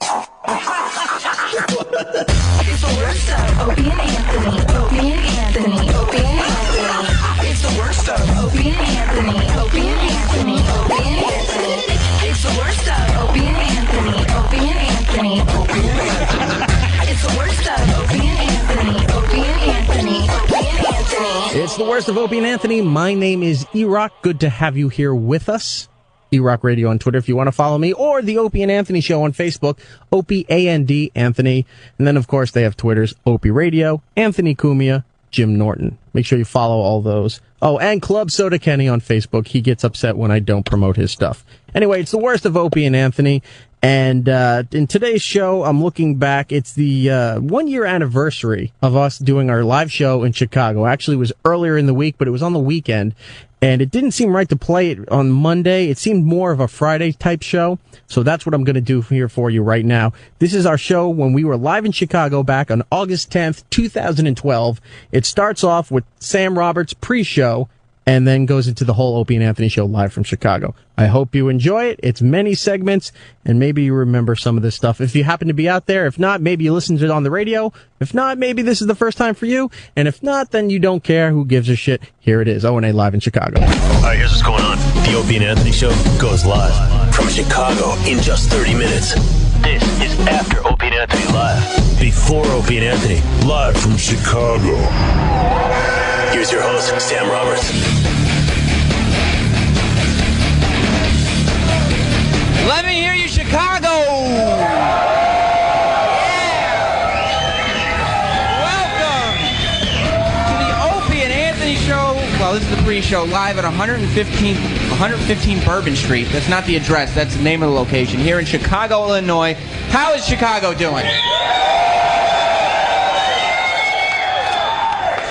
It's the worst of Opie and Anthony. Opie and Anthony. Opie and Anthony. It's the worst of Opie and Anthony. Opie and Anthony. Opie and Anthony. It's the worst of Opie and Anthony. Opie and Anthony. Opie and Anthony. It's the worst of Opie and Anthony. Opie and Anthony. Opie and Anthony. It's the worst of Opie and Anthony. My name is Erik. Good to have you here with us. Erik Radio on Twitter if you want to follow me, or the Opie and Anthony Show on Facebook, Opie A-N-D Anthony. And then, of course, they have Twitters, Opie Radio, Anthony Cumia, Jim Norton. Make sure you follow all those. Oh, and Club Soda Kenny on Facebook. He gets upset when I don't promote his stuff. Anyway, it's the worst of Opie and Anthony. And in today's show, I'm looking back. It's the 1 year anniversary of us doing our live show in Chicago. Actually, it was earlier in the week, but it was on the weekend. And it didn't seem right to play it on Monday. It seemed more of a Friday type show. So that's what I'm going to do here for you right now. This is our show when we were live in Chicago back on August 10th, 2012. It starts off with Sam Roberts' pre-show and then goes into the whole Opie and Anthony Show live from Chicago. I hope you enjoy it. It's many segments, and maybe you remember some of this stuff. If you happen to be out there, if not, maybe you listened to it on the radio. If not, maybe this is the first time for you. And if not, then you don't care. Who gives a shit? Here it is, O&A live in Chicago. All right, here's what's going on. The Opie and Anthony Show goes live from Chicago in just 30 minutes. This is after Opie and Anthony live. Before Opie and Anthony, live from Chicago. Here's your host, Sam Roberts. Let me hear you, Chicago! Welcome to the Opie and Anthony Show. Well, this is the pre-show live at 115 Bourbon Street. That's not the address. That's the name of the location. Here in Chicago, Illinois. How is Chicago doing?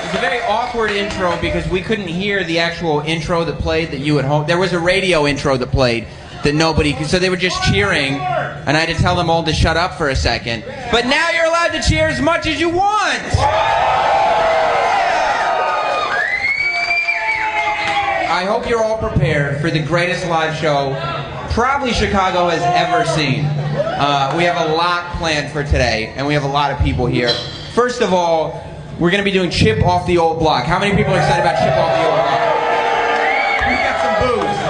It's a very awkward intro because we couldn't hear the actual intro that played that you at home. There was a radio intro that played that nobody could, so they were just cheering, and I had to tell them all to shut up for a second. But now you're allowed to cheer as much as you want! I hope you're all prepared for the greatest live show probably Chicago has ever seen. We have a lot planned for today, and we have a lot of people here. First of all, we're going to be doing Chip Off the Old Block. How many people are excited about Chip Off the Old Block? We got some booze.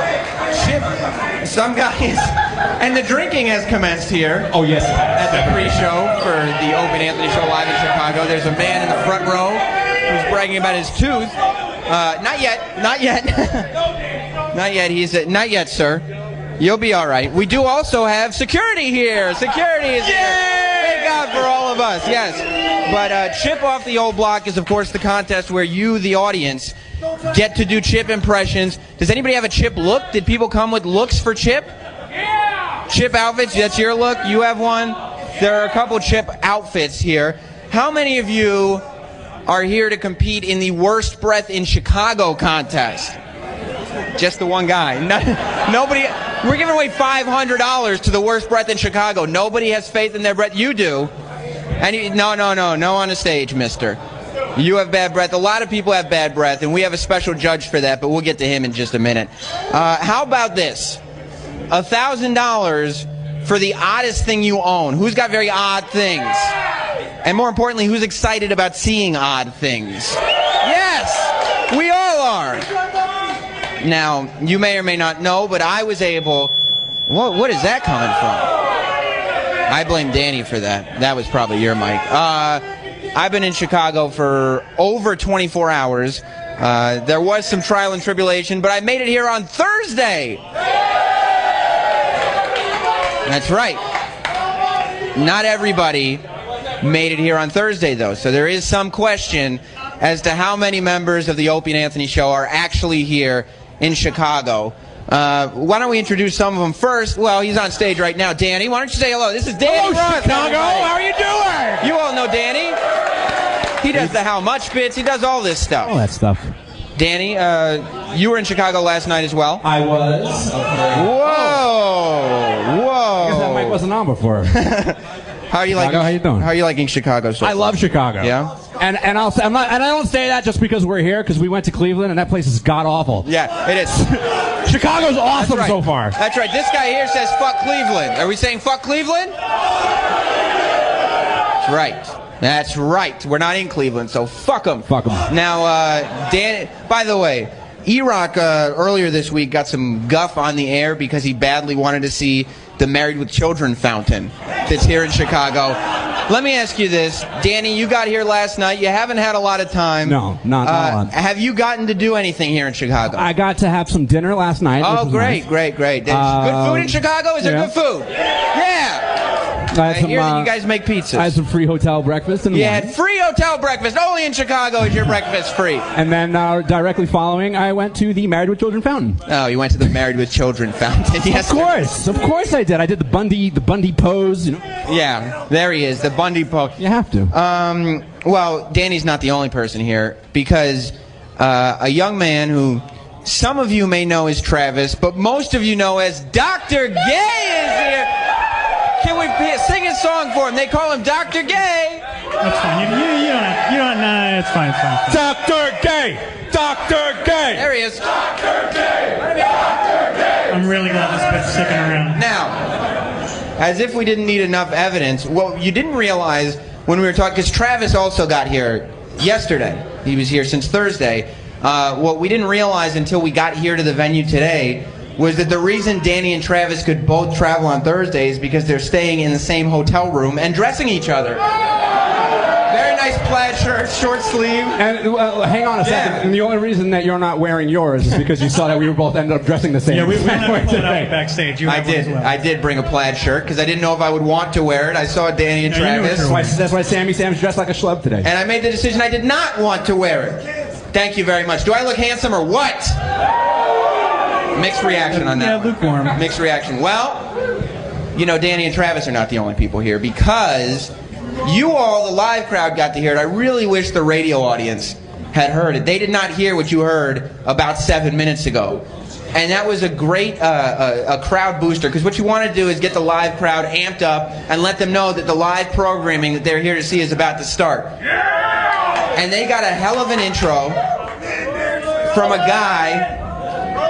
Chip, some guys, and the drinking has commenced here. Oh, yes. At the pre-show for the Opie and Anthony Show live in Chicago. There's a man in the front row who's bragging about his tooth. Not yet. Not yet. Not yet. Not yet, sir. You'll be all right. We do also have security here. Security is here. Thank God for all of us. Yes. But Chip Off the Old Block is, of course, the contest where you, the audience, get to do Chip impressions. Does anybody have a Chip look? Did people come with looks for Chip? Yeah! Chip outfits, that's your look? You have one? There are a couple Chip outfits here. How many of you are here to compete in the Worst Breath in Chicago contest? Just the one guy. Nobody. We're giving away $500 to the Worst Breath in Chicago. Nobody has faith in their breath. You do. And no on the stage, mister. You have bad breath. A lot of people have bad breath, and we have a special judge for that, but we'll get to him in just a minute. How about this? $1,000 for the oddest thing you own. Who's got very odd things? And more importantly, who's excited about seeing odd things? Yes! We all are! Now, you may or may not know, but I was able... What is that coming from? I blame Danny for that. That was probably your mic. I've been in Chicago for over 24 hours. There was some trial and tribulation, but I made it here on Thursday. That's right. Not everybody made it here on Thursday, though. So there is some question as to how many members of the Opie and Anthony Show are actually here in Chicago. Why don't we introduce some of them first? Well, he's on stage right now. Danny, why don't you say hello? This is Danny Ross. Chicago, how are you doing? You all know Danny. He does the how much bits. He does all this stuff. All that stuff. Danny, you were in Chicago last night as well. I was. Okay. Whoa. I guess that mic wasn't on before. How are you liking? How you doing? How are you liking Chicago so far? I love Chicago. Yeah. And I don't say that just because we're here, because we went to Cleveland and that place is god awful. Yeah, it is. Chicago's awesome That's right. so far. That's right. This guy here says fuck Cleveland. Are we saying fuck Cleveland? That's right. That's right. We're not in Cleveland, so fuck them. Fuck 'em. Now, Dan, by the way, Erik earlier this week got some guff on the air because he badly wanted to see the Married with Children fountain that's here in Chicago. Let me ask you this. Danny, you got here last night. You haven't had a lot of time. No, not a lot. Have you gotten to do anything here in Chicago? I got to have some dinner last night. Oh, which was great, nice. great, great. There's good food in Chicago? Is there yeah. good food? Yeah. I had some, hear that you guys make pizzas. I had some free hotel breakfast. And You had free hotel breakfast. Only in Chicago is your breakfast free. And then directly following, I went to the Married with Children fountain. Oh, you went to the Married with Children fountain. Yes, Of course I did. I did the Bundy pose. You know. Yeah, there he is, the Bundy pose. You have to. Well, Danny's not the only person here because a young man who some of you may know as Travis, but most of you know as Dr. Gay is here. Can we sing a song for him? They call him Dr. Gay. That's fine. You don't. No, it's fine. It's fine. Dr. Gay! Dr. Gay! There he is. Dr. Gay! Dr. Gay! I'm really glad this bit's sticking around. Now, as if we didn't need enough evidence, well, you didn't realize when we were talking, because Travis also got here yesterday. He was here since Thursday. What we didn't realize until we got here to the venue today was that the reason Danny and Travis could both travel on Thursday is because they're staying in the same hotel room and dressing each other. Very nice plaid shirt, short sleeve. And hang on a second. Yeah. And the only reason that you're not wearing yours is because you saw that we were both ended up dressing the same. Yeah, we same had way to pull it out today. backstage. You I have one did. as well. I did bring a plaid shirt because I didn't know if I would want to wear it. I saw Danny and Yeah, you knew Travis. what you That's why Sam's dressed like a schlub today. And I made the decision I did not want to wear it. Thank you very much. Do I look handsome or what? Mixed reaction on that. Yeah, one. lukewarm. Mixed reaction. Well, you know, Danny and Travis are not the only people here because you all, the live crowd, got to hear it. I really wish the radio audience had heard it. They did not hear what you heard about 7 minutes ago. And that was a great a crowd booster because what you want to do is get the live crowd amped up and let them know that the live programming that they're here to see is about to start. And they got a hell of an intro from a guy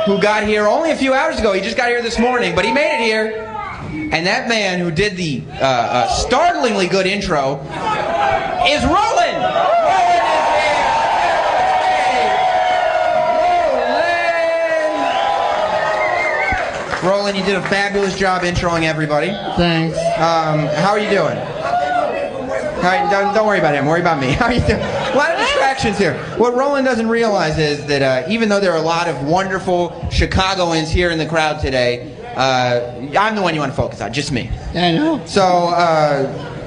who got here only a few hours ago. He just got here this morning, but he made it here. And that man who did the startlingly good intro is Roland. Roland is here. Hey, Roland, you did a fabulous job introing everybody. Thanks. How are you doing? Don't worry about him. Worry about me. How are you doing? A lot of distractions here. What Roland doesn't realize is that even though there are a lot of wonderful Chicagoans here in the crowd today, I'm the one you want to focus on, just me. I know. So,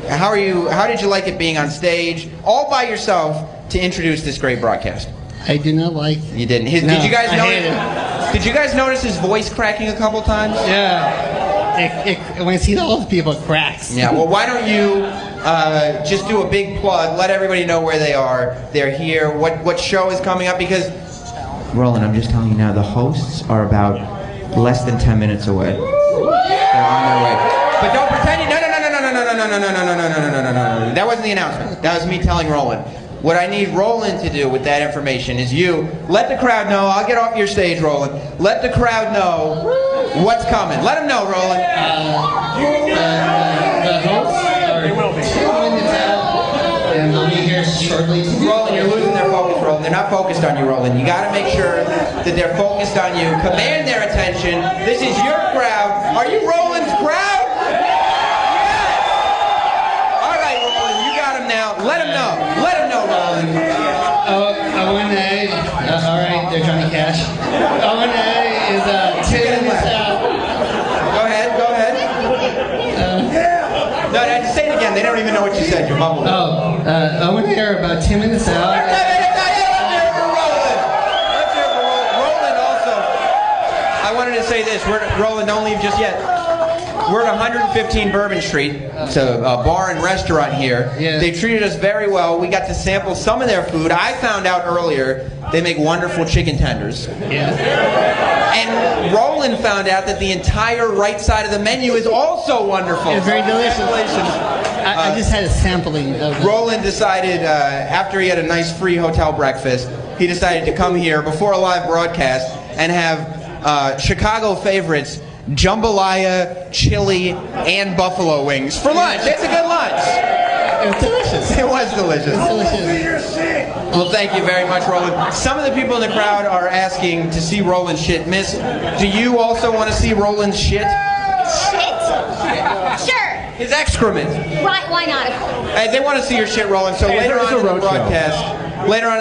how are you? How did you like it being on stage, all by yourself, to introduce this great broadcast? I do not like. You didn't. No, did you guys I hate notice? Did you guys notice his voice cracking a couple times? Yeah. When I see all the people, it cracks. Yeah. Well, why don't you just do a big plug? Let everybody know where they are. They're here. What show is coming up? Because Roland, I'm just telling you now, the hosts are about less than 10 minutes away. They're on their way. But don't pretend you. No. That wasn't the announcement. That was me telling Roland. What I need Roland to do with that information is you let the crowd know. I'll get off your stage, Roland. Let the crowd know what's coming. Let them know, Roland. The hosts are 2 minutes out, and they'll be here shortly. Roland, you're losing their focus, Roland. They're not focused on you, Roland. You got to make sure that they're focused on you. Command their attention. This is your crowd. Are you Roland's crowd? All right, Roland, you got him now. Let him know. Let him know, Roland. O&A, all right, they're Johnny Cash. O&A is 2 minutes out. Go ahead. No, just say it again. They don't even know what you said. You're mumbling. O&A are about 2 minutes out. Let's hear it for Roland. Roland also. I wanted to say this. Roland, don't leave just yet. We're at 115 Bourbon Street. It's a bar and restaurant here. Yeah. They treated us very well. We got to sample some of their food. I found out earlier they make wonderful chicken tenders. Yeah. And Roland found out that the entire right side of the menu is also wonderful. It's very delicious. Congratulations. I just had a sampling of it. Roland decided, after he had a nice free hotel breakfast, he decided to come here before a live broadcast and have Chicago favorites, jambalaya, chili, and buffalo wings for lunch. It's a good lunch. It was delicious. It was delicious. Well, thank you very much, Roland. Some of the people in the crowd are asking to see Roland's shit. Miss, do you also want to see Roland's shit? Shit. Sure. His excrement. Right, why not? They want to see your shit, Roland. So later on in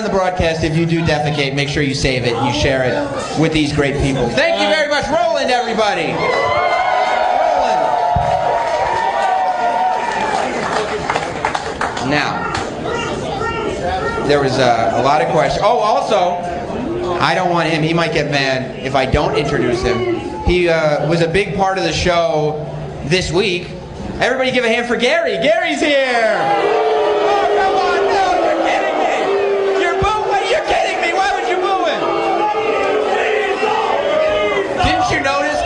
the broadcast, if you do defecate, make sure you save it and you share it with these great people. Thank you very much, Roland, everybody. Roland. Now, there was a lot of questions. Oh, also, I don't want him. He might get mad if I don't introduce him. He was a big part of the show this week. Everybody give a hand for Gary. Gary's here. Oh, come on. No, you're kidding me. You're booing. You're kidding me. Why would you boo him? Didn't you notice?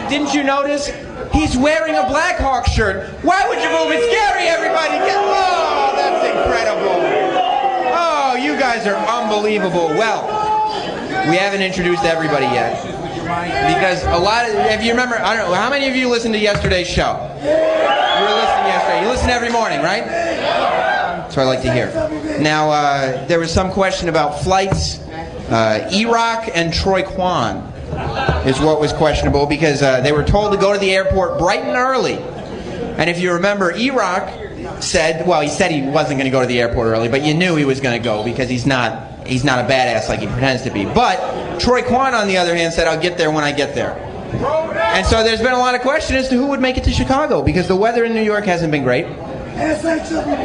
Didn't you notice? He's wearing a Blackhawk shirt. Why would you boo him? It's Gary, everybody. Oh, that's incredible. Oh, you guys are unbelievable. Well, we haven't introduced everybody yet. Because a lot of, if you remember, I don't know, how many of you listened to yesterday's show? You were listening yesterday. You listen every morning, right? That's what I like to hear. Now, there was some question about flights. Erik and Troy Kwan is what was questionable because they were told to go to the airport bright and early. And if you remember, Erik said, well, he said he wasn't going to go to the airport early, but you knew he was going to go because he's not a badass like he pretends to be. But Troy Kwan, on the other hand, said, I'll get there when I get there. And so there's been a lot of question as to who would make it to Chicago because the weather in New York hasn't been great.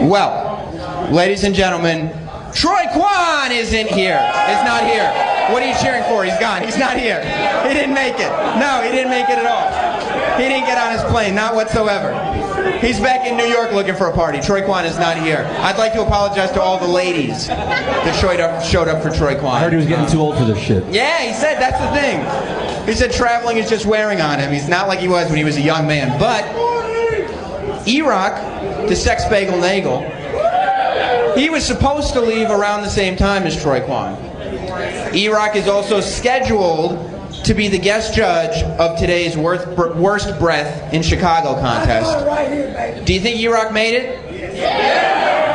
Well, ladies and gentlemen, Troy Kwan isn't here. Is not here. What are you cheering for? He's gone. He's not here. He didn't make it. No, he didn't make it at all. He didn't get on his plane, not whatsoever. He's back in New York looking for a party. Troy Kwan is not here. I'd like to apologize to all the ladies that showed up for Troy Kwan. I heard he was getting too old for this shit. Yeah, he said that's the thing. He said traveling is just wearing on him. He's not like he was when he was a young man. But Erik, the sex bagel Nagel, he was supposed to leave around the same time as Troy Kwan. Erik is also scheduled to be the guest judge of today's Worst Breath in Chicago contest. Do you think Erik made it?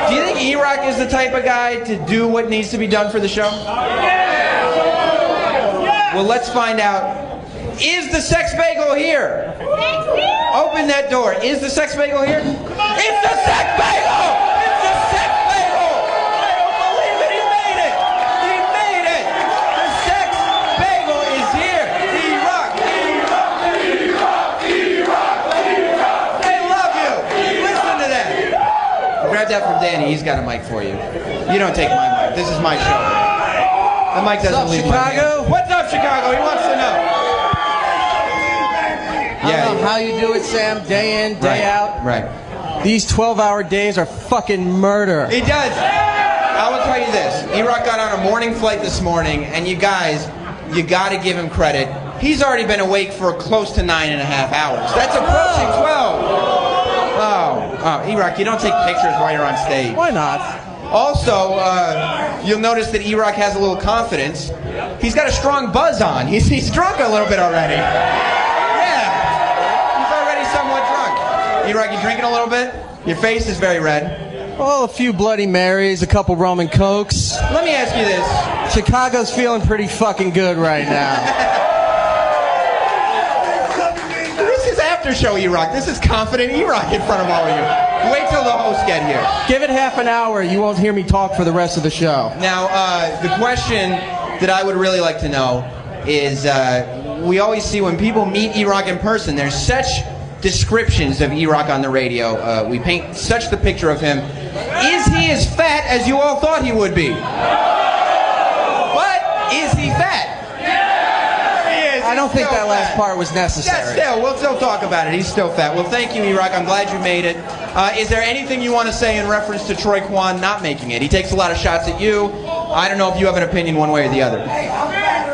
Do you think Erik is the type of guy to do what needs to be done for the show? Well, let's find out. Is the sex bagel here? Open that door. Is the sex bagel here? It's the sex bagel! It's the sex bagel! I don't believe it. He made it! He made it! The sex bagel is here! They love you! Listen to that! Grab that from Danny. He's got a mic for you. You don't take my mic. This is my show. The mic doesn't leave my hand. What's up, Chicago? He wants to know. I don't know how you do it, Sam, day in, day out. Right. These 12-hour days are fucking murder. He does. I will tell you this. Erik got on a morning flight this morning, and you guys, you got to give him credit. He's already been awake for close to 9.5 hours. That's approaching 12. Oh, Erik, you don't take pictures while you're on stage. Why not? Also, you'll notice that Erik has a little confidence. He's got a strong buzz on. He's drunk a little bit already. Somewhat drunk. Erik, you drinking a little bit? Your face is very red. Well, a few Bloody Marys, a couple rum and cokes. Let me ask you this. Chicago's feeling pretty fucking good right now. This is after show Erik. This is confident Erik in front of all of you. Wait till the hosts get here. Give it half an hour. You won't hear me talk for the rest of the show. Now, the question that I would really like to know is, we always see when people meet Erik in person, there's such descriptions of Erik on the radio. We paint such the picture of him. Is he as fat as you all thought he would be? But is he fat? He is. I don't think that last part was necessary. Yeah, we'll still talk about it. He's still fat. Well, thank you, Erik. I'm glad you made it. Is there anything you want to say in reference to Troy Kwan not making it? He takes a lot of shots at you. I don't know if you have an opinion one way or the other.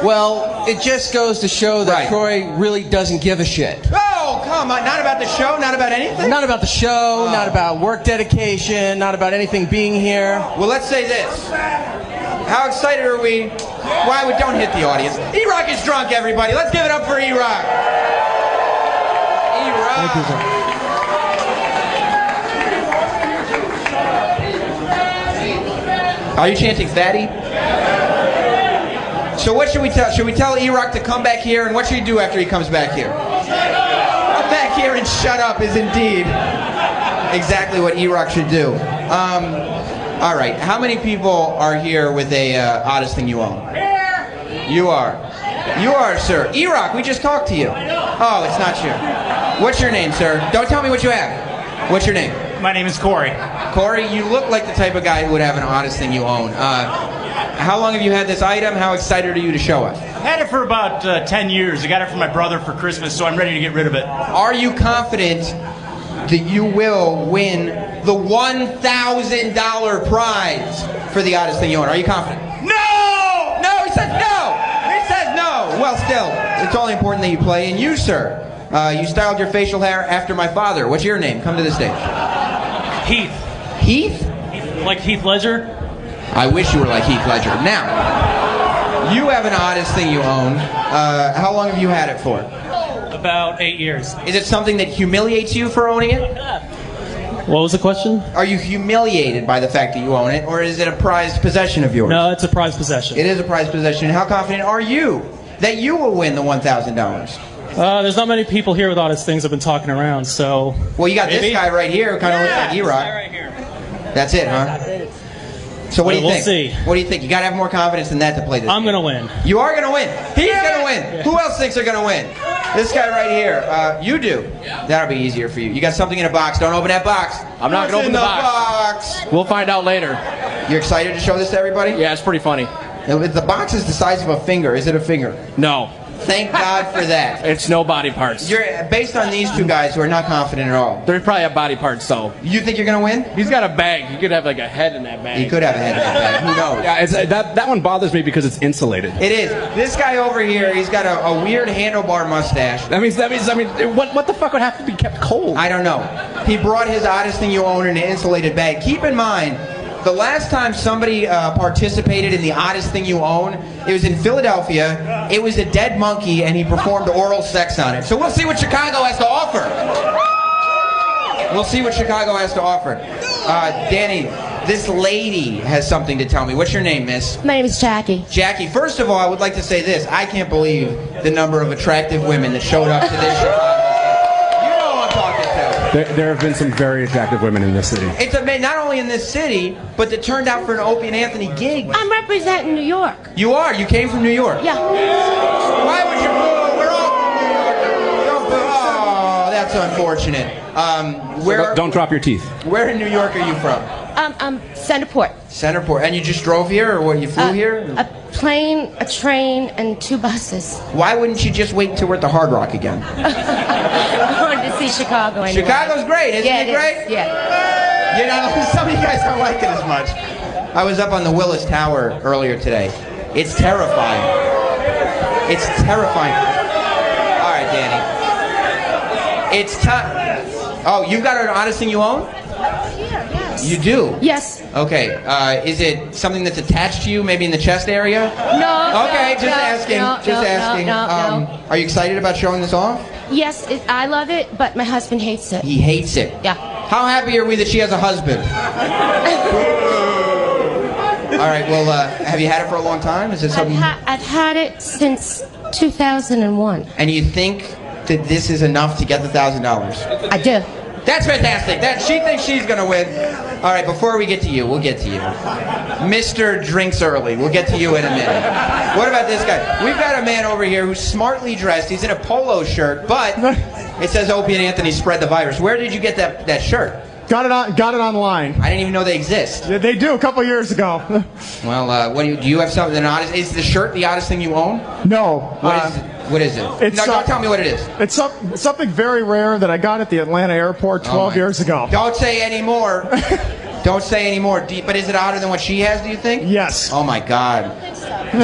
Well, it just goes to show that Troy really doesn't give a shit. Oh, come on. Not about the show? Not about anything? Not about the show, not about work dedication, not about anything being here. Well, let's say this. How excited are we? Why? Don't hit the audience. E-Rock is drunk, everybody. Let's give it up for E-Rock. E-Rock. Thank you, sir. Are you chanting fatty? So what should we tell? Should we tell E-Rock to come back here? And what should he do after he comes back here? Come back here and shut up is indeed exactly what E-Rock should do. All right. How many people are here with a Oddest Thing You Own? You are. You are, sir. E-Rock, we just talked to you. Oh, it's not you. What's your name, sir? Don't tell me what you have. What's your name? My name is Corey. Corey, you look like the type of guy who would have an Oddest Thing You Own. How long have you had this item? How excited are you to show us? I've had it for about 10 years. I got it for my brother for Christmas, so I'm ready to get rid of it. Are you confident that you will win the $1,000 prize for the Oddest Thing You Own? Are you confident? No! No, he says no! He says no! Well, still, it's only important that you play. And you, sir, you styled your facial hair after my father. What's your name? Come to the stage. Heath. Heath? Like Heath Ledger? I wish you were like Heath Ledger. Now, you have an Oddest Thing You Own. How long have you had it for? About 8 years. Is it something that humiliates you for owning it? What was the question? Are you humiliated by the fact that you own it, or is it a prized possession of yours? No, it's a prized possession. It is a prized possession. How confident are you that you will win the $1,000? There's not many people here with Oddest Things I've been talking around, so... Well, you got maybe? This guy right here who kind of looks like E-Rock. This guy right here. That's it, huh? That's it. So what do you We'll think? see. What do you think? You got to have more confidence than that to play this I'm game. going to win. You are going to win. He's going to win. Yeah. Who else thinks they're going to win? This guy right here. You do. That'll be easier for you. You got something in a box. Don't open that box. I'm not going to open the box. We'll find out later. You're excited to show this to everybody? Yeah, it's pretty funny. The box is the size of a finger. Is it a finger? No. Thank God for that. It's no body parts. You're based on these two guys who are not confident at all. They probably have body parts, though. You think you're going to win? He's got a bag. He could have like a head in that bag. He could have a head in that bag. Who knows? Yeah, that one bothers me because it's insulated. It is. This guy over here, he's got a weird handlebar mustache. That means, what the fuck would have to be kept cold? I don't know. He brought his Oddest Thing You Own in an insulated bag. Keep in mind, the last time somebody participated in the Oddest Thing You Own, it was in Philadelphia. It was a dead monkey, and he performed oral sex on it. So we'll see what Chicago has to offer. We'll see what Chicago has to offer. Danny, this lady has something to tell me. What's your name, miss? My name is Jackie. Jackie, first of all, I would like to say this. I can't believe the number of attractive women that showed up to this Chicago. You know who I'm talking to. There have been some very attractive women in this city. It's not only in this city, but that turned out for an Opie and Anthony gig. I'm representing New York. You are? You came from New York? Yeah. Why would you boo? We're all from New York. Don't boo. Oh, that's unfortunate. Don't drop your teeth. Where in New York are you from? Centerport. Centerport. And you just drove here, or what? You flew here? A plane, a train, and 2 buses. Why wouldn't you just wait until we're at the Hard Rock again? I wanted to see Chicago anyway. Chicago's great, isn't it great? Yeah. You know, some of you guys don't like it as much. I was up on the Willis Tower earlier today. It's terrifying. It's terrifying. All right, Danny. It's time. Oh, you've got an Oddest Thing You Own? Yes. You do? Yes. Okay. Is it something that's attached to you, maybe in the chest area? No. Okay, just asking. No. Are you excited about showing this off? Yes, I love it, but my husband hates it. He hates it. Yeah. How happy are we that she has a husband? All right. Well, have you had it for a long time? Is it something? I've had it since 2001. And you think that this is enough to get the $1,000? I do. That's fantastic. She thinks she's going to win. All right, before we get to you, we'll get to you. Mr. Drinks Early. We'll get to you in a minute. What about this guy? We've got a man over here who's smartly dressed. He's in a polo shirt, but it says Opie and Anthony spread the virus. Where did you get that shirt? Got it online. I didn't even know they exist. Yeah, they do, a couple years ago. Well, do you have something oddest? Is the shirt the oddest thing you own? No. What is it? No, don't tell me what it is. It's something very rare that I got at the Atlanta airport 12 years ago. Don't say any more. Don't say any more. But is it odder than what she has, do you think? Yes. Oh, my God.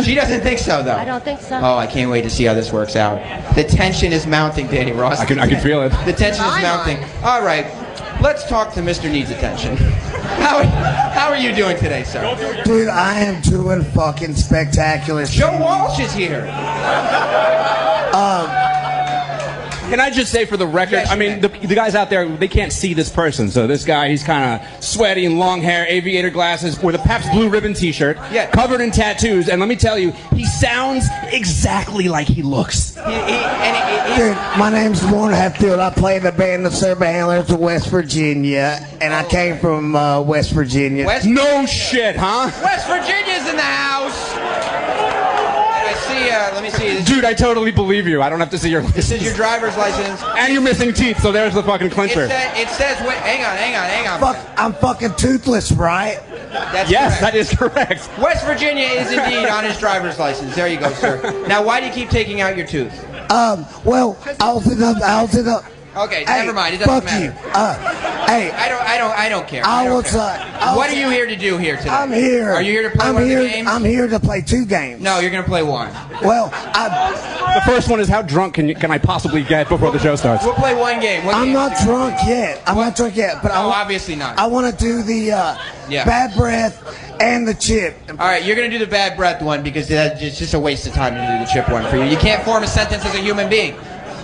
She doesn't think so, though. I don't think so. Oh, I can't wait to see how this works out. The tension is mounting, Danny Ross. I can feel it. The tension is mounting. All right. let's talk to Mr. Needs Attention. How are you doing today, sir? Dude, I am doing fucking spectacular. Joe Walsh is here. Can I just say for the record, Yes, I mean, the guys out there, they can't see this person. So this guy, he's kind of sweaty and long hair, aviator glasses, with a Pabst Blue Ribbon t-shirt, covered in tattoos. And let me tell you, he sounds exactly like he looks. Dude, my name's Warren Hatfield. I play in the band, the Serba Handlers of West Virginia. And I came from West Virginia. No shit, huh? West Virginia's in the house. Let me see. Dude, I totally believe you. I don't have to see your license. This is your driver's license. And you're missing teeth, so there's the fucking clincher. It says, wait, hang on. Fuck, I'm fucking toothless, right? That's yes, correct. that is correct. West Virginia is indeed on his driver's license. There you go, sir. Now, why do you keep taking out your tooth? Well, I was in a... Okay, never mind. It doesn't matter. Hey, I don't care. What are you here to do here today? I'm here. Are you here to play one of the games? I'm here to play 2 games. No, you're gonna play one. Well, the first one is how drunk can I possibly get before the show starts? We'll play one game. I'm not drunk yet. But obviously not. I want to do the bad breath and the chip. All right, you're gonna do the bad breath one because it's just a waste of time to do the chip one for you. You can't form a sentence as a human being.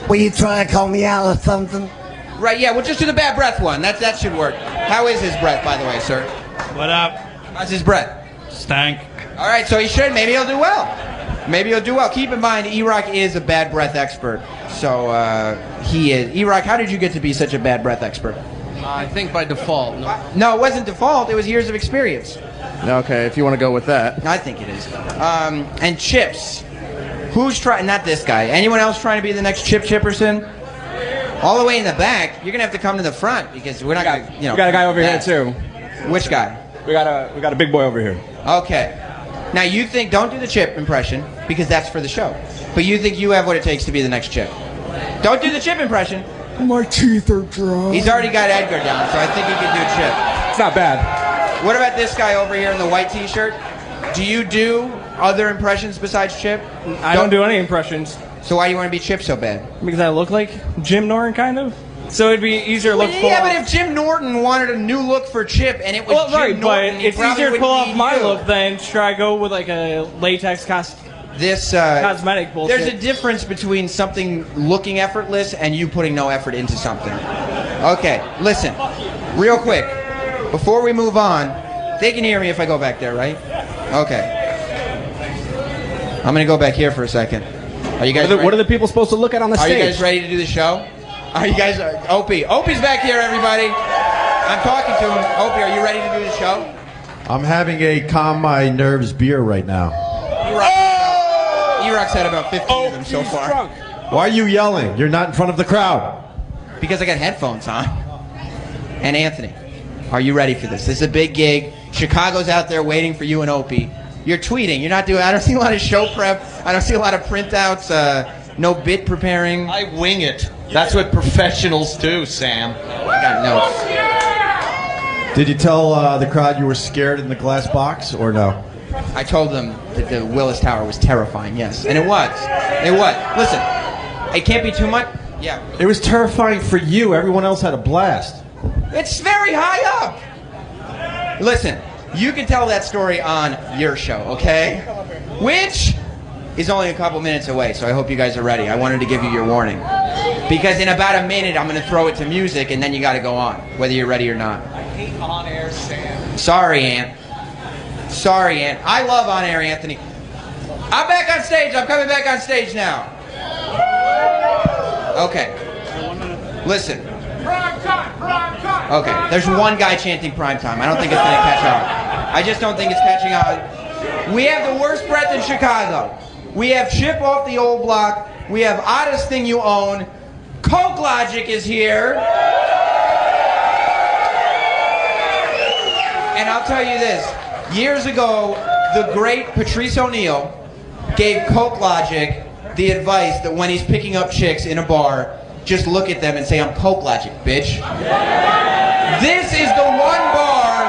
Will you try to call me out or something? Right, yeah, we'll just do the bad breath one. That should work. How is his breath, by the way, sir? What up? How's his breath? Stank. All right, so he should. Maybe he'll do well. Keep in mind, Erik is a bad breath expert. So he is. Erik, how did you get to be such a bad breath expert? I think by default. No, it wasn't default. It was years of experience. Okay, if you want to go with that. I think it is. And chips. Who's trying? Not this guy. Anyone else trying to be the next Chip Chipperson? All the way in the back. You're gonna have to come to the front because we're not gonna. We got a guy over here too. Which guy? We got a big boy over here. Okay. Now you think don't do the Chip impression because that's for the show. But you think you have what it takes to be the next Chip. Don't do the Chip impression. My teeth are dry. He's already got Edgar down, so I think he can do Chip. It's not bad. What about this guy over here in the white T-shirt? Do you do other impressions besides Chip? I don't do any impressions. So why do you want to be Chip so bad? Because I look like Jim Norton, kind of. So it'd be easier to look for. Yeah, but if Jim Norton wanted a new look for Chip and it was Jim Norton, but it's easier to pull off my look than try to go with like a latex cosmetic bullshit. There's a difference between something looking effortless and you putting no effort into something. Okay, listen, real quick, before we move on, they can hear me if I go back there, right? Okay. I'm gonna go back here for a second. Are you guys? What are the people supposed to look at on the stage? Are you guys ready to do the show? Are you guys? Opie's back here, everybody. I'm talking to him. Opie, are you ready to do the show? I'm having a calm my nerves beer right now. Erik's had about 15 of them so far. Drunk. Why are you yelling? You're not in front of the crowd. Because I got headphones on. And Anthony, are you ready for this? This is a big gig. Chicago's out there waiting for you and Opie. You're tweeting. You're not doing. I don't see a lot of show prep. I don't see a lot of printouts. No bit preparing. I wing it. That's what professionals do, Sam. I got notes. Did you tell the crowd you were scared in the glass box, or no? I told them that the Willis Tower was terrifying. Yes, and it was. It was. Listen, it can't be too much. Yeah. It was terrifying for you. Everyone else had a blast. It's very high up. Listen. You can tell that story on your show, okay? Which is only a couple minutes away, so I hope you guys are ready. I wanted to give you your warning. Because in about a minute, I'm going to throw it to music, and then you got to go on, whether you're ready or not. I hate on-air Sam. Sorry, Ant. Sorry, Ant. I love on-air Anthony. I'm back on stage. I'm coming back on stage now. Okay. Listen. Okay, there's one guy chanting prime time. I don't think it's going to catch on. I just don't think it's catching on. We have the worst breath in Chicago. We have Chip off the old block. We have Oddest Thing You Own. CokeLogic is here. And I'll tell you this. Years ago, the great Patrice O'Neill gave CokeLogic the advice that when he's picking up chicks in a bar, just look at them and say, I'm CokeLogic, bitch. This is the one bar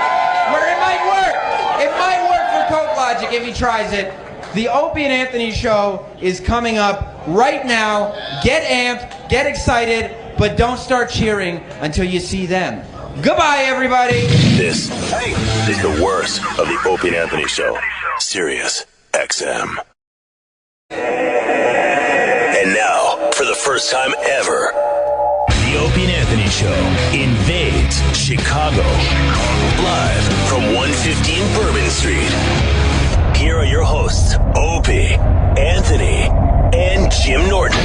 where it might work. It might work for CokeLogic if he tries it. The Opie and Anthony show is coming up right now. Get amped, get excited, but don't start cheering until you see them. Goodbye, everybody. This is the worst of the Opie and Anthony Show. Sirius XM. And now, for the first time ever, the Opie and Anthony Show invades Chicago. Live from 115 Bourbon Street. Here are your hosts, Opie, Anthony, and Jim Norton.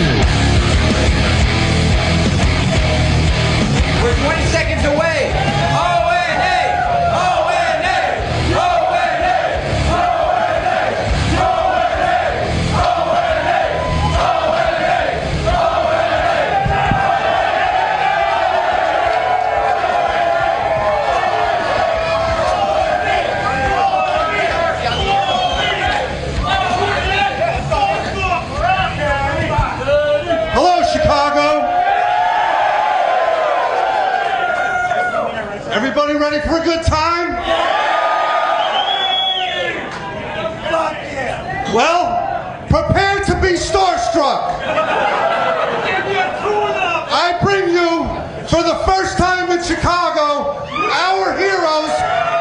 We're 20 seconds away. O-N-A! O-N-A! O-N-A! O-N-A! Hello, Chicago. Everybody ready for a good time? Well, prepare to be starstruck. I bring you, for the first time in Chicago, our heroes,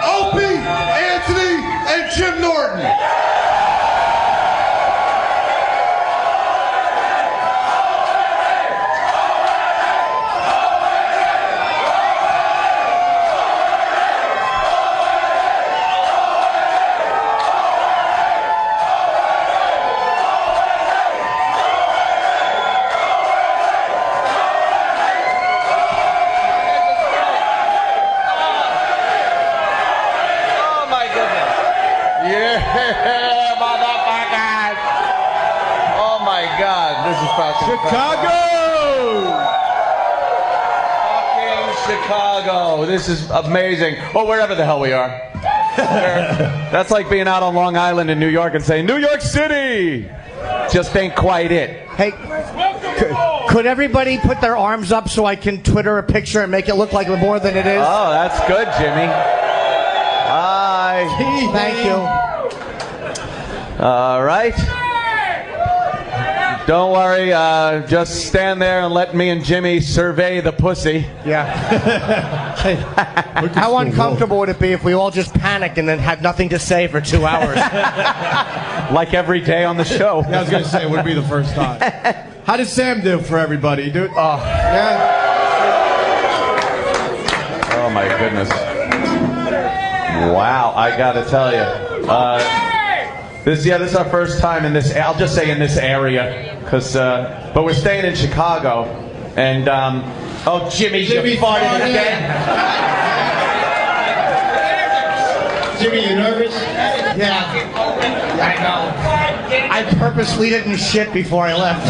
Opie, Anthony, and Jim Norton. Chicago! Fucking Chicago. This is amazing. Or wherever the hell we are. That's like being out on Long Island in New York and saying, New York City! Just ain't quite it. Hey, could everybody put their arms up so I can Twitter a picture and make it look like more than it is? Oh, that's good, Jimmy. Hi. Thank you. All right. Don't worry, just stand there and let me and Jimmy survey the pussy. Yeah. How uncomfortable would it be if we all just panicked and then had nothing to say for 2 hours? Like every day on the show. Yeah, I was going to say, it would be the first time. How did Sam do for everybody? Oh, my goodness. Wow, I got to tell you. This is our first time in this. I'll just say in this area, but we're staying in Chicago, and oh, Jimmy farted again. Jimmy, you nervous? Yeah, I know. I purposely didn't shit before I left.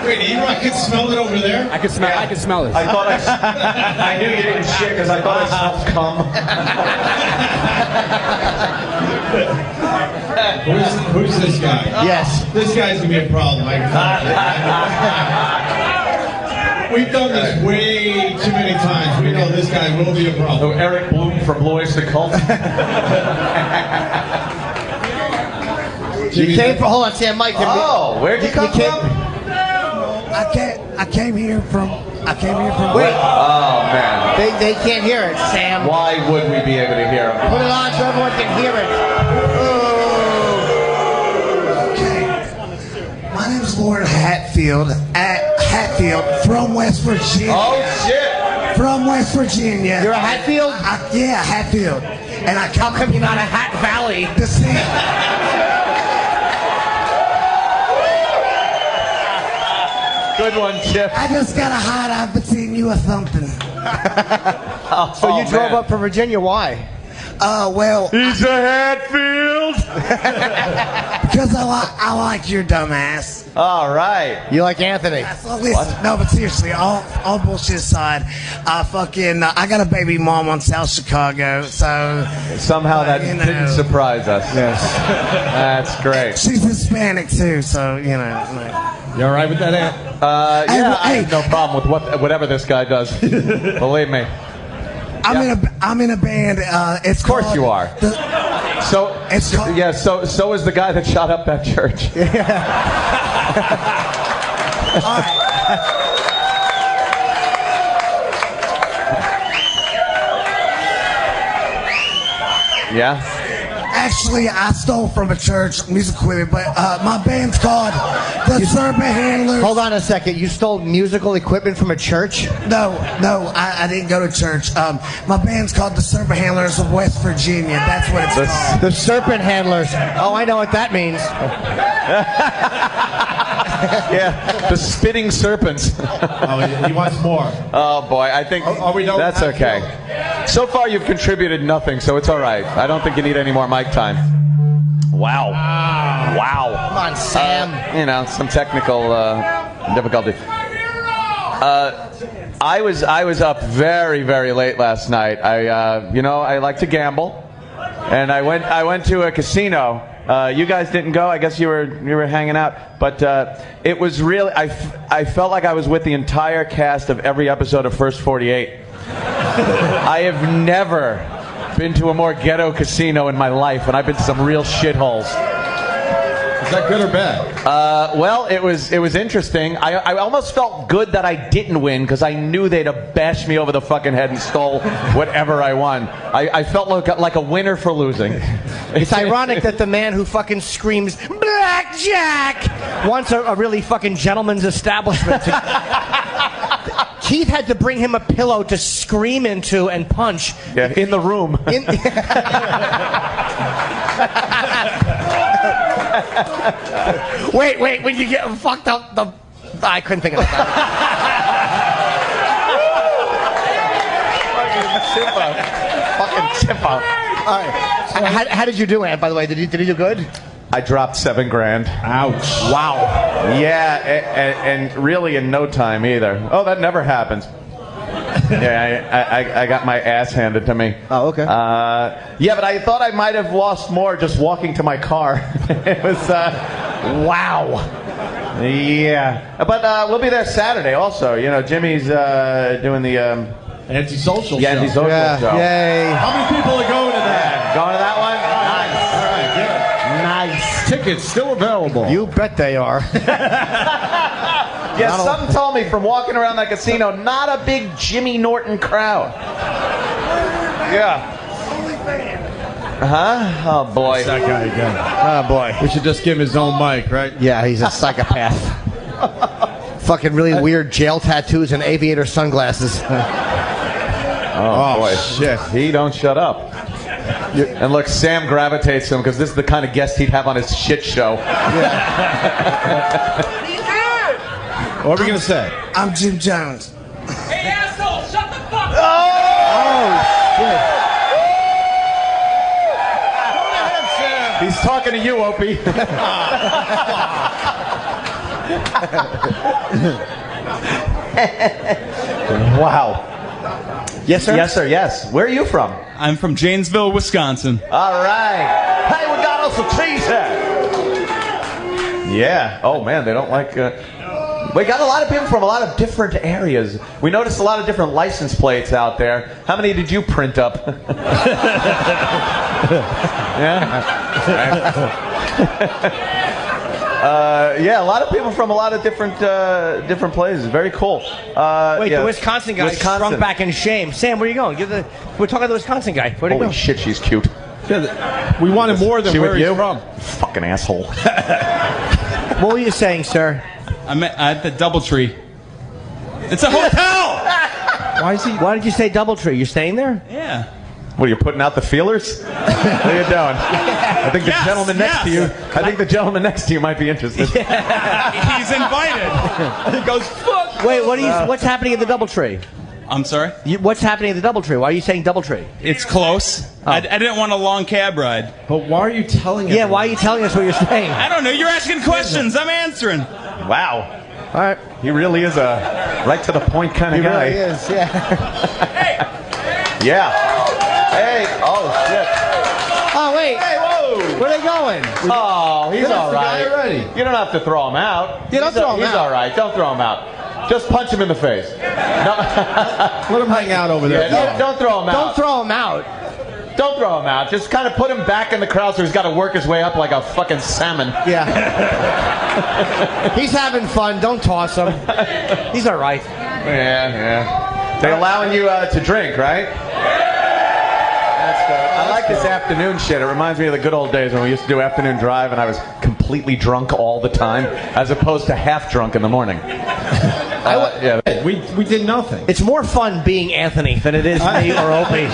Wait, I can smell it over there? I can smell it. I thought I knew you didn't shit because I thought I smelled cum. Who's this guy? Yes. This guy's going to be a problem. We've done this way too many times. We know this guy will be a problem. Oh, Eric Bloom from Lois the Cult. You came from, hold on, Sam, Mike. Oh, where'd you come from? I came here from. Wait. Oh, man. They can't hear it, Sam. Why would we be able to hear him? Put it on so everyone can hear it. Okay. My name's Lauren Hatfield. Hatfield from West Virginia. Oh, shit. From West Virginia. You're a Hatfield? Yeah, Hatfield. And I How come you're not a Hat Valley? to see. Good one, Chip. I just got a hot eye between you or something. So you drove up from Virginia, why? Well, He's a Hatfield. because I like your dumb ass. All right. You like Anthony? So listen, no, but seriously, all bullshit aside, I got a baby mom on South Chicago, so Somehow that you know. didn't surprise us. Yes. That's great. she's Hispanic too, so you know. You all right with that, Ant? Yeah, I hey. have no problem with whatever this guy does. Believe me. I'm in a band. It's Of course called you are. So It's called- yeah. So is the guy that shot up that church. Yeah? Actually, I stole from a church music equipment, but my band's called the Serpent Handlers. Hold on a second. You stole musical equipment from a church? No, I didn't go to church. My band's called the Serpent Handlers of West Virginia. That's what it's called. The Serpent Handlers. Oh, I know what that means. Yeah, the spitting serpents. He wants more. Oh boy, I think that's okay. So far, you've contributed nothing, so it's all right. I don't think you need any more mic time. Wow. Come on, Sam. Some technical difficulty. I was up very, very late last night. I like to gamble, and I went to a casino. You guys didn't go. I guess you were hanging out. But it was really. I felt like I was with the entire cast of every episode of First 48. I have never been to a more ghetto casino in my life, and I've been to some real shitholes. Is that good or bad? Well, it was interesting. I almost felt good that I didn't win because I knew they'd have bashed me over the fucking head and stole whatever I won. I felt like a winner for losing. It's ironic that the man who fucking screams blackjack wants a really fucking gentleman's establishment. Keith had to bring him a pillow to scream into and punch. Yeah, in the room. Wait, when you get fucked up, I couldn't think of that. Fucking Chippo. All right. How did you do, Ant, by the way? Did you do good? I dropped $7,000. Ouch. Wow. Yeah, and really in no time either. Oh, that never happens. Yeah, I got my ass handed to me. Oh, okay. Yeah, but I thought I might have lost more just walking to my car. It was, wow. Yeah. But we'll be there Saturday also. Jimmy's doing the... Antisocial show. Yeah, antisocial show. Yay. How many people are going to that? Going to that one? All right, good. Nice. Tickets still available. You bet they are. Yeah, something told me from walking around that casino, not a big Jimmy Norton crowd. Yeah. Huh? Oh, boy. That guy again. Oh, boy. We should just give him his own mic, right? Yeah, he's a psychopath. Fucking really weird jail tattoos and aviator sunglasses. Oh, boy. Shit. He don't shut up. And look, Sam gravitates to him because this is the kind of guest he'd have on his shit show. What are we going to say? I'm Jim Jones. Hey, asshole, shut the fuck up! Oh, shit. He's talking to you, Opie. Wow. Yes, sir? Yes, sir, yes. Where are you from? I'm from Janesville, Wisconsin. All right. Hey, we got us some cheese here. Yeah. Oh, man, they don't like... We got a lot of people from a lot of different areas. We noticed a lot of different license plates out there. How many did you print up? Yeah? Yeah, a lot of people from a lot of different places. Very cool. Wait, yeah. the Wisconsin guy shrunk back in shame. Sam, where are you going? We're talking to the Wisconsin guy. Where'd he go? Holy shit, she's cute. We wanted more than where he's from. Fucking asshole. What were you saying, sir? I'm at the Doubletree. It's a hotel! Why did you say Doubletree? You're staying there? Yeah. What, are you putting out the feelers? What are you doing? I think the gentleman next to you. I think the gentleman next to you might be interested. He's invited. He goes, fuck. Wait, what's happening at the Doubletree? I'm sorry? What's happening at the Doubletree? Why are you saying Doubletree? It's close. Oh. I didn't want a long cab ride. But why are you telling us? Yeah, why are you telling us what you're saying? I don't know. You're asking questions. I'm answering. Wow. All right. He really is a right to the point kind of guy. He really is, yeah. Hey. Yeah. Hey. Oh, shit. Oh, wait. Hey, whoa. Where are they going? Oh, he's all right. You don't have to throw him out. Yeah, don't throw him out. He's all right. Don't throw him out. Just punch him in the face. No. Let him hang out over there. Yeah, don't throw him out. Don't throw him out. Don't throw him out. Just kind of put him back in the crowd so he's got to work his way up like a fucking salmon. Yeah. He's having fun. Don't toss him. He's all right. Yeah. They're allowing you to drink, right? That's good. I like this afternoon shit. It reminds me of the good old days when we used to do afternoon drive and I was completely drunk all the time, as opposed to half drunk in the morning. Yeah, we did nothing. It's more fun being Anthony than it is me or Opie.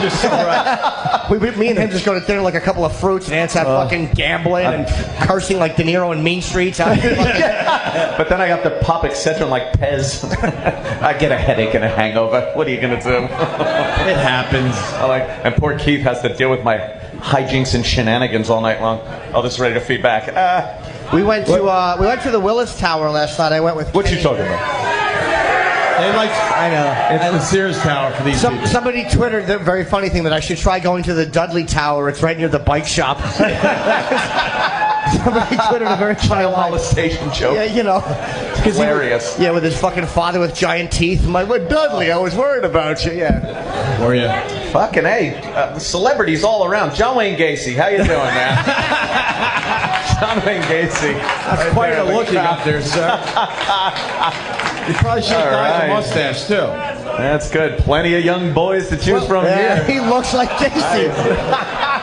Me and him just go to dinner like a couple of fruits, and Ant's out fucking gambling and cursing like De Niro in Mean Streets. But then I have to pop Excedrin like Pez. I get a headache and a hangover. What are you gonna do? It happens. And poor Keith has to deal with my hijinks and shenanigans all night long. Oh, this is ready to feed back. We went to the Willis Tower last night. I went with. What you talking about? I know. It's the Sears Tower for these people. Somebody twittered the very funny thing that I should try going to the Dudley Tower. It's right near the bike shop. Somebody twittered a very child molestation joke. Yeah, you know. Hilarious. With his fucking father with giant teeth. I'm like, what, Dudley? I was worried about you. Yeah. Were you? Fucking A. Celebrities all around. John Wayne Gacy. How you doing, man? John Wayne Gacy. That's quite a look you got there, sir. You probably should have dyed the mustache, too. That's good. Plenty of young boys to choose from here. He looks like Gacy.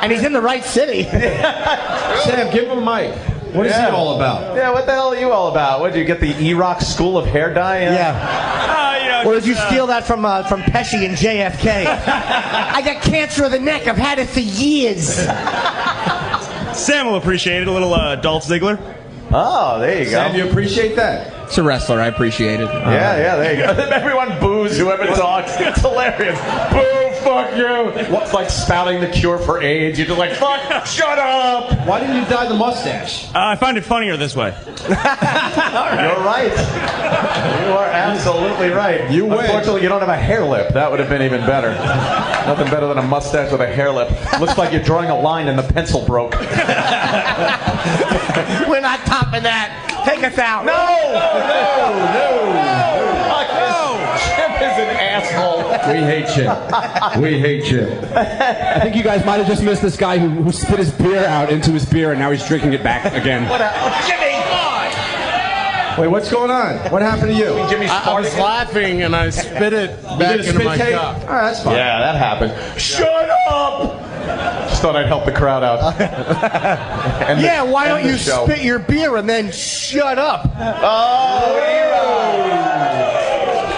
And he's in the right city. Sam, give him a mic. What is he all about? Yeah, what the hell are you all about? What, did you get the Erik School of Hair Dye? Yeah. Or did you steal that from Pesci and JFK? I got cancer of the neck. I've had it for years. Sam will appreciate it. A little Dolph Ziggler. Oh, there you go. Sam, you appreciate that? It's a wrestler. I appreciate it. Yeah, there you go. Everyone boos whoever talks. It's hilarious. Boo, fuck you. What's like spouting the cure for AIDS? You're just like, fuck, shut up. Why didn't you dye the mustache? I find it funnier this way. You're right. You are absolutely right. You win. Unfortunately, you don't have a hair lip. That would have been even better. Nothing better than a mustache with a hair lip. Looks like you're drawing a line and the pencil broke. We're not topping that. Take us out. No. Chip is an asshole. We hate Chip. We hate Chip. I think you guys might have just missed this guy who spit his beer out into his beer and now he's drinking it back again. Jimmy! Wait, what's going on? What happened to you? Jimmy I was laughing and I spit it back into my cup. All right, that's fine. Yeah, that happened. Shut up! Just thought I'd help the crowd out. Why don't you spit your beer and then shut up? Oh,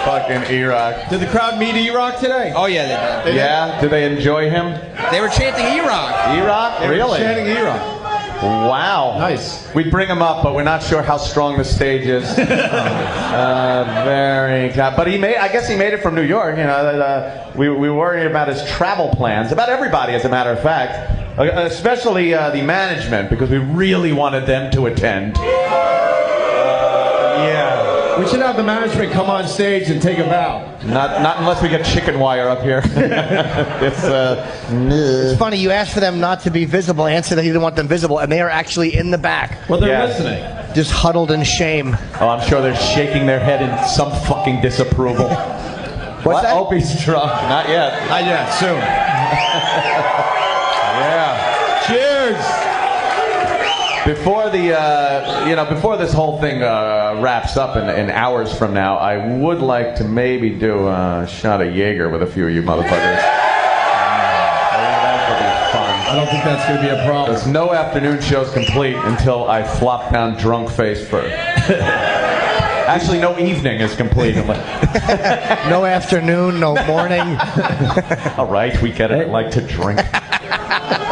fucking Erik. Did the crowd meet Erik today? Oh, yeah, they did. Yeah? Did they enjoy him? They were chanting Erik. Erik? They Really? were chanting Erik. Wow. Nice. We'd bring him up, but we're not sure how strong the stage is. But I guess he made it from New York. You know, we worried about his travel plans. About everybody, as a matter of fact. Especially the management, because we really wanted them to attend. We should have the management come on stage and take a bow. Not unless we get chicken wire up here. It's funny, you asked for them not to be visible, answer that you didn't want them visible, and they are actually in the back. Well, they're listening. Just huddled in shame. Oh, I'm sure they're shaking their head in some fucking disapproval. What's that? Opie's drunk. Not yet. Not yet. Soon. Yeah. Cheers. Before before this whole thing wraps up in hours from now, I would like to maybe do a shot of Jaeger with a few of you motherfuckers. That would be fun. I don't think that's going to be a problem. There's no afternoon shows complete until I flop down drunk face first. Actually, no evening is complete. No afternoon, no morning. All right, we get it. I like to drink.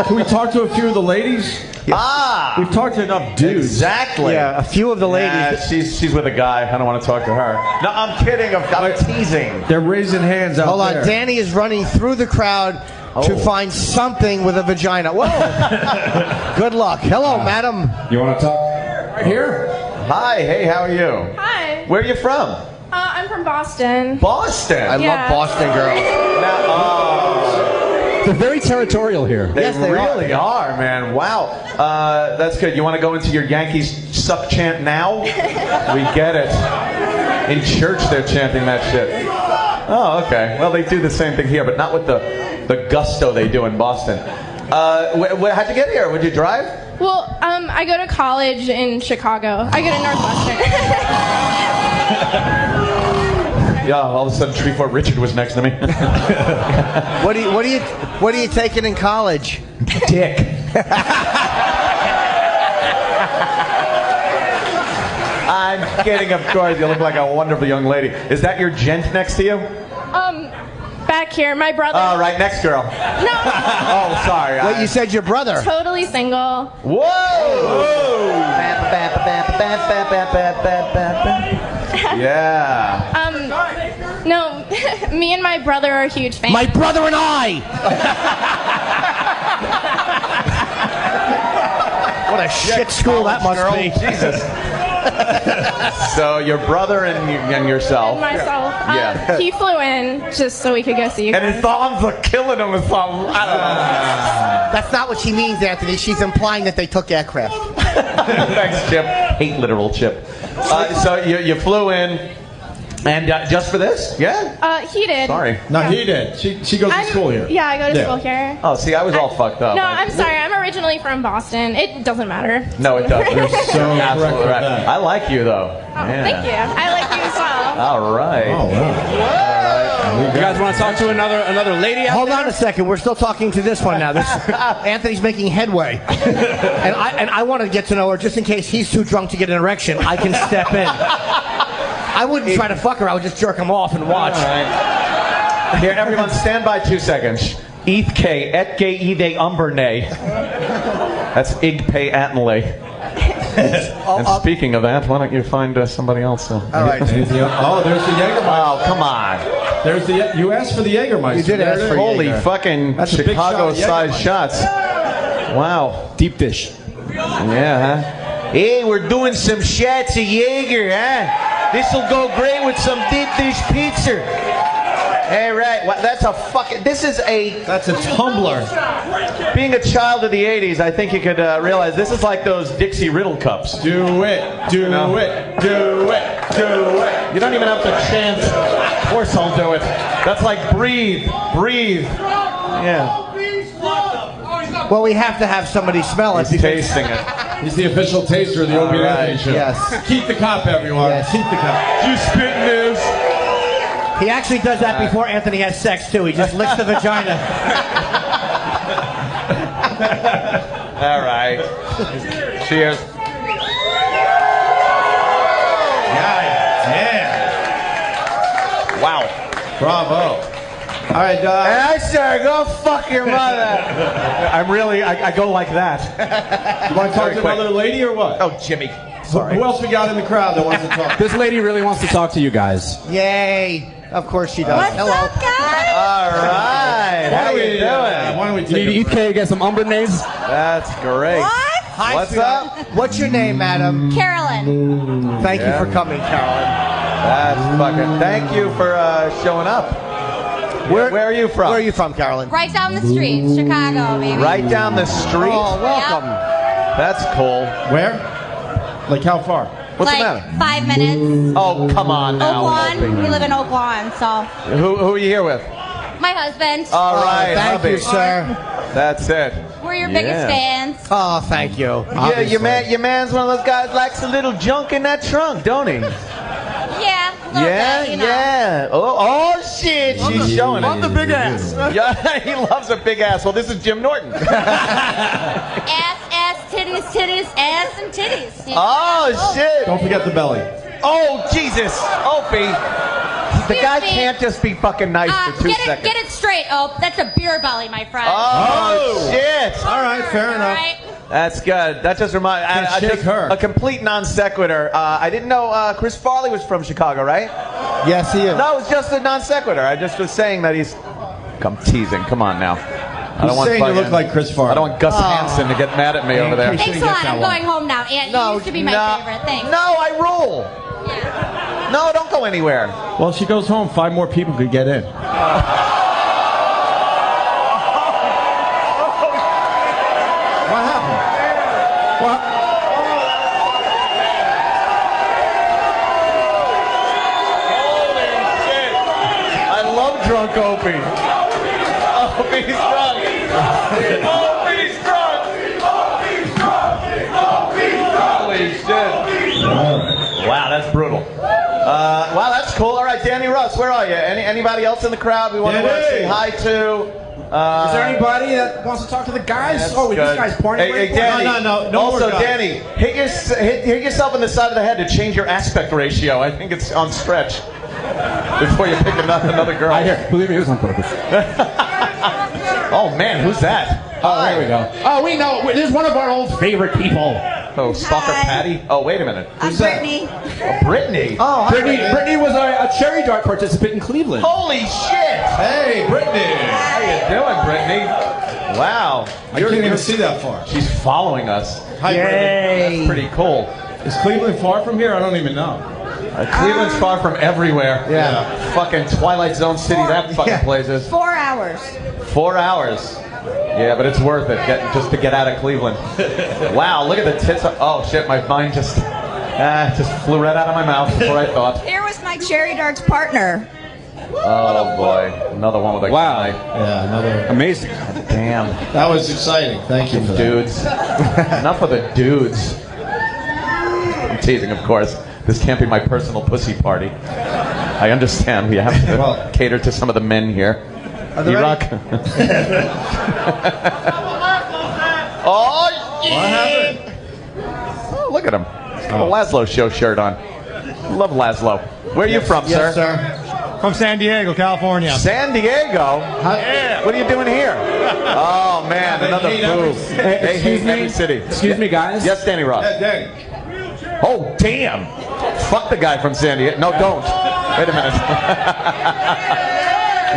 Can we talk to a few of the ladies? Ah! We've talked to enough dudes. Exactly. Yeah, a few of the ladies. She's with a guy. I don't want to talk to her. No, I'm kidding. I'm teasing. They're raising hands out Hold there. on, Danny is running through the crowd to find something with a vagina. Whoa! Good luck. Hello, madam. You want to talk? Right here? Hi. Hey, how are you? Hi. Where are you from? I'm from Boston. Boston. I love Boston girls. They're very territorial here. They really are, man. Wow. That's good. You want to go into your Yankees suck chant now? We get it. In church, they're chanting that shit. Oh, okay. Well, they do the same thing here, but not with the gusto they do in Boston. How'd you get here? Would you drive? Well, I go to college in Chicago. I go to Northwestern. Yeah, all of a sudden Treefort Richard was next to me. What are you taking in college? Dick. I'm kidding, of course. You look like a wonderful young lady. Is that your gent next to you? Back here, my brother. Oh, right, next girl. No. Oh, sorry. Wait, you said your brother. Totally single. Whoa! Yeah. No, me and my brother are huge fans. My brother and I. What a shit school that must be. Jesus. So your brother and yourself. And myself. Yeah. He flew in just so we could go see you And guys. his thumbs are killing him with something. I don't know. That's not what she means, Anthony. She's implying that they took aircraft. Thanks, Chip. Hate literal Chip. So you flew in, and just for this? Yeah? He did. Sorry. No, he did. She goes to school here. Yeah, I go to school here. Oh, see, I was all fucked up. No, I'm sorry. I'm originally from Boston. It doesn't matter. No, it doesn't. You're so Absolutely correct right. with that. I like you, though. Thank you. I like you as well. All right. Oh, wow. You guys want to talk to another lady out Hold there? on a second. We're still talking to this one now. Anthony's making headway, and I want to get to know her just in case he's too drunk to get an erection. I can step in. I wouldn't try to fuck her. I would just jerk him off and watch. All right. Here, everyone, stand by 2 seconds. Eithke etge ide umberne. That's Igpe Atnley. And speaking of that, why don't you find somebody else? All right. Oh, there's the Jägermeister. Oh, come on. There's you asked for the Jägermeister. You did ask for Holy Jäger. fucking That's a big shot of Chicago-sized shots. Wow. Deep dish. Yeah, huh? Hey, we're doing some shots of Jaeger, huh? This'll go great with some deep dish pizza. Hey, right. Well, that's a fucking... That's a tumbler. Being a child of the 80s, I think you could realize this is like those Dixie Riddle cups. Do it. Do it. Do it. Do it. You don't even have to chant. Of course I'll do it. That's like breathe. Breathe. Yeah. Well, we have to have somebody smell it. He's tasting it. He's the official taster of the Opie and Anthony show. Yes. Keep the cup, everyone. Yes. Keep the cup. You spit news. He actually does that before Anthony has sex, too. He just licks the vagina. All right. Cheers. Yeah. Wow. Bravo. All right, Hey, sir, go fuck your mother. I go like that. you want to talk to another lady or what? Oh, Jimmy. Sorry. Who else we got in the crowd that wants to talk? This lady really wants to talk to you guys. Yay. Of course she does. What's Hello. up, guys? All right. How are you doing? Why don't we You take need a to eat get some umbernays? That's great. What? Hi, What's sweetheart. up? What's your name, madam? Carolyn. Thank you for coming, Carolyn. That's fucking... Thank you for showing up. Where are you from? Where are you from, Carolyn? Right down the street, Chicago, baby. Right down the street? Oh, welcome. That's cool. Where? Like how far? What's like the matter? 5 minutes. Oh, come on now. Oak Lawn. We live in Oak Lawn, so. Who are you here with? My husband. All right, Thank hubby. you, sir. That's it. We're your biggest fans. Oh, thank you. Yeah, your man's one of those guys likes a little junk in that trunk, don't he? Yeah, a little bit, you know. Yeah. Oh shit, she's showing it. Love the big ass. Yeah, he loves a big ass. Well, this is Jim Norton. Ass, titties, ass, and titties. You know? Oh shit. Don't forget the belly. Oh Jesus, Opie. The guy can't just be fucking nice for 2 seconds. Get it straight, Ope. That's a beer belly, my friend. Oh shit. All right, fair All enough. right. That's good. That just reminds me. shake her. A complete non sequitur. I didn't know Chris Farley was from Chicago, right? Yes, he is. No, it's just a non sequitur. I just was saying that he's. I'm teasing. Come on now. I He's saying you look like Chris Farley. I don't want Gus Hansen to get mad at me over there. Thanks a lot. I'm going home now. Aunt, you used to be my favorite. Thanks. No, I rule. No, don't go anywhere. Well, she goes home. 5 more people could get in. What happened? What? Holy shit. I love drunk Opie. Opie's drunk. Opie's drunk. Opie's drunk. Holy shit. Wow, that's brutal. Wow, that's cool. All right, Danny Russ, where are you? Anybody else in the crowd we want to say hi to? Is there anybody that wants to talk to the guys? These guys partying. Hey, Danny. No Also, more guys. Danny, hit yourself in the side of the head to change your aspect ratio. I think it's on stretch before you pick another girl. Believe me, it was on purpose. Oh man, who's that? Oh, there we go. Oh, we know. This is one of our old favorite people. Oh, Stalker Patty? Oh, wait a minute. I'm Brittany. Oh, Brittany. Oh, Brittany was a cherry dart participant in Cleveland. Holy shit! Hey, Brittany. How you doing, Brittany? Wow. I can't even see that far. She's following us. Hi, Brittany. That's pretty cool. Is Cleveland far from here? I don't even know. Cleveland's far from everywhere. Yeah. Fucking Twilight Zone City, that fucking place is. 4 hours. 4 hours. Yeah, but it's worth it just to get out of Cleveland. Wow, look at the tits. Oh shit, my mind just flew right out of my mouth before I thought. Here was my cherry darts partner. Oh boy, another one with a guy. Yeah, another. Amazing. Damn. That was exciting. Thank you for that. Dudes. Enough of the dudes. I'm teasing, of course. This can't be my personal pussy party. I understand we have to cater to some of the men here. Erik. Oh, yeah. What happened? Oh, look at him. He's got a Laszlo show shirt on. Love Laszlo. Where are you from, sir? Yes, sir. From San Diego, California. San Diego? Yeah. What are you doing here? Oh, man, another booth. They hate every city. Excuse me, guys. Yes, Danny Ross. Danny. Oh, damn. Fuck the guy from San Diego. No, don't. Wait a minute.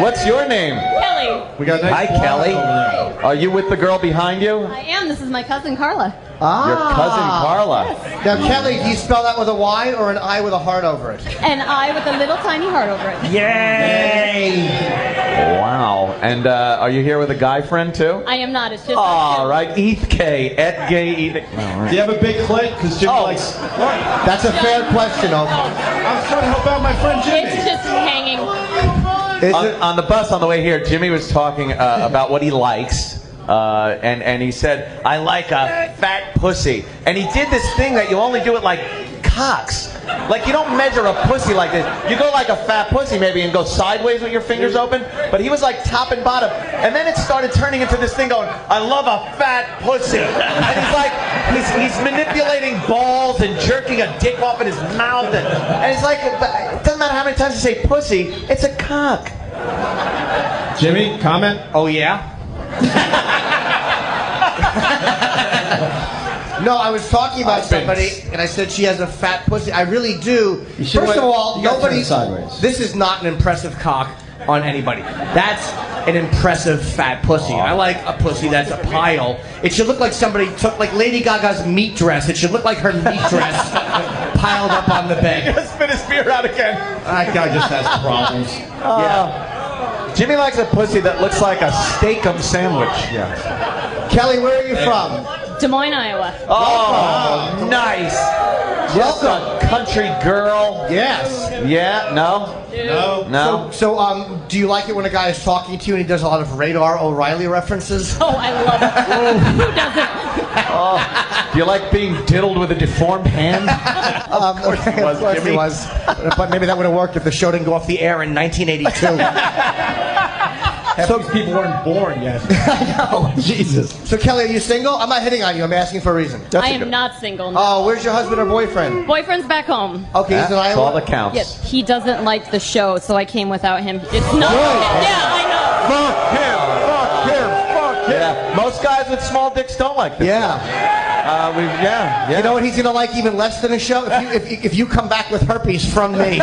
What's your name? Kelly. We got a nice Hi, Kelly. over there. Are you with the girl behind you? I am. This is my cousin Carla. Your cousin Carla. Now, Kelly, do you spell that with a Y or an I with a heart over it? And I with a little tiny heart over it. Yay! Wow. And are you here with a guy friend, too? I am not. It's just. All right. Eth K. Et gay Eth. Do you have a big clit? Because Jim likes. That's a fair question, Oak. I was trying to help out my friend Jimmy. It's just hanging. On the bus on the way here, Jimmy was talking about what he likes. And he said, I like a fat pussy. And he did this thing that you only do it like cocks. Like you don't measure a pussy like this. You go like a fat pussy maybe and go sideways with your fingers open. But he was like top and bottom. And then it started turning into this thing going, I love a fat pussy. And he's like, he's manipulating balls and jerking a dick off in his mouth. And he's like, it doesn't matter how many times you say pussy, it's a cock. Jimmy, comment? Oh, yeah? No, I was talking about somebody, and I said she has a fat pussy. I really do. First of all, nobody. This is not an impressive cock on anybody. That's an impressive fat pussy. I like a pussy that's a pile. It should look like somebody took like Lady Gaga's meat dress. It should look like her meat dress piled up on the bed. He just spit his beer out again. That guy just has problems. Yeah. Jimmy likes a pussy that looks like a steak-um sandwich. Yeah. Kelly, where are you from? Des Moines, Iowa. Oh, nice. Just a country girl. Yes. Yeah. No. No. So, do you like it when a guy is talking to you and he does a lot of Radar O'Reilly references? Oh, I love it. Who doesn't? Oh, do you like being diddled with a deformed hand? Of course he was, Jimmy. He was. But maybe that would have worked if the show didn't go off the air in 1982. So people weren't born yet. I know. Jesus. So, Kelly, are you single? I'm not hitting on you. I'm asking for a reason. I am not single. No. Oh, where's your husband or boyfriend? Boyfriend's back home. Okay, he's in Iowa. That's all that counts. Yes, he doesn't like the show, so I came without him. It's not. Yeah, I know. Fuck him. Yeah. Most guys with small dicks don't like this. Yeah. Yeah. You know what he's gonna like even less than a show? If you come back with herpes from me.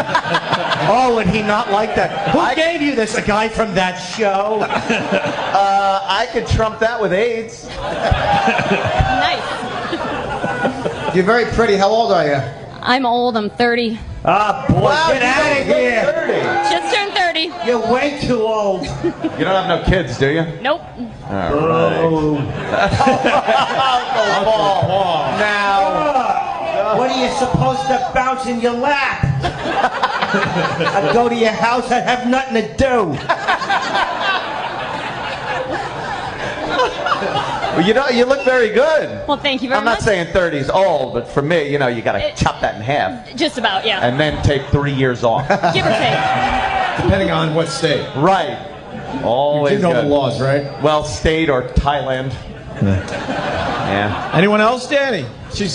Oh, would he not like that? Who gave you this? A guy from that show? I could trump that with AIDS. Nice. You're very pretty. How old are you? I'm old. I'm 30. Ah, boy, get out of here. 30. Just turned 30. You're way too old. You don't have no kids, do you? Nope. All right. Now, what are you supposed to bounce in your lap? I'd go to your house. I'd have nothing to do. Well, you look very good. Well, thank you very I'm much. not saying 30's old, but for me, you got to chop that in half. Just about, yeah. And then take 3 years off. Give or take. Depending on what state. Right. Always You do know good. the laws, right? Well, state or Thailand. Yeah. Anyone else, Danny?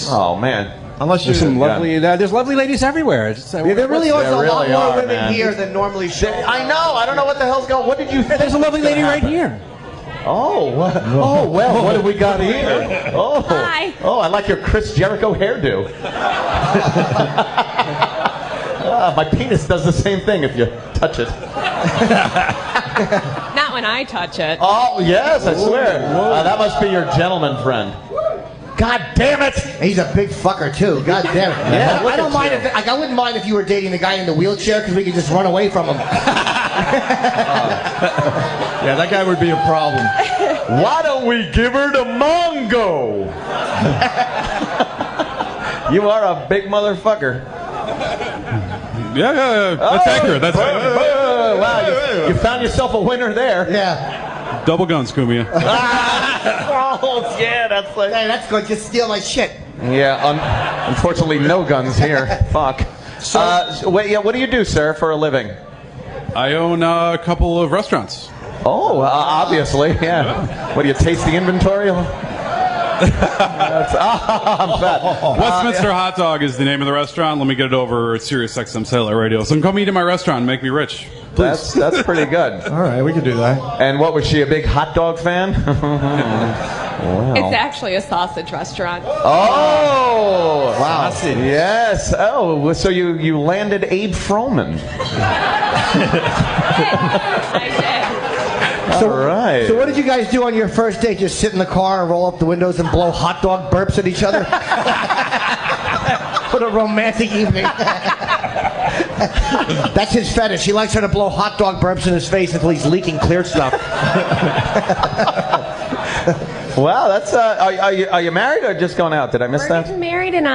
Oh, man. Unless There's some lovely, there's lovely ladies everywhere. There really are a lot really more are, women man. here than normally show. I know. I don't know what the hell's going on. What did you think? There's a lovely lady right here. Oh, well, what have we got here? Oh, Hi. Oh, I like your Chris Jericho hairdo. My penis does the same thing if you touch it. Not when I touch it. Oh, yes, I swear. That must be your gentleman friend. God damn it! He's a big fucker too. God damn it! Yeah, I don't mind if I wouldn't mind if you were dating the guy in the wheelchair because we could just run away from him. Yeah, that guy would be a problem. Why don't we give her to Mongo? You are a big motherfucker. Yeah, that's accurate. That's wow, you found yourself a winner there. Yeah. double guns, Cumia. Oh, yeah, that's like. Hey, that's good. Just steal my shit. Yeah, unfortunately, no guns here. Fuck. Wait, what do you do, sir, for a living? I own a couple of restaurants. Oh, obviously, yeah. What do you taste the inventory? I'm fat. Westminster Hot Dog is the name of the restaurant. Let me get it over at Sirius XM Satellite Radio. So come eat at my restaurant and make me rich. Please. That's pretty good. All right, we can do that. And what, was she a big hot dog fan? Wow. It's actually a sausage restaurant. Oh, wow. Sausage. Yes. Oh, so you landed Abe Froman. So, all right. So what did you guys do on your first date? Just sit in the car and roll up the windows and blow hot dog burps at each other? What a romantic evening. That's his fetish. He likes her to blow hot dog burps in his face until he's leaking clear stuff. Wow, that's are you married or just going out? Did I miss We're that? getting married in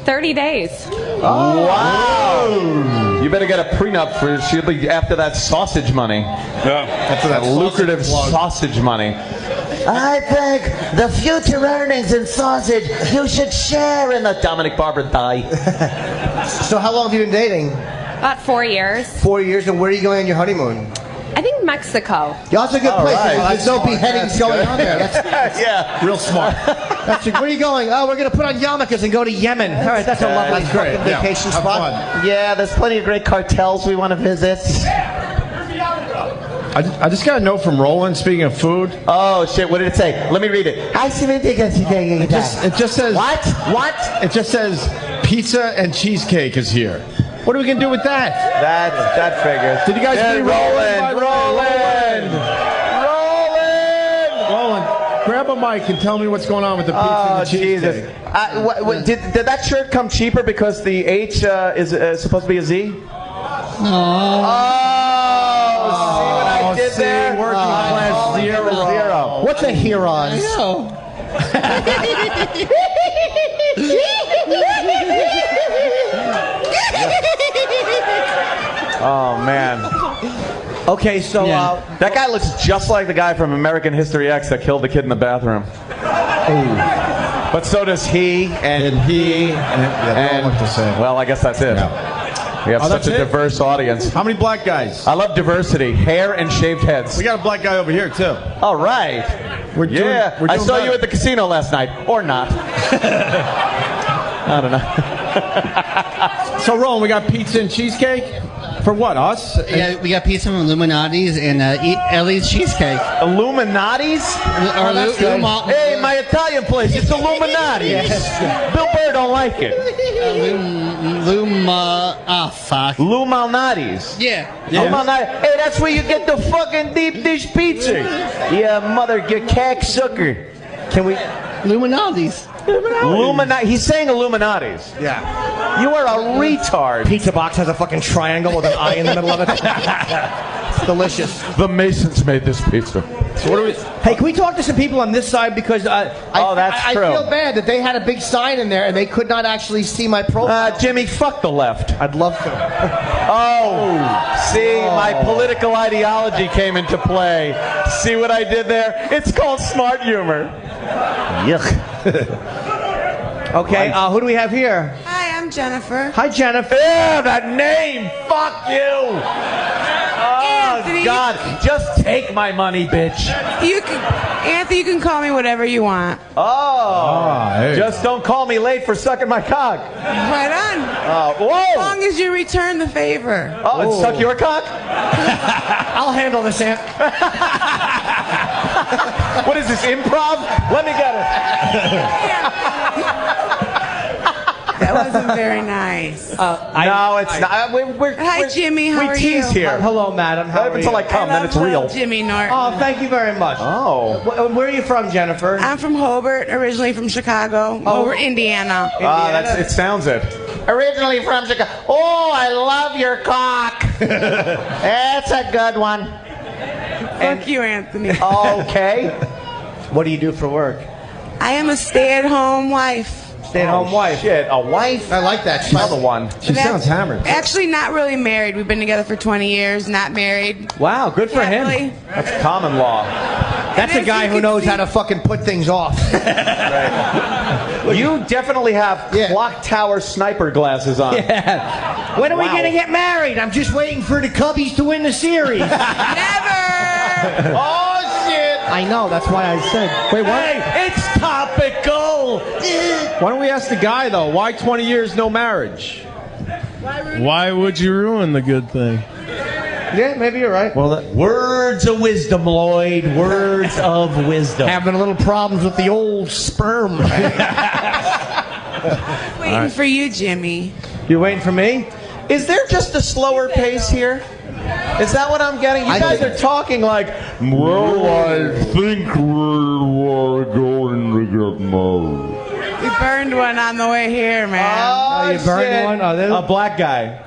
30 days. Oh, wow. You better get a prenup for she'll be after that sausage money. Yeah. After that lucrative sausage money. I think the future earnings in sausage you should share in the Dominic Barber die. So how long have you been dating? About 4 years. 4 years, and where are you going on your honeymoon? I think Mexico. Yeah, that's a good place. right. There's no beheadings going on there. That's Yeah. real smart. Where are you going? Oh, we're going to put on yarmulkes and go to Yemen. All right, that's a lovely That's great. fucking vacation Have spot. fun. Yeah, there's plenty of great cartels we want to visit. I just got a note from Roland, speaking of food. Oh, shit, what did it say? Let me read it. It just says... What? It just says pizza and cheesecake is here. What are we going to do with that? That figures. Did you guys see Roland? Roland, grab a mic and tell me what's going on with the pizza and the cheesecake. Jesus. Did that shirt come cheaper because the H is supposed to be a Z? Oh, see what I did there? Working class zero. What's a Huron? Oh, man. Okay, so That guy looks just like the guy from American History X that killed the kid in the bathroom. But so does he, and he, they all look the same. Well, I guess that's it. We have such a diverse audience. How many black guys? I love diversity. Hair and shaved heads. We got a black guy over here, too. All right. We're doing I saw you at the casino last night. Or not. I don't know. So, Roland, we got pizza and cheesecake? For what, us? Yeah, we got pizza from Illuminati's and Ellie's Cheesecake. Illuminati's? Hey, my Italian place, it's Illuminati's. Bill Burr don't like it. Fuck. Illuminati's. Yeah. Hey, that's where you get the fucking deep dish pizza. Yeah, mother, you cacksucker. Can we... Illuminati's. Illuminati. He's saying Illuminati's. Yeah. You are a retard. Pizza box has a fucking triangle with an eye in the middle of it. It's delicious. The Masons made this pizza. So what do we? Hey, can we talk to some people on this side because that's I true. feel bad that they had a big sign in there and they could not actually see my profile. Jimmy, fuck the left. I'd love to. My political ideology came into play. See what I did there? It's called smart humor. Yuck. Okay, who do we have here? Hi, I'm Jennifer. Hi, Jennifer. Yeah, that name. Fuck you. Anthony. Oh, God. Just take my money, bitch. Anthony, you can call me whatever you want. Oh. Just don't call me late for sucking my cock. Right on. Whoa. As long as you return the favor. Oh, and suck your cock? I'll handle this, Aunt. What is this, improv? Let me get it. That wasn't very nice. No, it's not. Hi, Jimmy. How are you? We tease here. Hello, madam. How are Until you? I come, then it's real. Jimmy Norton. Oh, thank you very much. Oh. Where are you from, Jennifer? I'm from Hobart, originally from Chicago. Hobart, Indiana. It sounds it. Originally from Chicago. Oh, I love your cock. That's a good one. Fuck you, Anthony. Okay. What do you do for work? I am a stay-at-home wife. Stay-at-home wife. Shit, a wife? I like that. Another one. She sounds hammered. Actually, not really married. We've been together for 20 years, not married. Wow, good for him. Really. That's common law. That's a guy who knows how to fucking put things off. Right. You definitely have clock tower sniper glasses on. Yeah. When are we going to get married? I'm just waiting for the Cubbies to win the series. Never! Oh, shit! I know, that's why I said. Wait, what? Hey, it's topical! Why don't we ask the guy, though? Why 20 years, no marriage? Why would you ruin the good thing? Yeah, maybe you're right. Well, Words of wisdom, Lloyd. Words of wisdom. Having a little problems with the old sperm. Waiting for you, Jimmy. You waiting for me? Is there just a slower pace here? Is that what I'm getting? You guys are talking like, well, I think we're going to get married. We burned one on the way here, man. Oh, you burned one? Oh, a black guy.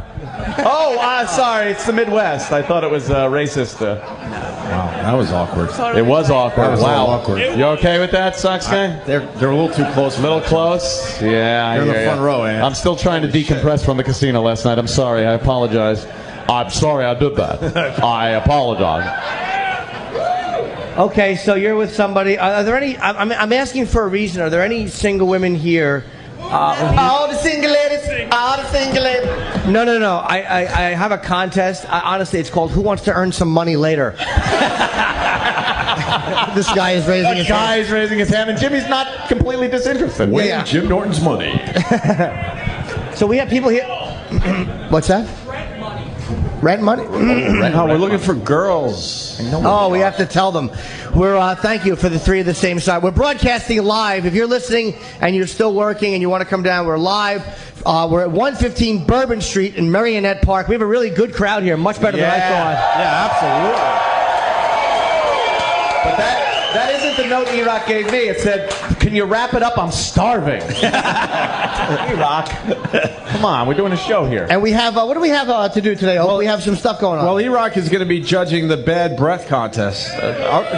Oh, sorry, it's the Midwest. I thought it was racist. Wow, that was awkward. Totally It was awkward. That was Wow. awkward. You okay with that, Sox guy? They're a little too close. A little close? Yeah, You're in the hear front ya. row, Ant. I'm still trying to decompress from the casino last night. I'm sorry. I apologize. I'm sorry I did that. I apologize. Okay, so you're with somebody. Are there any? I'm asking for a reason. Are there any single women here? All the single ladies. All the single ladies. No. I have a contest. Honestly, it's called Who Wants to Earn Some Money Later? This guy is raising his hand. Guy's raising his hand, and Jimmy's not completely disinterested. Win Jim Norton's money. So we have people here. What's that? Rent money? No, we're looking for girls. Oh, we have to tell them. We're thank you for the three of the same side. We're broadcasting live. If you're listening and you're still working and you want to come down, we're live. We're at 115 Bourbon Street in Marionette Park. We have a really good crowd here, much better than I thought. Yeah, absolutely. But that isn't the note E-Rock gave me. It said, "Can you wrap it up? I'm starving." E-Rock, come on, we're doing a show here. And we have, what do we have to do today? Well, we have some stuff going on. Well, E-Rock is going to be judging the bad breath contest.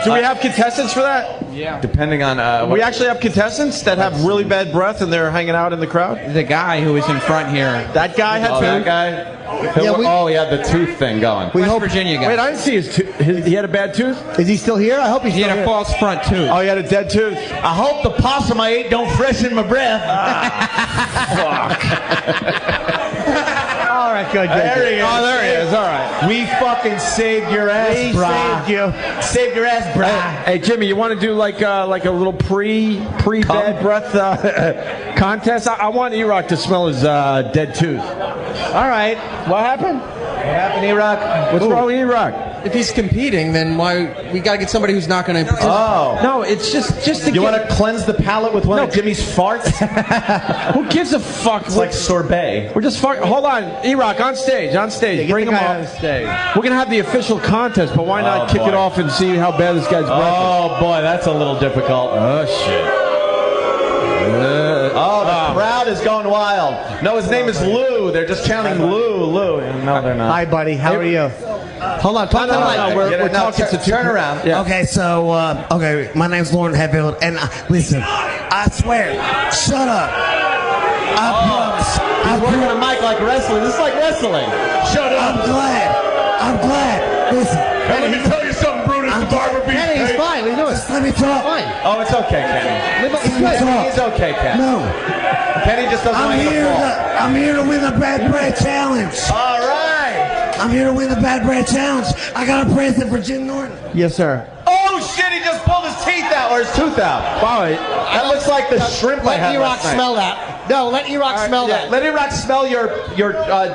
Do we have contestants for that? Yeah. Depending on... we actually have contestants that have really bad breath and they're hanging out in the crowd? The guy who was in front here. That guy had that guy? He had the tooth thing going. West Virginia guy. Wait, I didn't see his tooth. He had a bad tooth? Is he still here? I hope he's He still had a here. false front tooth. Oh, he had a dead tooth. I hope the possum I ate don't freshen my breath. All right, good. There he is. Oh, there he is. All right. We fucking saved your ass, We brah. saved you. Saved your ass, brah. Hey, Jimmy, you want to do like a little pre-bad breath contest? I want E-Rock to smell his dead tooth. All right. What happened? What happened, E-Rock? What's wrong with E-Rock? If he's competing, then why we got to get somebody who's not going to. Oh. No, it's just to You want to cleanse the palate with one of Jimmy's farts? Who gives a fuck? It's like sorbet. We're just fucking. Hold on, E-Rock, on stage. Get Bring the him guy up. on stage. We're going to have the official contest, but why not kick boy. it off and see how bad this guy's breath is? Oh, boy, that's a little difficult. Oh, shit. The crowd is going wild. No, his name is Lou. They're just chanting Lou. No, they're not. Hi, buddy. How are you? Hold on. Talk to the mic. We're talking to Turn around. Yeah. Okay, so my name's Lauren Hatfield, and listen, I swear, shut up. I promise. He's working a mic like wrestling. This is like wrestling. Shut up. I'm glad. Listen. Hey, let me tell you something, Brutus. I'm barber beef Kenny, he's steak. fine. What are you doing? Just let me talk. Fine. Oh, it's okay, Kenny. He's good. He's okay, Kenny. No. Kenny just doesn't I'm like the here. fall. I'm here to win the Bad Bread Challenge. All right. I'm here to win the Bad Bread Challenge. I got a present for Jim Norton. Yes, sir. Oh shit! He just pulled his teeth out or his tooth out. Wow, that looks like the shrimp I Let had E-Rock last night. smell that. No, let E-Rock smell that. Let E-Rock smell your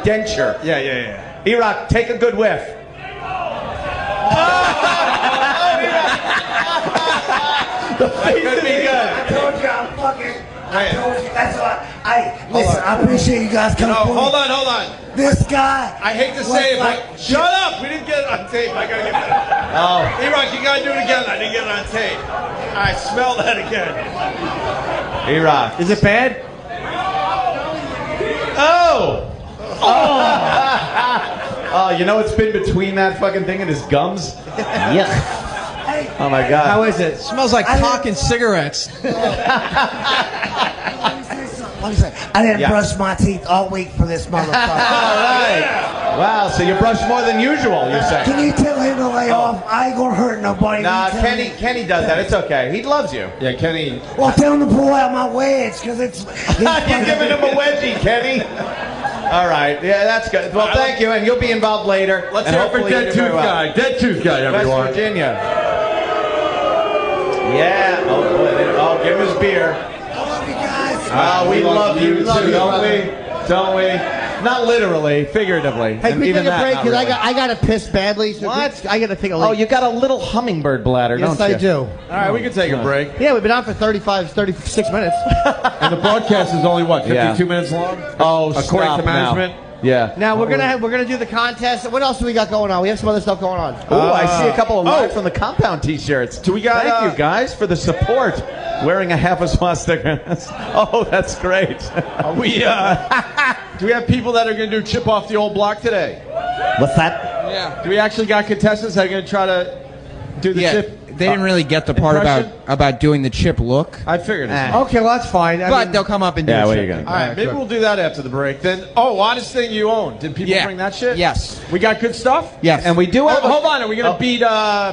denture. Yeah. E-Rock, take a good whiff. That could be good. I told you I'm fucking. I told you. That's why. Listen. I appreciate you guys coming. Hold on. This guy. I hate to say it, but shut up. We didn't get it on tape. I gotta get that. Oh. E-Rock, you gotta do it again. I didn't get it on tape. I smell that again. E-Rock. Is it bad? Oh! Oh, you know what's been between that fucking thing and his gums? Yuck. Oh my god. How is it? Smells like cock and cigarettes. Let me say, I didn't brush my teeth all week for this motherfucker. All right. Wow, so you brush more than usual, you're saying? Can you tell him to lay off? I ain't gonna hurt nobody. Nah, You tell Kenny does that. It's okay. He loves you. Yeah, Kenny. Well, tell him to pull out my wedge, because it's... You're giving him a wedgie, Kenny. All right. Yeah, that's good. Well, thank you, and you'll be involved later. Let's and hear it for hopefully you Dead do very Tooth well. Guy. Dead Tooth Guy, everyone. West Virginia. Yeah. Oh, boy. Give him his beer. I love you guys. We love you too, don't we? Don't we? Not literally, figuratively. Hey, can we even take a break? that, Because not really. I got to piss badly. So What? I got to take a leak. Oh, you got a little hummingbird bladder, Yes, don't you? I do. All right, we can take a break. Yeah, we've been on for 36 minutes. And the broadcast is only, what, 52 Yeah. minutes long? Oh, According stop to management? now. Yeah. Now we're gonna do the contest. What else do we got going on? We have some other stuff going on. Oh, I see a couple of live from the compound T-shirts. Do we got? Thank you guys for the support. Wearing a half a swastika. Oh, that's great. Do we have people that are going to do chip off the old block today? What's that? Yeah. Do we actually got contestants that are going to try to do the chip? They didn't really get the part about doing the chip look. I figured it. Okay, well that's fine. But they'll come up and do Yeah, the what chip. are you gonna do? All right, maybe we'll do that after the break. Then, Oddest Thing You Own. Did people bring that shit? Yes. We got good stuff? Yes. And we do have hold on, are we going to beat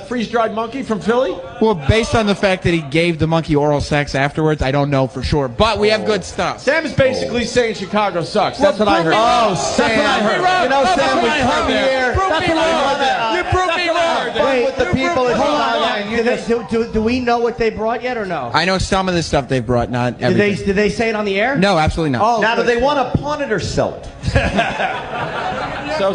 Freeze-Dried Monkey from Philly? Well, based on the fact that he gave the monkey oral sex afterwards, I don't know for sure. But we have good stuff. Sam is basically saying Chicago sucks. That's what I heard. Oh, That's what I Sam. heard. You know, Sam, we come here. That's what I heard. You proved me wrong. Wait, with the people in Hold on. Chicago, and you just... Do we know what they brought yet or no? I know some of the stuff they've brought, not everything. Did they say it on the air? No, absolutely not. Oh, Now, do they want to pawn it or sell it? So,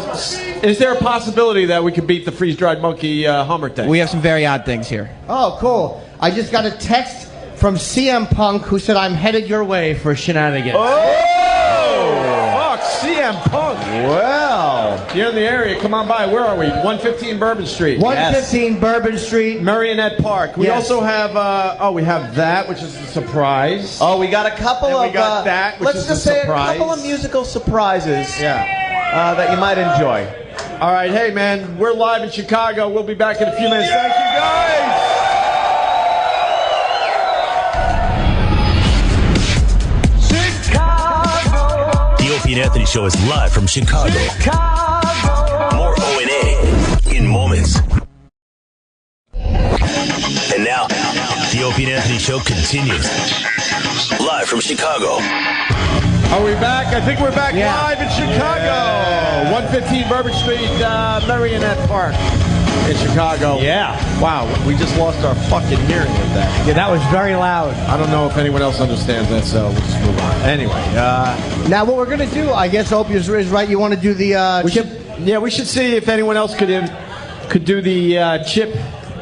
is there a possibility that we could beat the freeze-dried monkey Hummer thing? We have some very odd things here. Oh, cool. I just got a text from CM Punk who said I'm headed your way for shenanigans. Fuck, CM Punk. Well, You're in the area. Come on by. Where are we? 115 Bourbon Street. 115 Bourbon Street. Marionette Park. We Yes. also have, we have that, which is a surprise. oh, we got a couple And of... we got that, which let's is just a say surprise. a couple of musical surprises Yeah. that you might enjoy. All right. Hey, man. We're live in Chicago. We'll be back in a few minutes. Thank you, guys. The Opie and Anthony Show is live from Chicago. More O&A in moments. And now, the Opie and Anthony Show continues. Live from Chicago. Are we back? I think we're back live in Chicago. 115 Bourbon Street, Marionette Park in Chicago. Yeah. Wow, we just lost our fucking hearing with that. Yeah, that was very loud. I don't know if anyone else understands that, so we'll just move on. Anyway, Now, what we're going to do, I guess Opie is right. You want to do the chip? we should see if anyone else could do the chip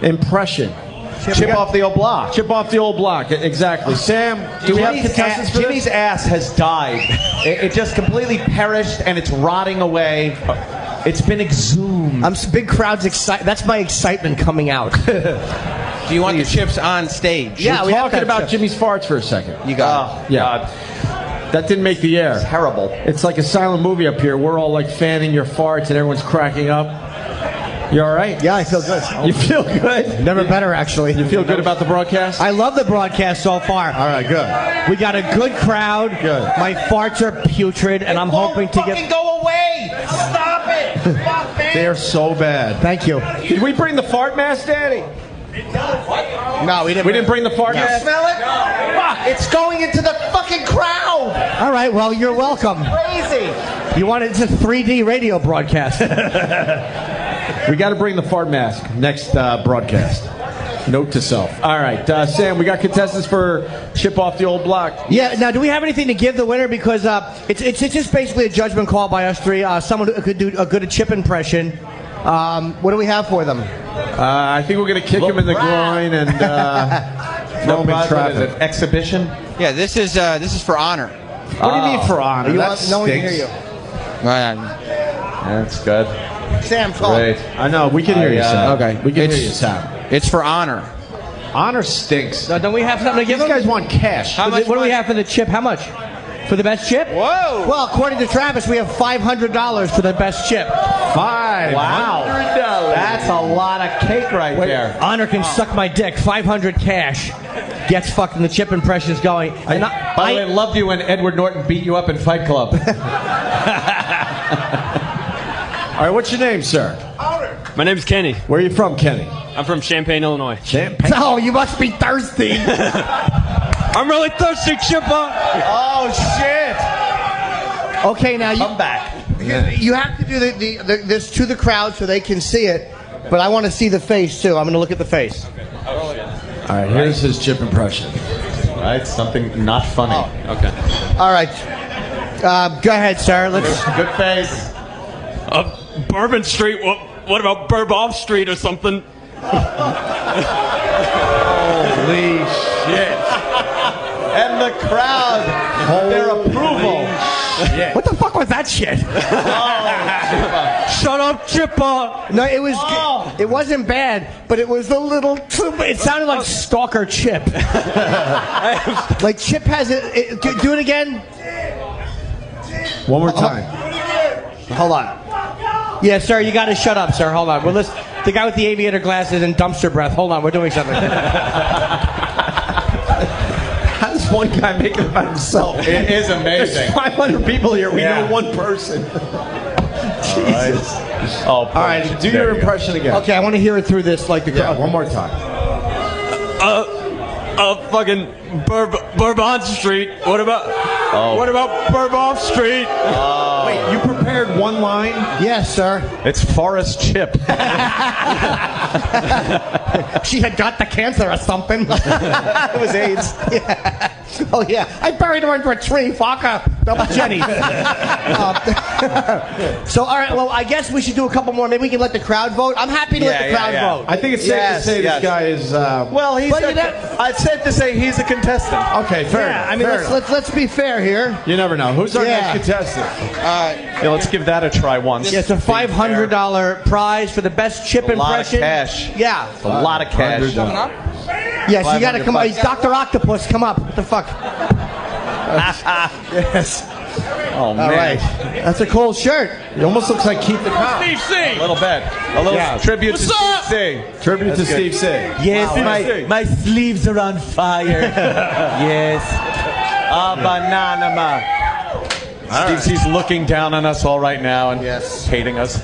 impression. Chip off the old block. Chip off the old block, exactly. Sam, do we have contestants for Jimmy's this? ass has died. It just completely perished, and it's rotting away. It's been exhumed. Big crowds excited. That's my excitement coming out. Do you want the chips on stage? Yeah, We're we have talking to have about chips. Jimmy's farts for a second. You got it. Yeah. That didn't make the air. Terrible. It's like a silent movie up here. We're all like fanning your farts and everyone's cracking up. You all right? Yeah, I feel good. You feel good? Never better, actually. You feel good about the broadcast? I love the broadcast so far. All right, good. We got a good crowd. Good. My farts are putrid, and I'm hoping to fucking get. go away! Stop it! They're so bad. Thank you. Did we bring the fart mask, Daddy? No, we didn't. We didn't bring the fart You mask. smell it? It's going into the fucking crowd. All right, well, you're welcome. Crazy. You want it's a 3D radio broadcast. We got to bring the fart mask next broadcast. Note to self. All right, Sam, we got contestants for Chip Off the Old Block. Yeah, now, do we have anything to give the winner? Because it's just basically a judgment call by us three. Someone who could do a good chip impression. What do we have for them? I think we're going to kick him in the groin and throw him in traffic. Exhibition? Yeah, this is for honor. What do you mean for honor? No one can hear you. That's good. Sam, talk. Great. I know, we can hear you, Sam. Okay. We can hear you, Sam. It's for honor. Honor stinks. So don't we have something to give These them? guys want cash. What do we have for the chip? How much? For the best chip? Whoa! Well, according to Travis, we have $500 for the best chip. Wow. That's a lot of cake right there. Honor can suck my dick. 500 cash. Gets fucking the chip impressions going. By the way, I loved you when Edward Norton beat you up in Fight Club. All right, what's your name, sir? My name's Kenny. Where are you from, Kenny? I'm from Champaign, Illinois. Champaign? Oh, you must be thirsty. I'm really thirsty, Chipper. Oh, shit. Okay, now you come back. You have to do this to the crowd so they can see it, but I want to see the face too. I'm going to look at the face. All right, here's his chip impression. All right, something not funny. Oh, okay. All right. Go ahead, sir. Let's. Good face. Bourbon Street. What about Bourbon Street or something? Holy shit. And the crowd, their approval. Shit. What the fuck was that shit? Shut up, Chipper. No, it was. It wasn't bad, but it was a little too. It sounded like Stalker Chip. Like Chip has it. Do it again. One more time. Hold on. Yeah, sir, you got to shut up, sir. Hold on. Well, listen, the guy with the aviator glasses and dumpster breath. Hold on, we're doing something. How does one guy make it about himself? It is amazing. There's 500 people here. We know one person. Jesus. All right, do your impression again. Okay, I want to hear it through this, like the crowd. One more time. Fucking Bourbon Street. What about Bourbon Street? Wait, you prepared one line? Yes, sir. It's Forrest Chip. She had got the cancer or something. It was AIDS. Yeah. Oh, yeah. I buried her under a tree. Fuck her. Double Jenny. So, all right. Well, I guess we should do a couple more. Maybe we can let the crowd vote. I'm happy to let the crowd vote. I think it's safe to say this guy is... well, I'd safe to say he's a contestant. Okay, fair enough. I mean, let's be fair here. You never know. Who's our next contestant? Let's give that a try once. Yeah, it's a $500 prize for the best chip impression. A lot of cash. Yeah. A lot of cash. Yes, you got to come up. Dr. Octopus, come up. What the fuck? Yes. Oh, man. All right. That's a cool shirt. It almost looks like Keith the Cop. Steve C. A little bit. A little tribute to Steve C. Tribute to Steve C. Yes, my sleeves are on fire. Yes. Banana. Steve C's looking down on us all right now and hating us.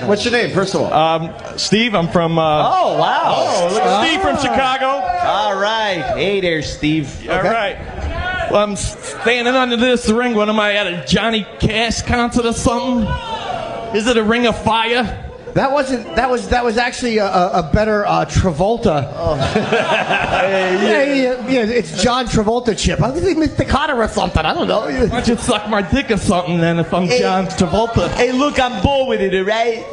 What's your name, first of all? Steve, I'm from... oh, wow. Steve from Chicago. All right. Hey there, Steve. All right. Well, I'm standing under this ring. What am I at, a Johnny Cash concert or something? Is it a Ring of Fire? That was actually a better Travolta. Oh. yeah, it's John Travolta Chip. I think Mr. Carter or something. I don't know. Why don't you suck my dick or something then if I'm John Travolta? Hey, look, I'm bored with it, all right?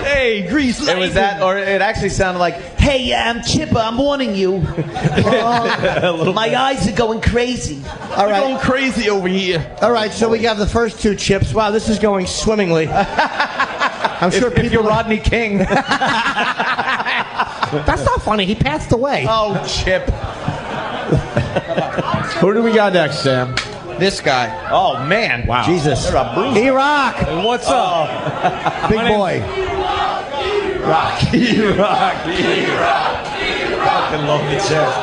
Hey, grease It was that, or it actually sounded like, hey, I'm Chipper, I'm warning you. My eyes are going crazy. All right. Going crazy over here. All right, so we got the first two chips. Wow, this is going swimmingly. I'm sure if you're Rodney King. That's not funny. He passed away. Oh, Chip. Who do we got next, Sam? This guy. Oh, man. Wow. Jesus. E-Rock. E-Rock. What's up? Big boy. E-Rock. Fucking love the chest.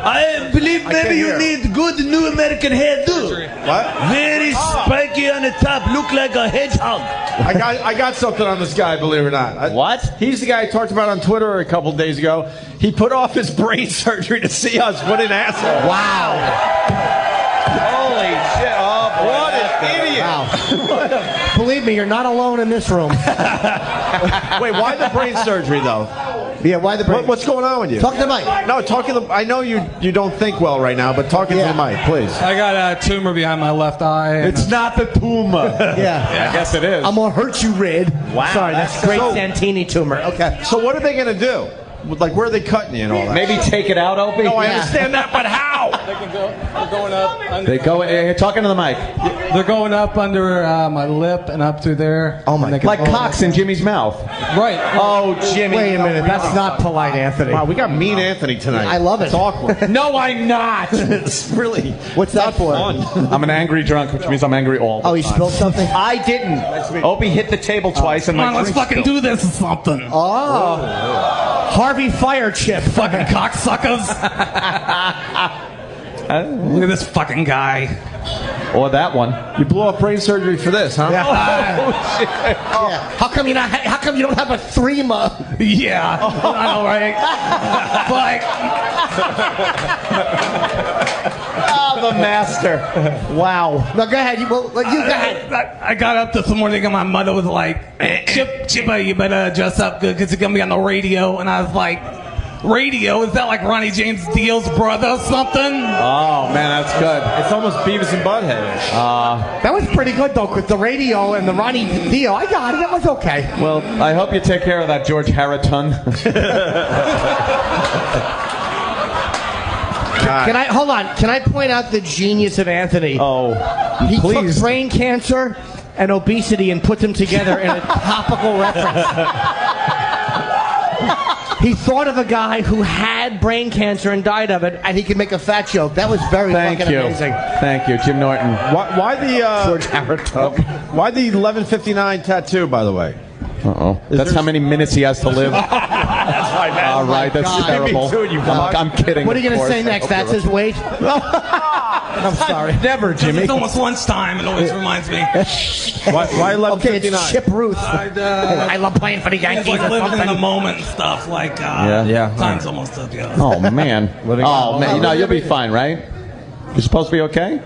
I believe maybe you need good new American hairdo. What? Very spiky on the top, look like a hedgehog. I got something on this guy, believe it or not. What? He's the guy I talked about on Twitter a couple days ago. He put off his brain surgery to see us. What an asshole. Wow. Holy shit. Oh, boy. What an idiot. Wow. Believe me, you're not alone in this room. Wait, why the brain surgery, though? Yeah, why the brain? What's going on with you? Talk to the mic. No, talking to the... I know you don't think well right now, but talking to the mic, please. I got a tumor behind my left eye. It's not the tumor. Yeah. I guess it is. I'm going to hurt you, Red. Wow. Sorry, that's great Santini tumor. Okay. So what are they going to do? Like, where are they cutting you and all that? Maybe take it out, Opie? No, I understand that, but how? They're going up. They go... talking to the mic. They're going up under my lip and up through there. Oh, my God. Like cocks in Jimmy's mouth. Right. Oh, Jimmy. Wait a minute. That's not polite, Anthony. Wow, we got mean Anthony tonight. I love it. It's awkward. No, I'm not. It's really... What's that for? I'm an angry drunk, which means I'm angry all the time. Oh, you spilled something? I didn't. Opie hit the table twice and Come my on, let's drink fucking spilled. do this or something. Oh. Harvey Fire Chip. Fucking cocksuckers. Look at this fucking guy. Or that one. You blew up brain surgery for this, huh? Yeah. Oh, shit. Yeah. How come you don't have a threema? Yeah. I know, right? Oh, the master. Wow. No, go ahead. You go ahead. I got up this morning and my mother was like, Chippa, you better dress up good because you're going to be on the radio. And I was like, radio? Is that like Ronnie James Dio's brother or something? Oh, man, that's good. It's almost Beavis and Butthead-ish. That was pretty good, though, with the radio and the Ronnie Dio. I got it. That was okay. Well, I hope you take care of that George Harriton. Can I point out the genius of Anthony? Oh, he please. took brain cancer and obesity and put them together in a topical reference. He thought of a guy who had brain cancer and died of it, and he could make a fat joke. That was very fucking amazing. Thank you, Jim Norton. Why the George Harriton? Why the 11:59 tattoo? By the way. Uh-oh. That's how many minutes he has to live. That's right, man. All right, that's terrible. I'm kidding. What are you going to say next? That's his weight? I'm sorry. Never, Jimmy. It's almost lunchtime. It always reminds me. Why 11:59? Okay, it's Chip Ruth. I love playing for the Yankees. It's like living in the moment and stuff. Like, time's almost up, yeah. Oh, man. You'll be fine, right? You're supposed to be okay?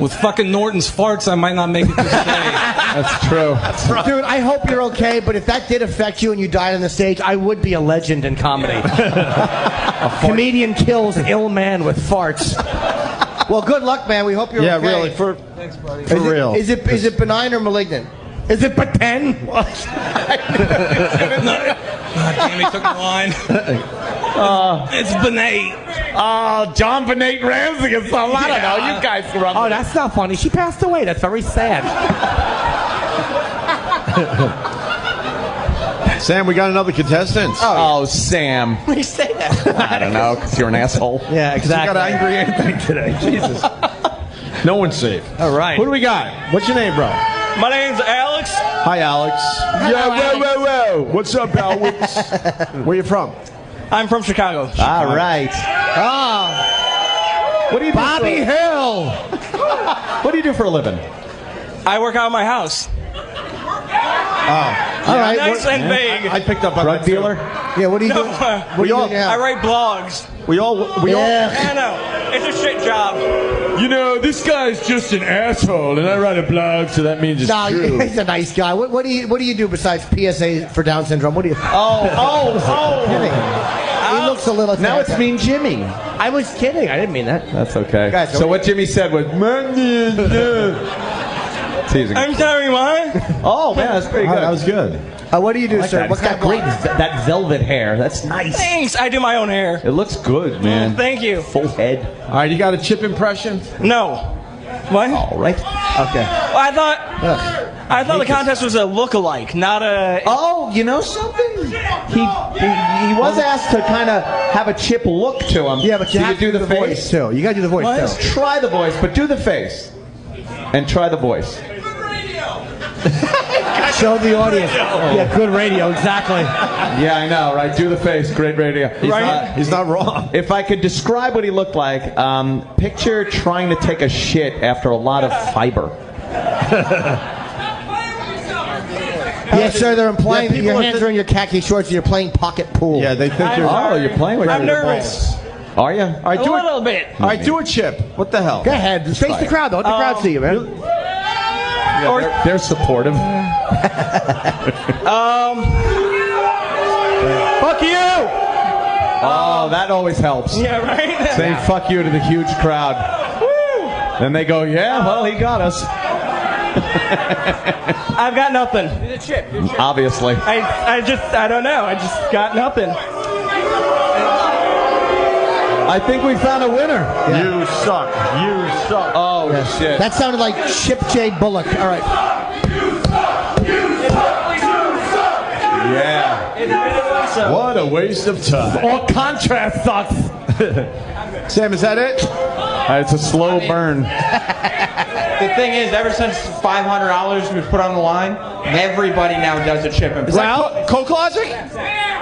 With fucking Norton's farts, I might not make it to the day. That's true. That's right. Dude, I hope you're okay, but if that did affect you and you died on the stage, I would be a legend in comedy. A comedian kills ill man with farts. Well, good luck, man. We hope you're okay. Yeah, really. Thanks, buddy. For real. Is it benign or malignant? Is it pretend? God damn, he took the line. It's Benet. John Benet Ramsey or something. I don't know. You guys grew up. Oh, that's not funny. She passed away. That's very sad. Sam, we got another contestant. Oh, Sam. What do you say that? I don't know, because you're an asshole. Yeah, exactly. You got angry Anthony today. Jesus. No one's safe. All right. Who do we got? What's your name, bro? My name's Alex. Hi, Alex. Whoa. What's up, Alex? Where you from? I'm from Chicago. All right. What do you do? Bobby Hill. What do you do for a living? I work out of my house. All right. Nice and vague. I picked up on drug dealer. Yeah. What do you do? I write blogs. We all. I know. It's a shit job. You know, this guy's just an asshole, and I write a blog, so that means it's true. He's a nice guy. What do you do besides PSA for Down syndrome? What do you? Kidding. He looks a little. Now it's Mean Jimmy. I was kidding. I didn't mean that. That's okay. Guys, so what Jimmy said was. Teasing. I'm sorry, what? Oh man, that's pretty good. That was good. What do you do, sir? What's got great? That velvet hair. That's nice. Thanks. I do my own hair. It looks good, man. Thank you. Full head. All right, you got a Chip impression? No. What? All right. Okay. Well, I thought the contest was a look-alike, not a. Oh, you know something? He was asked to kind of have a Chip look to him. Yeah, but you have to do the face voice too. You got to do the voice too. Try the voice, but do the face, and try the voice. Show the audience. Yeah, good radio, exactly. Yeah, I know, right? Do the face, great radio. He's not wrong. If I could describe what he looked like, picture trying to take a shit after a lot of fiber. Yeah, sir, they're implying that your hands are in your khaki shorts and you're playing pocket pool. Yeah, they think you're... Oh, you're playing with I'm your nervous. balls. Are you? All right, A little bit. All right, do a chip. What the hell? Go ahead. Face the crowd, though. Let the crowd see you, man. Yeah, they're supportive. Fuck you! Oh, that always helps. Yeah, right? Saying fuck you to the huge crowd. Woo! Then they go, yeah, well, he got us. I've got nothing. Obviously. I don't know. I just got nothing. I think we found a winner. Yeah. You suck. You suck. Oh, shit. That sounded like Chip J. Bullock. All right. Yeah. What a waste of time. All contrast sucks. Sam, is that it? It's a slow burn. The thing is, ever since $500 was put on the line, everybody now does a chip and Well, CokeLogic?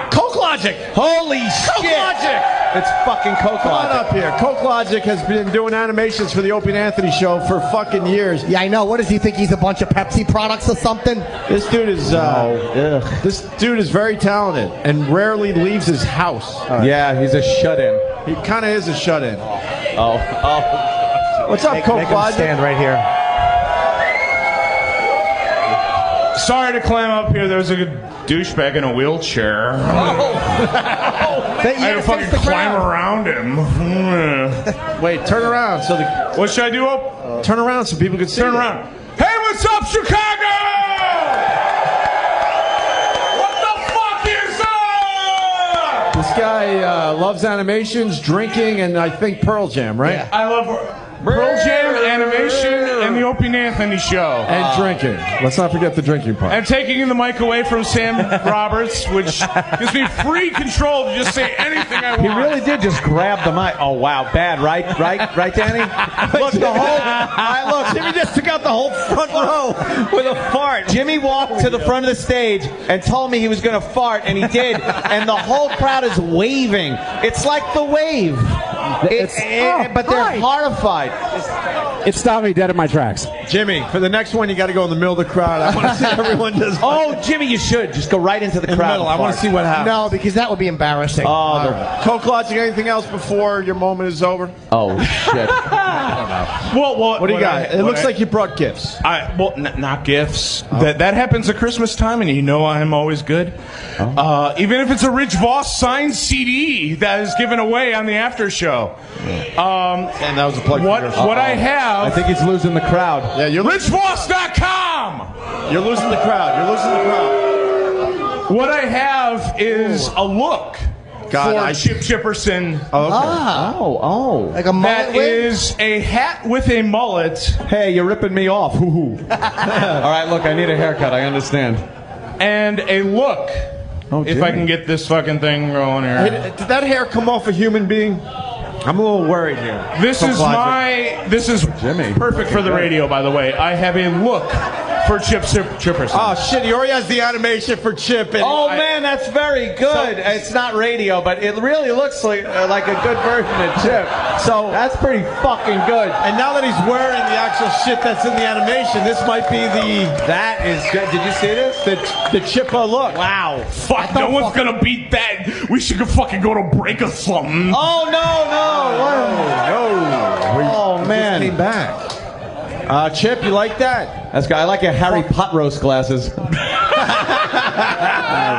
CokeLogic! Holy shit! CokeLogic! It's fucking Come on CokeLogic. up here. CokeLogic has been doing animations for the Opie and Anthony show for fucking years. Yeah, I know. What does he think? He's a bunch of Pepsi products or something? This dude is very talented and rarely leaves his house. Yeah, he's a shut-in. He kind of is a shut-in. Oh. What's up, Make him CokeLogic? stand right here. Sorry to climb up here. There was a douchebag in a wheelchair. I had to fucking climb around him. Wait, turn around. What should I do up? Turn around so people can see. Turn around. Hey, what's up, Chicago? What the fuck is up? This guy loves animations, drinking, and I think Pearl Jam, right? Yeah. I love Pearl Jam, animation, and the Opie and Anthony show. And drinking. Let's not forget the drinking part. And taking the mic away from Sam Roberts, which gives me free control to just say anything I want. He really did just grab the mic. Oh, wow. Bad, right, Danny? Look, Jimmy just took out the whole front row with a fart. Jimmy walked to the front of the stage and told me he was going to fart, and he did. And the whole crowd is waving. It's like the wave. But they're horrified. It stopped me dead in my tracks. Jimmy, for the next one, you got to go in the middle of the crowd. I want to see everyone does. Oh, Jimmy, you should. Just go right into the crowd. In the middle. I want to see what happens. No, because that would be embarrassing. CokeLogic, anything else before your moment is over? Oh, shit. What do you got? It looks like you brought gifts. Not gifts. That happens at Christmas time, and you know I'm always good. Even if it's a Rich Vos signed CD that is given away on the after show. And that was a plug. What I have. I think he's losing the crowd. Yeah, you're RichVos.com. You're losing the crowd. You're losing the crowd. What I have is a look for Chip Chipperson. Like a mullet That is a hat with a mullet. Hey, you're ripping me off. Hoo-hoo. All right, look, I need a haircut. I understand. And a look. If I can get this fucking thing going here. Hey, did that hair come off a human being? I'm a little worried here. This is Jimmy. Perfect for the radio, by the way. I have a look for Chip Chipperson. Oh shit! He already has the animation for Chip. And man, that's very good. It's not radio, but it really looks like a good version of Chip. So that's pretty fucking good. And now that he's wearing the actual shit that's in the animation, this might be the. That is good. Did you see this? The Chippa look. Wow. Fuck, no one's gonna beat that. We should fucking go to break or something. Oh no. Oh man. Came back. Chip, you like that? That's good. I like your Harry Pot roast glasses. All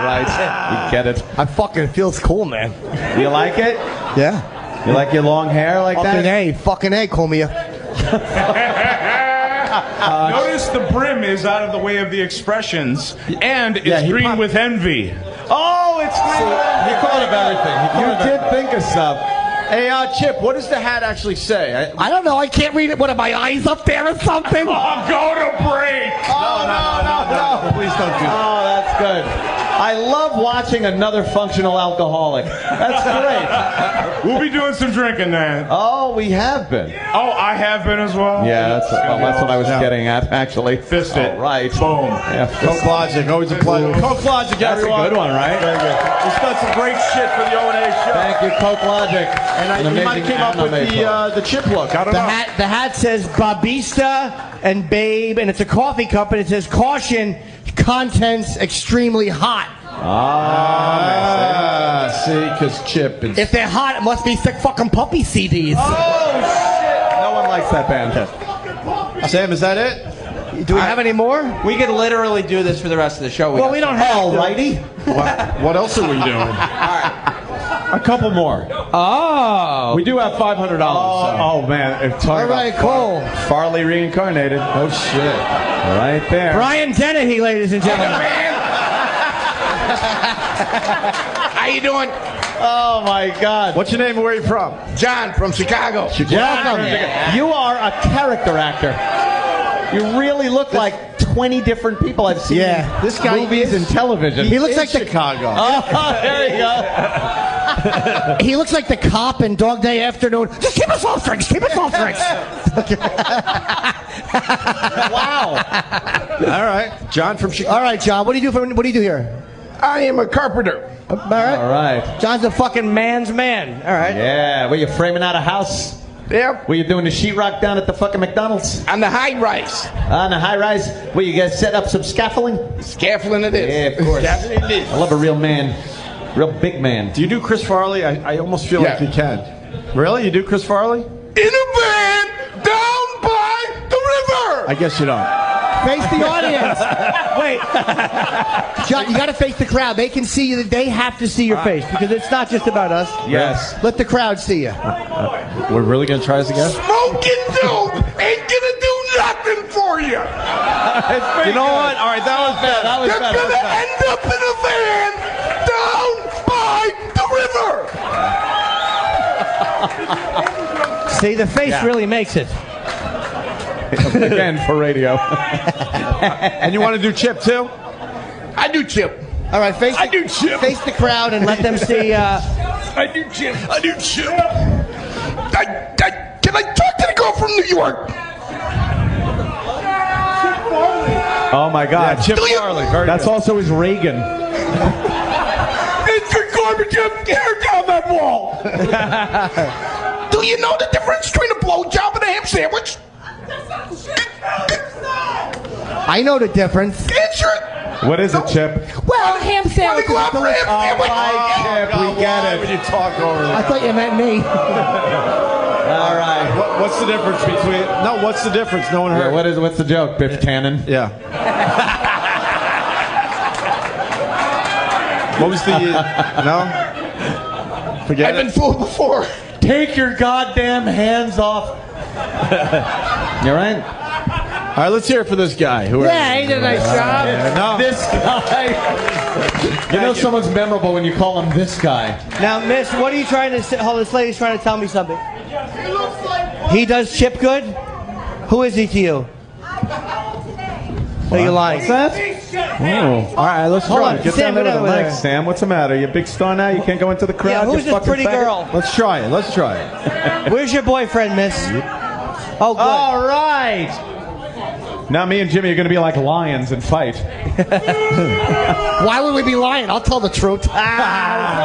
right, you get it. I fucking feels cool, man. You like it? Yeah. You like your long hair like that? Fucking A, Cumia. Notice the brim is out of the way of the expressions, and it's green with envy. Oh, it's green. He thought of everything. You did think of stuff. Hey, Chip, what does the hat actually say? I don't know. I can't read it. What, are my eyes up there or something? Oh, go to break. No. Please don't do that. Oh, that's good. I love watching another functional alcoholic. That's great. We'll be doing some drinking then. Oh, we have been. Oh, I have been as well. Yeah, that's what I was getting at, actually. Fist it. Right. Boom. Yeah, CokeLogic, always a pleasure. CokeLogic, That's everyone. a good one, right? Very good. We've done some great shit for the O&A show. Thank you, CokeLogic. And you might have came up with the chip look. I don't know. The hat says Babista and Babe, and it's a coffee cup, and it says caution, contents extremely hot. See, because chip is... If they're hot, it must be sick fucking puppy CDs. Oh, shit. No one likes that band. Sam, is that it? Do we have any more? We could literally do this for the rest of the show. Well, we don't have to. Alrighty. What else are we doing? All right. A couple more. Oh. We do have $500. Oh man. All right, cool. Farley reincarnated. Oh shit. Right there. Brian Dennehy, ladies and gentlemen. How you doing? Oh my God. What's your name and where are you from? John from Chicago. Welcome. You are a character actor. You really look like 20 different people I've seen. Yeah. This guy movies and television. He looks like Chicago. Oh, there you go. He looks like the cop in Dog Day Afternoon. Just keep us off drinks. Keep us off drinks. Wow. All right. John from Chicago. All right, John. What do you do here? I am a carpenter. All right. All right. John's a fucking man's man. All right. Yeah. Were you framing out a house? Yep. Were you doing the sheetrock down at the fucking McDonald's? On the high rise. On the high rise? Were you guys set up some scaffolding? Scaffolding it is. Yeah, of course. Scaffolding it is. I love a real man. Real big man. Do you do Chris Farley? I almost feel like you can. Really? You do Chris Farley? In a van down by the river. I guess you don't. Face the audience. Wait. John, you got to face the crowd. They can see you. They have to see your face because it's not just about us. Yes. Let the crowd see you. We're really going to try this again? Smoking dope ain't gonna do nothing for you. You know what? All right, that was bad. That was You're bad. gonna end up in a van down by the river. See, the face really makes it. Again, for radio. And you want to do Chip, too? I do Chip. All right, face the crowd and let them see. I do Chip. I do Chip. Can I talk to the girl from New York? Oh, my God. Yeah, Chip Farley. That's also his Reagan. It's your garbage hair down that wall. Do you know the difference between a blowjob and a ham sandwich? I know the difference. Answer it. What is it, Chip? Well, ham sandwich. Go out for a ham sandwich. Chip, we get it. When you talk over I thought you meant me. All right. What's the difference between... No, what's the difference? No one heard. Yeah, what's the joke, Biff Tannen? Yeah. What was the... No? Forget I've been fooled before. Take your goddamn hands off. You right? All right, let's hear it for this guy. Who Yeah, he did a nice job. No. This guy. You know someone's memorable when you call him this guy. Now, Miss, what are you trying to say? Hold on, this lady's trying to tell me something. He does Chip good? Who is he to you? Are you lying? What's that? Oh. All right, let's Hold try on, it. Get Sam, down there get with the over mic. there. Sam, what's the matter? You a big star now? You can't go into the crowd? Yeah, who's you this fucking pretty faggot? girl? Let's try it. Let's try it. Where's your boyfriend, Miss? Oh, good. All right. Now me and Jimmy are going to be like lions and fight. Why would we be lying? I'll tell the truth. Why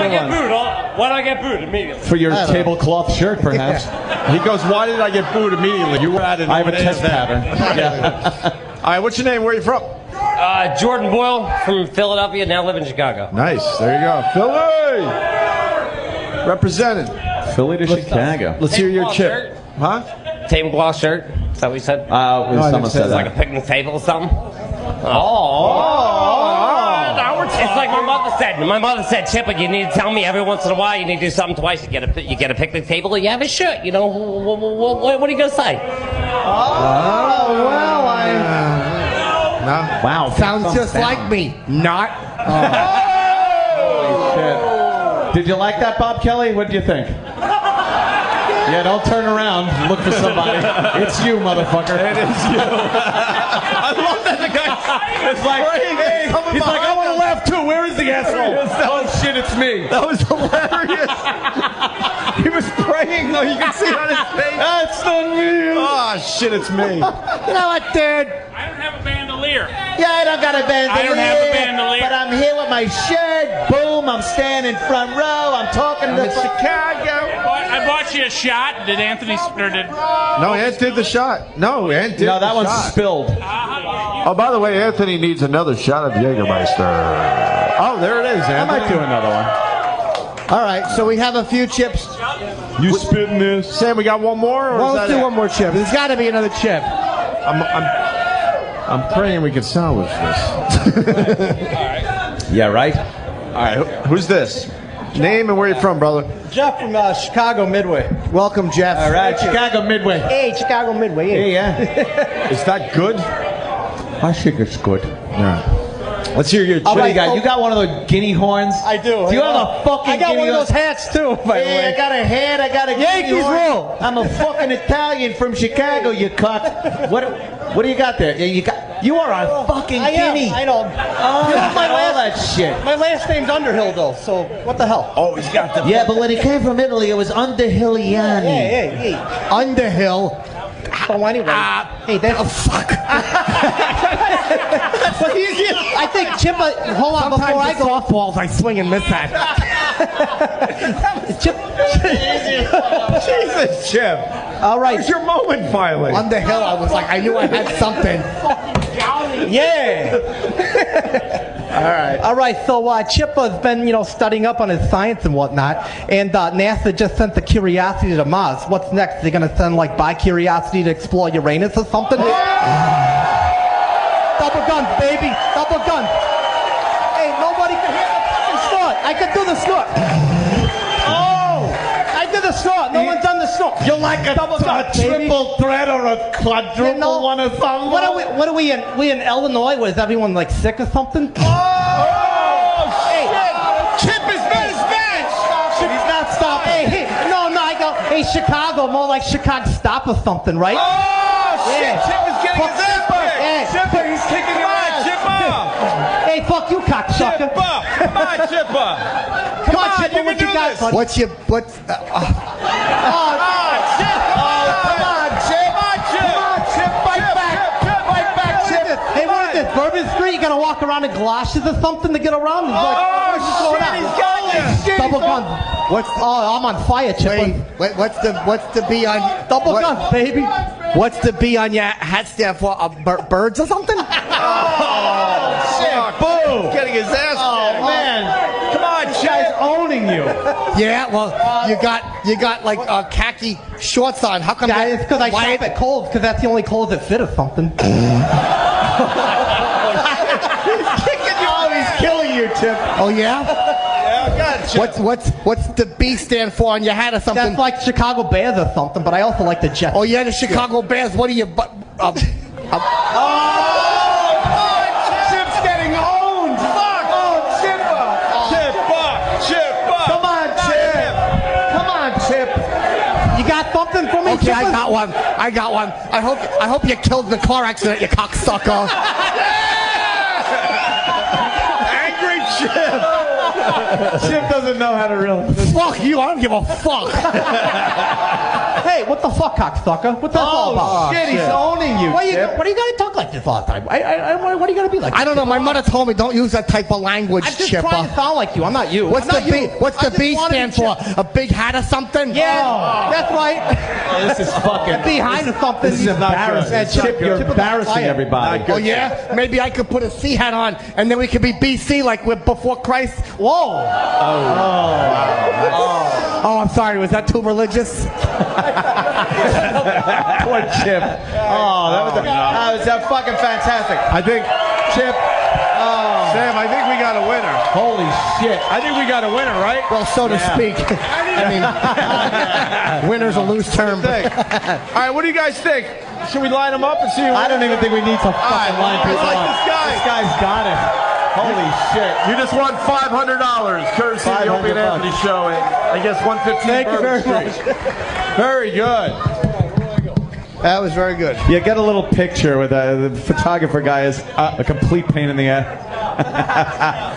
do I get booed immediately? For your tablecloth shirt, perhaps. He goes, why did I get booed immediately? You were at it. I have a test pattern. Yeah. All right, what's your name? Where are you from? Jordan Boyle from Philadelphia, now live in Chicago. Nice. There you go. Philly! Represented. Philly to Chicago. Let's hear your Tablecloth chip. shirt. Huh? Tablecloth shirt. Is that what you said? Someone said It's like a that. picnic table or something. It's like my mother said. My mother said, Chipper, you need to tell me every once in a while. You need to do something twice. You get a picnic table, or you have a shirt. You know, what are you gonna say? No. Wow. Sounds just like me. Not. Holy shit. Did you like that, Bob Kelly? What did you think? Yeah, don't turn around. Look for somebody. It's you, motherfucker. It is you. I love that the guy is like, hey, he's like, I want to laugh too. Where is the asshole? Oh shit, it's me. That was hilarious. He was praying though. You can see it on his face. That's not me. Oh shit, it's me. You know what, dude? I don't have a bandolier. Yeah, I don't got a bandolier. I don't have a bandolier. But I'm here with my shirt. Boom, I'm standing front row. I'm talking to Chicago. I bought you a shot. Did Anthony or did? No, Ant did the shot. No, Ant did. No, that one's spilled. Oh, by the way, Anthony needs another shot of Jägermeister. Oh, there it is, Anthony. I might do another one. All right, so we have a few chips. You spitting this? Sam, we got one more? Or Well, is let's that do it? one more chip. There's got to be another chip. I'm praying we can salvage this. Yeah, right? All right, who's this? Name and where you from, brother? Jeff from Chicago Midway. Welcome, Jeff. All right, Chicago Midway. Hey, Chicago Midway. Hey, yeah. Is that good? I think it's good. All right. Let's hear your. What do you got? You got one of the guinea horns? I do. Do you have a fucking I got guinea one of those hats, too, by the way. I got a hat. I got a Yankees guinea horn. rule. I'm a fucking Italian from Chicago, you cuck. What do you got there? You are a fucking guinea. I know. You know my all that shit. My last name's Underhill, though, so what the hell? Oh, he's got the. Yeah, but when he came from Italy, it was Underhilliani. Hey. Underhill. So anyway, hey, that's... Oh, fuck. I think Chip... Hold on, Sometimes before I go... softballs I swing and miss at. Chip... Jesus, Chip. All right. Where's your moment, finally? Underhill, I was like, I knew I had something. Yeah. All right. So Chip has been, studying up on his science and whatnot, and NASA just sent the Curiosity to Mars. What's next? They're gonna send by Curiosity to explore Uranus or something? Double guns, baby. Double guns. Hey, nobody can hear the fucking snort. I can do the snort. Oh, I did the snort. No one's done the snort. You're like a triple threat or a quadruple one or something. What are we in? We in Illinois? Was everyone sick or something? Oh, shit! Chip is not as bad. He's not stopping. Hey, no, I go. Hey, Chicago, more like Chicago stop or something, right? Oh shit! Chip is getting his ass back. Chipper, he's kicking your ass. Chipper. Hey, fuck you, cocksucker. Chipper, come on, Chipper. Come on, Chipper, what you got, buddy? What's your... What's... Chip! Come on, Chip! Come on, Chip! Fight back, Chip! Hey, what is this? Bourbon Street? You gotta walk around in galoshes or something to get around? What's going on? He's got you! Double gun. I'm on fire, Chipper. What's the B on... Double gun, baby. What's the B on your hat stand for? Birds or something? Oh, shit! Boom! He's getting his ass kicked. Oh, man. Come on, Chip. Owning you. Yeah, well, you got khaki shorts on. How come? Yeah, it's because I shop at Kohl's, because that's the only clothes that fit or something. He's killing you, Chip. Oh yeah. Yeah, God, Chip. What's the B stand for on your hat or something? That's like Chicago Bears or something, but I also like the Jets. Oh yeah, the Chicago Bears. What are you? Chip's getting owned. Fuck! Oh, Chipper! Come on, Chip. You got something for me, Okay, Chipper? I got one. I hope you killed the car accident, you cocksucker. Angry Chip. Chip doesn't know how to really. Fuck you! I don't give a fuck. Hey, what the fuck, cocksucker? What's that all about? Shit, he's owning you, What do you Chip. gotta talk like this all the time? What are you gonna be like? I don't know. My mother told me don't use that type of language, I'm just Chipper. trying to sound like you. I'm not you. What's I'm the not B? you. What's I the just B wanna be stand for? Chip. A big hat or something? Yeah, that's right. Oh, this is fucking. Behind or something. This is embarrassing. Chip, you're embarrassing everybody. Oh yeah? Maybe I could put a C hat on, and then we could be BC like we're before Christ. Whoa. Oh, I'm sorry. Was that too religious? Poor Chip. Oh, that was fucking fantastic. I think Chip. Sam, I think we got a winner. Holy shit. I think we got a winner, right? Well, so to speak. I mean, winner's a loose term. All right, what do you guys think? Should we line them up and see? I don't even think we need to fucking line people up. This guy's got it. Holy shit. You just won $500 courtesy of the Opie and Anthony show at, I guess, 115 Thank you Bourbon very Street. Very good. That was very good. Yeah, get a little picture with the photographer guy is a complete pain in the ass.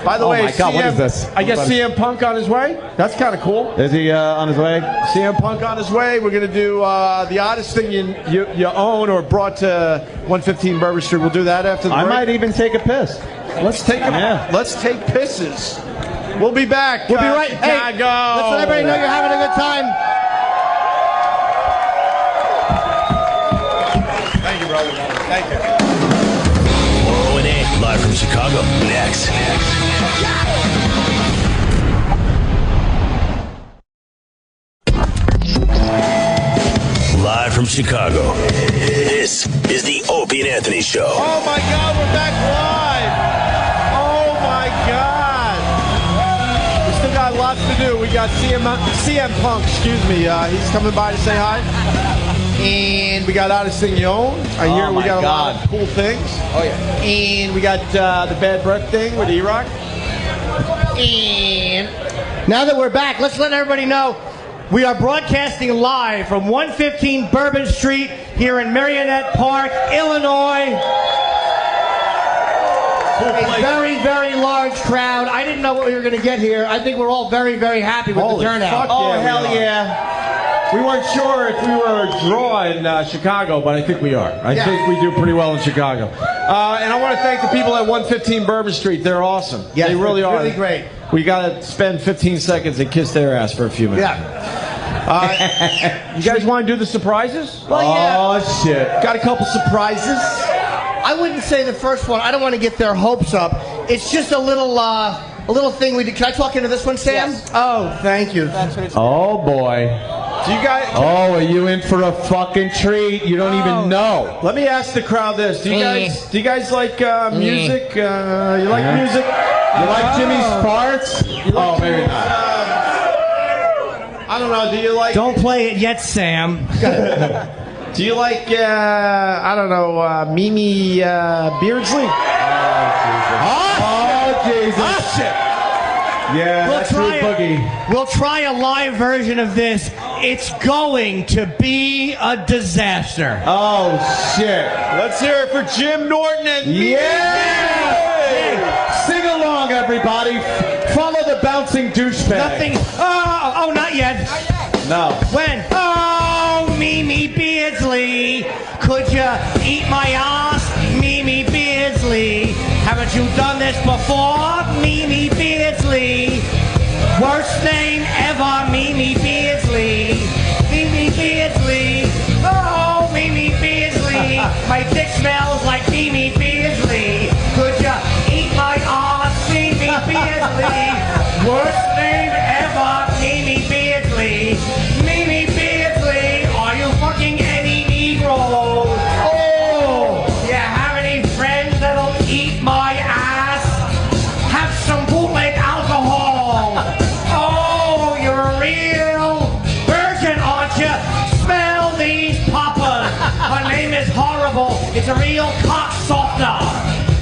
By the way, oh my God, what is this? I guess CM Punk on his way. That's kind of cool. Is he on his way? CM Punk on his way. We're going to do the oddest thing you own or brought to 115 Bourbon Street. We'll do that after the break. I might even take a piss. Let's take pisses. We'll be back. We'll be right. Hey, let's let everybody know you're having a good time. Thank you, brother. Thank you. O&A, live from Chicago. Next. Live from Chicago. This is the Opie and Anthony Show. Oh my God, we're back live. Oh my God. We still got lots to do. We got CM Punk, excuse me. He's coming by to say hi. And we got Oddest Thing You Own. I hear we got a lot of cool things. Oh, yeah. And we got the Bad Breath thing with E-Rock. And now that we're back, let's let everybody know we are broadcasting live from 115 Bourbon Street here in Marionette Park, Illinois. A very, very large crowd. I didn't know what we were going to get here. I think we're all very, very happy with the turnout. Oh, hell yeah. We weren't sure if we were a draw in Chicago, but I think we are. I think we do pretty well in Chicago. And I want to thank the people at 115 Bourbon Street. They're awesome. Yes, they really are. Really great. We got to spend 15 seconds and kiss their ass for a few minutes. Yeah. You guys want to do the surprises? Well, yeah. Oh, shit. Got a couple surprises. I wouldn't say the first one. I don't want to get their hopes up. It's just a little thing we did. Can I talk into this one, Sam? Yes. Oh, thank you. That's what it's Oh boy. Do you guys? Oh, are you in for a fucking treat? You don't even know. Let me ask the crowd this: Do you guys like music? You like music? You like Jimmy's farts? Oh, maybe not. I don't know. Do you like? Don't play it yet, Sam. Do you like? I don't know. Mimi Beardsley. Oh Jesus! Oh shit! Yeah, that's True Boogie. We'll try a live version of this. It's going to be a disaster. Oh shit! Let's hear it for Jim Norton and yeah! Sing along, everybody. Follow the bouncing douchebag. Nothing. Oh, not yet. No. When? Oh, Mimi Beardsley, could you eat my ass, Mimi Beardsley? Haven't you done this before, Mimi Beardsley? Worst name ever, Mimi Beardsley. Mimi Beardsley. Oh, Mimi Beardsley. My dick smells like Mimi Beardsley. Could you eat my ass, Mimi Beardsley? Worst name ever, Mimi Beardsley. Mimi Beardsley, are you fucking any Negro? Oh, you have any friends that'll eat my ass? Have some bootleg alcohol. Oh, you're a real virgin, aren't you? Smell these poppers. Her name is horrible. It's a real cock softer.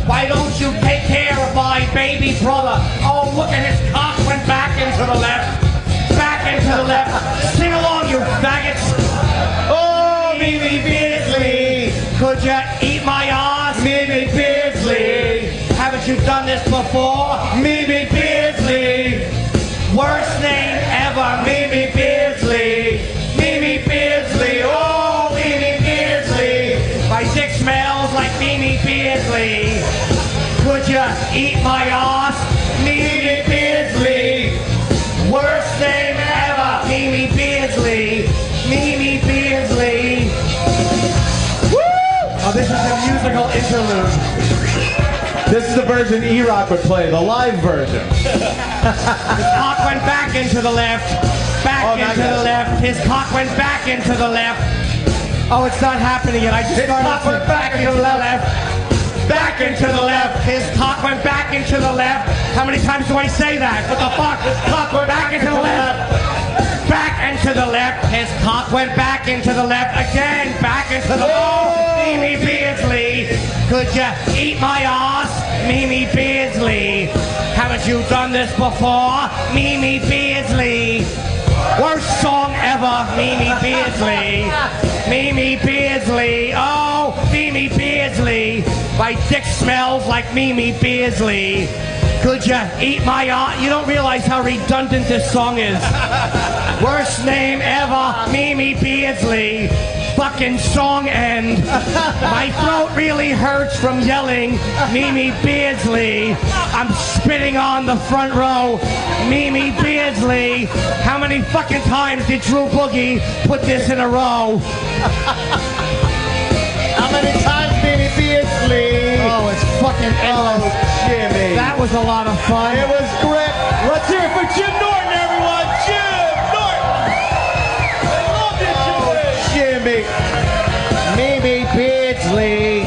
Why don't you take care of my baby brother? Oh, look at his cock went back into the left. Back into the left. Sing along, you faggots. Oh, Mimi Beardsley, could you eat my ass? Mimi Beardsley. Haven't you done this before? Mimi Beardsley. Worst name ever, Mimi Beardsley. Mimi Beardsley. Oh, Mimi Beardsley. My dick smells like Mimi Beardsley. Could you eat my ass? Mimi Beardsley. Worst name ever, Mimi Beardsley. Mimi Beardsley. Woo! Oh, this is a musical interlude. This is the version E-Rock would play, the live version. His cock went back into the left. Back into the left. His cock went back into the left. Oh, it's not happening yet. I just started. His cock went back into the left. Back into the left. His cock went back into the left. How many times do I say that? What the fuck? His cock went back into the left. Back into the left. His cock went back into the left. Again, back into the left. Mimi Beardsley, could you eat my ass? Mimi Beardsley. Haven't you done this before? Mimi Beardsley. Worst song ever, Mimi Beardsley. Mimi Beardsley. Oh, Mimi Beardsley. My dick smells like Mimi Beardsley. Could you eat my aunt? You don't realize how redundant this song is. Worst name ever, Mimi Beardsley. Fucking song end. My throat really hurts from yelling Mimi Beardsley. I'm spitting on the front row. Mimi Beardsley. How many fucking times did Drew Boogie put this in a row? How many times, Mimi Beardsley? Oh, it's fucking endless. Oh, Jimmy. That was a lot of fun. It was great. Let's hear it for Jim Norton, everyone. Jim Norton. I love you, Jimmy. Mimi Beardsley.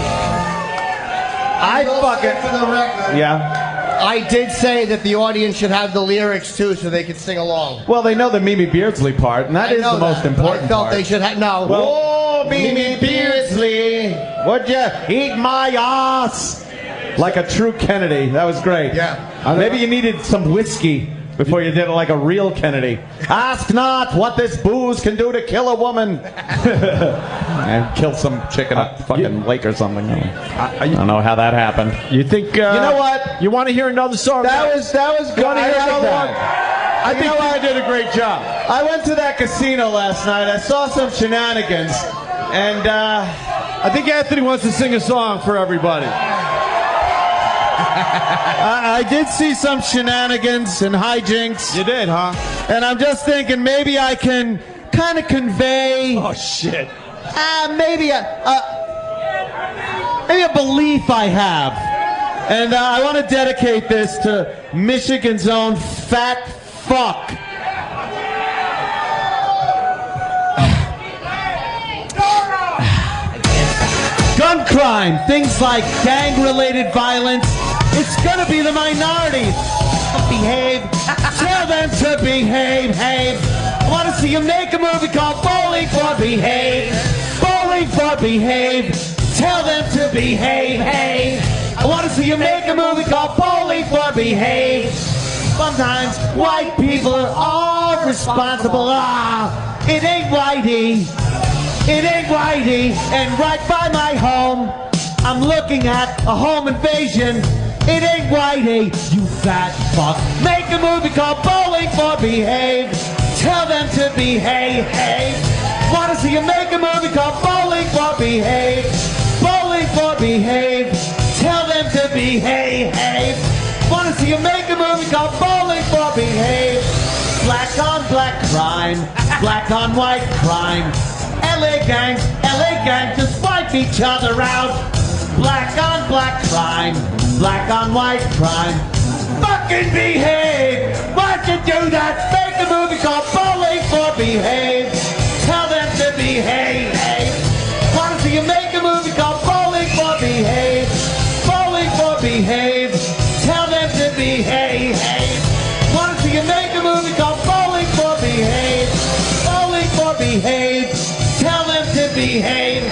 I fucking. For the record, Yeah. I did say that the audience should have the lyrics too, so they could sing along. Well, they know the Mimi Beardsley part, and that is the most important I felt part. they should have. No. Oh, Mimi Beardsley. Would you eat my ass? Like a true Kennedy. That was great. Yeah. Maybe you needed some whiskey before you did it like a real Kennedy. Ask not what this booze can do to kill a woman. And kill some chick in a fucking lake or something. I don't know how that happened. You think? You know what? You want to hear another song? That was good. wanna hear I another like one? that. I think I did a great job. I went to that casino last night. I saw some shenanigans, and I think Anthony wants to sing a song for everybody. I did see some shenanigans and hijinks. You did, huh? And I'm just thinking maybe I can kind of convey. Oh shit. Maybe a belief I have. And I want to dedicate this to Michigan's own fat fuck. Gun crime, things like gang-related violence, it's gonna be the minorities. Behave. Tell them to behave. I want to see you make a movie called Bowling for Behave. Bowling for Behave. Tell them to behave. I want to see you make a movie called Bowling for Behave. Sometimes white people are all responsible. It ain't whitey. It ain't whitey. And right by my home, I'm looking at a home invasion. It ain't whitey, you fat fuck. Make a movie called Bowling for Behave. Tell them to behave. Wanna see you make a movie called Bowling for Behave. Bowling for Behave. Tell them to behave. Wanna see you make a movie called Bowling for Behave. Black on black crime. Black on white crime. LA gangs just wipe each other out. Black on black crime. Black on white crime. Fucking behave! Why'd you do that? Make a movie called Bowling for Behave. Tell them to behave. Wanna see you make a movie called Bowling for Behave. Bowling for Behave. Tell them to behave. Wanna see you make a movie called Bowling for Behave. Bowling for Behave. Tell them to behave.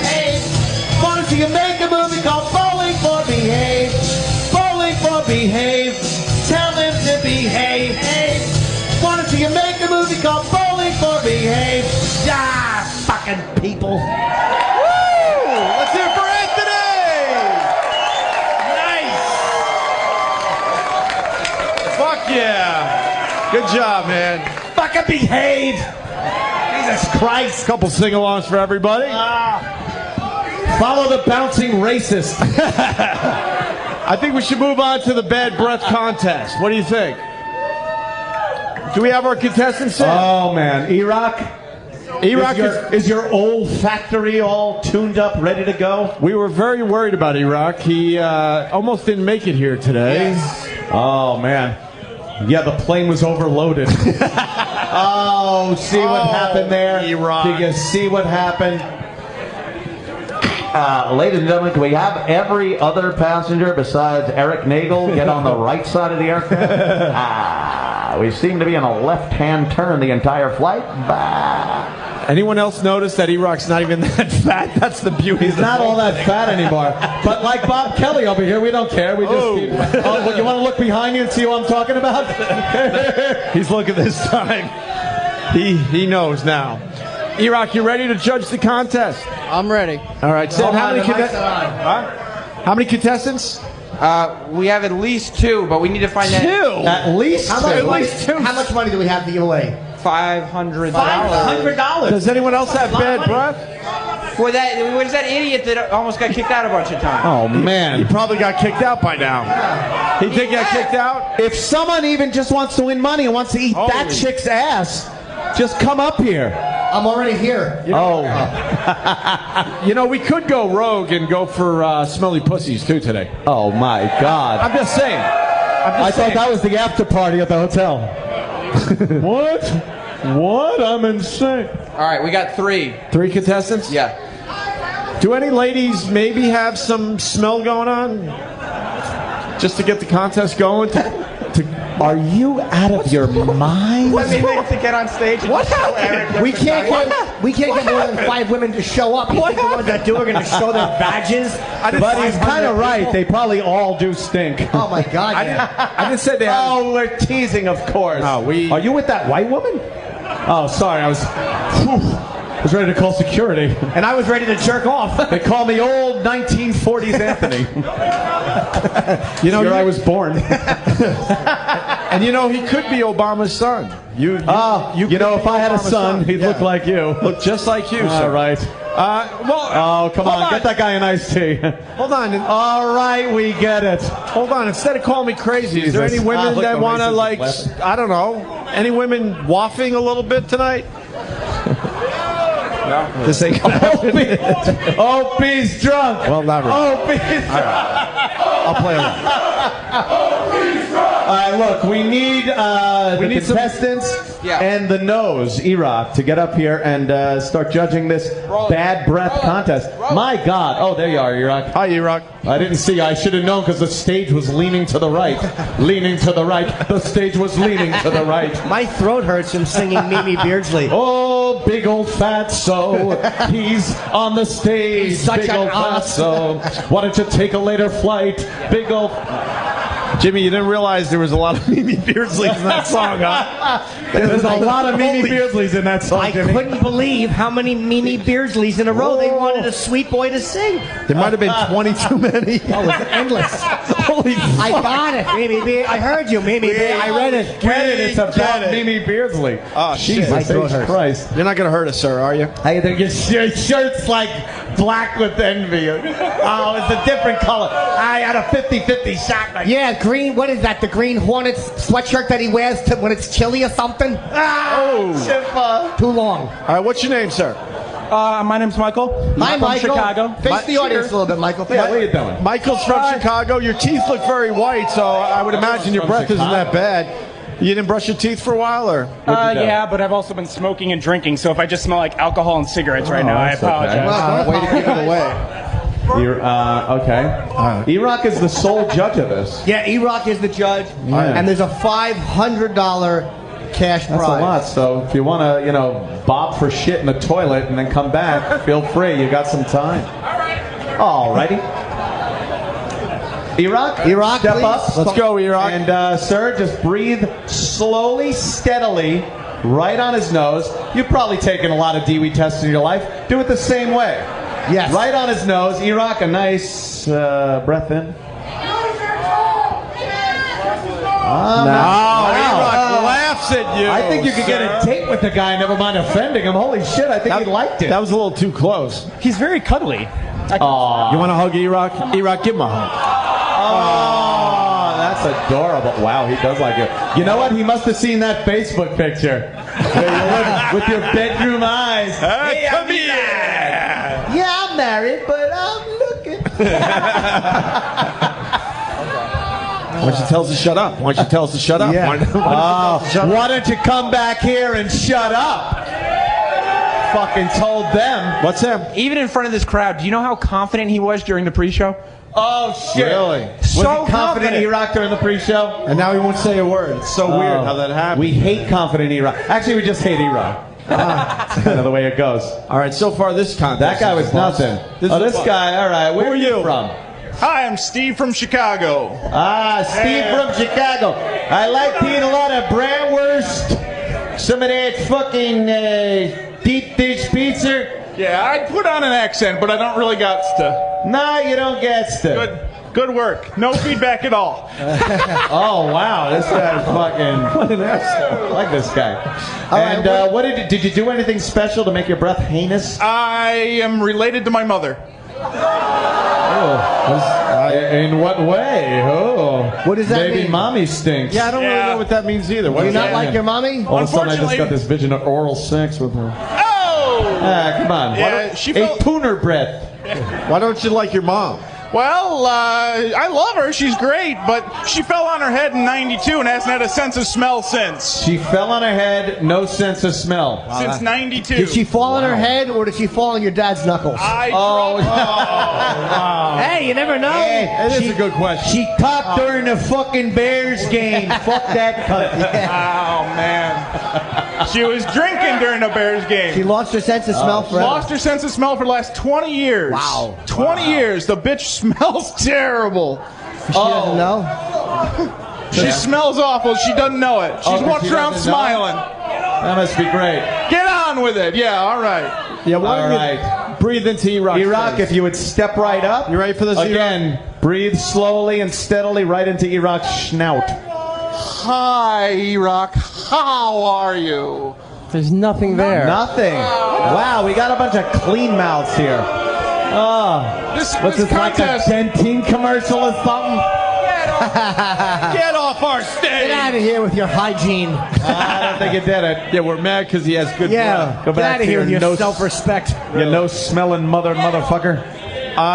Wanna see you make a movie called Bowling for Behave. Bowling for Behave. Tell them to behave. Wanna see you make a movie called Bowling for Behave. Fucking people. Woo! Let's hear it for Anthony! Nice! Fuck yeah! Good job, man. Fucking behave. Jesus Christ. Couple sing-alongs for everybody. Follow the bouncing racist. I think we should move on to the bad breath contest. What do you think? Do we have our contestants in? Oh man, Erik is your olfactory all tuned up, ready to go? We were very worried about Erik. He almost didn't make it here today. Yes. Oh man. Yeah, the plane was overloaded. Oh, see what happened there? Erik. Did you see what happened? Ladies and gentlemen, can we have every other passenger besides Erik Nagel get on the right side of the aircraft? We seem to be in a left-hand turn the entire flight. Anyone else notice that E-Rock's not even that fat? That's the beauty. He's not all that fat anymore. But like Bob Kelly over here, we don't care. We just keep... Oh, you want to look behind you and see what I'm talking about? He's looking this time. He knows now. E-Rock, you ready to judge the contest? I'm ready. All right, Sam, how many contestants? We have at least 2, but we need to find that. At least two. How much money do we have to give away? $500. $500. Does anyone else have bad breath? For that, what is that idiot that almost got kicked out a bunch of times? Oh, man. He probably got kicked out by now. He did get kicked out? If someone even just wants to win money and wants to eat that chick's ass, just come up here. I'm already here. You know, we could go rogue and go for smelly pussies, too, today. Oh, my God. I'm just saying. I thought that was the after party at the hotel. What? What? I'm insane. All right, we got 3. 3 contestants? Yeah. Do any ladies maybe have some smell going on? Just to get the contest going? Are you out of your mind? Let me to get on stage. And What happened? We can't get more than 5 women to show up. You think the ones that do are going to show their badges? But he's kind of right. They probably all do stink. Oh my God! I didn't say they have. Oh, we're teasing, of course. No, Are you with that white woman? Oh, sorry. I was ready to call security. And I was ready to jerk off. They call me old 1940s Anthony. You know, I was born. And you know, he could be Obama's son. You know, if I had a son, he'd look like you. Look just like you, sir. All right. Oh, come on. Get that guy an iced tea. Hold on. All right, we get it. Hold on. Instead of calling me crazy, is there any women that want to, like, I don't know, any women waffing a little bit tonight? No. This ain't gonna happen. Opie's drunk. Well, not really. Opie's drunk. I'll play along. All right, look, we need the contestants and the nose, E-Rock, to get up here and start judging this bad breath contest. My God. Oh, there you are, E-Rock. Hi, E-Rock. I didn't see. I should have known because the stage was leaning to the right. Leaning to the right. The stage was leaning to the right. My throat hurts from singing Mimi Beardsley. Oh, big old fatso. He's on the stage. He's such big an old fatso. Why don't you take a later flight? Big old... Jimmy, you didn't realize there was a lot of Mimi Beardsleys in that song, huh? There's a lot of Mimi Beardsleys in that song, Jimmy. I couldn't believe how many Mimi Beardsleys in a row they wanted a sweet boy to sing. There might have been 20 too many. Oh, it was endless. Holy fuck. I got it, Mimi Beard. I heard you, Mimi Beard. I read it. Get it? It's about Mimi Beardsley. Oh, Jesus Christ. You're not going to hurt us, sir, are you? Hey, your shirt's like black with envy. Oh, it's a different color. I had a 50-50 shot. Yeah, green. What is that? The Green Hornets sweatshirt that he wears when it's chilly or something? Too long. All right, what's your name, sir? My name's Michael. Hi, I'm Michael. from Chicago. Face the audience a little bit, Michael. Yeah, what are you doing? Michael's from Chicago. Your teeth look very white, so I would imagine your breath isn't that bad. You didn't brush your teeth for a while, or? Yeah, but I've also been smoking and drinking, so if I just smell like alcohol and cigarettes right now, I apologize. Way to give it away. Okay. E-Rock is the sole judge of this. Yeah, E-Rock is the judge, and there's a $500 cash prize. That's a lot. So if you want to, bob for shit in the toilet and then come back, feel free. You got some time. All righty. E-Rock, step please. up. Let's go, E-Rock. And sir, just breathe slowly, steadily, right on his nose. You've probably taken a lot of DWI tests in your life. Do it the same way. Yes. Right on his nose. E-Rock, a nice breath in. E-Rock laughs at you. I think you could get a date with the guy, never mind offending him. Holy shit, I think he liked it. That was a little too close. He's very cuddly. You want to hug E-Rock? E-Rock, give him a hug. Oh, that's adorable. Wow, he does like it. You know what? He must have seen that Facebook picture where you live with your bedroom eyes. Hey, come here. Yeah, I'm married, but I'm looking. Why don't you tell us to shut up? Why don't you tell us to shut up? Yeah. Why don't you come back here and shut up? Fucking told them. What's him? Even in front of this crowd, do you know how confident he was during the pre-show? Oh, shit. Really? Was he confident E-Rock during the pre-show? And now he won't say a word. It's so weird how that happened. We hate confident E-Rock. Actually, we just hate E-Rock. That's kind of the way it goes. All right, so far this contest. That guy was nothing. This guy, all right. Where are you from? Hi, I'm Steve from Chicago. Steve from Chicago. I like to eat a lot of bratwurst, some of that fucking deep dish pizza. Yeah, I put on an accent, but I don't really got to. No, you don't get to. Good work. No feedback at all. Oh, wow. This guy's fucking... What an asshole. I like this guy. And what did you do anything special to make your breath heinous? I am related to my mother. In what way? Oh. What does that Maybe mean? Mommy stinks. Yeah, I don't really know what that means either. Do you not like your mommy? All of a sudden I just got this vision of oral sex with her. Oh! Come on. Yeah, she felt... A pooner breath. Why don't you like your mom? Well, I love her. She's great, but she fell on her head in '92 and hasn't had a sense of smell since. She fell on her head, no sense of smell. Since '92. Did she fall on her head, or did she fall on your dad's knuckles? Wow. Hey, you never know. Hey, that is a good question. She talked during the fucking Bears game. Fuck that cunt. Oh, man. She was drinking during the Bears game. She lost her sense of smell forever. Lost her sense of smell for the last 20 years. Wow. 20 years. The bitch smells terrible. She doesn't know? She smells awful. She doesn't know it. She's walking around smiling. That must be great. Get on with it. Yeah, all right. Yeah, all right. Breathe into Erock. Erock, if you would step right up. You ready for this? Again, breathe slowly and steadily right into Erock's snout. Hi, Erock. How are you? There's nothing there. Nothing. Wow, we got a bunch of clean mouths here. Oh, What's this like a Dentyne commercial or something? Get off our stage. Get out of here with your hygiene. I don't think you did it. Yeah, we're mad because he has good breath. Go Get back out of to here with your no self-respect. You no-smelling motherfucker.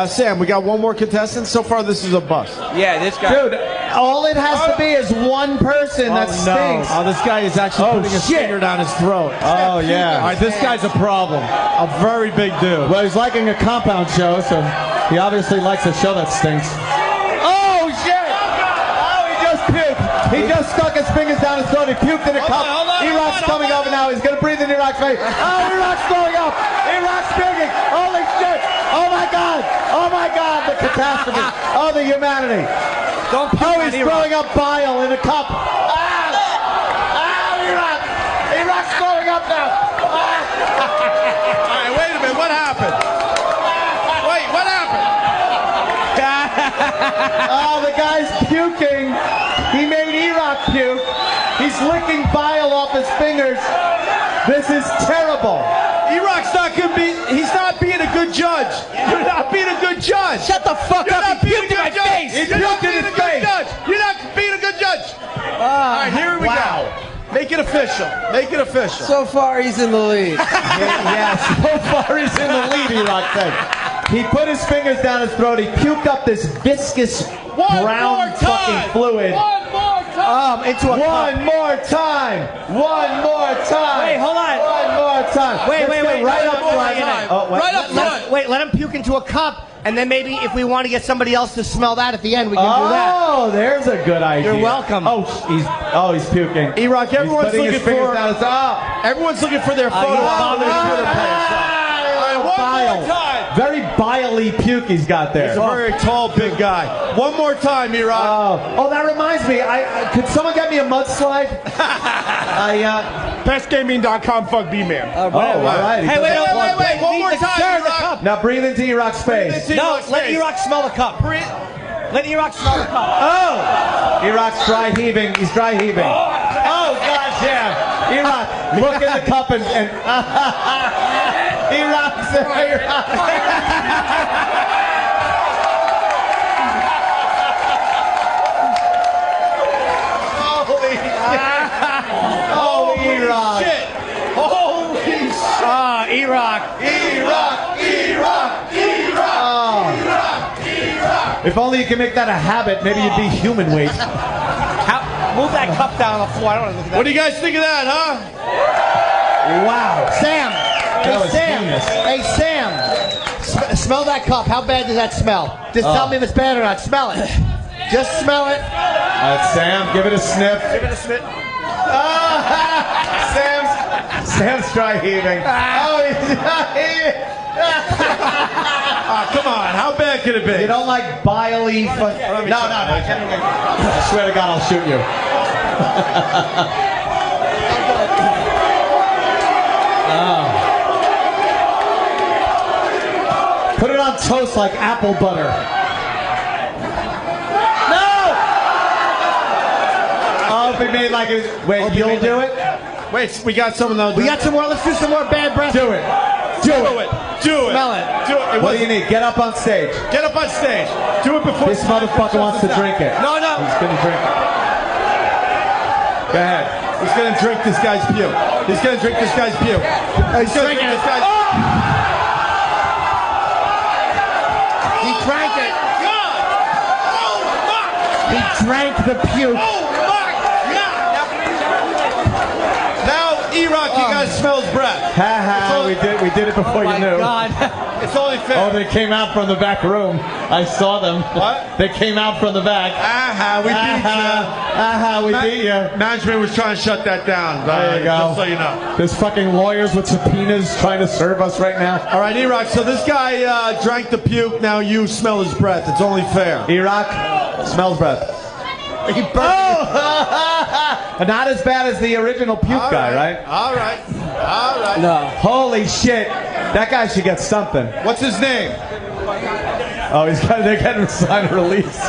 Sam, we got one more contestant. So far, this is a bust. Yeah, this guy. Dude, all it has to be is one person that stinks. Oh, this guy is actually putting his finger down his throat. Oh, yeah. All right, this guy's a problem. A very big dude. Well, he's liking a compound show, so he obviously likes a show that stinks. Oh, shit! Oh, he just puked. He just stuck his fingers down his throat. He puked in a cup. Erock's coming over now. He's going to breathe in Erock's face. Oh, Erock's throwing up. Erock's puking. Holy shit. Oh, my God. Oh, my God. The catastrophe. Oh, the humanity. Don't puke on he's Erock. throwing up bile in a cup. Erock. Erock's throwing up now. All right, wait a minute. What happened? Wait, what happened? Oh, the guy's puking. He made Erock puke. He's licking bile off his fingers. This is terrible. Erock's not going to be. He's not being a good judge. You're not being a good judge. Shut the fuck You're up. not He being a puked in my good judge. face. You're not being a good judge. You're not being a good judge. All right, here we go. Make it official. Make it official. So far, he's in the lead. Yeah, so far he's in the lead, Erock said. He put his fingers down his throat. He puked up this viscous brown fucking fluid. One more time. Into a cup. One more time. One more time. Wait, hold on. One more time. Wait. Right up front. Right up front. Wait, let him puke into a cup, and then maybe if we want to get somebody else to smell that at the end, we can do that. Oh, there's a good idea. You're welcome. Oh, he's puking. Erock, everyone's He's putting looking his fingers for. down his Everyone's looking for their photo on their Twitter page. One more time. Very biley puke he's got there. He's a very tall, big guy. One more time, Erock. Oh, that reminds me. Could someone get me a mudslide? BestGaming.com. Fuck B-Man. All right. Hey, wait. One more time, Erock. Now breathe into Erock's face. No, let Erock smell the cup. Let Erock smell the cup. Oh! Erock's dry heaving. He's dry heaving. Oh, gosh, yeah. Erock, look in the cup and Erock's there. Holy shit. Holy shit. Erock. If only you can make that a habit, maybe you'd be human weight. Move that cup down on the floor. I don't want to look at that. What do you guys think of that, huh? Wow. Sam. That was genius. Hey, Sam. Smell that cup. How bad does that smell? Just tell me if it's bad or not. Smell it. Just smell it. Sam, give it a sniff. Give it a sniff. Sam's dry heaving. Oh, he's dry heaving. Come on, how bad could it be? You don't like biley? No. I swear to God, I'll shoot you. Put it on toast like apple butter. Oh, if we made like it. Wait, you'll do it? Wait, we got some of those. We got some more. Let's do some more bad breath. Do it. Do it. Do it. Smell it. Do it. What do you need? Get up on stage. Get up on stage. Do it before. This motherfucker wants to drink it. No. He's gonna drink it. Go ahead. He's gonna drink this guy's puke. He's gonna drink this guy's puke. He's gonna drink this guy's. He drank it. God! Oh fuck! He drank the puke. Oh my God! Now, E-Rock, you guys smell his breath. We did it before you knew. God. It's only fair. Oh, they came out from the back room. I saw them. What? They came out from the back. We beat you. We beat you. Management was trying to shut that down. There you go. Just so you know. There's fucking lawyers with subpoenas trying to serve us right now. All right, E-Rock, so this guy drank the puke. Now you smell his breath. It's only fair. E-Rock, smells breath. Not as bad as the original puke guy, right? All right. No. Holy shit. That guy should get something. What's his name? Oh, they're getting a sign of release.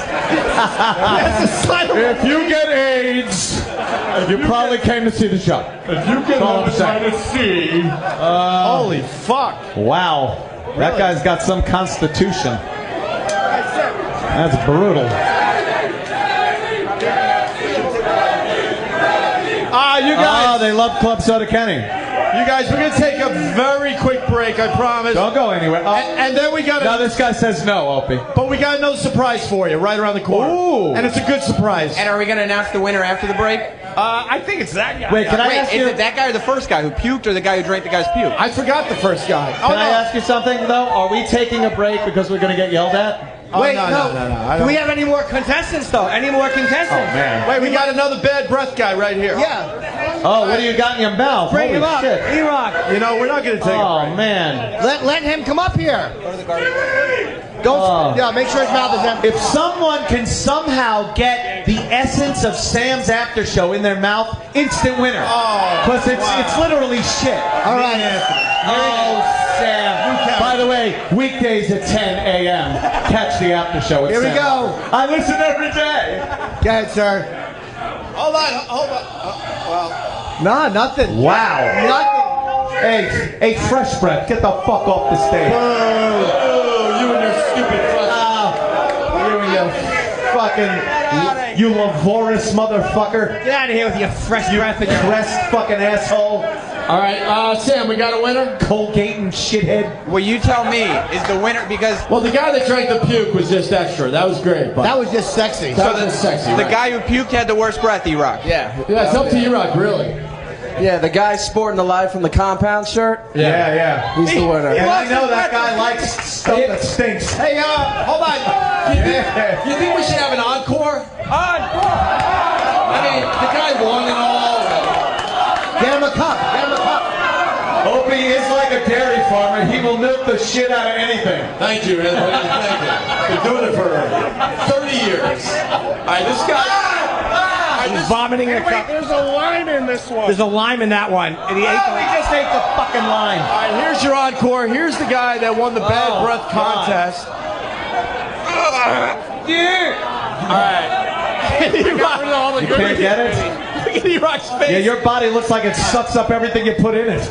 If you get AIDS, you probably came to see the show. If you get hepatitis C. Holy fuck. Wow. Really? That guy's got some constitution. That's brutal. You guys. Oh, they love Club Soda Kenny. You guys, we're going to take a very quick break, I promise. Don't go anywhere. Oh. And then we got Now this guy says no, Opie. But we got another surprise for you right around the corner. Ooh. And it's a good surprise. And are we going to announce the winner after the break? I think it's that guy. Wait, can I ask you? Is it that guy or the first guy who puked or the guy who drank the guy's puke? I forgot the first guy. Can I ask you something, though? Are we taking a break because we're going to get yelled at? Wait, no. Do we have any more contestants, though? Any more contestants? Oh, man. Wait, we got another bad breath guy right here. Yeah. Oh, what do you got in your mouth? Bring him up. Shit. E-Rock. You know, we're not going to take a break. Oh, man. Let him come up here. Go to the garbage. Yeah, make sure his mouth is empty. If someone can somehow get the essence of Sam's after show in their mouth, instant winner. Because it's literally shit. All right. Oh, Sam. By the way, weekdays at 10 a.m. Catch the after show with Here we Sam. go. I listen every day. Go ahead, sir. Hold on. Nah, nothing. Wow. Nothing. Hey, Fresh Breath, get the fuck off the stage. You and your stupid You and your fucking, you laborious motherfucker. Get out of here with your fresh breath and your Crest fucking asshole. All right, Sam, we got a winner? Colgate and shithead. Well, you tell me, is the winner because... Well, the guy that drank the puke was just extra. That was great. But That was just sexy. that was just sexy. The right? guy who puked had the worst breath, E-Rock. Yeah, it's up to you, Rock, really. Yeah, the guy sporting the Live from the Compound shirt. Yeah. He's the winner. And I know that guy likes stuff that stinks. Hey, hold on. You think we should have an encore? I mean, the guy won and all. Get him a cup. Opie is like a dairy farmer. He will milk the shit out of anything. Thank you, Anthony. Thank you. Been doing it for 30 years. All right, this guy... He's vomiting a cup. There's a lime in this one. There's a lime in that one. And he just ate the fucking lime. All right, here's your encore. Here's the guy that won the bad breath contest. All right. You can't get it? Look at E-Rock's face. Yeah, your body looks like it sucks up everything you put in it. It's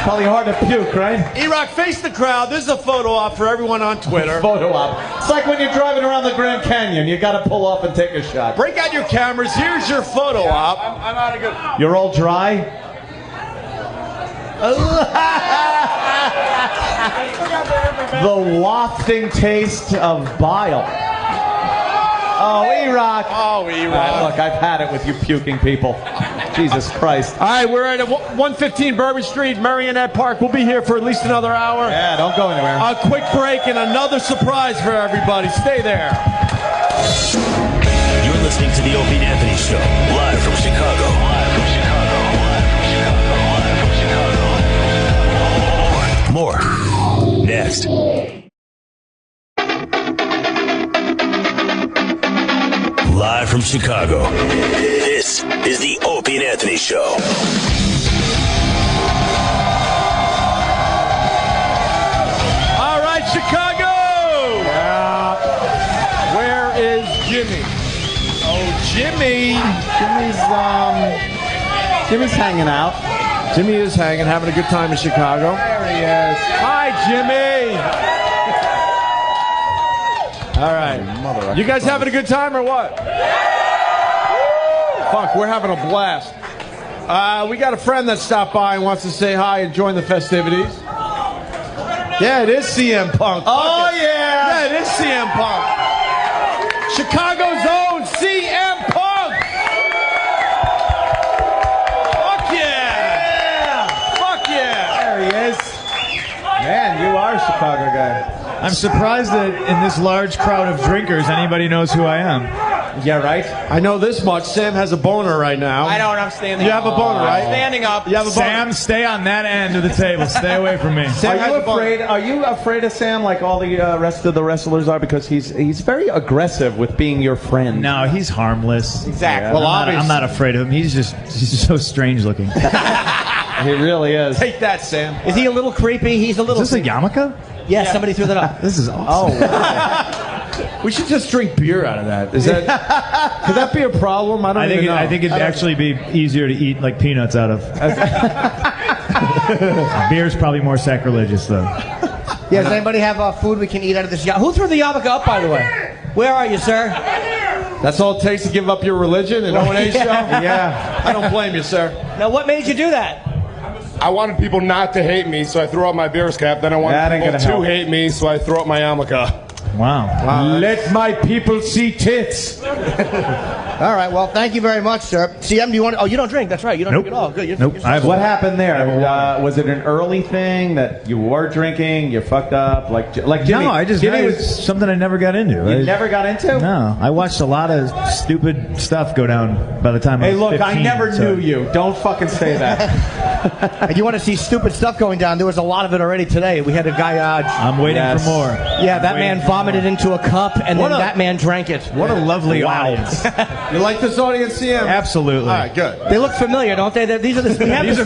probably hard to puke, right? E-Rock, face the crowd. This is a photo op for everyone on Twitter. Photo op. It's like when you're driving around the Grand Canyon. You got to pull off and take a shot. Break out your cameras. Here's your photo op. I'm out of good... You're all dry? The wafting taste of bile. Oh, E-Rock. Oh, E-Rock. Look, I've had it with you puking people. Jesus Christ. All right, we're at 115 Bourbon Street, Marionette Park. We'll be here for at least another hour. Yeah, don't go anywhere. A quick break and another surprise for everybody. Stay there. You're listening to the Opie and Anthony Show, live from Chicago. Live from Chicago. Live from Chicago. Live from Chicago. next. Live from Chicago, this is the Opie and Anthony Show. All right, Chicago! Where is Jimmy? Oh, Jimmy! Jimmy's hanging out. Jimmy is hanging, having a good time in Chicago. There he is. Hi, Jimmy! All right. You guys having a good time or what? Fuck, we're having a blast. We got a friend that stopped by and wants to say hi and join the festivities. Yeah, it is CM Punk. Oh, yeah. Yeah, it is CM Punk. Chicago's own CM Punk. Fuck yeah. Fuck yeah. There he is. Man, you are a Chicago guy. I'm surprised that in this large crowd of drinkers, anybody knows who I am. Yeah, right? I know this much. Sam has a boner right now. I don't. I'm standing You up. have a boner, right? Standing up. You have a boner. Sam, stay on that end of the table. Stay away from me. Sam has a boner. Are you afraid of Sam like all the rest of the wrestlers are? Because he's very aggressive with being your friend. No, he's harmless. Exactly. Well, I'm not afraid of him. He's so strange looking. He really is. Take that, Sam. Is he a little creepy? He's a little. Is this a yarmulke? Yeah, somebody threw that up. This is awesome. We should just drink beer out of that. Is that could that be a problem? I think it'd actually be easier to eat like peanuts out of. Beer's probably more sacrilegious though. Yeah, does anybody have food we can eat out of this? Who threw the yarmulke up, by the way? Where are you, sir? That's all it takes to give up your religion in O&A show? Yeah. I don't blame you, sir. Now, what made you do that? I wanted people not to hate me, so I threw up my Bears cap. Then I wanted people to hate me, so I threw up my yarmulke. Wow. Let my people see tits. All right, well, thank you very much, sir. CM, do you want? Oh, you don't drink. That's right. You don't drink at all. Good. Nope. What happened there? Was it an early thing that you were drinking? You fucked up, like Jimmy? No, Jimmy was something I never got into. You never got into? No, I watched a lot of stupid stuff go down by the time I was 15. I never knew you. Don't fucking say that. And you want to see stupid stuff going down? There was a lot of it already today. We had a guy. I'm waiting for more. Yeah, that man vomited into a cup, and then that man drank it. What a lovely audience. You like this audience, CM? Absolutely. All right, good. They look familiar, don't they? These are the same audience.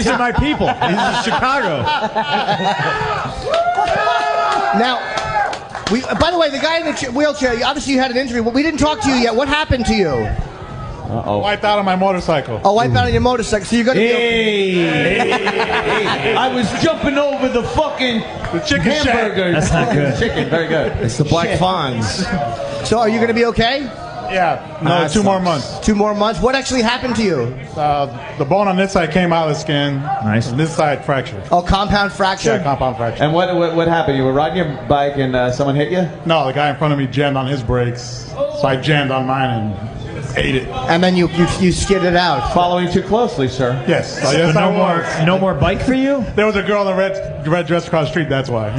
These are my people. This is Chicago. Now, by the way, the guy in the wheelchair, obviously you had an injury. We didn't talk to you yet. What happened to you? Uh-oh. Wiped out on my motorcycle. Oh, wiped out on your motorcycle. So you're going to Hey. I was jumping over the fucking chicken hamburger. That's not good. Chicken, very good. It's the Black Fonz. So are you going to be okay? Yeah. No, 2 more months. 2 more months? What actually happened to you? The bone on this side came out of the skin. Nice. And this side fractured. Oh, compound fracture? Yeah, compound fracture. And what happened? You were riding your bike and someone hit you? No, the guy in front of me jammed on his brakes. So I jammed on mine and ate it. And then you skidded out. Following too closely, sir. Yes. So yes, no more bike for you? There was a girl in a red dress across the street, that's why.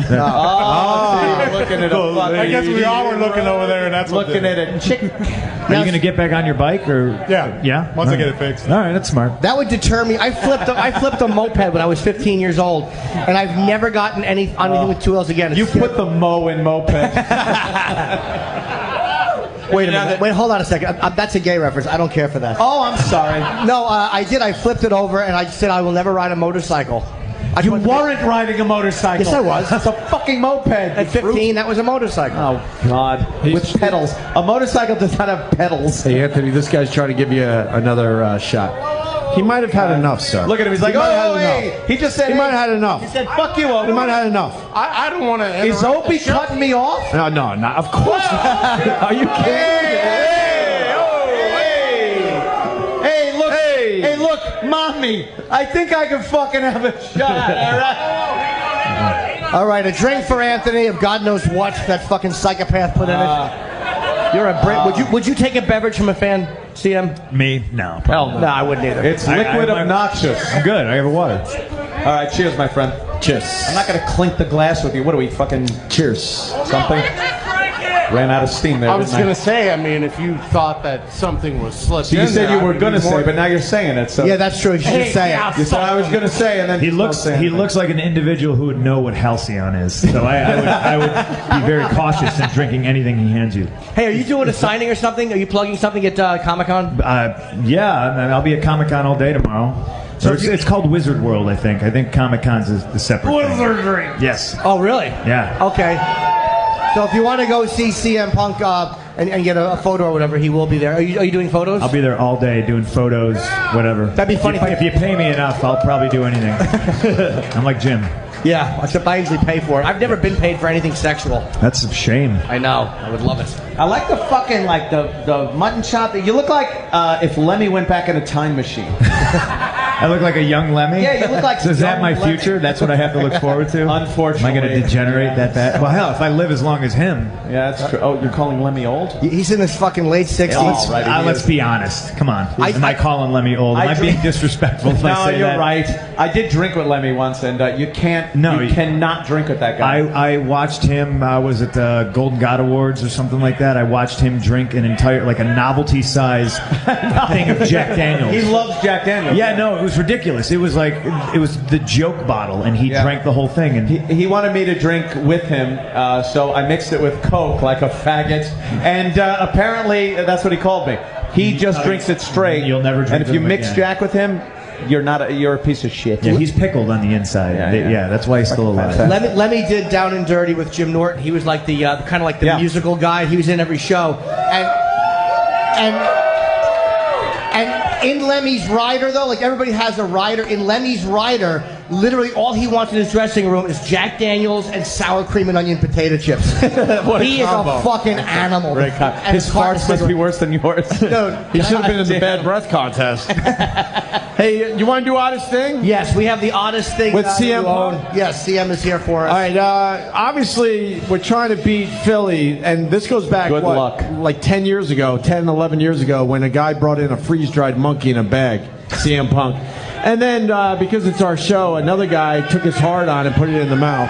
Looking at I guess we all were looking over there, and that's looking at a chicken. Are you going to get back on your bike or? Yeah. Yeah. Once I get it fixed. All right, that's smart. That would deter me. I flipped a moped when I was 15 years old, and I've never gotten anything with 2 wheels again. You put the mo in moped. Wait a minute. Wait, hold on a second. That's a gay reference. I don't care for that. Oh, I'm sorry. No, I did. I flipped it over, and I said I will never ride a motorcycle. You weren't riding a motorcycle. Yes, I was. It's a fucking moped. At 15, that was a motorcycle. Oh, God. With pedals. A motorcycle does not have pedals. Hey, Anthony, this guy's trying to give you another shot. He might have had enough, sir. Look at him. He's like, hey. He just said, he might have had enough. He said, fuck you, Opie. He might have had enough. I don't want to. Is Opie cutting me off? No, not. Of course not. Are you kidding? Hey, look, mommy. I think I can fucking have a shot. All right. All right, a drink for Anthony of God knows what that fucking psychopath put in it. You're a Brit. Would you take a beverage from a fan, CM? Me? No. Hell no. No, I wouldn't either. It's liquid obnoxious. I'm good. I have a water. All right, cheers, my friend. Cheers. I'm not going to clink the glass with you. What are we, fucking cheers? Something? Ran out of steam there. I was going to say, I mean, if you thought that something was slipped So you in said there, you were going to say, but now you're saying it. So. Yeah, that's true. You should say it. You said I was going to say, and then he looks like an individual who would know what Halcyon is. So I would be very cautious in drinking anything he hands you. Hey, are you doing a signing or something? Are you plugging something at Comic-Con? Yeah, I'll be at Comic-Con all day tomorrow. So it's called Wizard World, I think. I think Comic-Con's is the separate Wizardry. thing. Yes. Oh, really? Yeah. Okay. So if you want to go see CM Punk and get a photo or whatever, he will be there. Are you doing photos? I'll be there all day doing photos, whatever. That'd be funny if you pay me enough, I'll probably do anything. I'm like Jim. Yeah, except I usually pay for it. I've never been paid for anything sexual. That's a shame. I know. I would love it. I like the fucking, like, the mutton chop. You look like if Lemmy went back in a time machine. I look like a young Lemmy? Yeah, you look like So is that my Lemmy. future? That's what I have to look forward to? Unfortunately. Am I going to degenerate that bad? Well, hell, if I live as long as him. Yeah, that's true. Oh, you're calling Lemmy old? He's in his fucking late 60s. Let's be honest. Come on. Am I calling Lemmy old? Am I being disrespectful if I say that? No, you're right. I did drink with Lemmy once, and you cannot drink with that guy. I watched him, was it the Golden God Awards or something like that? I watched him drink an entire, like a novelty-size thing of Jack Daniels. He loves Jack Daniels. Yeah, no, it was ridiculous. It was like, it was the joke bottle, and he drank the whole thing. And he wanted me to drink with him, so I mixed it with Coke like a faggot, and apparently that's what he called me. He just drinks it straight. You'll never drink And if you with him mix again. Jack with him, you're a piece of shit. Yeah, he's pickled on the inside. Yeah, that's why he's still alive. Lemmy did Down and Dirty with Jim Norton. He was like the kind of like the musical guy. He was in every show, and in Lemmy's rider though, like everybody has a rider. In Lemmy's rider, literally all he wants in his dressing room is Jack Daniels and sour cream and onion potato chips. He is a fucking animal. And His farts must be worse than yours. Dude, He should have been in the bad breath contest. Hey, you want to do Oddest Thing? Yes, we have the Oddest Thing With You CM Own. Punk? Yes, CM is here for us. All right, obviously, we're trying to beat Philly, and this goes back, Good luck. like 10 years ago, 10, 11 years ago, when a guy brought in a freeze-dried monkey in a bag, CM Punk. And then, because it's our show, another guy took his heart on and put it in the mouth.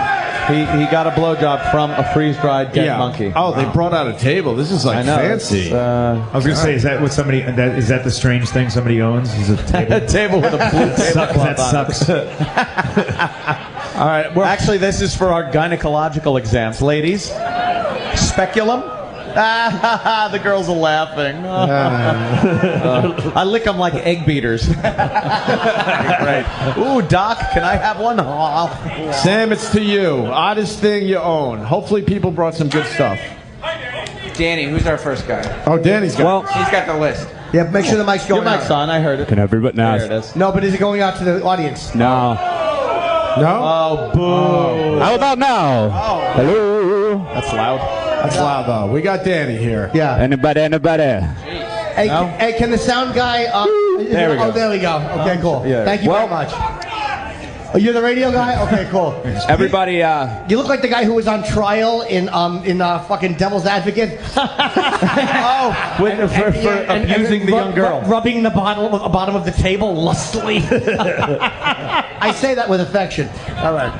He got a blowjob from a freeze-dried dead monkey. Oh, they brought out a table. This is like fancy. I was going to say, is that what somebody? Is that the strange thing somebody owns? Is a table? A table with a blue tablecloth That sucks. All right. Actually, this is for our gynecological exams, ladies. Speculum. The girls are laughing. I lick them like egg beaters. Right. Ooh, Doc, can I have one? Sam, it's to you. Oddest Thing You Own. Hopefully people brought some good stuff. Danny, who's our first guy? Oh, Danny's got it. He's got the list. Yeah, make sure the mic's going Your mic's on, I heard it. Can everybody There it is. No, but is it going out to the audience? No. No? Oh, boo. How about now? Oh. Hello. That's loud. That's loud, though. We got Danny here. Yeah. Anybody? Hey, can the sound guy... There we go. Oh, there we go. Okay, cool. Yeah. Thank you very much. Oh, you're the radio guy? Okay, cool. Everybody, You look like the guy who was on trial in fucking Devil's Advocate. For abusing the young girl. Rubbing the bottom of the table lustily. I say that with affection. All right.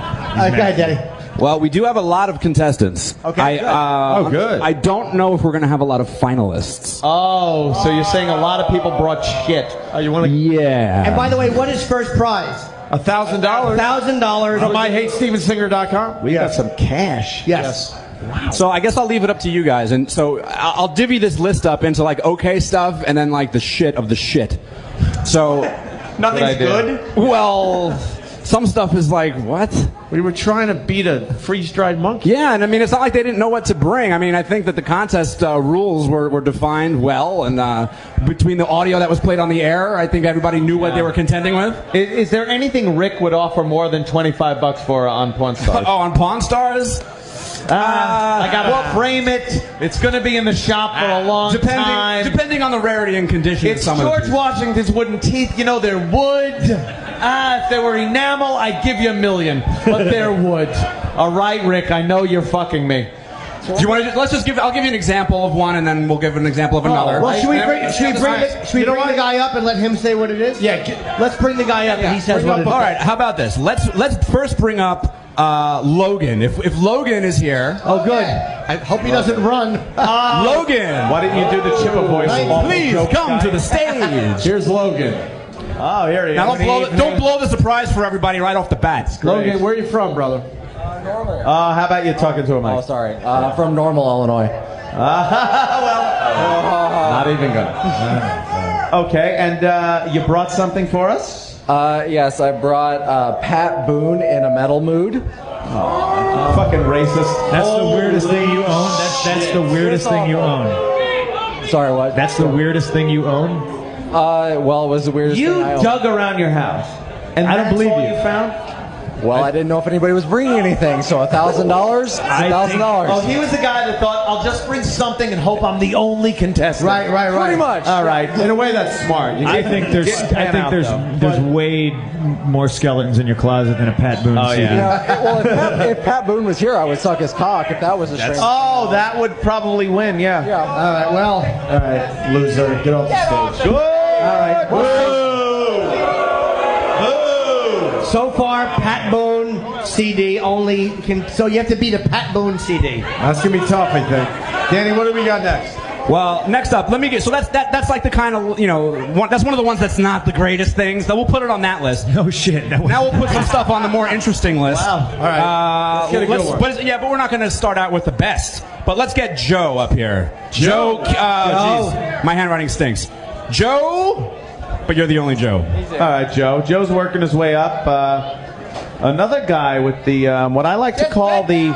Go ahead, Daddy. well, we do have a lot of contestants. Okay, good. Good. I don't know if we're going to have a lot of finalists. Oh, so you're saying a lot of people brought shit. Oh, you want to? Yeah. And by the way, what is first prize? $1,000. $1,000. From myhatestevensinger.com. We got some cash. Yes. Wow. So I guess I'll leave it up to you guys. And so I'll divvy this list up into like okay stuff and then like the shit of the shit. So Nothing's good? Well, some stuff is like, what? We were trying to beat a freeze-dried monkey. Yeah, and I mean, it's not like they didn't know what to bring. I mean, I think that the contest rules were defined well, and between the audio that was played on the air, I think everybody knew what they were contending with. Is there anything Rick would offer more than $25 for on Pawn Stars? Oh, on Pawn Stars? I gotta frame it. It's gonna be in the shop for a long time. Depending on the rarity and condition It's of some George of the Washington's wooden teeth. You know, they're wood. If they were enamel, I'd give you $1 million. But they're wood. All right, Rick, I know you're fucking me. Do you want to? I'll give you an example of one, and then we'll give an example of another. Well, should we bring the guy up and let him say what it is? Yeah. Let's bring the guy up and he says what it is. All right. How about this? Let's first bring up Logan. If Logan is here. Oh, good. I hope he doesn't run. Logan. Why didn't you do the Chippa voice? Please come to the stage. Here's Logan. Oh, here he is. Now don't blow the surprise for everybody right off the bat. Logan, where are you from, brother? Normal. How about you talking to him, Mike? Oh, sorry. I'm from Normal, Illinois. Not even good. Okay, and you brought something for us? Yes, I brought Pat Boone in a metal mood. Fucking racist. That's the weirdest thing you own. That's the weirdest thing you own. Sorry, what? That's the weirdest thing you own. Well, it was the weirdest thing I owned. You dug around your house, and I don't believe all you. you found. Well, I didn't know if anybody was bringing anything, so $1,000. $1,000. Oh, he was the guy that thought, I'll just bring something and hope I'm the only contestant. Right. Pretty much. All right. In a way, that's smart. I think there's way more skeletons in your closet than a Pat Boone CD. Yeah, well, if Pat Boone was here, I would suck his cock if that was a strange. Oh, that would probably win, yeah. Yeah. All right, well. All right, loser, get off the stage. Good. All right. So far, Pat Boone CD only can. So you have to beat a Pat Boone CD. That's gonna be tough, I think. Danny, what do we got next? Well, next up, let me get. So that's like the kind of that's one of the ones that's not the greatest things. So we'll put it on that list. No shit. Now we'll put some stuff on the more interesting list. Wow. All right. Let's get a good one. But we're not going to start out with the best. But let's get Joe up here. Joe. Geez, my handwriting stinks. Joe. But you're the only Joe. All right, Joe. Joe's working his way up. Another guy with the what I like to call the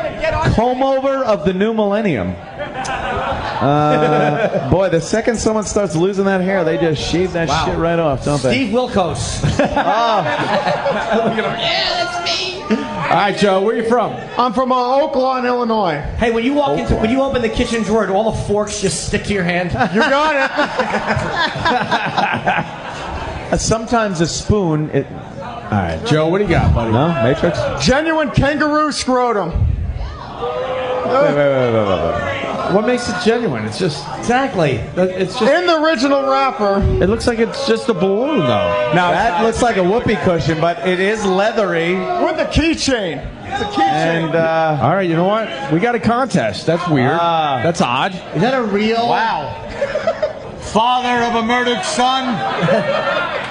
comb-over of the new millennium. Boy, the second someone starts losing that hair, they just shave that shit right off, don't they? Steve Wilkos. Yeah, that's me. All right, Joe, where are you from? I'm from Oak Lawn, Illinois. Hey, when you open the kitchen drawer, do all the forks just stick to your hand? You got it. Sometimes a spoon. All right, Joe, what do you got, buddy? No, Matrix. Genuine kangaroo scrotum. Wait. What makes it genuine? It's just exactly. It's just in the original wrapper. It looks like it's just a balloon, though. Now that looks like a whoopee cushion, but it is leathery with a keychain. It's a keychain. And all right, you know what? We got a contest. That's weird. That's odd. Is that a real? Wow. Father of a murdered son,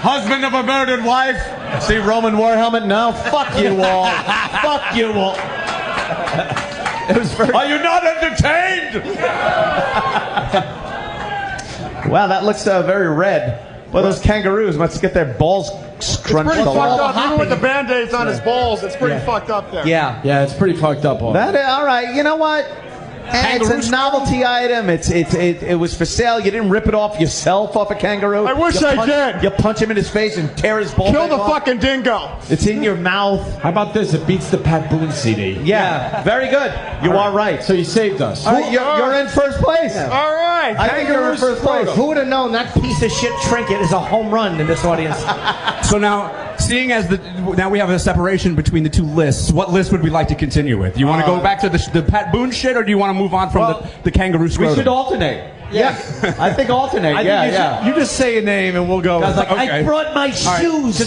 husband of a murdered wife. See Roman war helmet? No. Fuck you all. Fuck you all. It was very... Are you not entertained? Wow, that looks very red. Well, those kangaroos must get their balls scrunched. It's pretty a lot. fucked up. Even with the band-aids on his balls, it's pretty fucked up there. Yeah, it's pretty fucked up. All right, you know what? It's a novelty item. It was for sale. You didn't rip it off yourself off a kangaroo. I wish I did. You punch him in his face and tear his balls. Kill the off. fucking dingo. It's in your mouth. How about this? It beats the Pat Boone CD. Yeah, very good. You are right. So you saved us. All right, you're in first place. All right. I think you're in first place. Who would have known that piece of shit trinket is a home run in this audience? So now, seeing as now we have a separation between the two lists, what list would we like to continue with? You want to go back to the Pat Boone shit, or do you want to move on from the kangaroo scrotum? We should alternate. Yeah. I think alternate. You just say a name and we'll go. I brought my shoes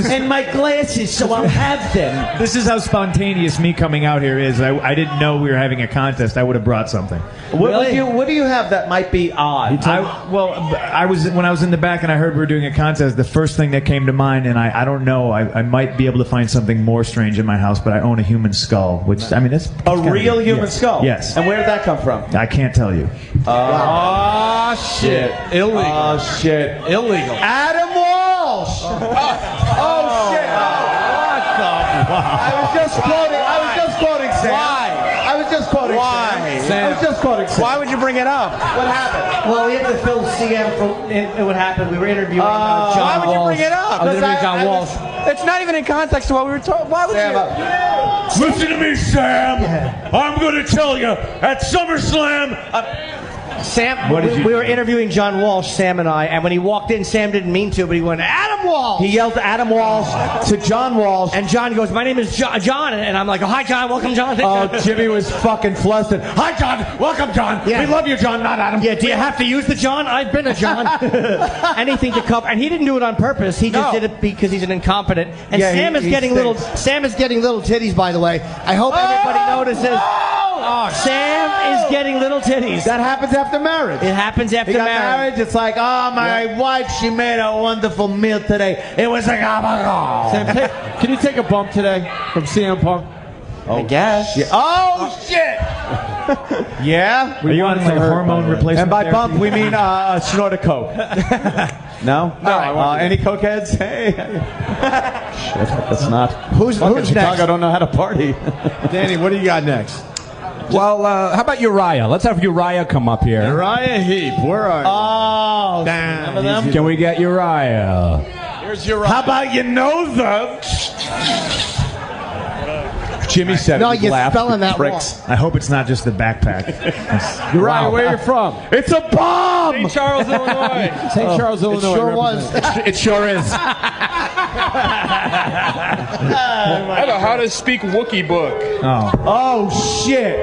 and my glasses, so I'll have them. This is how spontaneous me coming out here is. I didn't know we were having a contest. I would have brought something. What do you have that might be odd? When I was in the back and I heard we were doing a contest, the first thing that came to mind, and I don't know, I might be able to find something more strange in my house, but I own a human skull, which, I mean, it's a real human skull? Yes. And where did that come from? I can't tell you. Oh, shit. Illegal. Oh, shit. Illegal. Adam Walsh! Oh, shit. What the? Wow. I was just quoting Sam. Why? I was just quoting Sam. I was just quoting Sam. Why would you bring it up? What happened? Well, we had to fill CM from what happened. We were interviewing John Walsh. Why would you bring it up? John Walsh. It's not even in context to what we were talking. Why would you? Listen to me, Sam. I'm going to tell you, at SummerSlam, Sam, What did you we were do? interviewing John Walsh, Sam and I, and when he walked in, Sam didn't mean to, but he went, Adam Walsh! He yelled Adam Walsh to John Walsh. And John goes, my name is John. And I'm like, oh, hi, John. Welcome, John. Oh, Jimmy was fucking flustered. Hi, John. Welcome, John. Yeah. We love you, John, not Adam. Yeah, do you have to use the John? I've been a John. Anything to cover. And he didn't do it on purpose. He just did it because he's an incompetent. And Yeah, Sam is he getting stinks. Sam is getting little titties, by the way. I hope everybody notices. Oh, Sam is getting little titties. That happens after marriage. It happens after He got marriage. married. It's like, oh, my wife, she made a wonderful meal today. It was like, oh, my God. Sam, can you take a bump today from CM Punk? I guess. Yeah. Oh, shit. Yeah? Are you on like hormone replacement? And by therapy? bump, we mean snort a Coke. No? No. Any Cokeheads? Hey. Shit, that's not. Who's Chicago next? don't know how to party. Danny, what do you got next? Well, how about Uriah? Let's have Uriah come up here. Uriah Heep, where are you? Oh, Remember them? Can we get Uriah? Here's Uriah. how about your nose up? Jimmy said No, it. you're Laughed. spelling that wrong. Pricks. I hope it's not just the backpack. Uriah, where are you from? It's a bomb! St. Charles, Illinois. St. Charles, Illinois. It sure was. It sure is. I have a How to Speak Wookiee book. Oh, shit.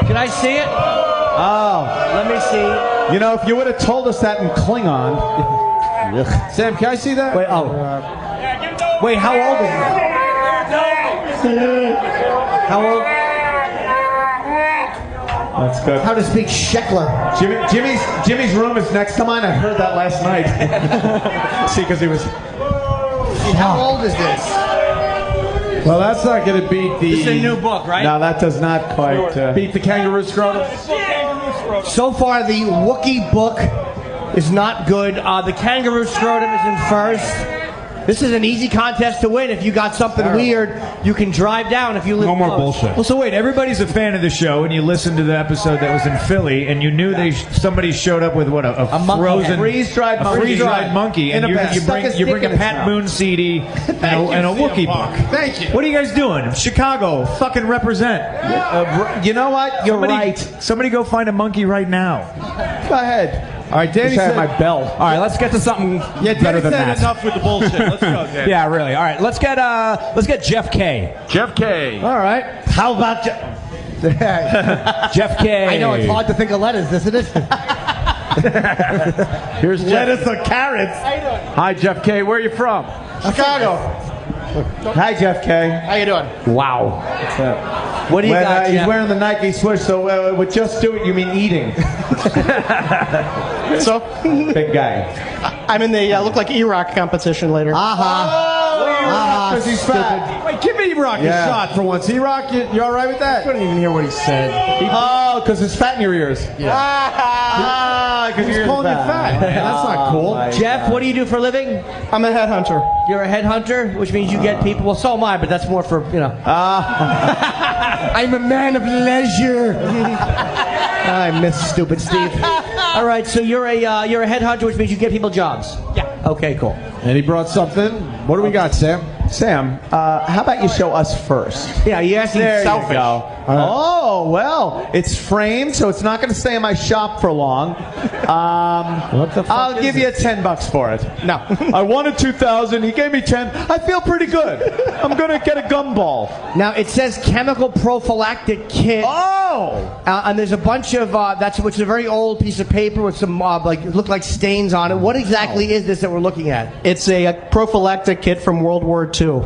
Can I see it? Oh. Let me see. You know, if you would have told us that in Klingon. Sam, can I see that? Wait, Wait, how old is it? How old? That's good. How to speak Sheckler. Jimmy's room is next to mine. I heard that last night. See, because he was. How old is this? Well, that's not going to beat the. This is a new book, right? No, that does not quite. Beat the Kangaroo scrotum. So far, the Wookiee book is not good. The Kangaroo scrotum is in first. This is an easy contest to win. If you got something weird, you can drive down if you live No more close. bullshit. Well, so wait, everybody's a fan of the show, and you listened to the episode that was in Philly, and you knew somebody showed up with what a monkey. frozen Freeze-dried monkey. freeze-dried monkey, In and a bag. you Stuck his bring dick a in his Pat mouth. Boone CD and a Wookiee book. Thank you. What are you guys doing? Chicago, fucking represent. You know what? You're right. Somebody go find a monkey right now. Go ahead. All right, Danny Wish I had said. my bell. All right, let's get to something Yeah, better Danny than said that. enough with the bullshit. Let's go, Danny. Yeah, really. All right, let's get Jeff K. Jeff K. All right. How about Jeff K. I know it's hard to think of letters, isn't it? Here's Jeff. Lettuce or carrots. Hi, Jeff K. Where are you from? Chicago. Hi, Jeff K. How you doing? Wow. What do you got, He's Jeff? wearing the Nike swoosh, so with just do it, you mean eating. So, Big guy. I'm in the Look Like E-Rock competition later. Because he's fat. Wait, give E-Rock a shot for once. E-Rock, you all right with that? I couldn't even hear what he said. Oh, because there's fat in your ears. Yeah. Because He's calling you fat. Man, that's not cool. Jeff, what do you do for a living? I'm a headhunter. You're a headhunter, which means you get people. Well, so am I, but that's more for, you know. I'm a man of leisure. I miss stupid Steve. All right, so you're a headhunter, which means you get people jobs. Yeah. Okay, cool. And he brought something. What do we got, Sam? Sam, how about you show us first? Yeah, you asking There selfish. you go. Oh, well, it's framed, so it's not going to stay in my shop for long. What the fuck I'll is give you $10 for it. No. I wanted 2,000. He gave me 10. I feel pretty good. I'm going to get a gumball. Now, it says chemical prophylactic kit. Oh! And there's a bunch of, which is a very old piece of paper with some, look like stains on it. What exactly is this that we're looking at? It's a prophylactic kit from World War II.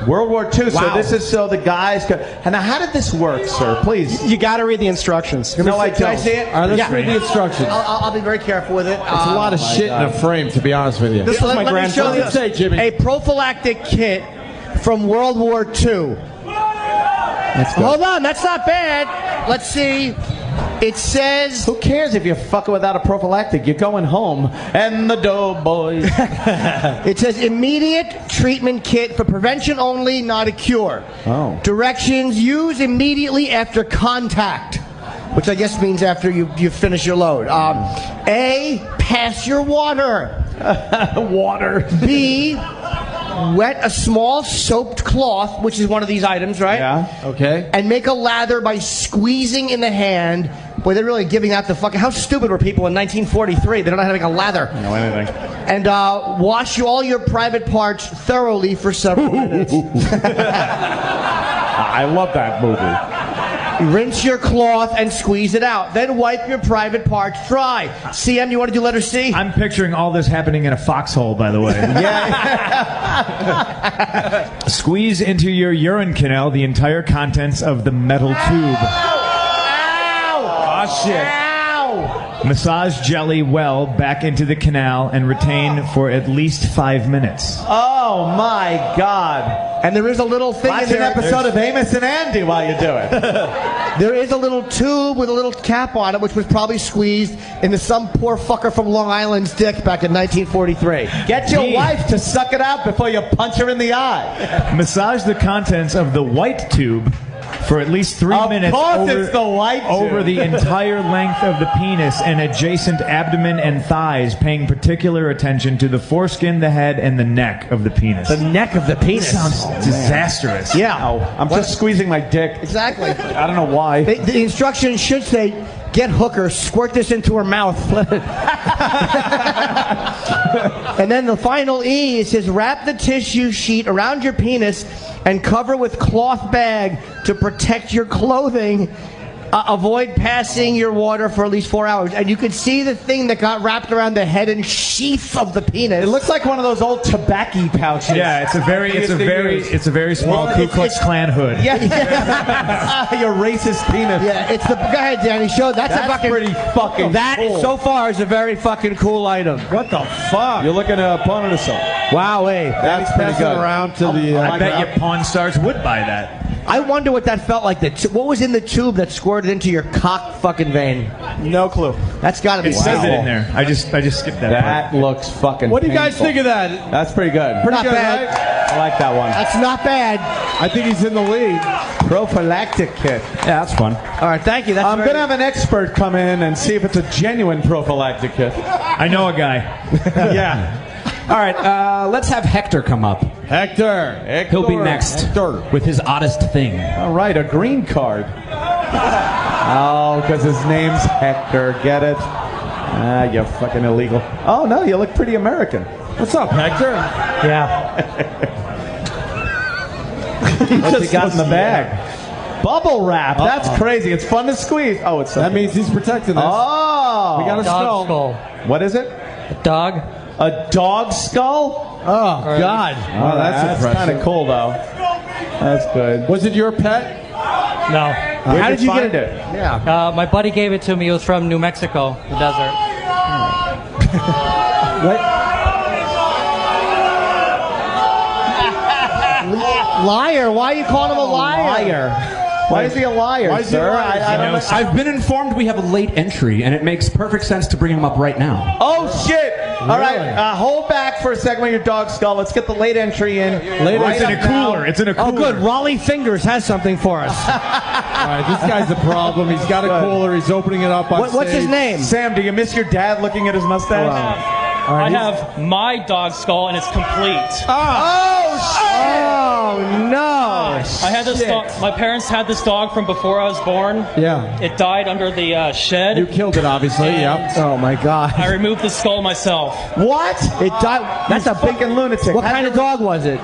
World War II, so Wow. this is so the guys could... And now, how did this work, sir? Please. You got to read the instructions. No, I Can I don't. see it? All right, let's read the instructions. I'll be very careful with it. It's a lot of shit in a frame, to be honest with you. This was my Let me show grandfather. you Say, Jimmy. a prophylactic kit from World War II. Hold on, that's not bad. Let's see. It says... Who cares if you're fucking without a prophylactic? You're going home. And the doughboys. It says immediate treatment kit for prevention only, not a cure. Oh. Directions: use immediately after contact, which I guess means after you finish your load. A, pass your water. Water. B, Wet a small soaped cloth, which is one of these items, right? Yeah. Okay. And make a lather by squeezing in the hand. Boy, they're really giving out the fucking... How stupid were people in 1943? They don't know how to make a lather. No, anything. And wash all your private parts thoroughly for several minutes. I love that movie. Rinse your cloth and squeeze it out. Then wipe your private parts dry. CM, you want to do letter C? I'm picturing all this happening in a foxhole, by the way. Yeah. Squeeze into your urine canal the entire contents of the metal tube. Oh, shit. Massage jelly well back into the canal and retain for at least 5 minutes. Oh my God! And there is a little thing Watch in there. an episode of Amos and Andy while you do it. There is a little tube with a little cap on it, which was probably squeezed into some poor fucker from Long Island's dick back in 1943. Get your wife to suck it out before you punch her in the eye. Massage the contents of the white tube for at least 3 minutes it's the white over the entire length of the penis and adjacent abdomen and thighs, paying particular attention to the foreskin, the head, and the neck of the penis. The neck of the penis. Sounds disastrous. Yeah. I'm just squeezing my dick. Exactly. I don't know why. The instructions should say, get hooker, squirt this into her mouth. And then the final E, it says, wrap the tissue sheet around your penis and cover with cloth bag to protect your clothing. Avoid passing your water for at least 4 hours. And you could see the thing that got wrapped around the head and sheath of the penis. It looks like one of those old tobacco pouches. Yeah, it's a very small Ku Klux Klan hood. Yeah. Your racist penis. Yeah, it's the. Go ahead, Danny. Show that's a fucking pretty fucking. That cool. so far is a very fucking cool item. What the fuck? You're looking at a pawn and a soap. Wow, hey, That's pretty good. Around to the. I bet you Pawn Stars would buy that. I wonder what that felt like. What was in the tube that squirted into your cock fucking vein? No clue. That's got to be. It says it in there. I just skipped that. That looks fucking. What do you guys painful. think of that? That's pretty good. Not good, bad. right? I like that one. That's not bad. I think he's in the lead. Prophylactic kit. Yeah, that's fun. All right, thank you. That's I'm going to have an expert come in and see if it's a genuine prophylactic kit. I know a guy. Yeah. All right, let's have Hector come up. Hector. He'll be next with his oddest thing. All right, a green card. Oh, because his name's Hector. Get it? Ah, you fucking illegal. Oh, no, you look pretty American. What's up, Hector? Yeah. What's he got in the bag? Bubble wrap. That's crazy. It's fun to squeeze. Oh, it's That means he's protecting us. Oh. We got a Dog skull. What is it? Dog. A dog skull? Oh, God. Oh, that's kind of cool, though. That's good. Was it your pet? No. How did you get it? Yeah. My buddy gave it to me. It was from New Mexico, the desert. What? Liar. Why are you calling him a liar? Why is he a liar, sir? I don't know. I've been informed we have a late entry, and it makes perfect sense to bring him up right now. Oh, shit. All right, hold back for a second with your dog skull. Let's get the late entry in. It's in a cooler. It's in a cooler. Oh, good. Raleigh Fingers has something for us. All right, this guy's the problem. He's got a cooler. He's opening it up on What's his stage. name? Sam, do you miss your dad looking at his mustache? I have my dog skull, and it's complete. Oh, no. I had this dog. My parents had this dog from before I was born. Yeah. It died under the shed. You killed it, obviously. Yeah. Oh, my God. I removed the skull myself. What? It died. That's a big fucking lunatic. What kind of dog was it?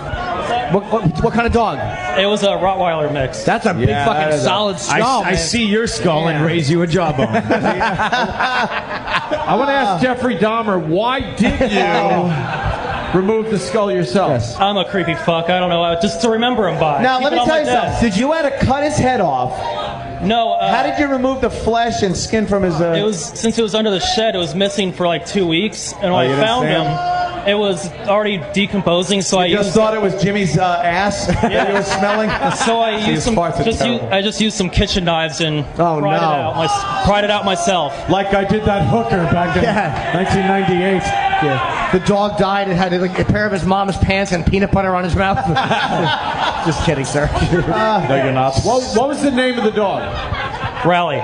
What kind of dog? It was a Rottweiler mix. That's a big fucking solid skull. I see your skull and raise you a jawbone. I want to ask Jeffrey Dahmer, why did you remove the skull yourself? Yes. I'm a creepy fuck. I don't know. Just to remember him by. Now, Keep let it me on tell my you desk. something. Did you had to cut his head off? No. How did you remove the flesh and skin from his... It was, since it was under the shed, it was missing for like 2 weeks. And when you I didn't found see him, it was already decomposing. So I You just used thought it was Jimmy's ass that you were smelling? So I See, used his farts are terrible. I just used some kitchen knives and Oh, pried, no. pried it out myself. Like I did that hooker back in 1998. Yeah. The dog died and had like, a pair of his mom's pants and peanut butter on his mouth. Just kidding, sir. No, you're not. What was the name of the dog? Rally.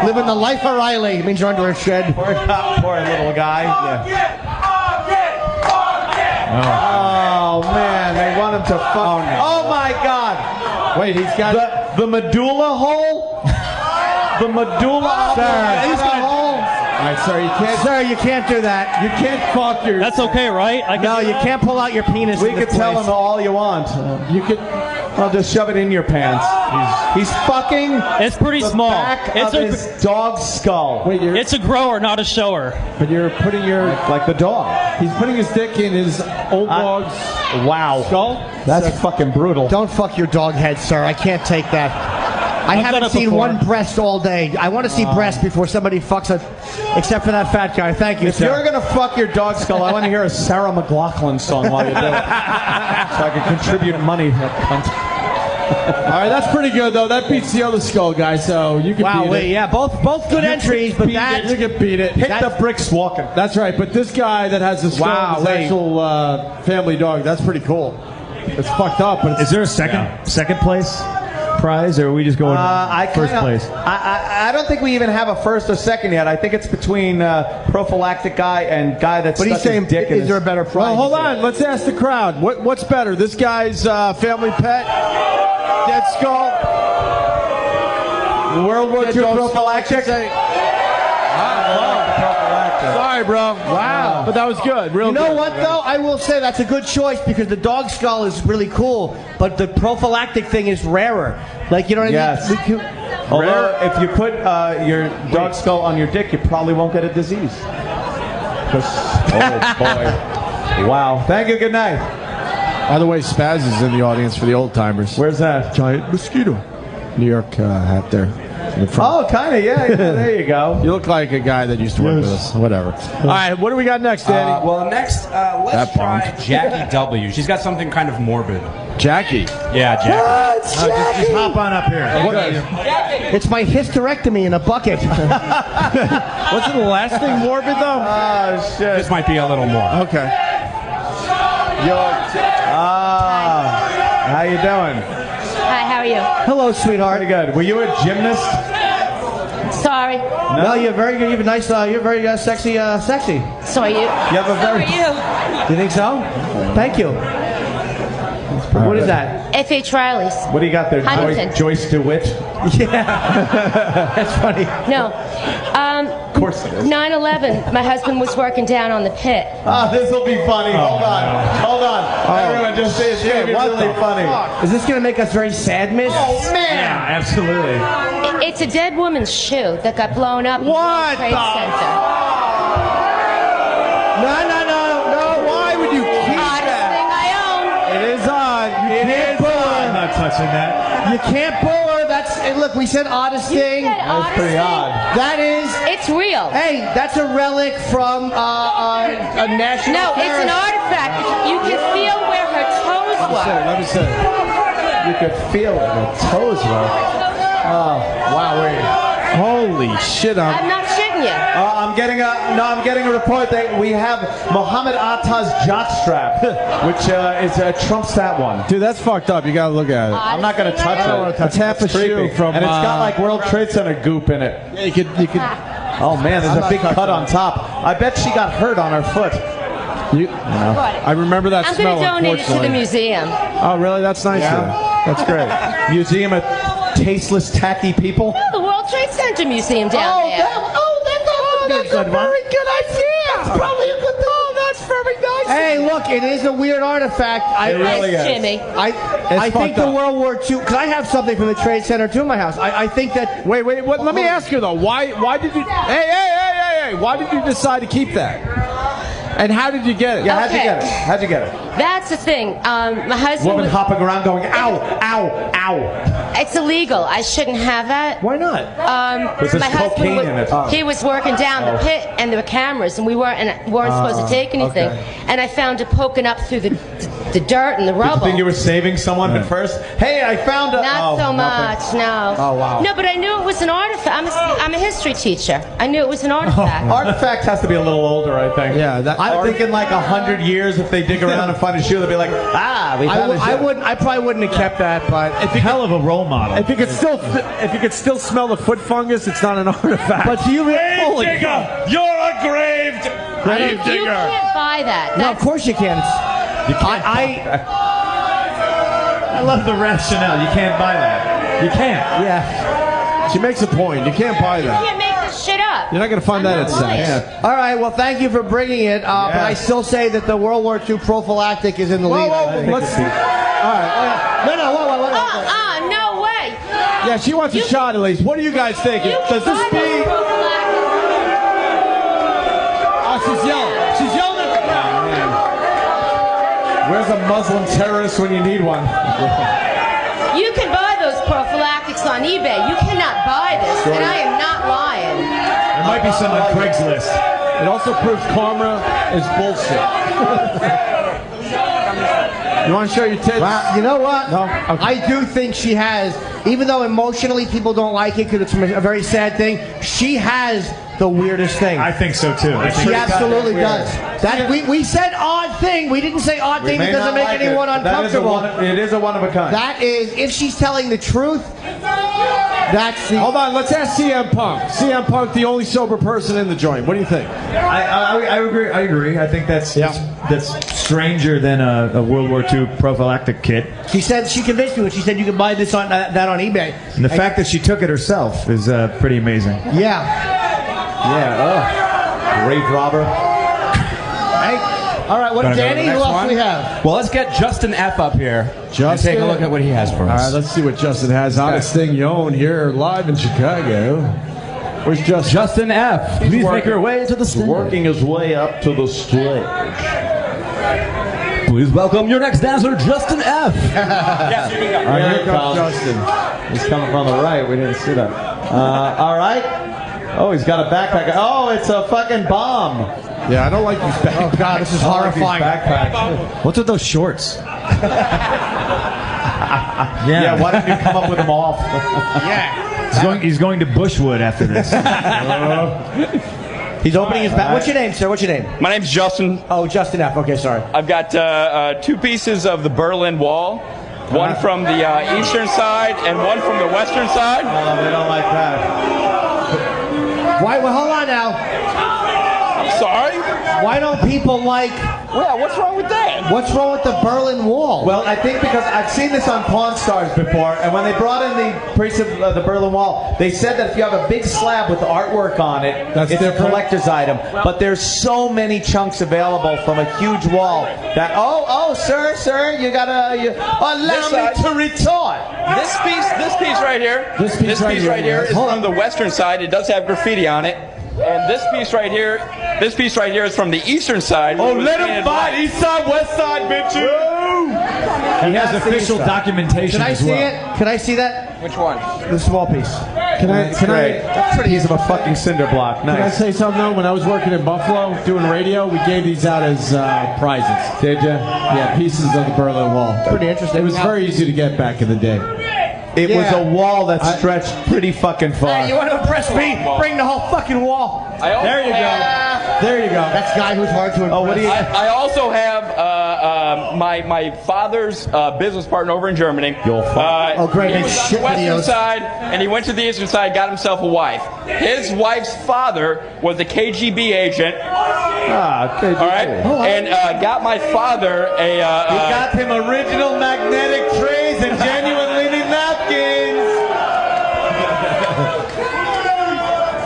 Living the life of Riley. It means you're under a shed. Poor little guy. Yeah. Oh man, they want him to fuck. Oh my God! Wait, he's got the medulla hole. The medulla. Sir, he's got a hole. All right, sir, you can't. Sir, you can't do that. You can't fuck your. That's okay, right? No, you can't pull out your penis. We in could this tell place. him all you want. You could. I'll just shove it in your pants. He's fucking. It's pretty the small. Back It's of a his dog's skull. Wait, It's a grower, not a shower. But you're putting your. Like the dog. He's putting his dick in his old dog's skull. That's fucking brutal. Don't fuck your dog head, sir. I can't take that. I I've done haven't it seen before. one breast all day. I want to see breast before somebody fucks it, except for that fat guy. Thank you, If sir. you're gonna fuck your dog's skull, I want to hear a Sarah McLachlan song while you do it, so I can contribute money. That cunt. All right, that's pretty good though. That beats the other skull guy, so you can beat it. Yeah, both good entries, but that you can beat it. Hit the bricks walking. That's right. But this guy that has the skull, Wow, his wait. actual family dog, that's pretty cool. It's fucked up, but it's, Is there a second place prize, or are we just going first place? I don't think we even have a first or second yet. I think it's between prophylactic guy and guy that's. But he's stuck his saying, dick in is his- there a better prize? well, hold on. Let's ask the crowd. What's better, this guy's family pet, dead skull, World War II prophylactic? Sorry, bro. Wow. But that was good. Real You know good. what, though? I will say that's a good choice because the dog skull is really cool, but the prophylactic thing is rarer. Like, you know what Yes. I mean? Although, if you put your dog skull on your dick, you probably won't get a disease. 'Cause- oh, boy. Wow. Thank you. Good night. By the way, Spaz is in the audience for the old timers. Where's that? Giant mosquito. New York hat there. In the front. Oh, kind of, yeah. There you go. You look like a guy that used to work with us. Whatever. All right, what do we got next, Danny? Well, next, let's That try bombed. Jackie W. She's got something kind of morbid. Jackie. Yeah, Jackie. Just hop on up here. It's my hysterectomy in a bucket. Wasn't the last thing morbid, though? Oh, shit. This might be a little more. Okay. How you doing? Hi, how are you? Hello, sweetheart. Pretty good. Were you a gymnast? Sorry. No, you're very good. You have a nice, you're very sexy, sexy. So are you. You have a very. So are You think so? Thank you. What is that? F.H. Riley's. What do you got there? Huntington. Joyce DeWitt? Yeah. That's funny. No. Of course it is. 9/11. My husband was working down on the pit. Ah, this will be funny. Hold on. Everyone, just say it's going to be really funny. Is this going to make us very sad, miss? Oh, man. Yeah, absolutely. It's a dead woman's shoe that got blown up in the What World Trade Center. No. Why would you keep Oddest that? thing I own. It is on. It is I'm on. not touching that. You can't pull her. That's. Hey, look, we said oddest You thing. said oddest pretty thing. odd. That is. It's real. Hey, that's a relic from a national. No, it's an artifact. You can feel where her toes were. Let me say. You could feel it. The toes were. Oh, wow. Wait. Holy shit! I'm not shitting you. I'm getting a report that we have Muhammad Atta's jockstrap, which trumps that one. Dude, that's fucked up. You gotta look at it. I'm not gonna touch it. That's half a shoe from. And it's got like World Trade Center goop in it. Yeah, you could. Oh man, there's I'm a not big touching cut it. on top. I bet she got hurt on her foot. I remember that I'm smell. going to donate it to the unfortunately. museum. Oh, really? That's nice. Yeah. That's great. Museum of tasteless, tacky people. The World Trade Center Museum down there. That's a very good idea. That's probably a good thing. Oh, that's very nice. Hey, look, it is a weird artifact. It really is. Jimmy. I think the World War II, because I have something from the Trade Center too in my house. I think that. Wait. What, let me ask you though. Why did you? Hey! Why did you decide to keep that? And how did you get it? Yeah, how'd you get it? How'd you get it? That's the thing. My husband. Woman hopping around going, ow, ow, ow. It's illegal. I shouldn't have that. Why not? Because there's My husband cocaine in it. he was working down the pit, and there were cameras, and we weren't supposed to take anything. okay. And I found it poking up through the dirt and the Did you rubble. think you were saving someone at first? Hey, I found a... Not so much, no. Oh, wow. No, but I knew it was an artifact. I'm a history teacher. I knew it was an artifact. Artifact has to be a little older, I think. Yeah, I'm thinking like 100 years, if they dig around and find a shoe, they'll be like, we found a shoe. I probably wouldn't have kept that, but Hell of a role model. If you could still smell the foot fungus, it's not an artifact. But do you really? Grave digger! You're a grave You can't buy that. No, of course you can. I love the rationale. You can't buy that. You can't. Yeah. She makes a point. You can't buy You that. can't make this shit up. You're not going to find that at Sam's. All right, well, thank you for bringing it, but I still say that the World War II prophylactic is in the lead. Let's see. All right. No, whoa. No way. Yeah, she wants a shot at least. What do you guys think? Does this be... Oh, she's yelling. She's yelling at the crowd. Where's a Muslim terrorist when you need one? You can buy those prophylactics on eBay. You cannot buy this, and I am not lying. There might be some on Craigslist. It also proves karma is bullshit. You want to show your tits? Well, you know what? No? Okay. I do think she has, even though emotionally people don't like it because it's a very sad thing, she has the weirdest thing. I think so too. She absolutely does. That we said odd thing. We didn't say odd thing that doesn't make anyone uncomfortable. It is a one of a kind. That is, if she's telling the truth, that's the... Hold on, let's ask CM Punk. CM Punk, the only sober person in the joint. What do you think? I agree. I think that's stranger than a World War II prophylactic kit. She said she convinced you. She said you can buy this on that on eBay. And the fact that she took it herself is pretty amazing. Yeah. Grave robber. Hey. All right, Danny? Who else do we have? Well, let's get Justin F up here and take a look at what he has for us. All right, let's see what Justin has. Oddest Thing You Own here live in Chicago. Where's Justin? Justin F. Please make your way to the stage. Working his way up to the stage. Please welcome your next dancer, Justin F. Yes, here we go. Here comes Justin. He's coming from the right. We didn't see that. All right. Oh, he's got a backpack. Oh, it's a fucking bomb. Yeah, I don't like these backpacks. Oh, God, this is horrifying. What's with those shorts? Yeah, why didn't you come up with them all? Yeah. He's going to Bushwood after this. He's opening his back. What's your name, sir? What's your name? My name's Justin. Oh, Justin F. Okay, sorry. I've got 2 pieces of the Berlin Wall. One from the eastern side and one from the western side. Oh, they don't like that. Why? Well, hold on now. I'm sorry? Why don't people like... Well, what's wrong with that? What's wrong with the Berlin Wall? Well, I think because I've seen this on Pawn Stars before, and when they brought in the priest of the Berlin Wall, they said that if you have a big slab with the artwork on it, it's a collector's item. But there's so many chunks available from a huge wall that, sir, you gotta allow me to retort. This piece right here. This piece right here is from the western side. It does have graffiti on it. And this piece right here is from the eastern side. Oh, let him fight! East side, west side, bitches! He has official documentation as well. Can I see it? Can I see that? Which one? The small piece. That's a piece of a fucking cinder block. Nice. Can I say something though? When I was working in Buffalo doing radio, we gave these out as prizes. Did you? Yeah, pieces of the Berlin Wall. Pretty interesting. It was very easy to get back in the day. It was a wall that stretched pretty fucking far. Hey, you want to impress me? Bring the whole fucking wall. There you go. There you go. That's the guy who's hard to impress. Oh, what do you? I also have my father's business partner over in Germany. Oh, great. He was on the western side, and he went to the eastern side, got himself a wife. His wife's father was a KGB agent. KGB. All right, and got my father a. He got him original magnetic trays and genuine linen napkins.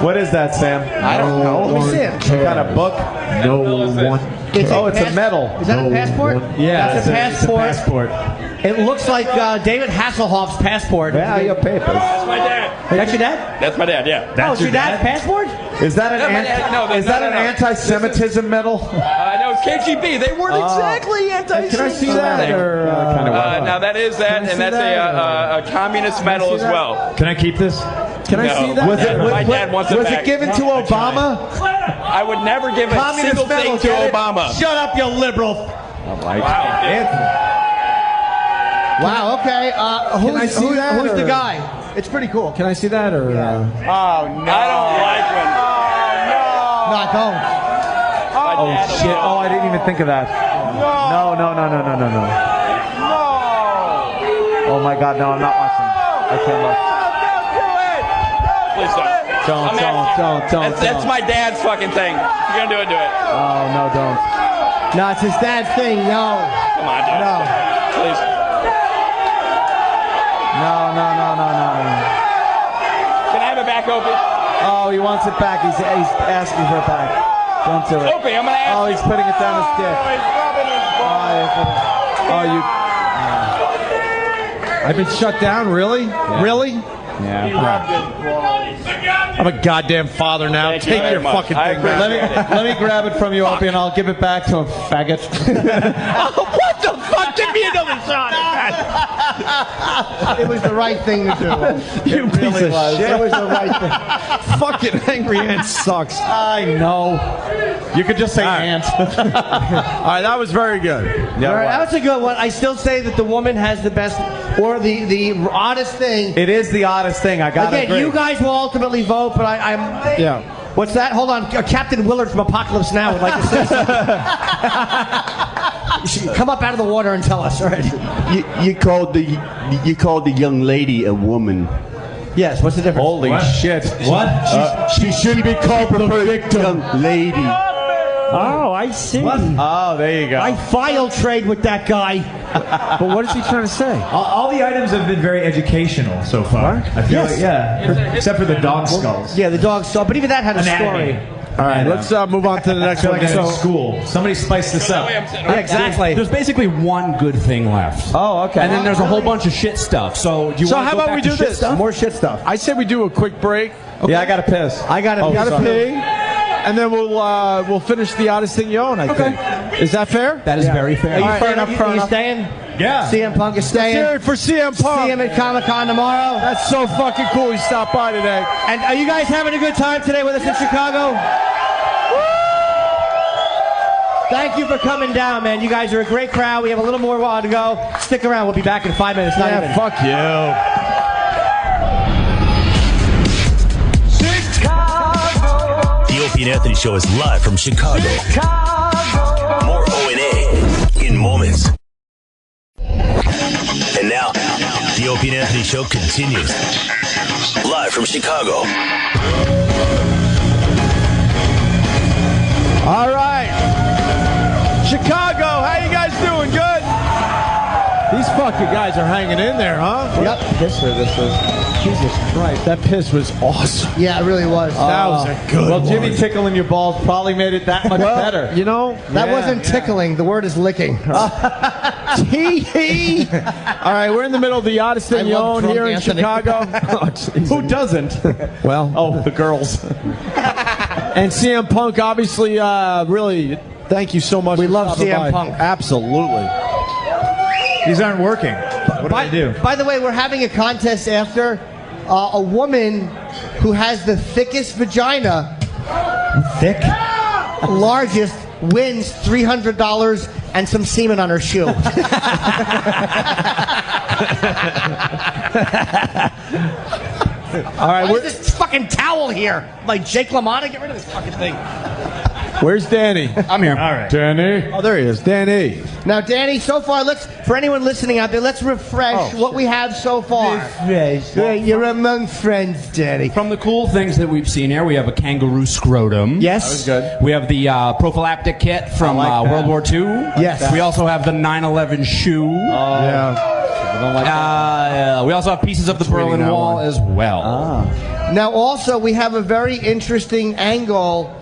What is that, Sam? I don't know. Let me see it. Some kind of book? No one. It's a medal. Is that a passport? Yeah, that's a passport. It's a passport. It looks like David Hasselhoff's passport. Yeah, your papers. That's my dad. That's your dad? That's my dad. Yeah. That's your dad's passport? Is that an anti-Semitism medal? No, it's KGB. They weren't exactly anti-Semitic. Can I see that? Now that is that, and that's a communist medal as well. Can I keep this? Can I see that? My dad wants it back. Was it given to Obama? I would never give a single thing to Obama. Shut up, you liberal. Anthony. Wow, okay. Can I see that, Who's the or- guy? It's pretty cool. Can I see that or? Oh, no. I don't like when. No, don't. Oh shit! Oh, I didn't even think of that. No. Oh my God! No, I'm not watching. I can't look. Please don't. Don't. That's my dad's fucking thing. If you're gonna do it, do it. Oh no, don't. No, it's his dad's thing. No. Come on, dude. No. Please. No. Can I have it back, Opie? Oh, he wants it back. He's asking for it back. Don't do it. Opie, I'm gonna ask. Oh, he's putting it down his dick. I've been shut down. Really? Really? Yeah. I'm a goddamn father now. Thank you Take very your much. fucking I thing back. Let me grab it from you, Opie, and I'll give it back to him, faggot. What the fuck? Give me another shot. It was the right thing to do. You piece of shit. It was the right thing. Fucking Angry Ant sucks. I know. You could just say ant. All right, that was very good. All right, that was a good one. I still say that the woman has the best, or the oddest thing. It is the oddest thing. I got it. Again, you guys will ultimately vote, but I'm. Yeah. What's that? Hold on. Captain Willard from Apocalypse Now would like to say something. Come up out of the water and tell us. All right. You called the young lady a woman. Yes. What's the difference? Holy shit! What? She shouldn't be called the victim. Young lady. Oh, I see. What? Oh, there you go. I file trade with that guy. But what is he trying to say? All the items have been very educational so far. I feel like, except for the dog skulls. Yeah, the dog skull. But even that had a story. All right, let's move on to the next one. Like in school. Somebody spiced this up. Yeah, exactly. There's basically one good thing left. Oh, okay. And then there's a whole bunch of shit stuff. So do you want to how go about back we to do shit this? stuff? More shit stuff. I say we do a quick break. Okay. Yeah, I got to piss. I got to pee. And then we'll finish the oddest thing you own, I think. Is that fair? That is very fair. Are you All right. Are you staying? Yeah. CM Punk is staying. Let's hear it for CM Punk. See him at Comic-Con tomorrow. That's so fucking cool. He stopped by today. And are you guys having a good time today with us in Chicago? Thank you for coming down, man. You guys are a great crowd. We have a little more while to go. Stick around. We'll be back in 5 minutes. Not even. Fuck you. The Opie and Anthony Show is live from Chicago. More O&A in moments. And now, the Opie and Anthony Show continues. Live from Chicago. All right. Chicago, how you guys doing? Good? These fucking guys are hanging in there, huh? Yep. This is. Jesus Christ, that piss was awesome. Yeah, it really was. That was a good Well, one. Jimmy tickling your balls probably made it that much better. You know, That wasn't tickling. The word is licking. Tee-hee. All right, we're in the middle of the oddest thing you own here in Anthony. Chicago. Who doesn't? Well, the girls. and CM Punk, obviously, really, thank you so much. We for love stopping CM by. Punk. Absolutely. These aren't working. What do I do? By the way, we're having a contest after. A woman who has the thickest vagina, largest, wins $300 and some semen on her shoe. All right, What is this fucking towel here? Like Jake LaMotta? Get rid of this fucking thing. where's Danny? I'm here. All right. Danny. Oh, there he is. Danny. Now, Danny, so far, for anyone listening out there, let's refresh what we have so far. You're among friends, Danny. From the cool things that we've seen here, we have a kangaroo scrotum. Yes. That was good. We have the prophylactic kit from World War II. Yes. We also have the 9/11 shoe. Yeah. We also have pieces of the Berlin Wall as well. Now, also, we have a very interesting angle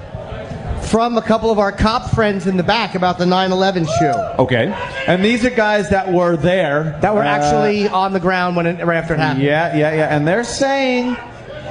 from a couple of our cop friends in the back about the 9/11 shoe. Okay. And these are guys that were there. That were actually on the ground right after it happened. Yeah. And they're saying,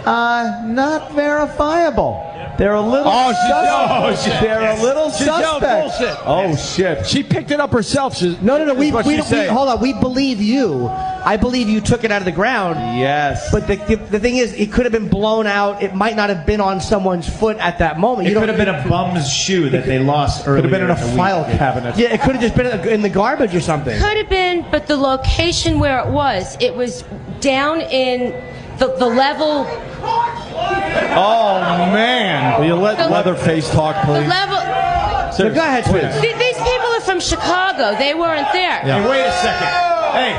not verifiable. They're a little suspect. They're a little suspect. Bullshit. Oh, shit. She picked it up herself. No. We hold on. We believe you. I believe you took it out of the ground. Yes. But the thing is, it could have been blown out. It might not have been on someone's foot at that moment. It could have been a bum's shoe that they lost earlier. Could have been in a file cabinet. Yeah, it could have just been in the garbage or something. Could have been, but the location where it was down in the level. Oh, man. Will you let Leatherface talk, The please? level. So go ahead, Swizz. These people are from Chicago. They weren't there. Hey, wait a second. Hey.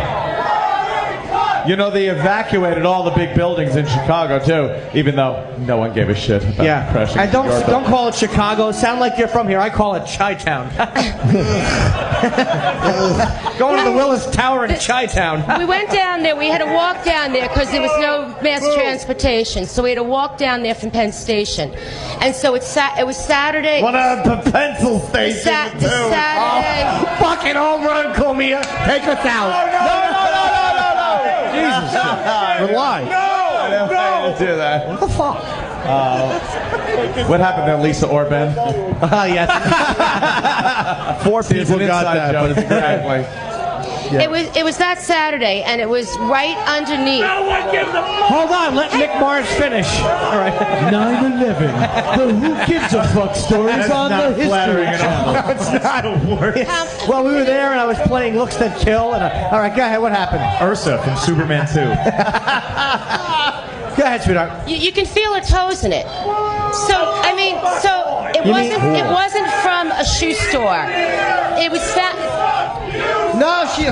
You know, they evacuated all the big buildings in Chicago, too, even though no one gave a shit about crashing. And don't call it Chicago. Sound like you're from here. I call it Chi-Town. Going to the Willis Tower in Chi-Town. We went down there. We had to walk down there because there was no mass transportation. So we had to walk down there from Penn Station. And so it was Saturday. What a pencil station, Saturday. Oh, fucking home run, Cumia. Take us out. Jesus. Rely. No! Do that. What the fuck? What happened to Lisa Orban? Yes. 4 people got that, but it's exactly. It was that Saturday, and it was right underneath. Hold on, let Nick Morris finish. All right. 9/11. The who gives a fuck stories on the History Channel. No, it's not. Well, we were there, and I was playing Looks That Kill. And all right, go ahead. What happened? Ursa from Superman 2. Go ahead, sweetheart. You can feel her toes in it. So it wasn't from a shoe store. It was No, she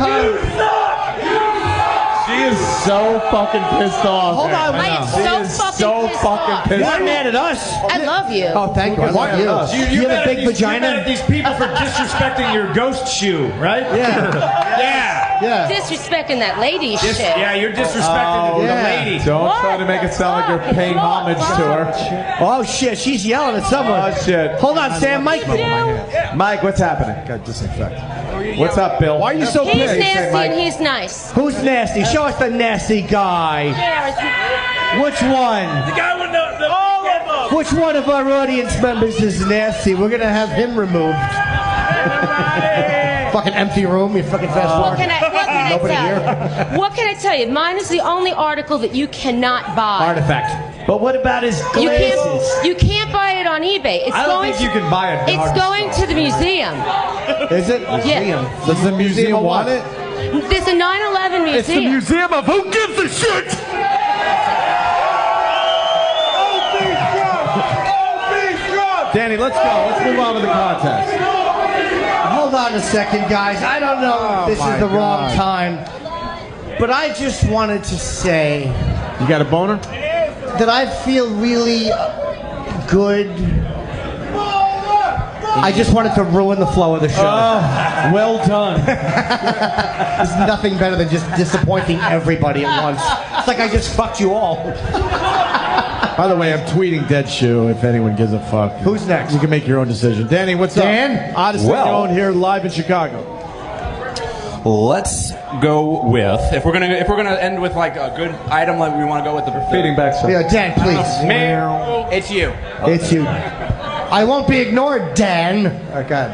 is so fucking pissed off. Hold on, I am so fucking pissed You're off. mad at us. I love you. Oh, thank you. I love you. You have a big vagina? You're mad at these people for disrespecting your ghost shoe, right? Yeah. Disrespecting that lady shit. Yeah, you're disrespecting the lady. Don't try to make it sound like you're paying homage to her. Oh, shit. She's yelling at someone. Oh, shit. Hold on, Sam. Mike. Mike, what's happening? Got disinfect. What's up, Bill? Why are you so He's pissed? nasty and he's nice. Who's nasty? Show us the nasty guy. Which one? The guy with all of them. Which one of our audience members is nasty? We're going to have him removed. Fucking empty room, you fucking fast What can I tell you? Mine is the only article that you cannot buy. Artifact. But what about his glasses? You can't buy it on eBay. It's I don't going think you can buy it. It's going to the museum. Is it? Yeah. Does the museum want it? There's a 9/11 museum. It's the museum of who gives a shit. Danny, let's go. Let's move on to the contest. Hold on a second, guys. I don't know if this is the wrong time, but I just wanted to say You got a boner? that I feel really good. I just wanted to ruin the flow of the show. Well done. There's nothing better than just disappointing everybody at once. It's like I just fucked you all. By the way, I'm tweeting Dead Shoe if anyone gives a fuck. Who's next? You can make your own decision. Danny, what's Dan? up? Oddest Thing You Own here live in Chicago. Let's go with if we're gonna end with like a good item, like we want to go with the Feeding back stuff. Yeah, Dan, please. It's you. It's you. I won't be ignored, Dan. Okay.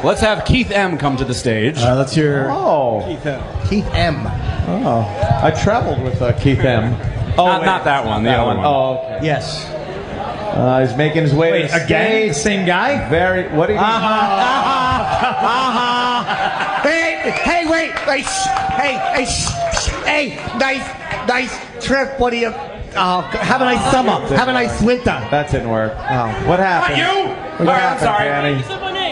Let's have Keith M come to the stage. Let's hear. Oh. Keith M. Oh. I traveled with Keith M. Oh, not that one. The other one. Oh, okay. Yes. He's making his way to the again? stage. Same guy? Very. What do you mean? Hey, wait. Hey, nice trip. What do you... have a nice summer. Have a nice winter. That didn't work. What happened? What happened, sorry. Danny?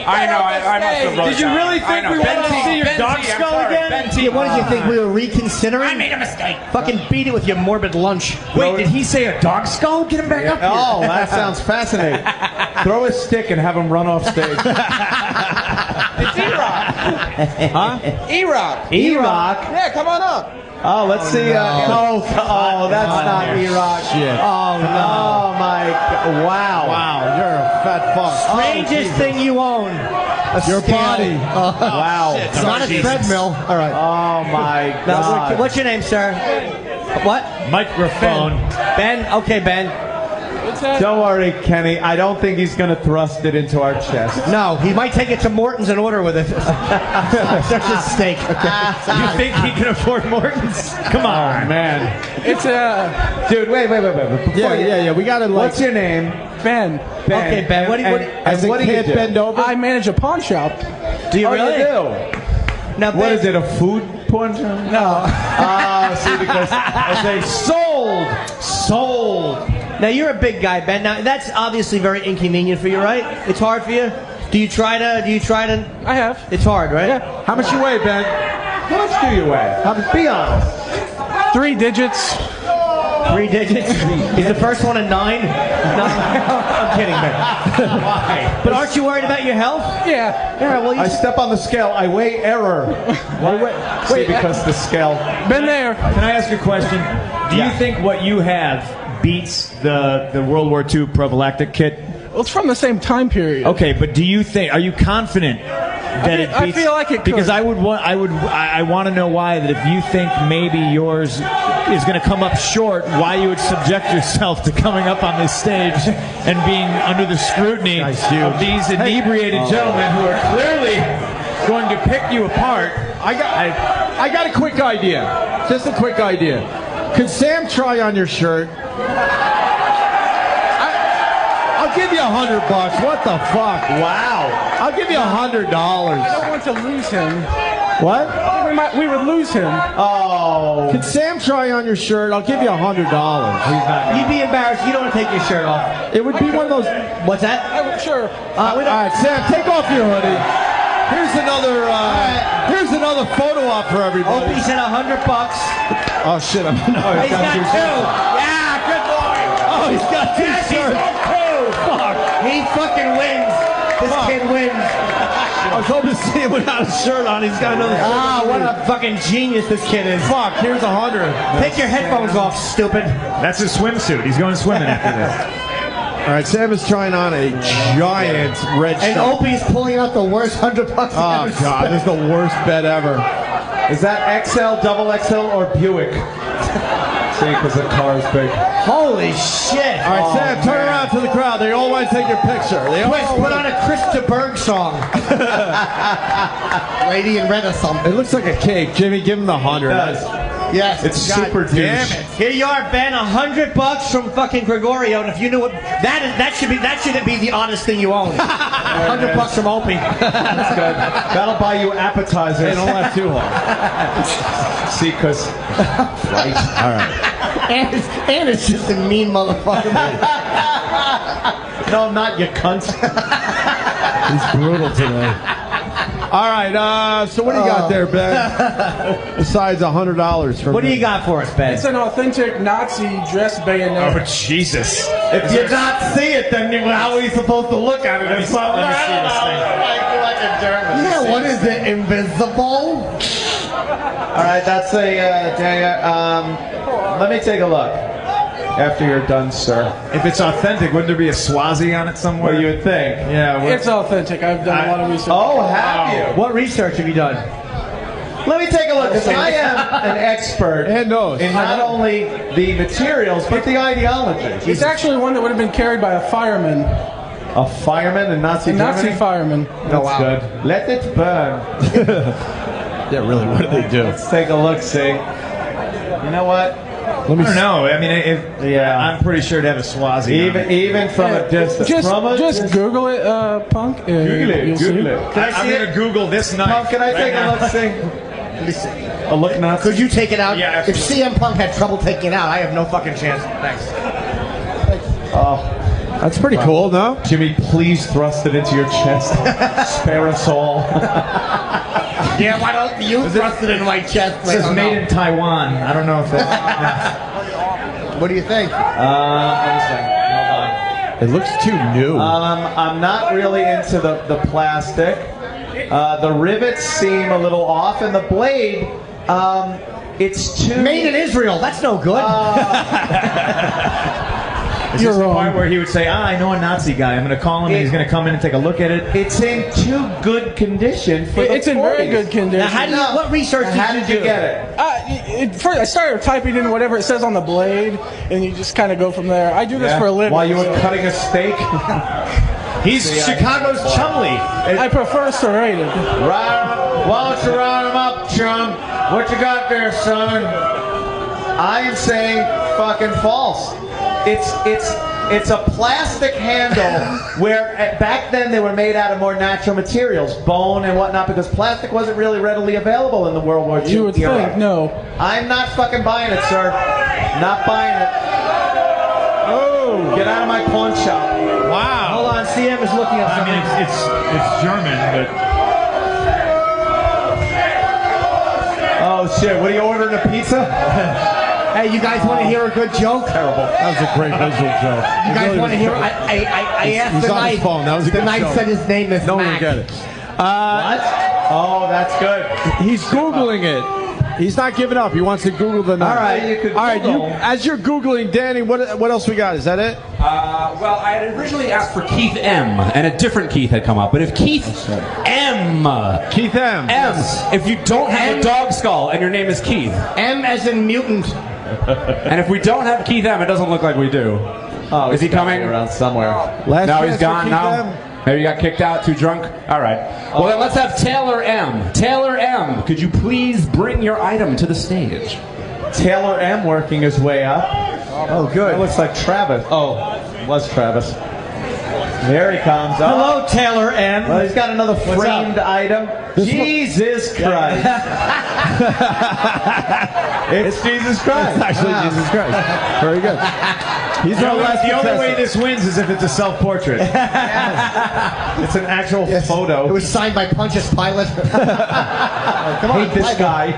I know. I must have wrote Did you really think we wanted to see your dog skull again? Yeah, what did you think? We were reconsidering? I made a mistake. Fucking beat it with your morbid lunch. Wait, did he say a dog skull? Get him back up here. Oh, that sounds fascinating. Throw a stick and have him run off stage. It's E-Rock. Huh? E-Rock. E-Rock? Yeah, come on up. Oh, let's see. That's not E-Rock. Shit. Oh, no. My God. Wow. Wow, you're a fat fuck. Strangest thing you own. Your body. Wow. It's not a treadmill. All right. Oh, my God. What's your name, sir? What? Microphone. Ben? Okay, Ben. Don't worry, Kenny. I don't think he's going to thrust it into our chest. No, he might take it to Morton's and order with it. Such a steak. Okay. You think he can afford Morton's? Come on. Oh, man. It's Dude, wait. Before Yeah. We got to like. What's your name? Ben. Okay, Ben. What do you do? Bend over. I manage a pawn shop. Do you really? You do? Now, What Ben, is it, a food porn channel? No. See, because I say sold. Now you're a big guy, Ben. Now that's obviously very inconvenient for you, right? It's hard for you. Do you try to? I have. It's hard, right? Yeah. How much you weigh, Ben? How much do you weigh? Be honest. 3 digits. 3 digits? Is the first one a 9? No, I'm kidding, man. Why? But aren't you worried about your health? Yeah. Yeah, well, I step on the scale. I weigh error. Wait, because the scale. Been there. Can I ask you a question? Do you think what you have beats the World War II prophylactic kit? Well, it's from the same time period. Okay, but do you think? Are you confident that it beats? I feel like it could. Because I want to know why. That if you think maybe yours is going to come up short, why you would subject yourself to coming up on this stage and being under the scrutiny of these inebriated gentlemen who are clearly going to pick you apart. I got a quick idea. Just a quick idea. Could Sam try on your shirt? I'll give you $100. What the fuck? Wow. I'll give you $100. I don't want to lose him. What? We would lose him. Oh. Can Sam try on your shirt? I'll give you $100. You'd be embarrassed. You don't want to take your shirt off. It would be one of those. What's that? Sure. All right, Sam, take off your hoodie. Here's another photo op for everybody. Opie said $100. Oh shit! He's got 2. Yeah, good boy. Oh, he's got 2 shirts. Fuck. He fucking wins. This kid wins. I was hoping to see him without a shirt on. He's got another shirt. Ah, what a fucking genius this kid is. Fuck, here's $100. Take your headphones off, stupid. That's his swimsuit. He's going swimming after this. All right, Sam is trying on a giant red shirt. And Opie's pulling out the worst $100 Oh, God, this is the worst bet ever. Is that XL, double XL, or Buick? See, because the car is big. Holy shit. All right, Sam, turn around to the crowd. They all want to take your picture. They all put on a Krista Berg song. Lady in Red or something. It looks like a cake. Jimmy, give him the 100. It does. Yes. It's super damn douche. it. Here you are, Ben, $100 from fucking Gregorio, and if you knew what that should be the oddest thing you own. $100 from Opie. That's good. That'll buy you appetizers. Hey, don't laugh too hard. See, because right. All right. And it's just a mean motherfucker. No, not you cunt. He's brutal today. All right, so what do you got there, Ben? Besides $100 from What do you got for us, Ben? It's an authentic Nazi dress bayonet. Oh, Jesus. If you not see it, then how are you supposed to look at it? Let me see this thing. Like a German. Yeah, what is it? Invisible? All right, that's a let me take a look. After you're done, sir. If it's authentic, wouldn't there be a Swazi on it somewhere? Well, you would think. Yeah. It's authentic. I've done a lot of research. Oh, have you? What research have you done? Let me take a look, because I am an expert in not only the materials, but the ideology. It's actually one that would have been carried by a fireman. A fireman in Nazi Germany? Nazi fireman. That's good. Let it burn. Yeah, really, what do they do? Let's take a look, see. You know what? I don't know. I mean, I'm pretty sure to have a Swazi. Even from a distance. Just Google it, Punk. Google it. Google it. I'm going to Google this knife. Punk, can I take a look, see? Let me see. A look, Nazi? Could you take it out? Yeah, if CM Punk had trouble taking it out, I have no fucking chance. Thanks. Oh. That's pretty cool, no? Jimmy, please thrust it into your chest. Spare us all. Yeah, why don't you thrust it in my chest? It says made in Taiwan. I don't know if that's... What do you think? Let me see. Hold on. It looks too new. I'm not really into the plastic. The rivets seem a little off, and the blade, it's too... Made in Israel. That's no good. Is this the part where he would say, I know a Nazi guy. I'm going to call him, and he's going to come in and take a look at it? It's in too good condition for the It's in very good condition. Now, what research How did you get it? First, I started typing in whatever it says on the blade, and you just kind of go from there. I do this for a living. While you were cutting a steak? He's Chicago's Chumley. I prefer serrated. Why don't you round him up, chum? What you got there, son? I'm saying fucking false. It's a plastic handle where back then they were made out of more natural materials, bone and whatnot, because plastic wasn't really readily available in the World War II You would era. think, no. I'm not fucking buying it, sir. Not buying it. Oh, get out of my pawn shop. Wow. Hold on, CM is looking at I something. mean, it's German, but... Oh, Oh shit! What are you ordering? A pizza? Hey, you guys want to hear a good joke? Terrible. That was a great visual joke. You guys want to hear? I asked the knight. That was a The good knight joke. said his name is No one Mac. will get it. What? Oh, that's good. He's Googling it. He's not giving up. He wants to Google the knight. All right, you could All right, Google. as you're Googling, Danny, what else we got? Is that it? Well, I had originally asked for Keith M, and a different Keith had come up. But if Keith M, if you don't have a dog skull and your name is Keith, M as in mutant. and if we don't have Keith M, it doesn't look like we do. Oh, is he coming around somewhere? Last No, chance he's for gone Keith now. M. Maybe you got kicked out, too drunk. All right. Well, then let's have Taylor M. Taylor M, could you please bring your item to the stage? Taylor M working his way up. Oh, good. That looks like Travis. Oh, was Travis. Here he comes. Oh. Hello, Taylor M. Well, he's got another framed item. Jesus Christ. It's Jesus Christ. It's actually Jesus Christ. Very good. He's our last The only contestant. way this wins is if it's a self-portrait. It's an actual photo. It was signed by Pontius Pilate. Come on, this guy.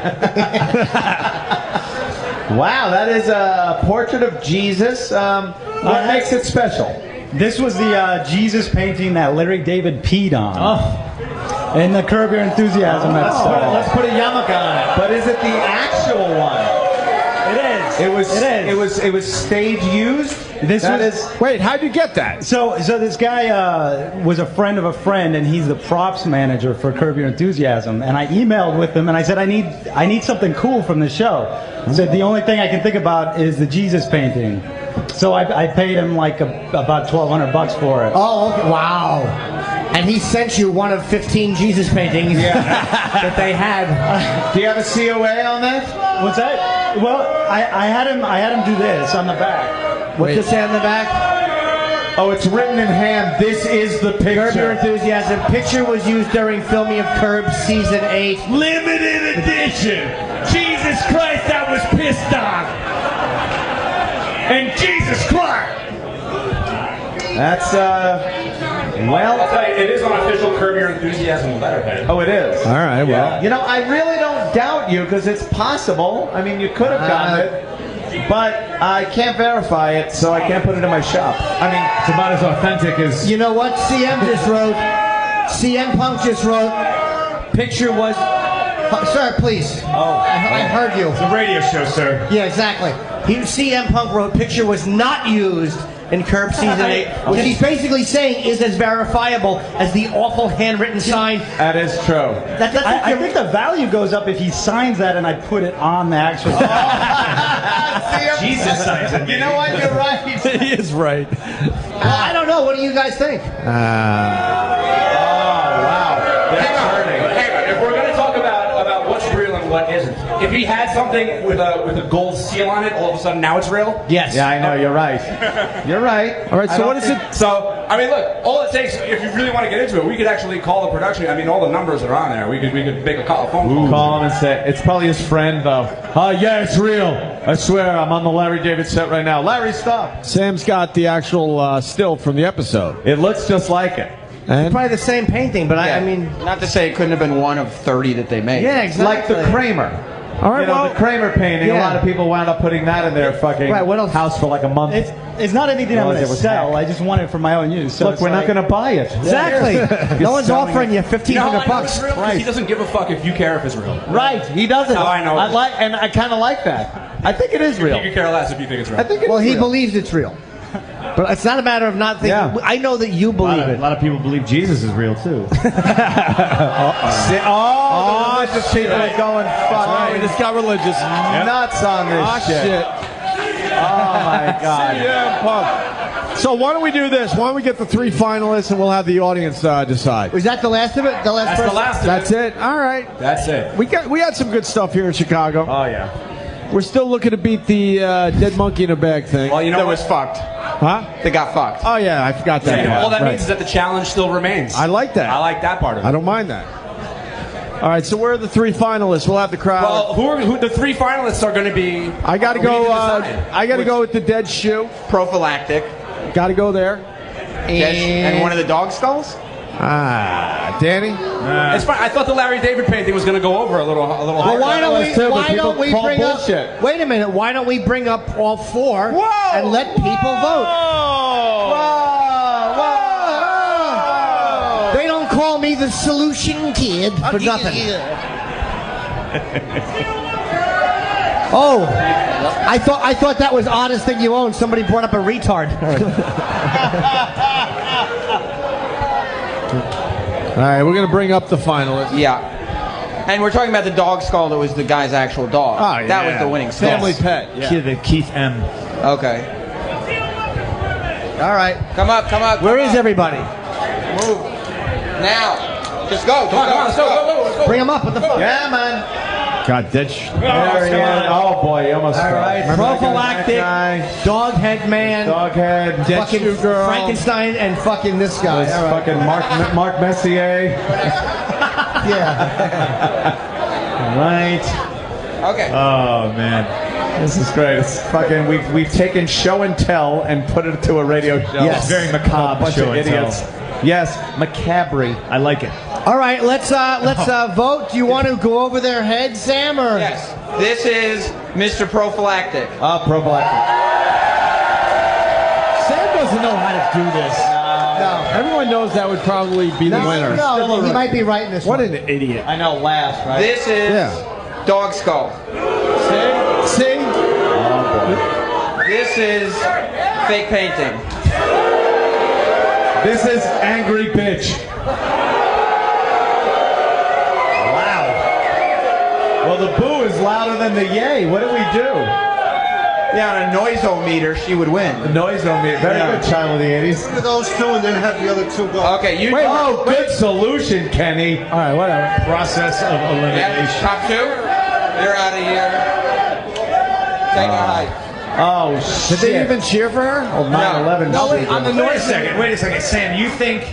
Wow, that is a portrait of Jesus. What makes it special? This was the Jesus painting that Larry David peed on. And the Curb Your Enthusiasm episode. Let's put a yarmulke on it. But is it the actual one? It is. It was stage used. Wait, how'd you get that? So this guy was a friend of a friend, and he's the props manager for Curb Your Enthusiasm. And I emailed with him, and I said, I need something cool from the show. I said, the only thing I can think about is the Jesus painting. So I paid him like about $1,200 for it. Oh, okay. Wow. And he sent you one of 15 Jesus paintings that they had. Do you have a COA on that? What's that? Well, I had him do this on the back. What's it say on the back? Oh, it's written in hand. This is the picture. Curb Your Enthusiasm. Picture was used during filming of Curb Season 8. Limited edition. Jesus Christ, I was pissed on. And Jesus Christ. That's Well, I'll tell you, it is on official Curb Your Enthusiasm letterhead. Oh, it is. All right, well. You know, I really don't doubt you because it's possible. I mean, you could have gotten it, but I can't verify it, so I can't put it in my shop. I mean, It's about as authentic as. You know what? CM Punk just wrote, picture was... Sir, please. I heard you. It's a radio show, sir. Yeah, exactly. CM Punk wrote, picture was not used in Curb Season 8, which he's basically saying is as verifiable as the awful handwritten sign. that is true. I think the value goes up if he signs that and I put it on the actual. Jesus signs it. You know what? You're right. He is right. I don't know. What do you guys think? If we're going to talk about what's real and what isn't, if he had something with a gold seal on it, all of a sudden now it's real? Yes. Yeah, I know. You're right. You're right. All right, so what is it? So, I mean, look, all it takes, if you really want to get into it, we could actually call the production. I mean, all the numbers are on there. We could make a phone call. Call him and say it's probably his friend though. Oh yeah, it's real. I swear, I'm on the Larry David set right now. Larry, stop. Sam's got the actual still from the episode. It looks just like it. And? Probably the same painting, but I mean... Not to say it couldn't have been one of 30 that they made. Yeah, exactly. Like the Kramer. All right, You know, the Kramer painting, a Yeah. lot of people wound up putting that in their fucking Right, what else? house for like a month. It's not anything I'm Well, going it to was sell. hacked. I just want it for my own use. So Look, it's we're not like- going to buy it. Exactly. No one's selling offering you You know how I know it's $1,500. real? 'Cause he doesn't give a fuck if you care if it's real. Right, he doesn't. That's how I know it is. I kind of like that. I think it is real. You could care less if you think it's real. I think it Well, is he real. believes it's real. But it's not a matter of not thinking. Yeah. I know that you believe A it. lot of people believe Jesus is real too. Oh, the people are going fucking We just got religious. nuts on this shit. Oh my God. CM Punk. So why don't we do this? Why don't we get the 3 finalists and we'll have the audience decide. Was that the last of it? The last That's person? the last of That's it. All right. it. That's it. We had some good stuff here in Chicago. Oh yeah. We're still looking to beat the dead monkey in a bag thing. Well, you know That what? was fucked. Huh? They got fucked. Oh yeah, I forgot that. Yeah, part. all that Right. means is that the challenge still remains. I like that. I like that part of it. I don't mind that. All right, so where are the 3 finalists? We'll have the crowd. Well, who the 3 finalists are going to be? I got to we need go. decide. I got to go with the dead shoe. Prophylactic. Got to go there. And one of the dog skulls? Danny? It's fine. I thought the Larry David painting was going to go over a little Well, higher. why don't we call bring bullshit. up? Wait a minute. Why don't we bring up all four and let people vote? They don't call me the solution kid for nothing. Oh, I thought that was Oddest Thing You Own. Somebody brought up a retard. All right, we're going to bring up the finalists. Yeah. And we're talking about the dog skull that was the guy's actual dog. Oh, yeah. That was the winning skull. Family pet. Yeah. The Keith M. Okay. All right. Come up. Where is everybody? Move. Now. Just go. Come on. Let's go. Bring them up. What the fuck? Yeah, man. God, that sh- Oh boy, you almost All right. Prophylactic, Doghead Man, Doghead, Dead fucking Shoe Girl, Frankenstein, and fucking this guy. This All right. fucking Mark Messier. Yeah. Right. Okay. Oh man, this is great. It's fucking. We've taken show and tell and put it to a radio show. Yes. Very macabre Bunch show of and idiots. tell. Yes, macabre. I like it. All right, let's vote. Do you want to go over their heads, Sam, or? Yes. This is Mr. Prophylactic. Prophylactic. Sam doesn't know how to do this. No. Everyone knows that would probably be the winner. No, he might be right in this What one. an idiot. I know. Last, right? This is Dog Skull. See? This is Fake Painting. This is Angry Bitch. Wow. Well, the boo is louder than the yay. What do we do? Yeah, on a noisometer, she would win. The noisometer. Very good, child of the 80s. One of those two, and then have the other two go. Okay, you. Good solution, Kenny. All right, whatever. Process of Yeah, elimination. top two. You're out of here. Take a hike. Oh, shit. Did they even cheer for her? Oh, 9/11. No, wait, on the Wait a noise. second. Sam, you think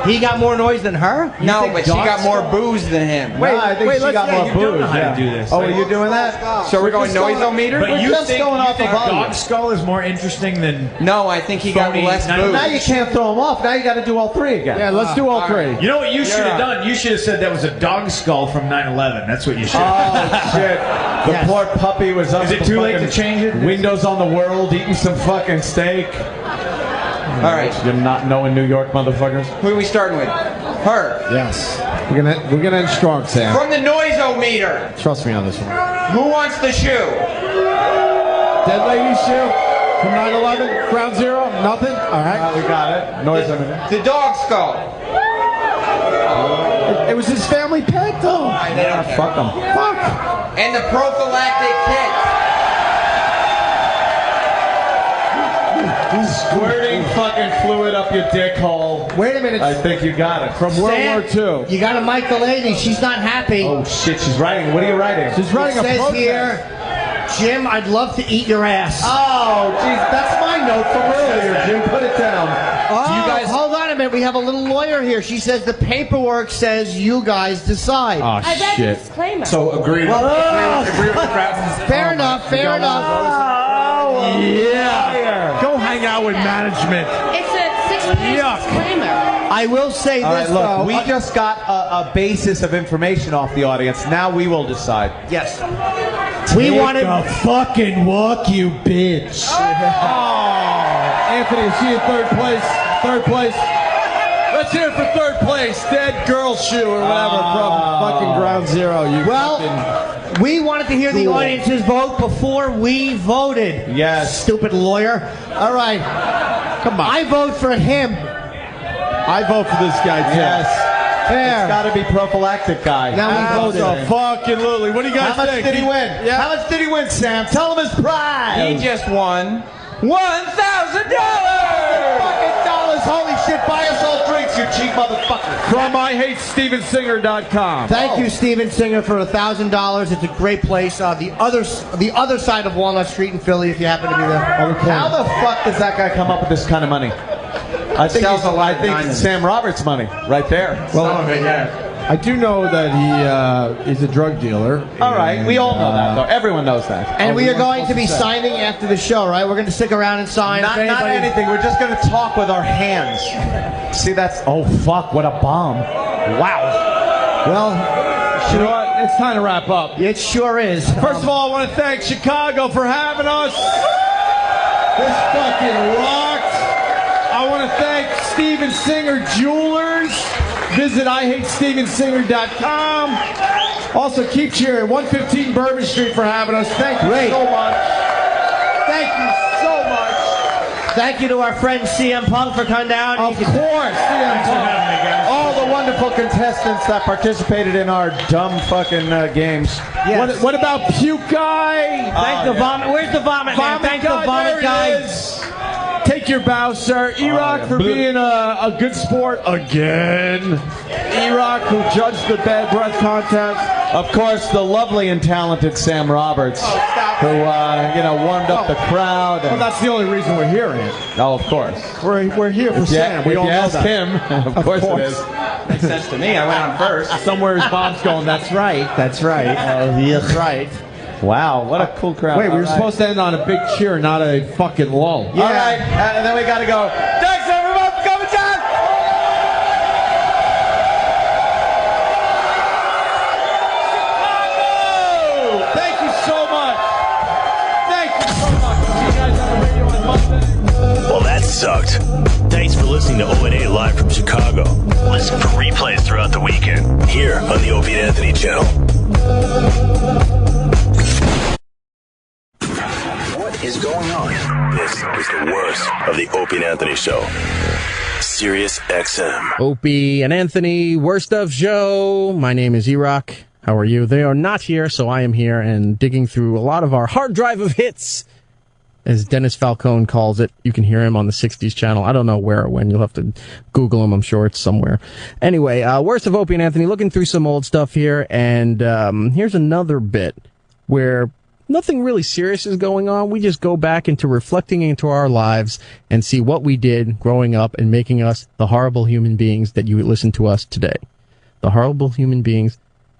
He got more noise than her? No, but she got more booze than him. Wait, I think she got more you don't booze. know how to do this. Oh, are you doing that? So we're going noisometer? But We're you just think, going off the volume. Dog Skull is more interesting than... No, I think he got Phony less night- booze. Now you can't throw them off. Now you got to do all three again. Yeah, let's do all three. You know what you should have Yeah. done? You should have said that was a dog skull from 9/11. That's what you should have Oh shit! The Yes. poor puppy was up. Is it the too late fucking to change it? Windows on the world, eating some fucking steak. All right. You're not knowing New York, motherfuckers. Who are we starting with? Her. Yes. We're gonna end strong, Sam. From the noisometer. Trust me on this one. Who wants the shoe? Dead lady shoe from 9/11. Ground zero. Nothing. All right. We got it. Noise on it. The dog skull. It was his family pet, though. They don't care. Fuck them. Fuck. And the prophylactic kit. Squirting fucking fluid up your dick hole. Wait a minute. I think you got it. From World War II. You got to mic the lady. She's not happy. Oh shit! She's writing. What are you writing? She's writing It a says protest. here, Jim, I'd love to eat your ass. Oh, jeez, that's my note from earlier, Jim. Put it down. Oh, hold on a minute. We have a little lawyer here. She says the paperwork says you guys decide. Oh, I read the disclaimer. So agree with the crowd. Fair enough. Fair enough. Yeah. Go hang out with management. It's a 6-page disclaimer. I will say All this, right, look, though. we just got a basis of information off the audience. Now we will decide. Yes. We wanted. fucking walk, you bitch. Anthony, is she in third place? Third place. Let's hear it for third place. Dead girl shoe or whatever from fucking Ground Zero. You Well, fucking... we wanted to hear the audience's vote before we voted. Yes. Stupid lawyer. All right. Come on. I vote for him. I vote for this guy, too. Yes. It's Fair. got to be prophylactic guy. Now we voted. Absolutely. What do you guys How much think? did he win? Yeah. How much did he win, Sam? Tell him his prize. He just won $1,000. Holy shit! Buy us all drinks, you cheap motherfucker. From IHateStevenSinger.com. Thank you, Steven Singer, for $1,000. It's a great place. The other side of Walnut Street in Philly, if you happen to be there. How the fuck does that guy come up with this kind of money? I think Sells a lot of I think diamonds. Sam Roberts' money right there. Well, I do know that he is a drug dealer. All right, we all know that, though. Everyone knows that. And we are going to be signing after the show, right? We're going to stick around and sign. Not anything. We're just going to talk with our hands. See, that's... Oh, fuck, what a bomb. Wow. Well, you know what? It's time to wrap up. It sure is. First of all, I want to thank Chicago for having us. This fucking rocks. I want to thank Steven Singer Jewelers. Visit IHateStevenSinger.com. Also, keep cheering. 115 Bourbon Street for having us. Thank you so much. Thank you so much. Thank you to our friend CM Punk for coming down. Of course, CM Punk. All the wonderful contestants that participated in our dumb fucking games. Yes. What about Puke Guy? Thank the vomit. Where's the vomit man? Thank the vomit guy. Take your bow, sir. Erock for being a good sport again. Erock, who judged the bad breath contest. Of course, the lovely and talented Sam Roberts, who warmed up the crowd. Well, that's the only reason we're here, Ant. Oh, of course. We're here for Sam. We all know ask that. him, of course it is. Makes sense to me. I went on first. Somewhere his mom's going. That's right. That's right. That's right. Wow, what a cool crowd. Wait, we were supposed to end on a big cheer, not a fucking lull. Yeah. All right, and then we got to go. Thanks, everyone, for coming down. Thank you so much. Thank you so much. See you guys on the radio on Monday. Well, that sucked. Thanks for listening to O&A live from Chicago. Listen for replays throughout the weekend here on the Opie and Anthony channel. What is going on? This is the worst of the Opie and Anthony show. Sirius XM. Opie and Anthony, worst of show. My name is Erock. How are you? They are not here, so I am here and digging through a lot of our hard drive of hits, as Dennis Falcone calls it. You can hear him on the 60s channel. I don't know where or when. You'll have to Google him. I'm sure it's somewhere. Anyway, worst of Opie and Anthony, looking through some old stuff here, and here's another bit where nothing really serious is going on. We just go back into reflecting into our lives and see what we did growing up and making us the horrible human beings that you listen to us today. The horrible human beings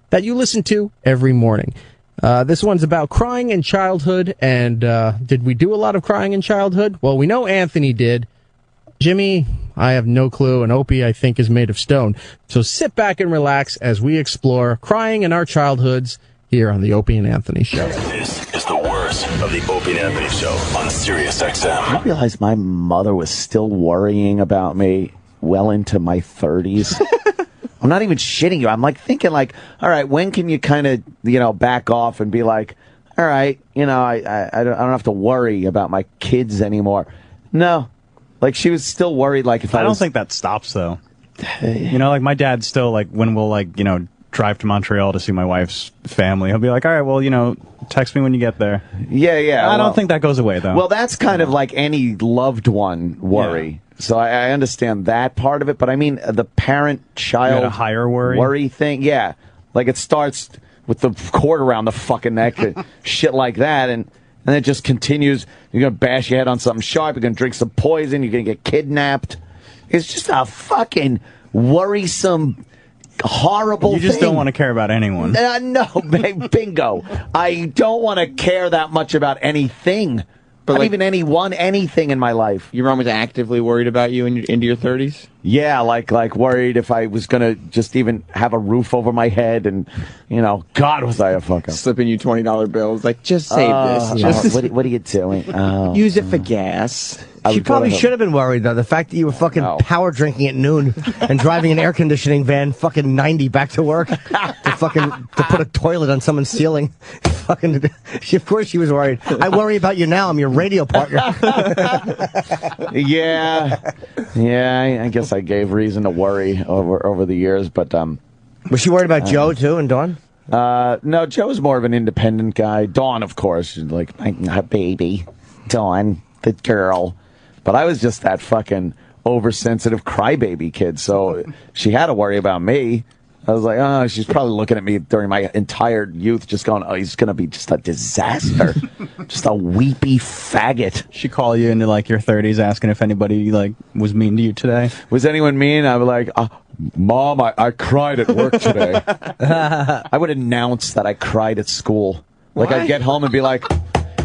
that you listen to every morning. This one's about crying in childhood, and did we do a lot of crying in childhood? Well, we know Anthony did. Jimmy, I have no clue, and Opie, I think, is made of stone. So sit back and relax as we explore crying in our childhoods here on the Opie and Anthony Show. This is the worst of the Opie and Anthony show on Sirius XM. I realized my mother was still worrying about me well into my 30s. I'm not even shitting you. I'm like thinking like, all right, when can you kind of, back off and be like, all right, I don't have to worry about my kids anymore. No. Like she was still worried like if I don't think that stops though. Like my dad still when we'll drive to Montreal to see my wife's family, he'll be like, all right, well, text me when you get there. Yeah. I don't think that goes away though. Well, that's kind of like any loved one worry. Yeah. So I understand that part of it, but I mean the parent-child a higher worry thing. Yeah, like it starts with the cord around the fucking neck, and shit like that, and it just continues. You're gonna bash your head on something sharp. You're gonna drink some poison. You're gonna get kidnapped. It's just a fucking worrisome, horrible. You just don't want to care about anyone. No, bingo. I don't want to care that much about anything. But not even anything in my life. Your mom was actively worried about you into your 30s? Yeah, like worried if I was going to just even have a roof over my head and, God, was I a fuck up. Slipping you $20 bills, like, just save this. What are you doing? Use it for gas. She probably should have been worried, though. The fact that you were fucking power drinking at noon and driving an air conditioning van fucking 90 back to work to put a toilet on someone's ceiling. Of course she was worried. I worry about you now. I'm your radio partner. Yeah, I guess I gave reason to worry over the years, but was she worried about Joe too and Dawn? No, Joe's more of an independent guy. Dawn, of course, she's like my baby. Dawn, the girl. But I was just that fucking oversensitive crybaby kid, so she had to worry about me. I was like, oh, she's probably looking at me during my entire youth, just going, oh, he's going to be just a disaster. Just a weepy faggot. She call you into like your 30s asking if anybody like was mean to you today. Was anyone mean? I was like, Mom, I cried at work today. I would announce that I cried at school. Like, I'd get home and be like,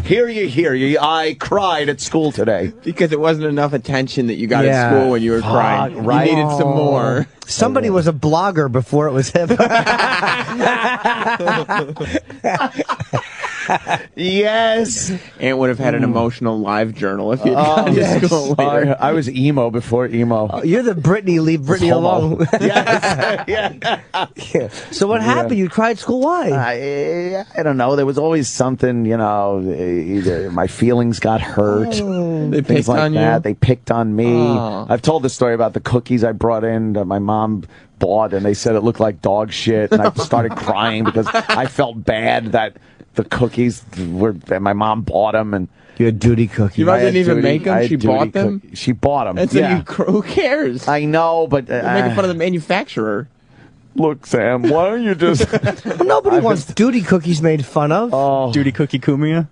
hear ye, I cried at school today. Because it wasn't enough attention that you got at school when you were crying. Right? You needed some more. Somebody was a blogger before it was hip. Yes. And would have had an emotional live journal if you'd gone to school later. I was emo before emo. You're the Britney, leave Britney alone. Yes. Yeah. So what happened? You cried school? Why? I don't know. There was always something, either my feelings got hurt. They things picked like on that. you? They picked on me. Oh. I've told the story about the cookies I brought in that my mom bought, and they said it looked like dog shit, and I started crying because I felt bad that the cookies and my mom bought them, and you had duty cookies. Your mom didn't even make them? She bought them? She bought them. And so who cares? I know, but You're making fun of the manufacturer. Look, Sam, why don't you just... Nobody wants duty cookies made fun of. Oh. Duty cookie Cumia?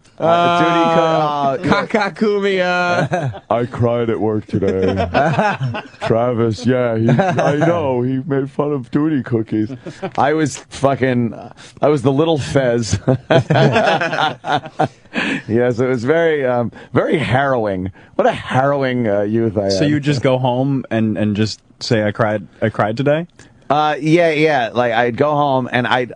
Cumia. I cried at work today. Travis, I know, he made fun of duty cookies. I was the little Fez. Yes, it was very, very harrowing. What a harrowing youth I had. So you just go home and just say, I cried today? Yeah. Like, I'd go home, and I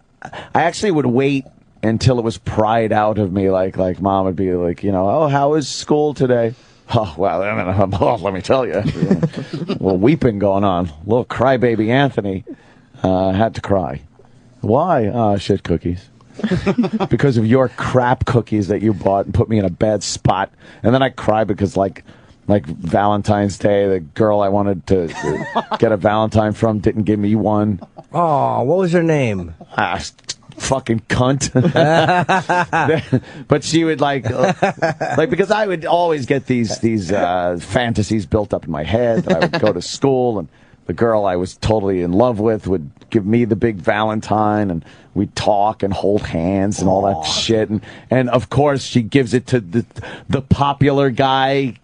actually would wait until it was pried out of me. Like Mom would be like, oh, how was school today? Oh, well, let me tell you. A little weeping going on. Little crybaby Anthony had to cry. Why? Shit cookies. Because of your crap cookies that you bought and put me in a bad spot. And then I cry because, like Valentine's Day, the girl I wanted to get a Valentine from didn't give me one. Oh, what was her name? Fucking cunt. But she would like because I would always get these fantasies built up in my head that I would go to school and the girl I was totally in love with would give me the big Valentine, and we'd talk and hold hands and all that shit. And of course, she gives it to the popular guy,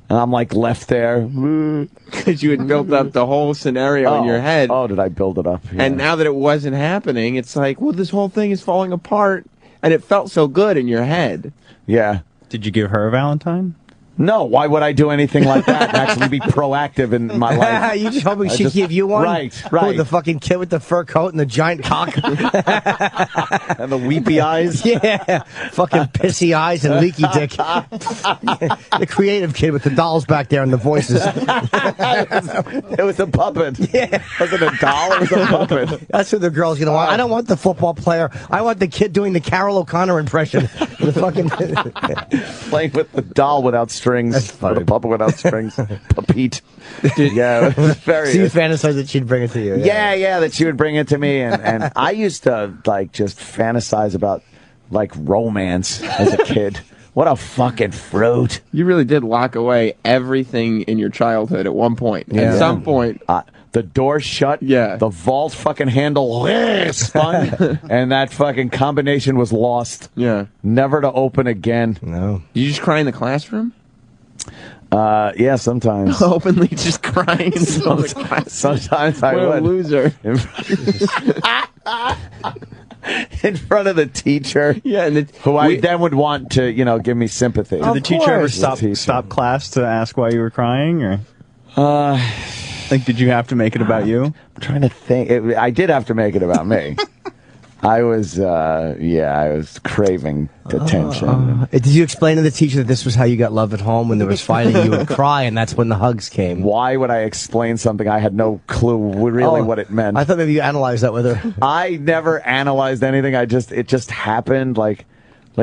And I'm like left there. Because you had built up the whole scenario in your head. Oh, did I build it up? Yeah. And now that it wasn't happening, it's like, well, this whole thing is falling apart. And it felt so good in your head. Yeah. Did you give her a Valentine? No, why would I do anything like that and actually be proactive in my life? You just hoping she'd give you one? Right. Who, the fucking kid with the fur coat and the giant cock? And the weepy eyes? Yeah. Fucking pissy eyes and leaky dick. The creative kid with the dolls back there and the voices. It was a puppet. Yeah. Was it a doll or was it a puppet? That's who the girl's going to want. I don't want the football player. I want the kid doing the Carol O'Connor impression. The fucking playing with the doll without strings. The puppet without strings. Pete. Yeah, it was very. So you fantasize that she'd bring it to you? Yeah, that she would bring it to me, and I used to just fantasize about romance as a kid. What a fucking fruit! You really did lock away everything in your childhood at one point. Yeah. At some point. The door shut. Yeah. The vault fucking handle spun, and that fucking combination was lost. Yeah. Never to open again. No. Did you just cry in the classroom? Yeah, sometimes. Openly just crying in the class. Sometimes I What would. a loser. In front of the teacher. Yeah, and who I then would want to, give me sympathy. Did the teacher ever stop class to ask why you were crying, or? Did you have to make it about you? I'm trying to think. I did have to make it about me. I was craving attention. Did you explain to the teacher that this was how you got love at home? When there was fighting, you would cry, and that's when the hugs came. Why would I explain something I had no clue really what it meant? I thought maybe you analyzed that with her. I never analyzed anything. It just happened.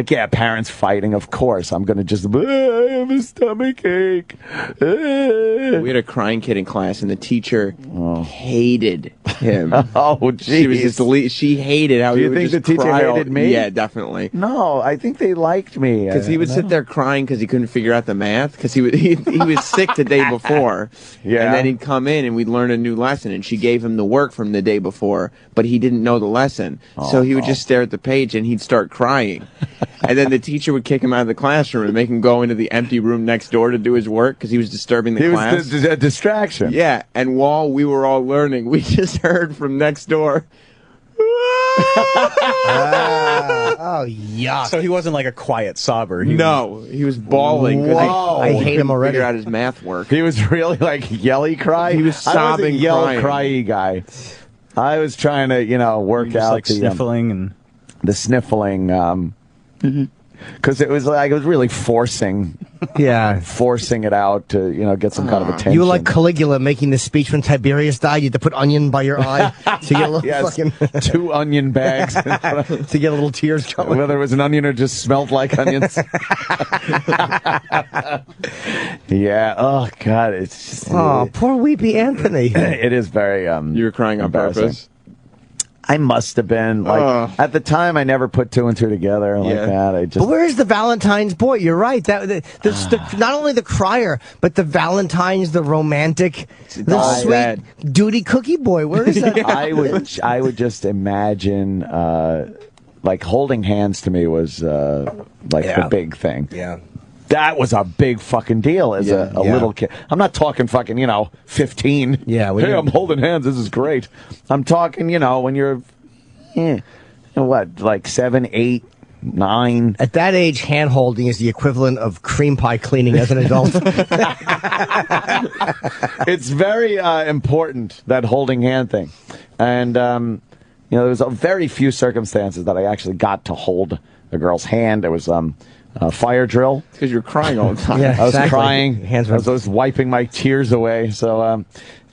Yeah, parents fighting. Of course, I'm gonna just. I have a stomach ache. We had a crying kid in class, and the teacher hated him. Oh, She was jeez. just she hated how Do he you would think just the teacher cry all- hated me? Yeah, definitely. No, I think they liked me. Because he would sit there crying because he couldn't figure out the math. Because he was sick the day before. Yeah. And then he'd come in and we'd learn a new lesson. And she gave him the work from the day before, but he didn't know the lesson. So he would just stare at the page and he'd start crying. And then the teacher would kick him out of the classroom and make him go into the empty room next door to do his work because he was disturbing the class. He was a distraction. Yeah, and while we were all learning, we just heard from next door. Oh, yuck. So he wasn't like a quiet sobber. No, he was bawling. 'Cause Whoa. I hate him already. Figure out his math work. He was really like yelly cry. He was sobbing, I was a yell crying. cryy guy. I was trying to, work Just out like sniffling and the sniffling. Because it was really forcing it out to get some kind of attention. You were like Caligula making the speech when Tiberius died. You had to put onion by your eye to get a little fucking 2 onion bags to get a little tears going. Whether it was an onion or just smelled like onions. Yeah. Oh God, it's just. Oh, poor weepy Anthony. It is very. You were crying on embarrassing. purpose. I must have been at the time. I never put 2 and 2 together like that. I just. But where's the Valentine's boy? You're right. Not only the crier, but the Valentine's, the romantic, the sweet duty cookie boy. Where is that? I would just imagine, like holding hands to me was the big thing. Yeah. That was a big fucking deal as a little kid. I'm not talking fucking, 15. Yeah. Hey, I'm holding hands. This is great. I'm talking, when you're, like 7, 8, 9. At that age, hand holding is the equivalent of cream pie cleaning as an adult. It's very important, that holding hand thing. And, there was a very few circumstances that I actually got to hold a girl's hand. There was fire drill. Because you're crying all the time. Yeah, I was exactly. crying. I was wiping my tears away. So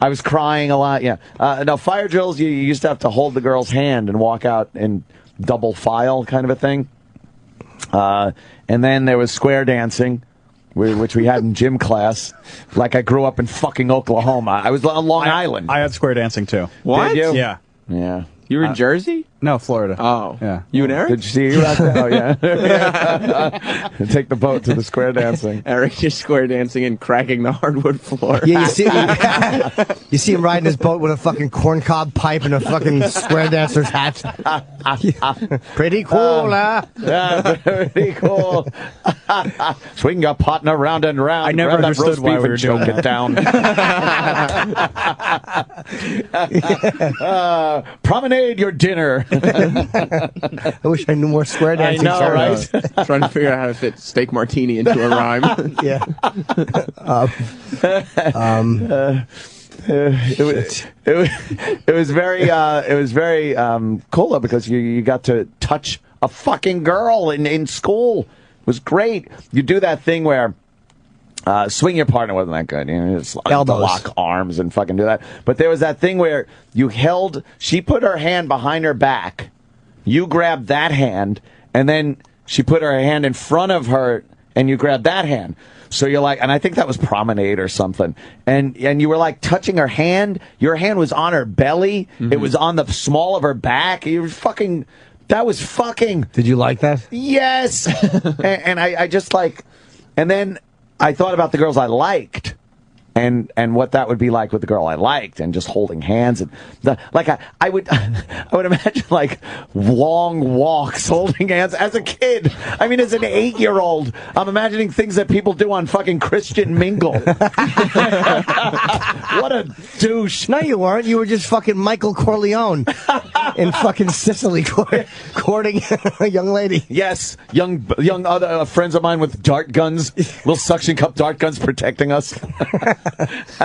I was crying a lot. Yeah. No, fire drills, you used to have to hold the girl's hand and walk out in double file kind of a thing. And then there was square dancing, which we had in gym class. Like I grew up in fucking Oklahoma. I was on Long Island. I had square dancing too. What? Did you? Yeah. Yeah. You were in Jersey? No, Florida. Oh. Yeah. You and Eric? Did you see you out there? Oh, yeah. Take the boat to the square dancing. Eric just square dancing and cracking the hardwood floor. Yeah, you see him riding his boat with a fucking corncob pipe and a fucking square dancer's hat. Pretty cool, huh? Yeah, pretty cool. Swing your partner round and round. I never Grab that understood roast why beef we were and choke doing it down. Promenade your dinner. I wish I knew more square dancing. I know, right? Trying to figure out how to fit steak martini into a rhyme. Yeah. It was very cool though, because you got to touch a fucking girl in school. It was great. You do that thing where swing your partner wasn't that good. Just Elbows. lock arms and fucking do that. But there was that thing where she put her hand behind her back, you grabbed that hand, and then she put her hand in front of her, and you grabbed that hand. So you're like, and I think that was promenade or something. And you were like touching her hand. Your hand was on her belly. Mm-hmm. It was on the small of her back. You were fucking. That was fucking. Did you like that? Yes. and I just like, and then I thought about the girls I liked. And what that would be like with the girl I liked, and just holding hands, and I would imagine like long walks holding hands as a kid. I mean, as an 8-year-old, I'm imagining things that people do on fucking Christian Mingle. What a douche! No, you weren't. You were just fucking Michael Corleone in fucking Sicily courting a young lady. Yes, young other friends of mine with dart guns, little suction cup dart guns protecting us.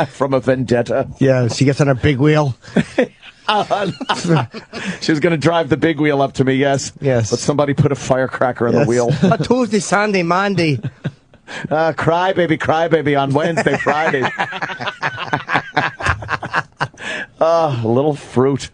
From a vendetta. Yeah, she gets on her big wheel. She was going to drive the big wheel up to me, yes. Yes. But somebody put a firecracker on the wheel. Tuesday, Sunday, Monday. Cry baby on Wednesday, Friday. A little fruit.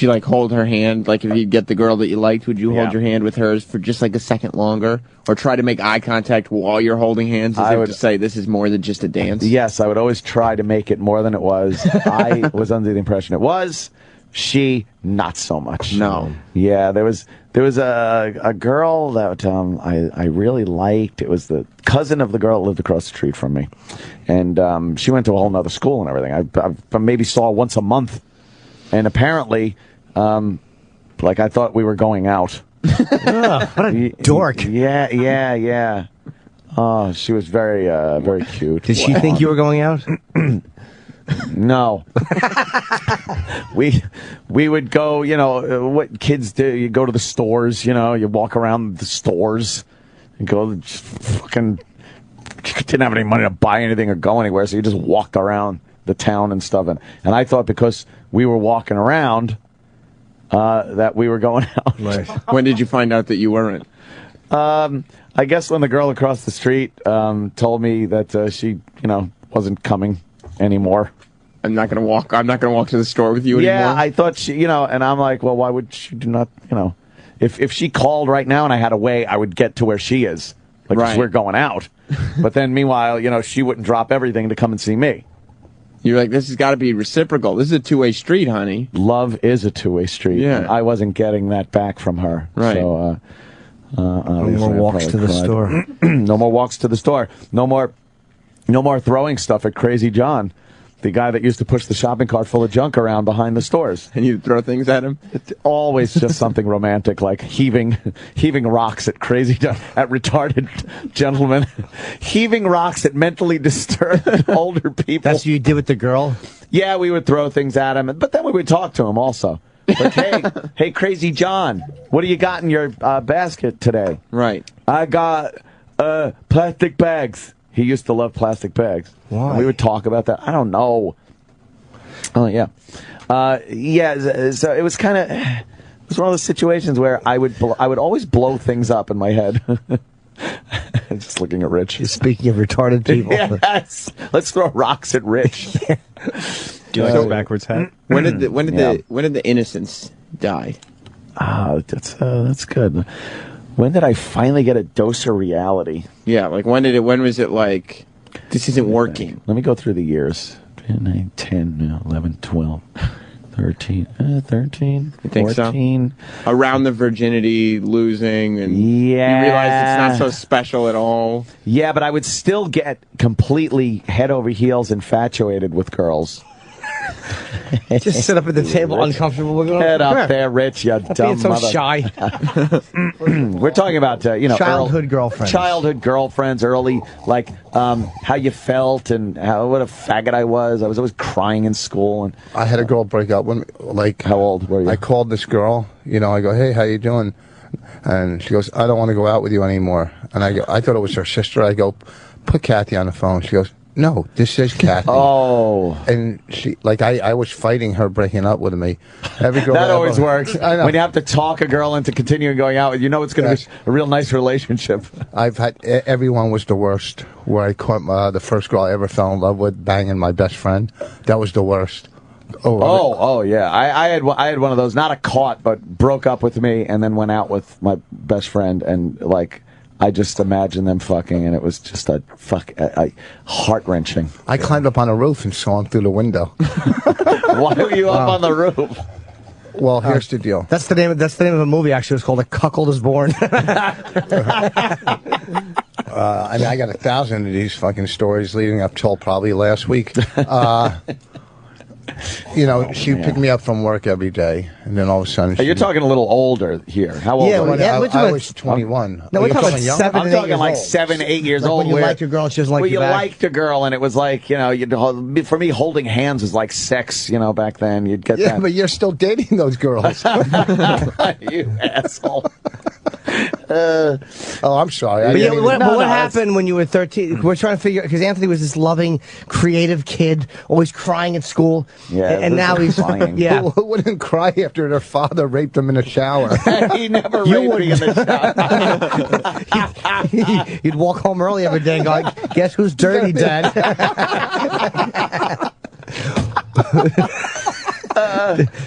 you like hold her hand? Like if you get the girl that you liked, would you hold your hand with hers for just like a second longer, or try to make eye contact while you're holding hands? As if to say this is more than just a dance. Yes, I would always try to make it more than it was. I was under the impression it was. She, not so much. No. Yeah, there was a girl that I really liked. It was the cousin of the girl that lived across the street from me, and she went to a whole nother school and everything. I maybe saw her once a month, and apparently, like I thought we were going out. Ugh, what a dork. Yeah. Oh, she was very cute. Did she think you were going out? No. we would go, what kids do. You go to the stores, you walk around the stores and go, just fucking didn't have any money to buy anything or go anywhere, so you just walked around the town and stuff. And I thought because we were walking around that we were going out. Right. When did you find out that you weren't? I guess when the girl across the street told me that she, wasn't coming anymore. I'm not gonna walk to the store with you anymore. Yeah, I thought she, and I'm like, well, why would she do not, if she called right now and I had a way, I would get to where she is, like 'cause we're going out. But then meanwhile, she wouldn't drop everything to come and see me. You're like, this has got to be reciprocal. This is a two-way street, honey. Love is a two-way street. Yeah, and I wasn't getting that back from her. Right. So, no more walks to the store. No more walks to the store. No more throwing stuff at Crazy John, the guy that used to push the shopping cart full of junk around behind the stores. And you'd throw things at him? It's always just something romantic, like heaving rocks at at retarded gentlemen. Heaving rocks at mentally disturbed older people. That's what you did with the girl? Yeah, we would throw things at him, but then we would talk to him also. Like, hey, Crazy John, what do you got in your basket today? Right. I got plastic bags. He used to love plastic bags. Why? And we would talk about that. I don't know. Oh, yeah. So it was kind of... It was one of those situations where I would always blow things up in my head. Just looking at Rich. Speaking of retarded people. Yes. Let's throw rocks at Rich. Do you like his backwards hat? When did the innocence die? That's good. When did I finally get a dose of reality? Yeah, like when was it like, this isn't working? Let me go through the years. 9, 10, 11, 12, 13, 13, you think 14. So? Around the virginity losing, and you realize it's not so special at all. Yeah, but I would still get completely head over heels infatuated with girls. Just sit up at the table, Rich. uncomfortable. Head up there, Rich, you dumb being so mother. shy. We're talking about, childhood girlfriends. Childhood girlfriends, early, like, how you felt and what a faggot I was. I was always crying in school. And I had a girl break up with me. Like, how old were you? I called this girl, I go, hey, how you doing? And she goes, I don't want to go out with you anymore. And I thought it was her sister. I go, put Kathy on the phone. She goes, no, this is Kathy. Oh. And she, like, I was fighting her breaking up with me. Every girl that always works. I know. When you have to talk a girl into continuing going out, it's going to be a real nice relationship. I've had, everyone was the worst. Where I caught the first girl I ever fell in love with, banging my best friend. That was the worst. Oh, yeah. I had one of those, not a caught, but broke up with me and then went out with my best friend, and like, I just imagined them fucking, and it was just heart-wrenching. I climbed up on a roof and saw him through the window. Why were you up on the roof? Well, here's the deal. That's the name of a movie. Actually, it's called "A Cuckold Is Born." I got 1,000 of these fucking stories leading up till probably last week. She picked me up from work every day, and then all of a sudden... You're talking a little older here. How old are you? I was 21. No, we're talking 7 I'm talking like 7, 8 years like old. When you liked a girl and she doesn't like you back. Liked a girl, and it was like, for me, holding hands was like sex, back then. You'd get that. Yeah, but you're still dating those girls. You asshole. I'm sorry. But what happened when you were 13? We're trying to figure, because Anthony was this loving, creative kid, always crying at school. Yeah, and now he's crying. Yeah. Who wouldn't cry after their father raped them in the shower? He never raped me in the shower. He'd walk home early every day and go, guess who's dirty, Dad?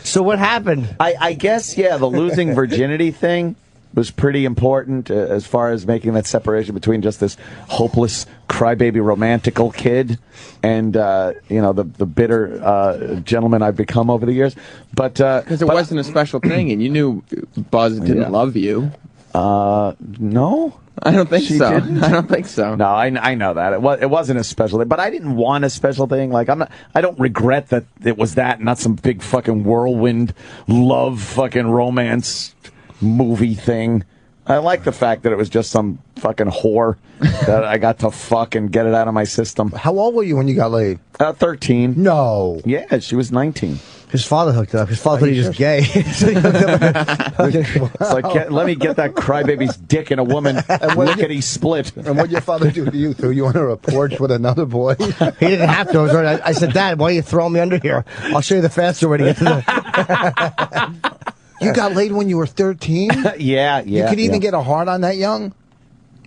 So what happened? I guess, yeah, the losing virginity thing was pretty important as far as making that separation between just this hopeless crybaby romantical kid and the bitter gentleman I've become over the years. But because it wasn't a special thing, and you knew Buzz didn't love you. No. I don't think She so. didn't? I don't think so. No, I know that it wasn't a special thing, but I didn't want a special thing. Like I don't regret that it was that, not some big fucking whirlwind love fucking romance movie thing. I like the fact that it was just some fucking whore that I got to fuck and get it out of my system. How old were you when you got laid? 13. No. Yeah, she was 19. His father hooked up. His father thought he was gay. It's like, let me get that crybaby's dick in a woman. Lickety split. And what did your father do to you? Threw you under a porch with another boy? He didn't have to. I said, Dad, why are you throwing me under here? I'll show you the faster way to get to the... You got laid when you were 13? Yeah. You could even get a hard on that young?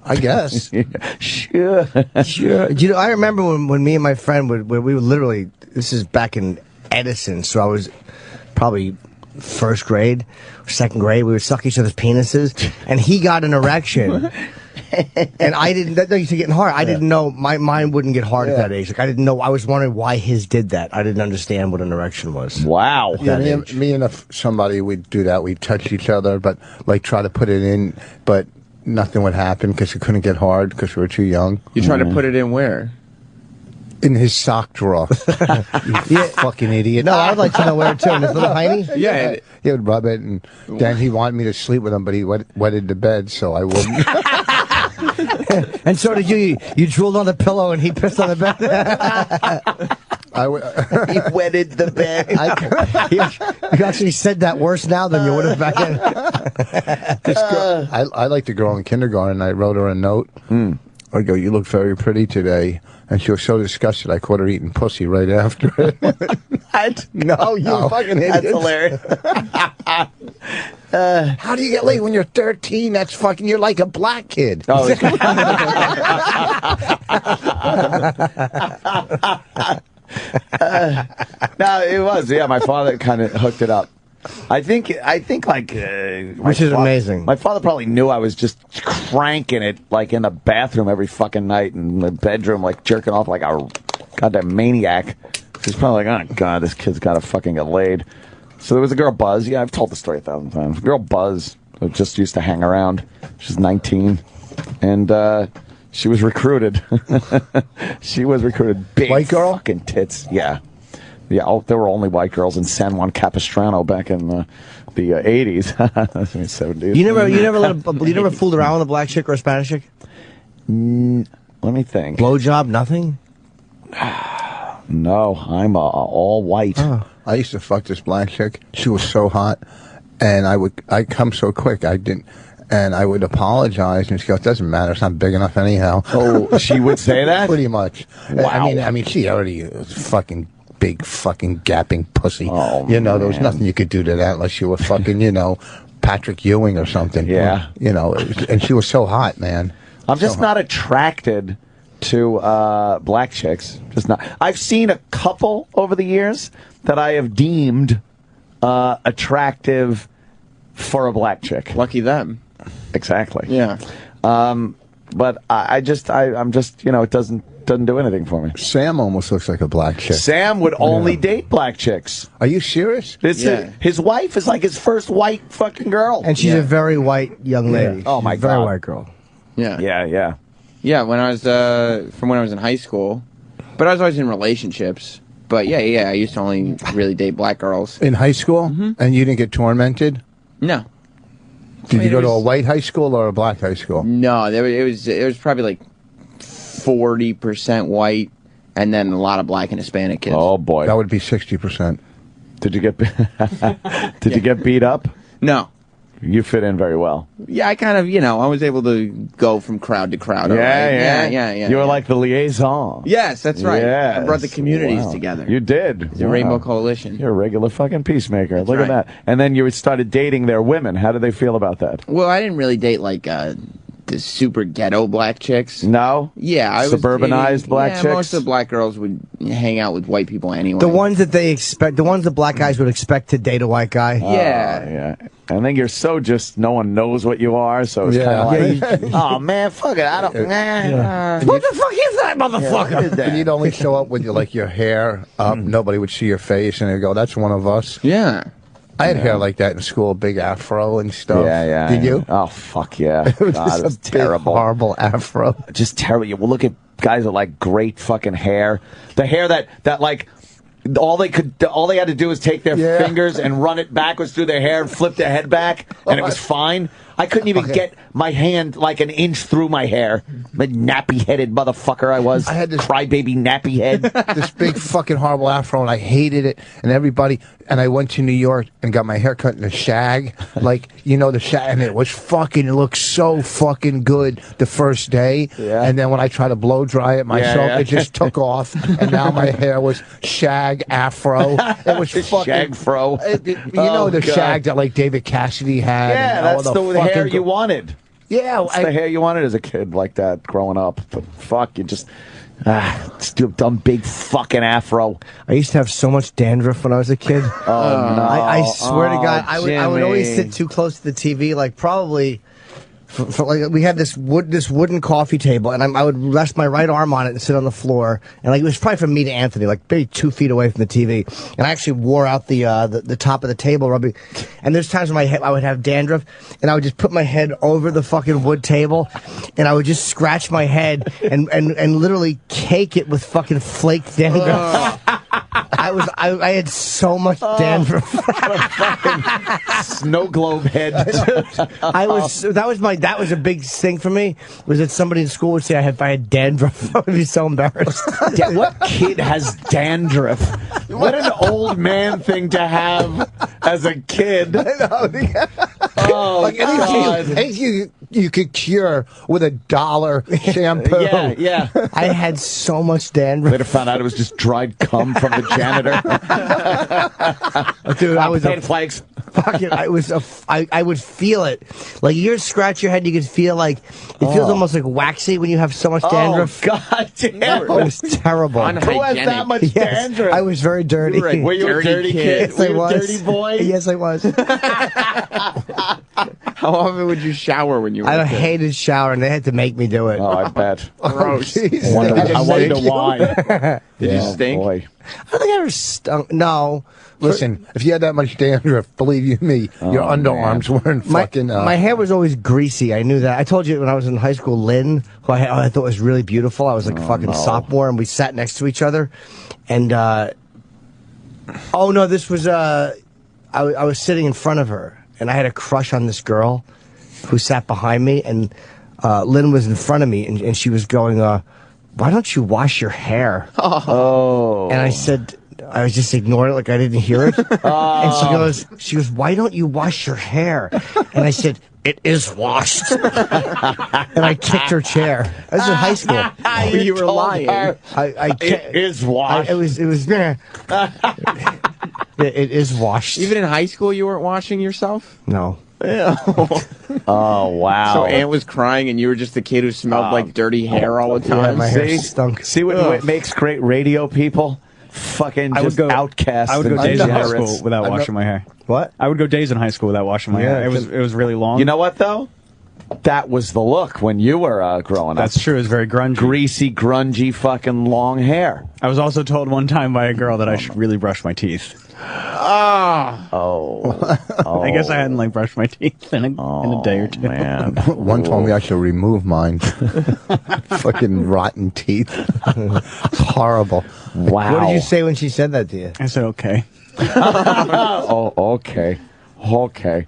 I guess. Sure. You know, I remember when me and my friend we would literally, this is back in Edison, so I was probably first grade, second grade, we would suck each other's penises, and he got an erection. And I didn't, that used to getting hard. I didn't know, mine wouldn't get hard at that age. Like, I didn't know, I was wondering why his did that. I didn't understand what an erection was. Wow. Yeah, me and somebody would do that. We'd touch each other, but like try to put it in, but nothing would happen because it couldn't get hard because we were too young. You tried to put it in where? In his sock drawer. You fucking idiot. No, I'd like to know where too. In his little hiney? Yeah. He would rub it, and then he wanted me to sleep with him, but he wetted the bed, so I wouldn't. And so did you. You drooled on the pillow, and he pissed on the bed. He wetted the bed. You actually said that worse now than you would have back then. I liked the girl in kindergarten. I wrote her a note. I go, "You look very pretty today." And she was so disgusted, I caught her eating pussy right after it. No, you fucking idiot. That's hilarious. How do you get laid when you're 13? That's fucking, you're like a black kid. Oh, no, it was. Yeah, my father kind of hooked it up. I think like which is amazing. My father probably knew I was just cranking it like in the bathroom every fucking night, in the bedroom, like jerking off like a goddamn maniac. He's probably like, oh god, this kid's got to fucking get laid. So there was a girl Buzz. Yeah, I've told the story 1,000 times. Girl Buzz who just used to hang around. She's 19, and she was recruited. She was recruited. Big white girl, fucking tits. Yeah. Yeah, there were only white girls in San Juan Capistrano back in the 80s, 70s. You never fooled around with a black chick or a Spanish chick? Let me think. Blowjob, nothing? No, I'm all white. Oh. I used to fuck this black chick. She was so hot, and I'd come so quick. I didn't. And I would apologize, and she goes, "Doesn't matter. It's not big enough anyhow." Oh, she would say that? Pretty much. Wow. I mean, she already was fucking big fucking gapping pussy. Oh, there was nothing you could do to that unless you were fucking, Patrick Ewing or something. Yeah. And she was so hot, man. I'm just not attracted to black chicks. Just not. I've seen a couple over the years that I have deemed attractive for a black chick. Lucky them. Exactly. Yeah. But I'm just, it doesn't do anything for me. Sam almost looks like a black chick. Sam would only date black chicks. Are you serious? His wife is like his first white fucking girl. And she's a very white young lady. Yeah. Oh, my Very God. white girl. Yeah. Yeah. Yeah, when I was from when I was in high school, but I was always in relationships. But yeah, I used to only really date black girls. In high school? Mm-hmm. And you didn't get tormented? No. Did you go to a white high school or a black high school? No, it was probably like 40% white, and then a lot of black and Hispanic kids. Oh boy, that would be 60%. Did you get you get beat up? No. You fit in very well. Yeah, I kind of, I was able to go from crowd to crowd. Yeah. You were like the liaison. Yes, that's right. Yes. I brought the communities together. You did. The Rainbow Coalition. You're a regular fucking peacemaker. That's Look at right. that. And then you started dating their women. How did they feel about that? Well, I didn't really date the super ghetto black chicks. No? Yeah, I was Suburbanized dating- black yeah, chicks? Most of the black girls would hang out with white people anyway. The ones that they expect, the ones that black guys would expect to date a white guy. Yeah. I think you're so just no one knows what you are, so it's kind of like, oh man, fuck it, I don't. What the fuck is that, motherfucker? And you'd only show up with your hair up. Nobody would see your face, and they'd go, "That's one of us." Yeah. I had hair like that in school, big afro and stuff. Yeah. Did you? Oh fuck yeah! It was God, just it was a big, terrible, horrible afro. Just terrible. Well, look at guys with like great fucking hair. The hair that like. All they had to do was take their fingers and run it backwards through their hair and flip their head back, and it was fine. I couldn't even get my hand like an inch through my hair. The nappy-headed motherfucker I was. I had this crybaby nappy head. This big fucking horrible afro, and I hated it. And I went to New York and got my hair cut in a shag, like the shag, and it looked so fucking good the first day. Yeah. And then when I tried to blow dry it myself, it just took off, and now my hair was shag afro. It was fucking shag fro. The shag that like David Cassidy had. Yeah, that's the hair you wanted. Yeah, that's the hair you wanted as a kid, like that growing up. But fuck, you just dumb big fucking afro. I used to have so much dandruff when I was a kid. Oh no! I swear to God, I would always Jimmy. sit too close to the TV, like probably. Like we had this wooden coffee table, and I would rest my right arm on it and sit on the floor, and like it was probably from me to Anthony, like maybe 2 feet away from the TV, and I actually wore out the top of the table rubbing, and there's times when I would have dandruff, and I would just put my head over the fucking wood table, and I would just scratch my head and literally cake it with fucking flaked dandruff. I had so much dandruff. Snow globe head. That was a big thing for me. Was that somebody in school would say if I had dandruff, I would be so embarrassed. What kid has dandruff? What an old man thing to have as a kid. I know. Oh, like anything you could cure with $1 shampoo. Yeah. I had so much dandruff. Later found out it was just dried cum from the janitor. Dude, I was potato flakes. Fucking, I would feel it. Like you scratch your head, you could feel like it feels almost like waxy when you have so much dandruff. Oh God damn! It was terrible. Who has that much dandruff? I was very dirty. Were you a dirty kid? Yes, Were I you was. a dirty boy? Yes, I was. How often would you shower when you were I a kid? hated shower, and they had to make me do it. Oh, I bet. Gross. I wonder why. Did you stink? Boy. I don't think I ever stunk. No. Listen, if you had that much dandruff, believe you me, your underarms weren't fucking. My hair was always greasy. I knew that. I told you when I was in high school, Lynn, who I thought was really beautiful. I was like fucking sophomore, and we sat next to each other. And this was I was sitting in front of her, and I had a crush on this girl who sat behind me, and Lynn was in front of me, and she was going, "Why don't you wash your hair?" Oh. And I said. I was just ignoring it like I didn't hear it. And she goes, "Why don't you wash your hair?" And I said, "It is washed." And I kicked her chair. I was in high school. You were lying. It is washed. It was it is washed. Even in high school, you weren't washing yourself? No. Yeah. Oh, wow. So Aunt was crying, and you were just the kid who smelled like dirty hair all the time? Yeah, my hair stunk. See what makes great radio people? Fucking just outcasts. I would go and days in high degenerates. school without washing my hair. What? I would go days in high school without washing my hair. It was really long. You know what, though? That was the look when you were growing up. That's true. It was very grungy. Greasy, grungy, fucking long hair. I was also told one time by a girl that I should really brush my teeth. Oh. I guess I hadn't brushed my teeth in a day or two. Man. One told me I should remove mine. Fucking rotten teeth. It's horrible. Wow. What did you say when she said that to you? I said, okay. Oh, okay. Okay.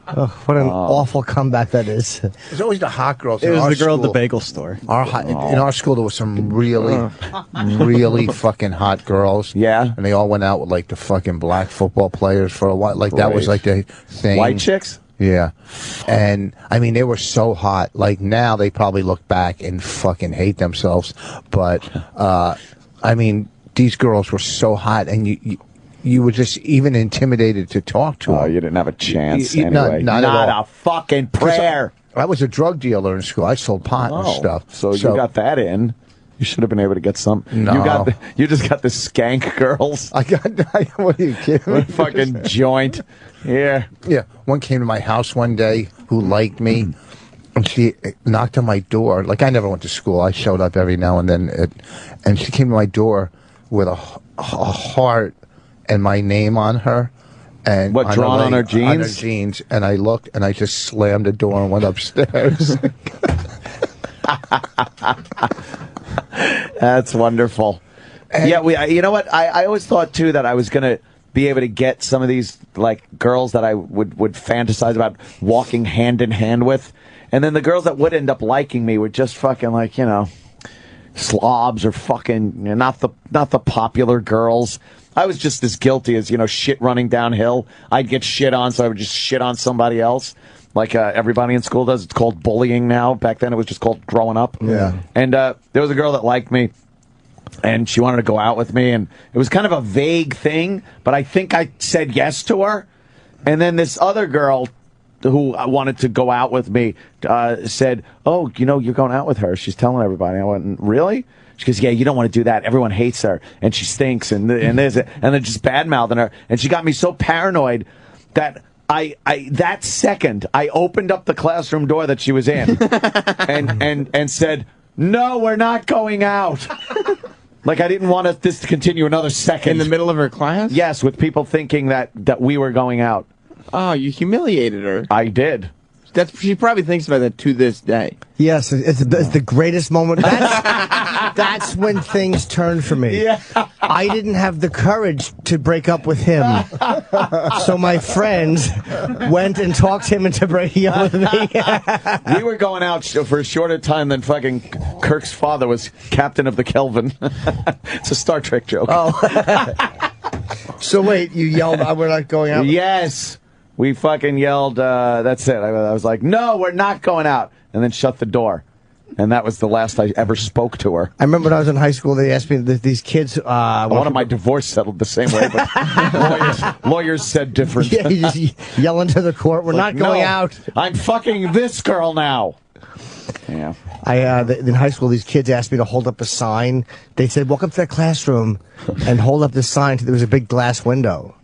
Oh, what an awful comeback that is. There's always the hot girls. It in was our the girl at the school. bagel store. In our school, there was some really fucking hot girls. Yeah. And they all went out with like the fucking black football players for a while. Like that was like the thing. White chicks? Yeah. And I mean, they were so hot. Like now they probably look back and fucking hate themselves. But, I mean, these girls were so hot, and you were just even intimidated to talk to them. Oh, you didn't have a chance Not anyway. at all. A fucking prayer. I was a drug dealer in school. I sold pot and stuff. So you got that in. You should have been able to get some. No. You just got the skank girls. What are you kidding me? Fucking joint. Yeah. Yeah. One came to my house one day who liked me, and she knocked on my door. Like, I never went to school. I showed up every now and then. And she came to my door with a heart and my name on her. And what, drawn on her jeans? On her jeans. And I looked, and I just slammed the door and went upstairs. That's wonderful. You know what? I always thought, too, that I was going to be able to get some of these, like, girls that I would fantasize about walking hand in hand with. And then the girls that would end up liking me were just fucking, like, you know, slobs or fucking, you know, not the popular girls. I was just as guilty as, you know, shit running downhill. I'd get shit on, so I would just shit on somebody else. Like everybody in school does. It's called bullying now. Back then it was just called growing up. Yeah. And there was a girl that liked me, and she wanted to go out with me, and it was kind of a vague thing, but I think I said yes to her. And then this other girl who wanted to go out with me said, "Oh, you know, you're going out with her. She's telling everybody." I went, "Really?" She goes, "Yeah, you don't want to do that. Everyone hates her, and she stinks, and there's and they're just bad-mouthing her." And she got me so paranoid that that second I opened up the classroom door that she was in and said, "No, we're not going out." Like, I didn't want this to continue another second. In the middle of her class? Yes, with people thinking that we were going out. Oh, you humiliated her. I did. She probably thinks about that to this day. Yes, it's the greatest moment. That's when things turned for me. Yeah. I didn't have the courage to break up with him. So my friends went and talked him into breaking up with me. We were going out for a shorter time than fucking Kirk's father was captain of the Kelvin. It's a Star Trek joke. Oh. So wait, you yelled, "We're not going out"? Yes. We fucking yelled, that's it. I was like, "No, we're not going out." And then shut the door. And that was the last I ever spoke to her. I remember when I was in high school, they asked me, these kids... I wanted my divorce settled the same way, but lawyers said different. Yeah, you just yell into the court, "We're not going out." I'm fucking this girl now. Yeah. In high school, these kids asked me to hold up a sign. They said, "Walk up to that classroom and hold up this sign." There was a big glass window.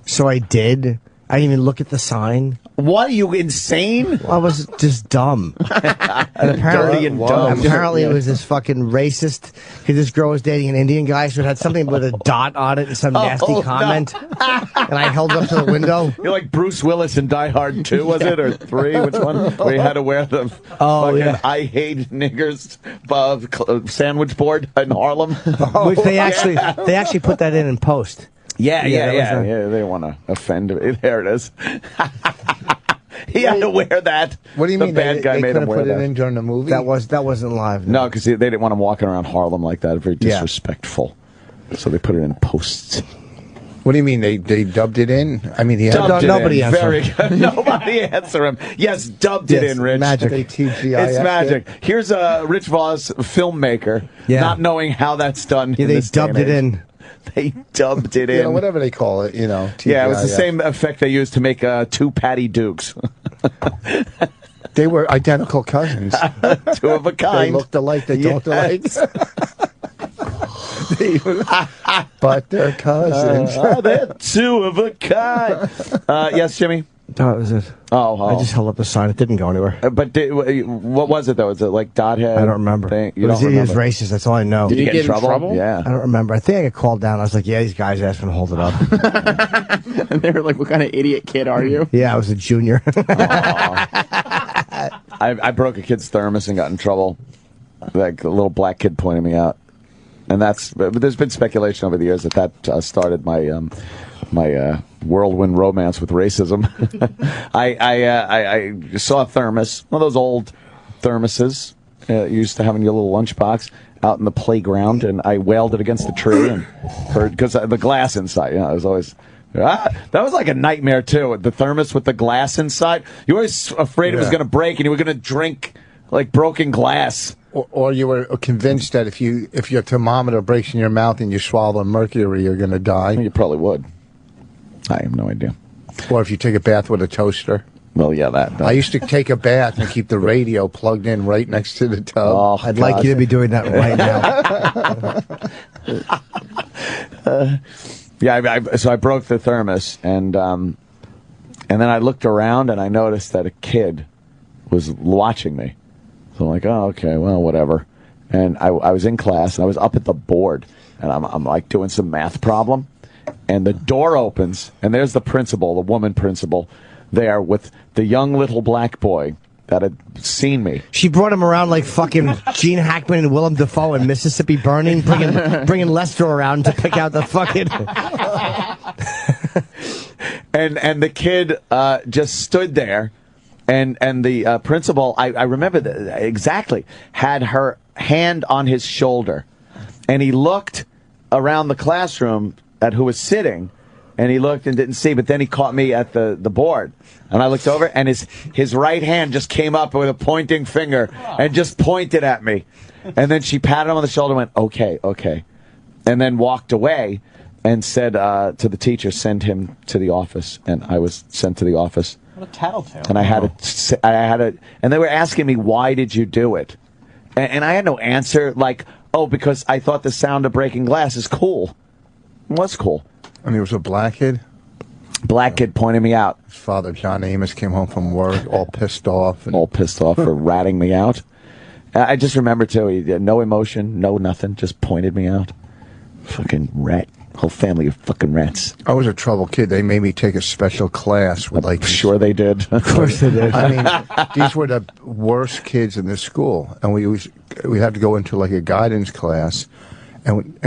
So I did. I didn't even look at the sign. What, are you insane? Well, I was just dumb. And Dirty and dumb. Apparently it was this fucking racist, because this girl was dating an Indian guy, so it had something with a dot on it and some nasty comment. No. And I held it up to the window. You're like Bruce Willis in Die Hard 2, was it? Or 3? Which one? Where you had to wear the fucking "I hate niggers" sandwich board in Harlem. Which they actually put that in post. Yeah. They want to offend me. There it is. He had to wear that. What do you mean? The bad guy made him wear put that. it in during the movie? That wasn't live. No, because they didn't want him walking around Harlem like that. Very disrespectful. So they put it in posts. What do you mean? They dubbed it in? I mean, nobody answered. Very good. Nobody answer him. Yes, dubbed it in, Rich. Magic. It's magic. Here's a Rich Vos filmmaker, not knowing how that's done. Yeah, they dubbed it in. They dubbed it in. You know, whatever they call it, you know. Yeah, it was the same effect they used to make 2 Patty Dukes. They were identical cousins. 2 of a kind. They looked alike. They don't alike. But they're cousins. They're 2 of a kind. Yes, Jimmy? That was it. Oh. I just held up the sign. It didn't go anywhere. But what was it, though? Was it like dot head? I don't remember. Thing? It was racist. That's all I know. Did you get in trouble? Yeah. I don't remember. I think I got called down. I was like, "Yeah, these guys asked me to hold it up." And they were like, "What kind of idiot kid are you?" Yeah, I was a junior. I broke a kid's thermos and got in trouble. Like a little black kid pointed me out. And but there's been speculation over the years that started my my whirlwind romance with racism. I saw a thermos, one of those old thermoses you used to have in your little lunchbox, out in the playground, and I wailed it against the tree, because the glass inside, it was always. That was like a nightmare too. The thermos with the glass inside. You were always afraid it was going to break, and you were going to drink like broken glass. Or you were convinced that if your thermometer breaks in your mouth and you swallow mercury, you're going to die. You probably would. I have no idea. Or if you take a bath with a toaster. Well, yeah, that. I used to take a bath and keep the radio plugged in right next to the tub. Oh, I'd like you to be doing that right now. So I broke the thermos, and then I looked around and I noticed that a kid was watching me. So I'm like, oh, okay, well, whatever. And I was in class, and I was up at the board, and I'm like doing some math problem, and the door opens, and there's the principal, the woman principal, there with the young little black boy that had seen me. She brought him around like fucking Gene Hackman and Willem Dafoe in Mississippi Burning, bringing Lester around to pick out the fucking... and the kid just stood there, and the principal, I remember exactly, had her hand on his shoulder, and he looked around the classroom at who was sitting, and he looked and didn't see, but then he caught me at the board, and I looked over, and his right hand just came up with a pointing finger and just pointed at me, and then she patted him on the shoulder and went, okay, and then walked away and said to the teacher, send him to the office, and I was sent to the office. What a tattletale. And I had and they were asking me, why did you do it? And I had no answer, like, oh, because I thought the sound of breaking glass is cool. It was cool. And he was a black kid? Black kid pointed me out. His father, John Amos, came home from work all pissed off. All pissed off for ratting me out. I just remember, too, he had no emotion, no nothing, just pointed me out. Fucking rat. Whole family of fucking rats. I was a trouble kid. They made me take a special class with I'm sure they did. Of course they did. I mean, these were the worst kids in the school, and we had to go into like a guidance class, and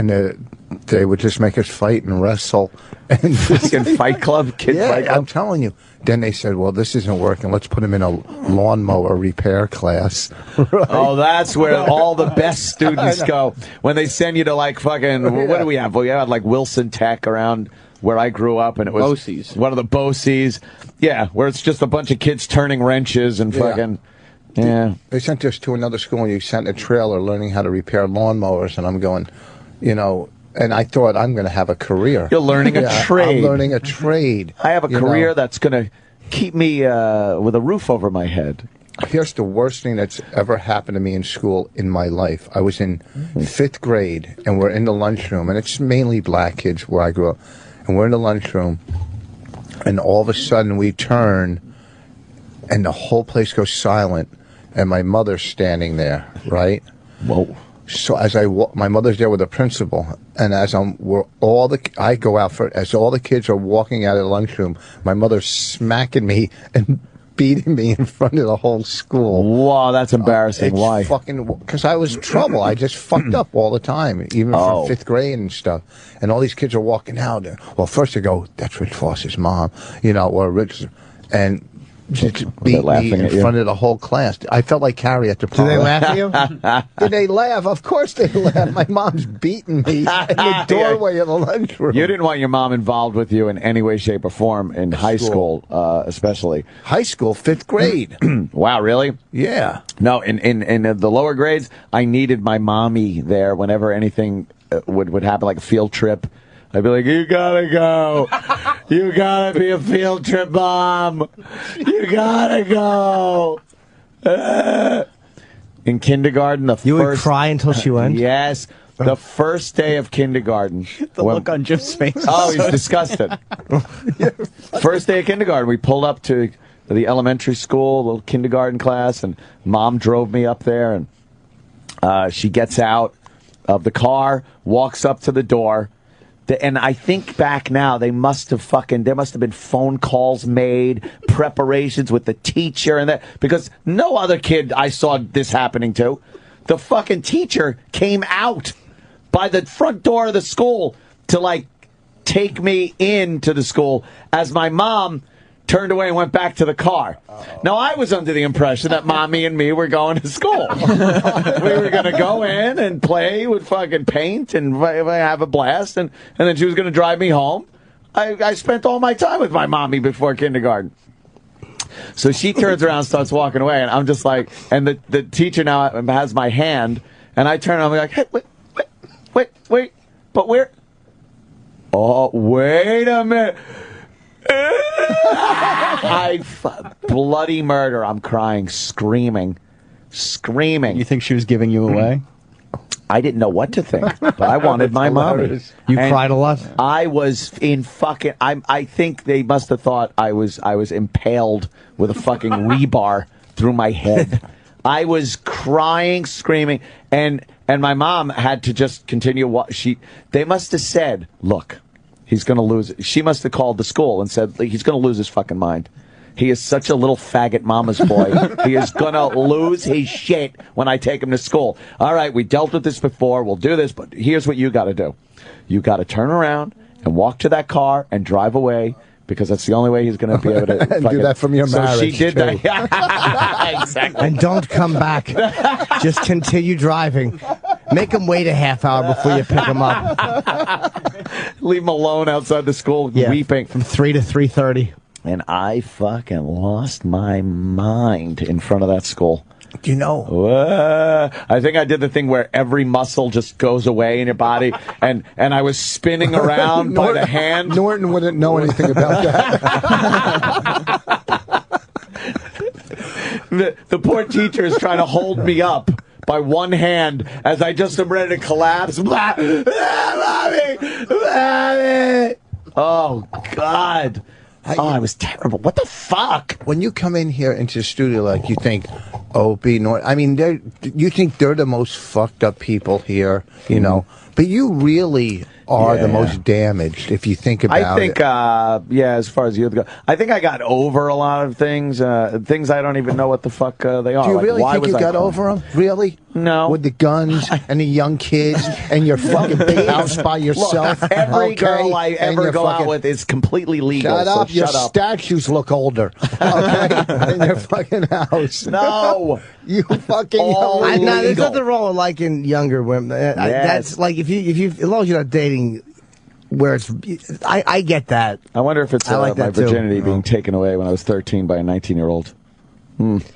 they would just make us fight and wrestle, and fucking Fight Club, kid Fight Club. I'm telling you. Then they said, "Well, this isn't working. Let's put him in a lawnmower repair class." Right? Oh, that's where all the best students go when they send you to like fucking. What do we have? We had like Wilson Tech around where I grew up, and it was BOCES. One of the BOCES. Yeah, where it's just a bunch of kids turning wrenches and fucking. Yeah. They sent us to another school, and you sent a trailer learning how to repair lawnmowers, and I'm going, and I thought I'm going to have a career. You're learning a trade. I'm learning a trade. I have a career that's going to keep me with a roof over my head. Here's the worst thing that's ever happened to me in school in my life. I was in 5th grade, and we're in the lunchroom, and it's mainly black kids where I grew up. And we're in the lunchroom, and all of a sudden we turn, and the whole place goes silent, and my mother's standing there, right? Whoa. So as my mother's there with the principal, and as I go out as all the kids are walking out of the lunchroom, my mother's smacking me and beating me in front of the whole school. Wow, that's embarrassing. Why? Because I was trouble. I just fucked up all the time, even from 5th grade and stuff. And all these kids are walking out. Well, first they go, "That's Rich Vos's mom," or Rich, and just beat me in front of the whole class. I felt like Carrie at the prom. Did they laugh at you? Did they laugh? Of course they laughed. My mom's beating me in the doorway of the lunchroom. You didn't want your mom involved with you in any way, shape, or form in high school, especially. High school, 5th grade. Wow, really? Yeah. No, in the lower grades, I needed my mommy there whenever anything would happen, like a field trip. I'd be like, "You gotta go. You gotta be a field trip mom. You gotta go." In kindergarten, you would cry until she went? Yes. The first day of kindergarten. The look on Jim's face. Oh, he's disgusted. First day of kindergarten, we pulled up to the elementary school, little kindergarten class, and Mom drove me up there, and she gets out of the car, walks up to the door. And I think back now, there must have been phone calls made, preparations with the teacher and that, because no other kid I saw this happening to. The fucking teacher came out by the front door of the school to like take me into the school as my mom turned away and went back to the car. Now, I was under the impression that Mommy and me were going to school. We were going to go in and play with fucking paint and have a blast, and then she was going to drive me home. I spent all my time with my mommy before kindergarten. So she turns around and starts walking away, and I'm just like, and the teacher now has my hand, and I turn and I'm like, "Hey, wait, but where? Oh, wait a minute. bloody murder. I'm crying, screaming. You think she was giving you away? I didn't know what to think, but I wanted my mommy. You cried a lot? I was in fucking... I think they must have thought I was impaled with a fucking rebar through my head. I was crying, screaming, and my mom had to just continue. They must have said, look, he's going to lose. She must have called the school and said, he's going to lose his fucking mind. He is such a little faggot mama's boy. He is going to lose his shit when I take him to school. All right, we dealt with this before. We'll do this, but here's what you got to do. You got to turn around and walk to that car and drive away, because that's the only way he's going to be able to and do that from your marriage. So she did too. that. Exactly. And don't come back. Just continue driving. Make him wait a half hour before you pick him up. Leave him alone outside the school weeping. From 3 to 3:30. And I fucking lost my mind in front of that school. Do you know? I think I did the thing where every muscle just goes away in your body, and I was spinning around by the hand. Norton wouldn't know anything about that. The poor teacher is trying to hold me up by one hand as I just am ready to collapse. Mommy! Oh, God. I was terrible. What the fuck? When you come in here into the studio, like, you think, Opie, Norton, I mean, you think they're the most fucked up people here, you know, but you really are the most damaged if you think about it. I think, as far as youth go, I think I got over a lot of things, things I don't even know what the fuck they are. Do you like, really why think you was got over them? Really? No. With the guns and the young kids and your fucking big house by yourself. Look, every girl I ever go out with is completely legal. Shut up. So your shut up. statues look older. Okay? In your fucking house. No. You fucking No, there's nothing wrong with liking younger women. That's like, if you as long as you're not dating where it's, I get that. I wonder if it's like my that too. virginity being taken away when I was 13 by a 19-year-old.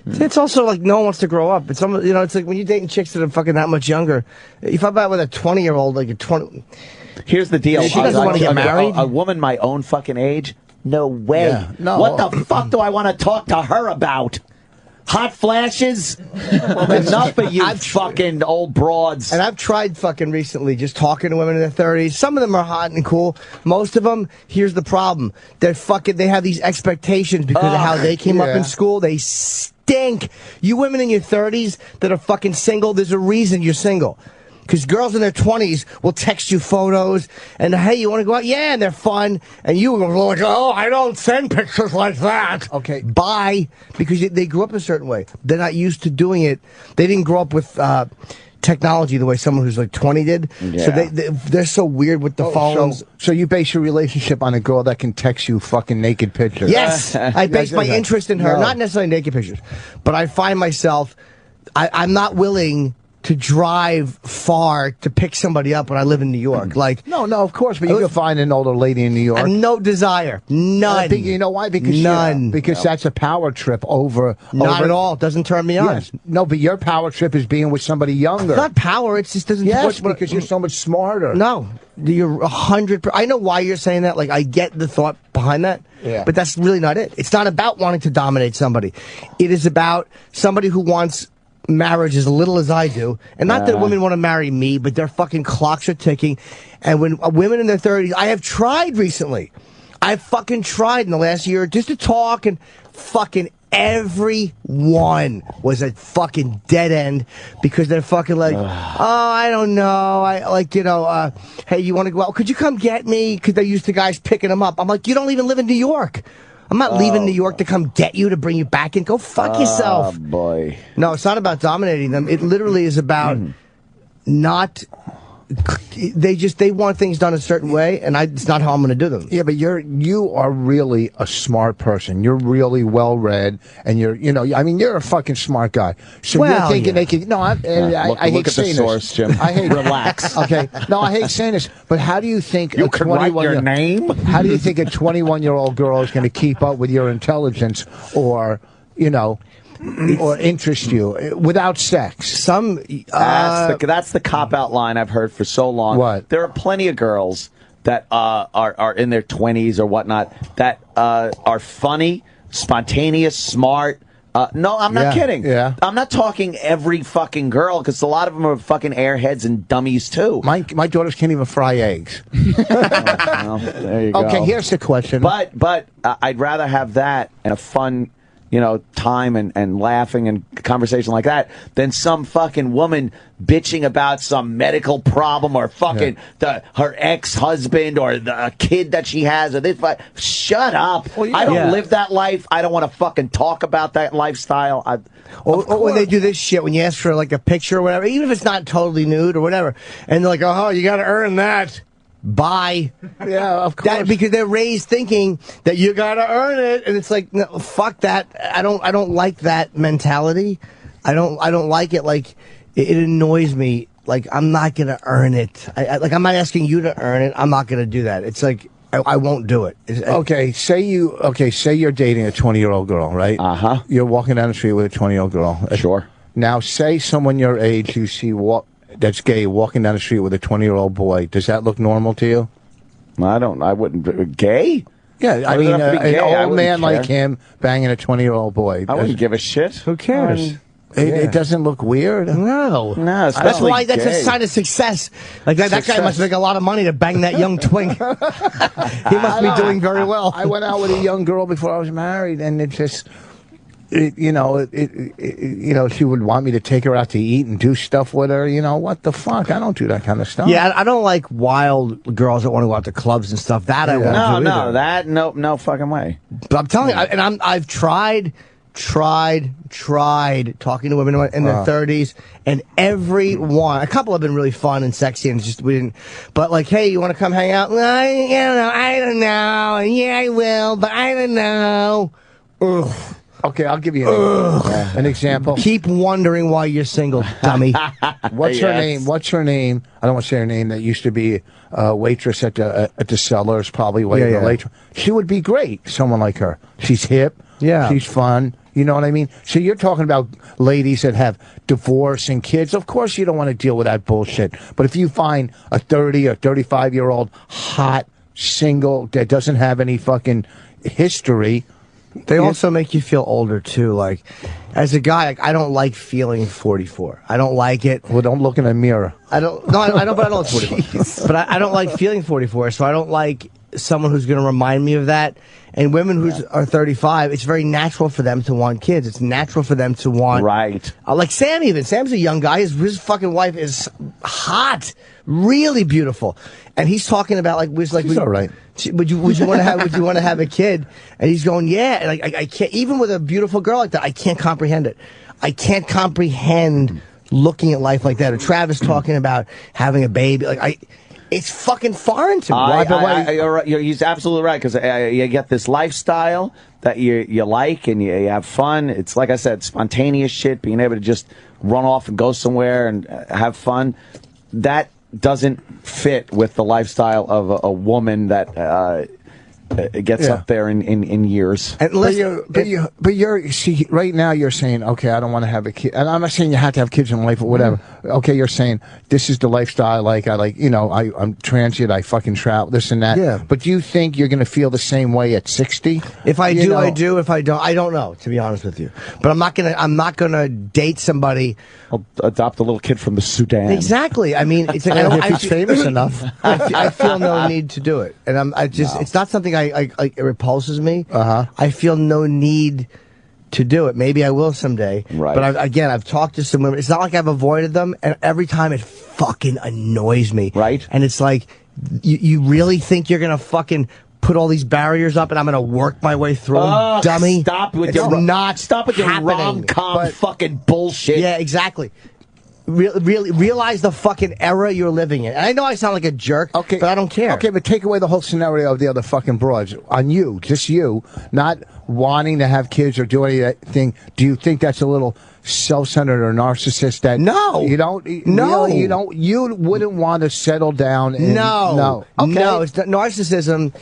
It's also like no one wants to grow up. It's it's like when you're dating chicks that are fucking that much younger. If I'm out with a 20-year-old, like a 20. Here's the deal. She doesn't want to get married. A woman my own fucking age? No way. Yeah, no. What the fuck do I want to talk to her about? Hot flashes? Enough of you fucking old broads. And I've tried fucking recently just talking to women in their 30s. Some of them are hot and cool. Most of them, here's the problem. They have these expectations because of how they came up in school. They stink. You women in your 30s that are fucking single, there's a reason you're single. Because girls in their 20s will text you photos and, hey, you want to go out? Yeah, and they're fun. And you are like, oh, I don't send pictures like that. Okay. Bye. Because they grew up a certain way. They're not used to doing it. They didn't grow up with technology the way someone who's like 20 did. Yeah. So they're so weird with the phones. So you base your relationship on a girl that can text you fucking naked pictures? Yes. I base my interest in her. Not necessarily naked pictures. But I find myself, I'm not willing to drive far to pick somebody up when I live in New York. Like, no, of course, but you can find an older lady in New York. I have no desire. None. I think, you know why? Because none. Because that's a power trip over. Not at all. Doesn't turn me on. Yes. No, but your power trip is being with somebody younger. It's not power. It just doesn't. Yes, because you're so much smarter. No, you're 100%. I know why you're saying that. Like, I get the thought behind that. Yeah. But that's really not it. It's not about wanting to dominate somebody. It is about somebody who wants marriage as little as I do. And not that women want to marry me, but their fucking clocks are ticking. And when women in their 30s, I have tried recently. I've fucking tried in the last year just to talk, and fucking everyone was a fucking dead end because they're fucking like, oh, I don't know. Hey, you want to go out? Could you come get me? Because they're used to guys picking them up. I'm like, you don't even live in New York. I'm not leaving New York to come get you to bring you back and go fuck yourself. Oh, boy. No, it's not about dominating them. It literally is about not... They want things done a certain way, and it's not how I'm going to do them. Yeah, but you are really a smart person. You're really well read, and you're a fucking smart guy. So you're thinking they can. No, I hate at saying the source, this. Jim. I hate relax. Okay, no, I hate saying this, but how do you think you could write your name? How do you think a 21-year-old girl is going to keep up with your intelligence, or or interest you without sex? That's the cop-out line I've heard for so long. What? There are plenty of girls that are in their 20s or whatnot that are funny, spontaneous, smart. No, I'm not kidding. Yeah. I'm not talking every fucking girl, because a lot of them are fucking airheads and dummies, too. My daughters can't even fry eggs. Well, there you go. Okay, here's the question. But I'd rather have that and a fun, time and laughing and conversation like that than some fucking woman bitching about some medical problem or fucking her ex-husband or the kid that she has or this. Shut up. Well, I don't live that life. I don't want to fucking talk about that lifestyle. Or when they do this shit, when you ask for like a picture or whatever, even if it's not totally nude or whatever, and they're like, oh, you got to earn that. Bye. Yeah, of course. Because they're raised thinking that you gotta earn it, and it's like, no, fuck that. I don't like that mentality. I don't like it. Like, it annoys me. Like, I'm not gonna earn it. I'm not asking you to earn it. I'm not gonna do that. It's like, I won't do it. Okay, say you're dating a 20-year-old girl, right? Uh-huh. You're walking down the street with a 20-year-old girl. Sure. Now, say someone your age you see that's gay walking down the street with a 20-year-old boy. Does that look normal to you? I wouldn't. Gay? Yeah, I mean, an old man like him banging a 20-year-old boy. I wouldn't give a shit. Who cares? It doesn't look weird. No. That's why that's a sign of success. Like that guy must make a lot of money to bang that young twink. He must be doing very well. I went out with a young girl before I was married, and it just... she would want me to take her out to eat and do stuff with her. What the fuck? I don't do that kind of stuff. Yeah, I don't like wild girls that want to go out to clubs and stuff. That I won't do either. No fucking way. But I'm telling you, I've tried talking to women in their 30s, and a couple have been really fun and sexy, and we didn't. But like, hey, you want to come hang out? I don't know. Yeah, I will, but I don't know. Ugh. Okay, I'll give you an example. Keep wondering why you're single, dummy. What's her name? What's her name? I don't want to say her name. That used to be a waitress at the Cellars, probably waiting later. She would be great. Someone like her. She's hip. Yeah. She's fun. You know what I mean? So you're talking about ladies that have divorce and kids. Of course you don't want to deal with that bullshit. But if you find a 30 or 35-year-old hot, single, that doesn't have any fucking history... They also make you feel older, too. Like, as a guy, I don't like feeling 44. I don't like it. Well, don't look in a mirror. I don't look 44. But I don't like feeling 44, so I don't like someone who's going to remind me of that. And women who are 35, it's very natural for them to want kids. It's natural for them to want... Right. Like Sam even. Sam's a young guy. His fucking wife is hot. Really beautiful. And he's talking about, she's all right. Would you want to have a kid? And he's going, yeah. And I can't, even with a beautiful girl like that, I can't comprehend it. I can't comprehend looking at life like that. Or Travis talking about having a baby. It's fucking foreign to me. He's absolutely right, because you get this lifestyle that you like and you have fun. It's like I said, spontaneous shit, being able to just run off and go somewhere and have fun. That doesn't fit with the lifestyle of a woman that gets up there in years. And but you're see, right now you're saying, okay, I don't want to have a kid, and I'm not saying you have to have kids in life or whatever. Okay, you're saying this is the lifestyle I like. I'm transient. I fucking travel, this and that. Yeah. But do you think you're going to feel the same way at 60? If I do, I do. If I don't, I don't know. To be honest with you, but I'm not gonna date somebody. I'll adopt a little kid from the Sudan. Exactly. I mean, it's like, if he's famous enough. I feel no need to do it, and it's not something it repulses me. I feel no need to do it. Maybe I will someday. Right. But I've talked to some women. It's not like I've avoided them, and every time it fucking annoys me. Right. And it's like, you really think you're gonna fucking put all these barriers up and I'm gonna work my way through them, dummy? Stop with your rom-com fucking bullshit. Yeah, exactly. Really realize the fucking era you're living in. And I know I sound like a jerk, but I don't care. Okay, but take away the whole scenario of the other fucking broads. On you, just you, not wanting to have kids or do anything. Do you think that's a little self-centered or narcissist? That no, you don't. No, really, you don't. You wouldn't want to settle down. No. Okay. No. It's narcissism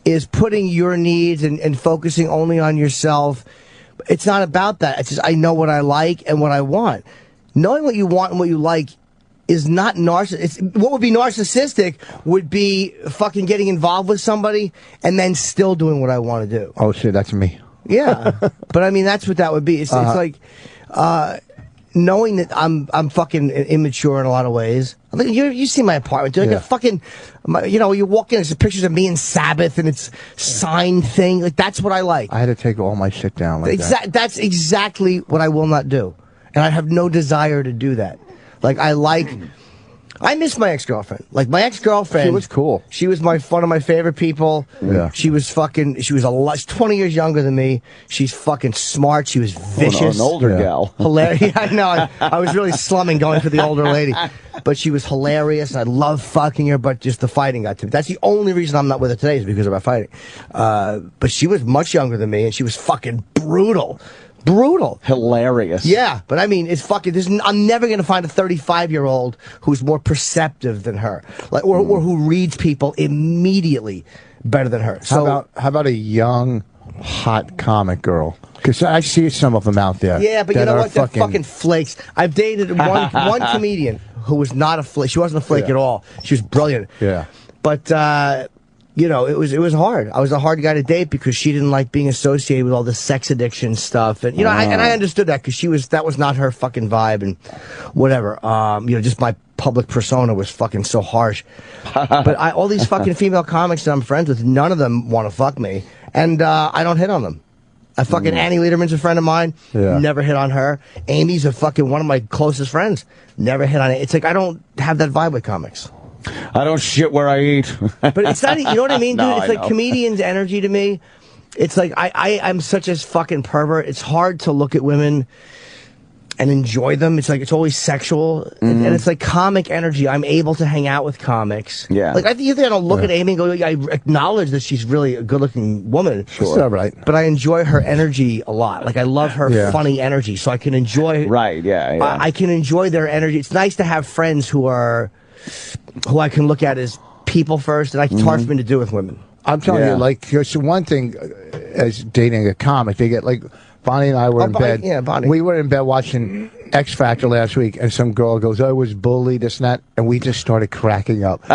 is putting your needs and focusing only on yourself. It's not about that. It's just I know what I like and what I want. Knowing what you want and what you like is not narcissistic. What would be narcissistic would be fucking getting involved with somebody and then still doing what I want to do. Oh shit, that's me. Yeah, but I mean that's what that would be. It's like knowing that I'm fucking immature in a lot of ways. I mean, you see my apartment, dude. Like a fucking, you walk in, there's pictures of me and Sabbath, and it's signed thing. Like that's what I like. I had to take all my shit down like that. That's exactly what I will not do, and I have no desire to do that. Like I miss my ex-girlfriend. Like my ex-girlfriend, she was cool. She was one of my favorite people. Yeah. She was 20 years younger than me. She's fucking smart. She was vicious. An older gal. Hilarious. I know. I was really slumming going for the older lady. But she was hilarious, and I loved fucking her, but just the fighting got to me. That's the only reason I'm not with her today is because of our fighting. But she was much younger than me, and she was fucking brutal. Hilarious. Yeah, but I mean, it's fucking. I'm never gonna find a 35-year-old who's more perceptive than her, like, or who reads people immediately better than her. So how about a young, hot comic girl? Because I see some of them out there. Yeah, but you know what? They're fucking flakes. I've dated one comedian who was not a flake. She wasn't a flake at all. She was brilliant. Yeah, but. It was hard. I was a hard guy to date because she didn't like being associated with all the sex addiction stuff, and I understood that because that was not her fucking vibe and whatever. Just my public persona was fucking so harsh. But all these fucking female comics that I'm friends with, none of them want to fuck me, and I don't hit on them. Annie Lederman's a friend of mine. Yeah. Never hit on her. Amy's one of my closest friends. Never hit on it. It's like I don't have that vibe with comics. I don't shit where I eat. But it's not, you know what I mean, dude? No, it's like comedians' energy to me. It's like I'm such a fucking pervert. It's hard to look at women and enjoy them. It's like it's always sexual, and it's like comic energy. I'm able to hang out with comics. Yeah. Like I don't look at Amy and go, I acknowledge that she's really a good-looking woman. Sure. That's right. But I enjoy her energy a lot. Like I love her funny energy, so I can enjoy. Right. Yeah. I can enjoy their energy. It's nice to have friends who I can look at as people first, and it's hard for me to do with women. I'm telling you, like, there's one thing as dating a comic, they get like. Bonnie and I were in bed. Yeah, Bonnie. We were in bed watching X Factor last week, and some girl goes, "I was bullied, this and that," and we just started cracking up.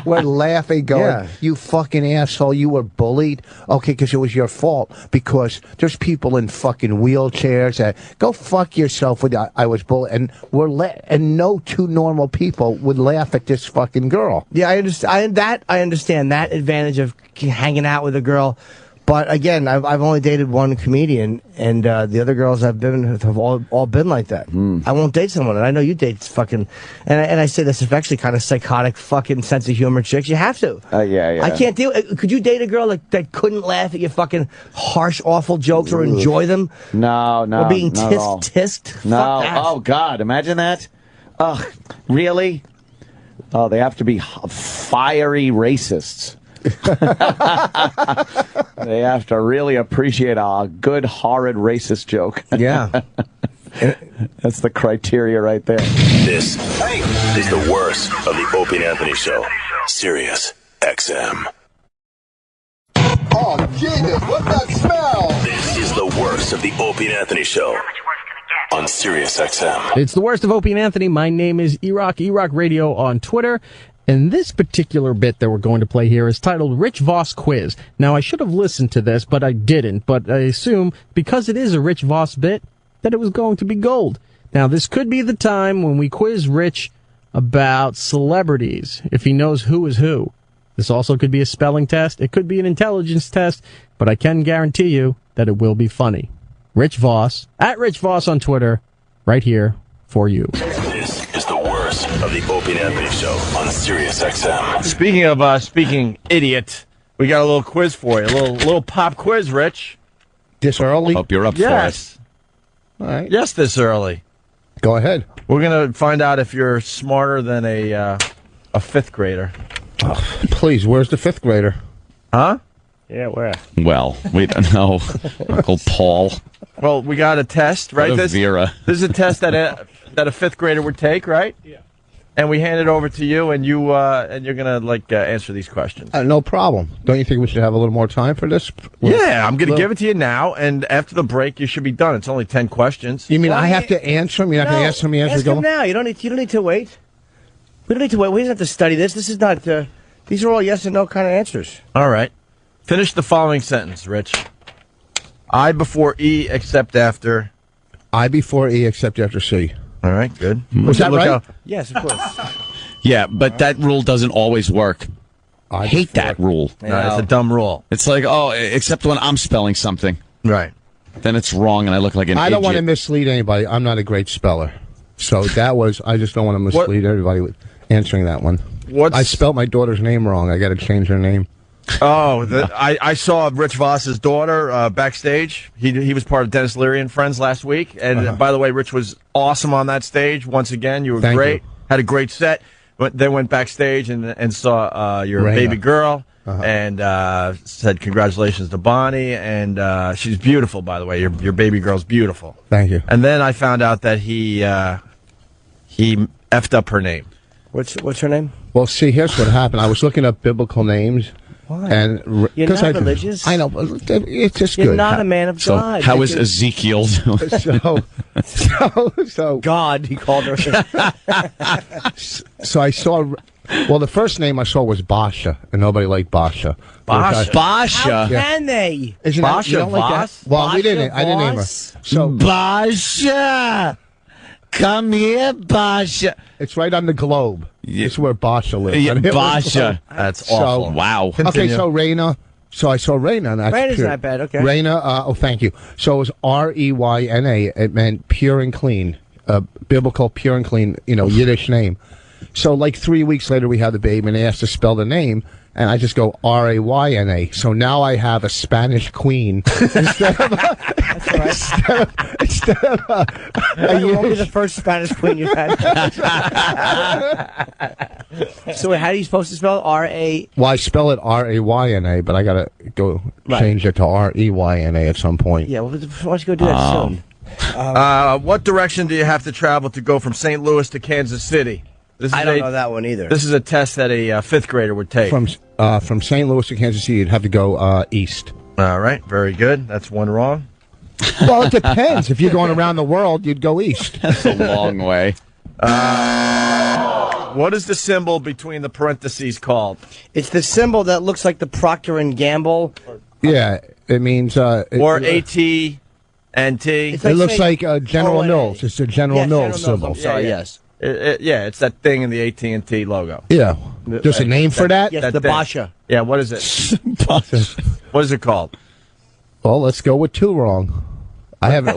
We're laughing, going, "You fucking asshole! You were bullied." Okay, because it was your fault. Because there's people in fucking wheelchairs that go fuck yourself. With I was bullied, and and no two normal people would laugh at this fucking girl. Yeah, I understand that. I understand that advantage of hanging out with a girl. But again, I've only dated one comedian, and the other girls I've been with have all been like that. I won't date someone, and I know you date fucking, and I say this, it's actually kind of psychotic fucking sense of humor chicks. You have to. Yeah. I can't deal. Could you date a girl that couldn't laugh at your fucking harsh, awful jokes or enjoy them? No. Or being tissed? No. Fuck that. Oh God, imagine that. Ugh, really? Oh, they have to be fiery racists. They have to really appreciate a good, horrid, racist joke. Yeah. That's the criteria right there. This is the worst of the Opie and Anthony Show. Sirius XM. Oh, Jesus, what's that smell? This is the worst of the Opie and Anthony Show on Sirius XM. It's the worst of Opie and Anthony. My name is Erock Radio on Twitter. And this particular bit that we're going to play here is titled Rich Vos Quiz. Now, I should have listened to this, but I didn't. But I assume, because it is a Rich Vos bit, that it was going to be gold. Now, this could be the time when we quiz Rich about celebrities, if he knows who is who. This also could be a spelling test. It could be an intelligence test. But I can guarantee you that it will be funny. Rich Vos, at Rich Vos on Twitter, right here for you. This is the worst of the Opie and Anthony Show on Sirius XM. Speaking of speaking idiot, we got a little quiz for you. A little pop quiz, Rich. This early? Hope you're up for it. All right. Yes, this early. Go ahead. We're gonna find out if you're smarter than a fifth grader. Oh, please, where's the fifth grader? Huh? Yeah, where? Well, we don't know. Uncle Paul. Well, we got a test, right? Vera. This is a test that a fifth grader would take, right? Yeah. And we hand it over to you, and you're gonna answer these questions. No problem. Don't you think we should have a little more time for this? Yeah, I'm gonna give it to you now, and after the break, you should be done. It's only 10 questions. You mean I have to answer them? You're not gonna answer me as we go? Ask him now. You don't need to wait. We don't need to wait. We don't have to study this. This is not. These are all yes and no kind of answers. All right. Finish the following sentence, Rich. I before E, except after. I before E, except after C. All right, good. Was that right? Yes, of course. Yeah, but that rule doesn't always work. I hate that rule. No, it's a dumb rule. It's like, except when I'm spelling something. Right. Then it's wrong and I look like an I idiot. don't want to mislead anybody. I'm not a great speller. So that was, I just don't want to mislead everybody with answering that one. I spelled my daughter's name wrong. I got to change her name. Oh, I saw Rich Vos's daughter backstage. He was part of Dennis Leary and Friends last week. And by the way, Rich was awesome on that stage. Once again, you were great. Had a great set. But then went backstage and saw your Raina. baby girl and said congratulations to Bonnie. And she's beautiful, by the way. Your baby girl's beautiful. Thank you. And then I found out that he effed up her name. What's her name? Well, see, here's what happened. I was looking up biblical names. Why? And You're not religious. I know. It's just You're good. not a man of God. So how is Ezekiel doing? So God, he called her. So I saw. Well, the first name I saw was Basha, and nobody liked Basha. How can they? Isn't Basha you don't like that? Vos? Well, Basha I didn't name her. Vos? So Basha, come here, Basha. It's right on the globe. It's where Basha lives. Yeah, And it was- Basha. That's So- awful. Wow. Okay, Continue. so Raina. So I saw Raina. And that's Raina's pure. not bad, okay. Raina. Thank you. So it was Reyna. It meant pure and clean, biblical pure and clean. Yiddish name. So like 3 weeks later, we had the baby, and they asked to spell the name, and I just go Rayna. So now I have a Spanish queen instead of You won't be the first Spanish queen you've had. So wait, how are you supposed to spell it? R-A... Well, I spell it Rayna, but I gotta go change it to Reyna at some point. Yeah, well, why don't you go do that soon? What direction do you have to travel to go from St. Louis to Kansas City? I don't know that one either. This is a test that a fifth grader would take. From St. Louis to Kansas City, you'd have to go east. All right, very good. That's one wrong. Well, it depends. If you're going around the world, you'd go east. That's a long way. What is the symbol between the parentheses called? It's the symbol that looks like the Procter & Gamble. Yeah, it means... or AT&T. It looks like General Mills. It's a General Mills symbol. I'm sorry, yes. Yeah, it's that thing in the AT&T logo. Yeah. There's a name for that? Yes, the thing. Basha. Yeah, what is it? What is it called? Well, let's go with two wrong. I haven't...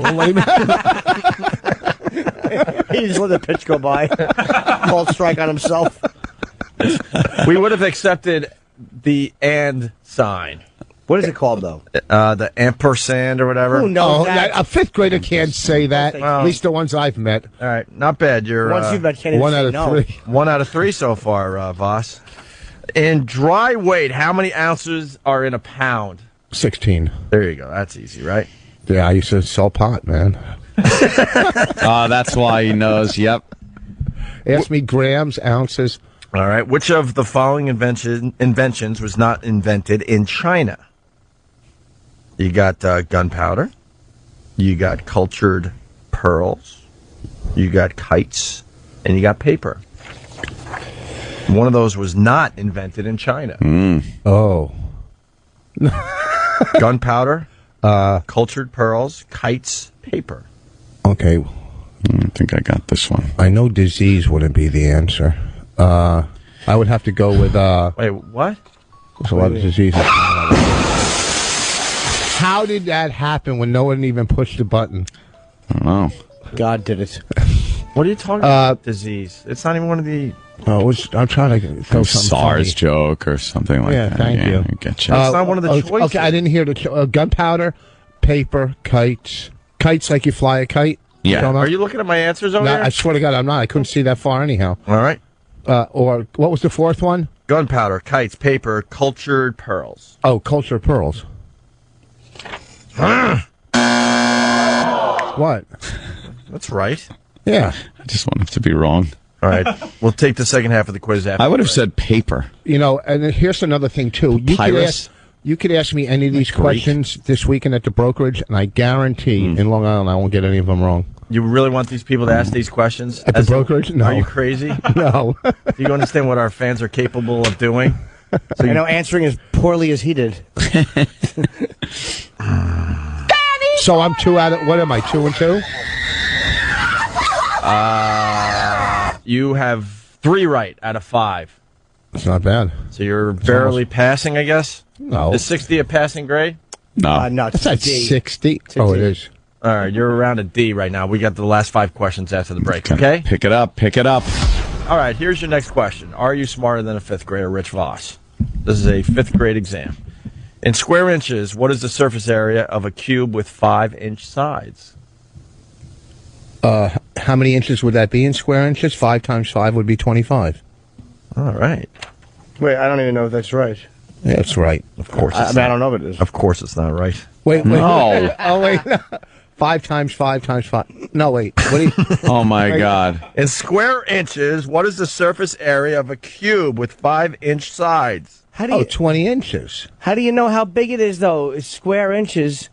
He just let the pitch go by. Called strike on himself. We would have accepted the and sign. What is it called, though? The ampersand or whatever. Who knows that? A fifth grader can't say that. Well, at least the ones I've met. All right, not bad. You're Once you've met, can't even one say out of no. 3. 1 out of 3 so far, Voss. In dry weight, how many ounces are in a pound? 16. There you go. That's easy, right? Yeah, I used to sell pot, man. That's why he knows. Yep. Ask me grams, ounces. All right. Which of the following inventions was not invented in China? You got gunpowder. You got cultured pearls. You got kites. And you got paper. One of those was not invented in China. Oh. Gunpowder, cultured pearls, kites, paper. Okay. I think I got this one. I know disease wouldn't be the answer. I would have to go with... Wait, what? There's a lot of diseases. How did that happen when no one even pushed the button? I don't know. God did it. What are you talking about? Disease. It's not even one of the... Oh, I'm trying to throw something SARS funny. joke or something like that. Thank you. I get you. It's not one of the choices. Okay, I didn't hear the gunpowder, paper, kites. Kites like you fly a kite? Yeah. Are you looking at my answers over No, here? I swear to God, I'm not. I couldn't see that far anyhow. All right. Or what was the fourth one? Gunpowder, kites, paper, cultured pearls. Oh, cultured pearls. What? That's right. Yeah. I just want him to be wrong. All right. We'll take the second half of the quiz after. I would have said paper. You know, and here's another thing, too. You could ask me any of these questions this weekend at the brokerage, and I guarantee in Long Island I won't get any of them wrong. You really want these people to ask these questions? At the brokerage? No. Are you crazy? No. Do you understand what our fans are capable of doing? I know answering as poorly as he did. So I'm 2 out of, what am I, 2 and 2? You have 3 right out of 5. It's not bad. So you're barely passing, I guess? No. Is 60 a passing grade? No. No, It's at 60. Oh, it is. All right, you're around a D right now. We got the last 5 questions after the break, okay? Pick it up. Pick it up. All right, here's your next question. Are you smarter than a 5th grader, Rich Vos? This is a 5th grade exam. In square inches, what is the surface area of a cube with 5-inch sides? How many inches would that be in square inches? 5 times 5 would be 25. All right. Wait, I don't even know if that's right. Yeah, that's right. Of course I don't know if it is. Of course it's not right. Wait. No. Oh, wait. 5 times 5 times 5. No, wait. What do you... Oh, my God. In square inches, what is the surface area of a cube with 5-inch sides? How do you 20 inches. How do you know how big it is though? It's square inches.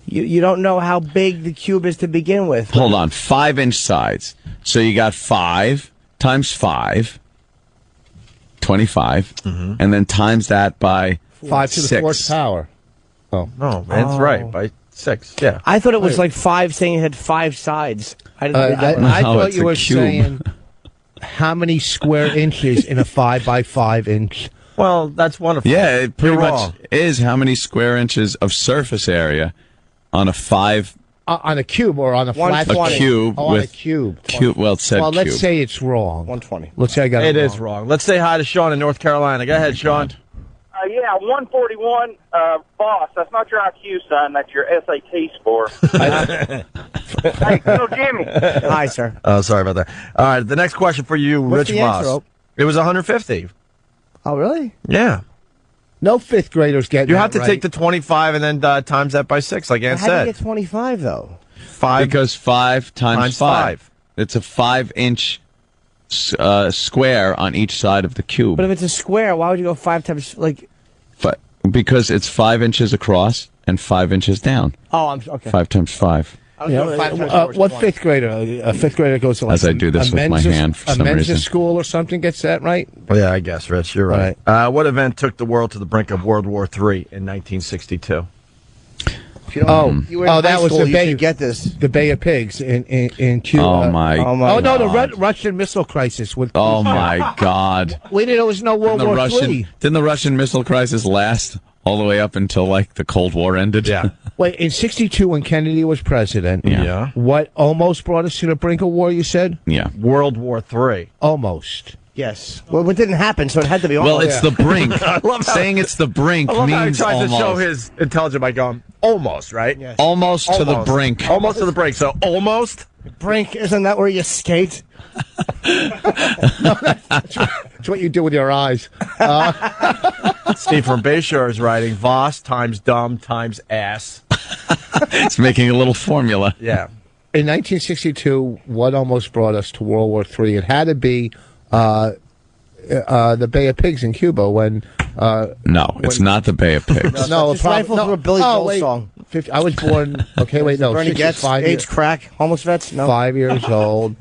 You don't know how big the cube is to begin with. Hold on. 5-inch sides. So you got 5 times 5, 25, and then times that by 5 to the 6. 4th power. Oh. No, man, it's right. By 6, yeah. I thought it was like 5 saying it had 5 sides. I didn't think that I No, thought it's you a were cube. saying how many square inches in a 5 by 5 inch. Well, that's wonderful. Yeah, it pretty You're much wrong. is how many square inches of surface area on a 5... On a cube or on a flat? A cube on a with... cube. Well, it said Well, cube. let's say it's wrong. 120. Let's say I got it It is wrong. Let's say hi to Sean in North Carolina. Go ahead, Sean. Yeah, 141, boss. That's not your IQ, son. That's your SAT score. Hey, little Jimmy. Hi, sir. Oh, sorry about that. All right, the next question for you, What's Rich the answer, Vos. Ope? It was 150. Oh, really? Yeah. No 5th graders get You have to take the 25 and then times that by 6, like Ann How do you said. get 25 though? 5 Because 5 times 5. It's a 5-inch square on each side of the cube. But if it's a square, why would you go 5 times like? But because it's 5 inches across and 5 inches down. Oh, I'm okay. 5 times 5. What 5th grader? A 5th grader goes to like As I do this a with my men's hand for a some men's reason. school or something gets that right? Well, yeah, I guess, Rich, you're right. What event took the world to the brink of World War III in 1962? You were in high that was school, the you Bay. should get this. The Bay of Pigs in Cuba. Oh, my Oh no, the God. Russian missile crisis with. Oh, my God. We didn't know there was no World War III. Didn't the Russian missile crisis last all the way up until, like, the Cold War ended? Yeah. Wait, in '62 when Kennedy was president, Yeah. what almost brought us to the brink of war? You said Yeah. World War III. almost. Yes. Well, it didn't happen, so it had to be. Well, almost. it's the brink. I love how- Saying it's the brink I love how he means tries almost. to show his intelligence by going, almost, right? Yes. Almost to the brink. Almost to the brink. So almost. Brink, isn't that where you skate? That's what you do with your eyes. Steve from Bayshore is writing Voss times dumb times ass. It's making a little formula. Yeah. In 1962, what almost brought us to World War III? It had to be the Bay of Pigs in Cuba when. No, it's not the Bay of Pigs. No, Just rifle through a Billy Joel wait. song. I was born. Okay, wait, no. Bernie Getz, 65 AIDS, years, crack, homeless vets. No. 5 years old.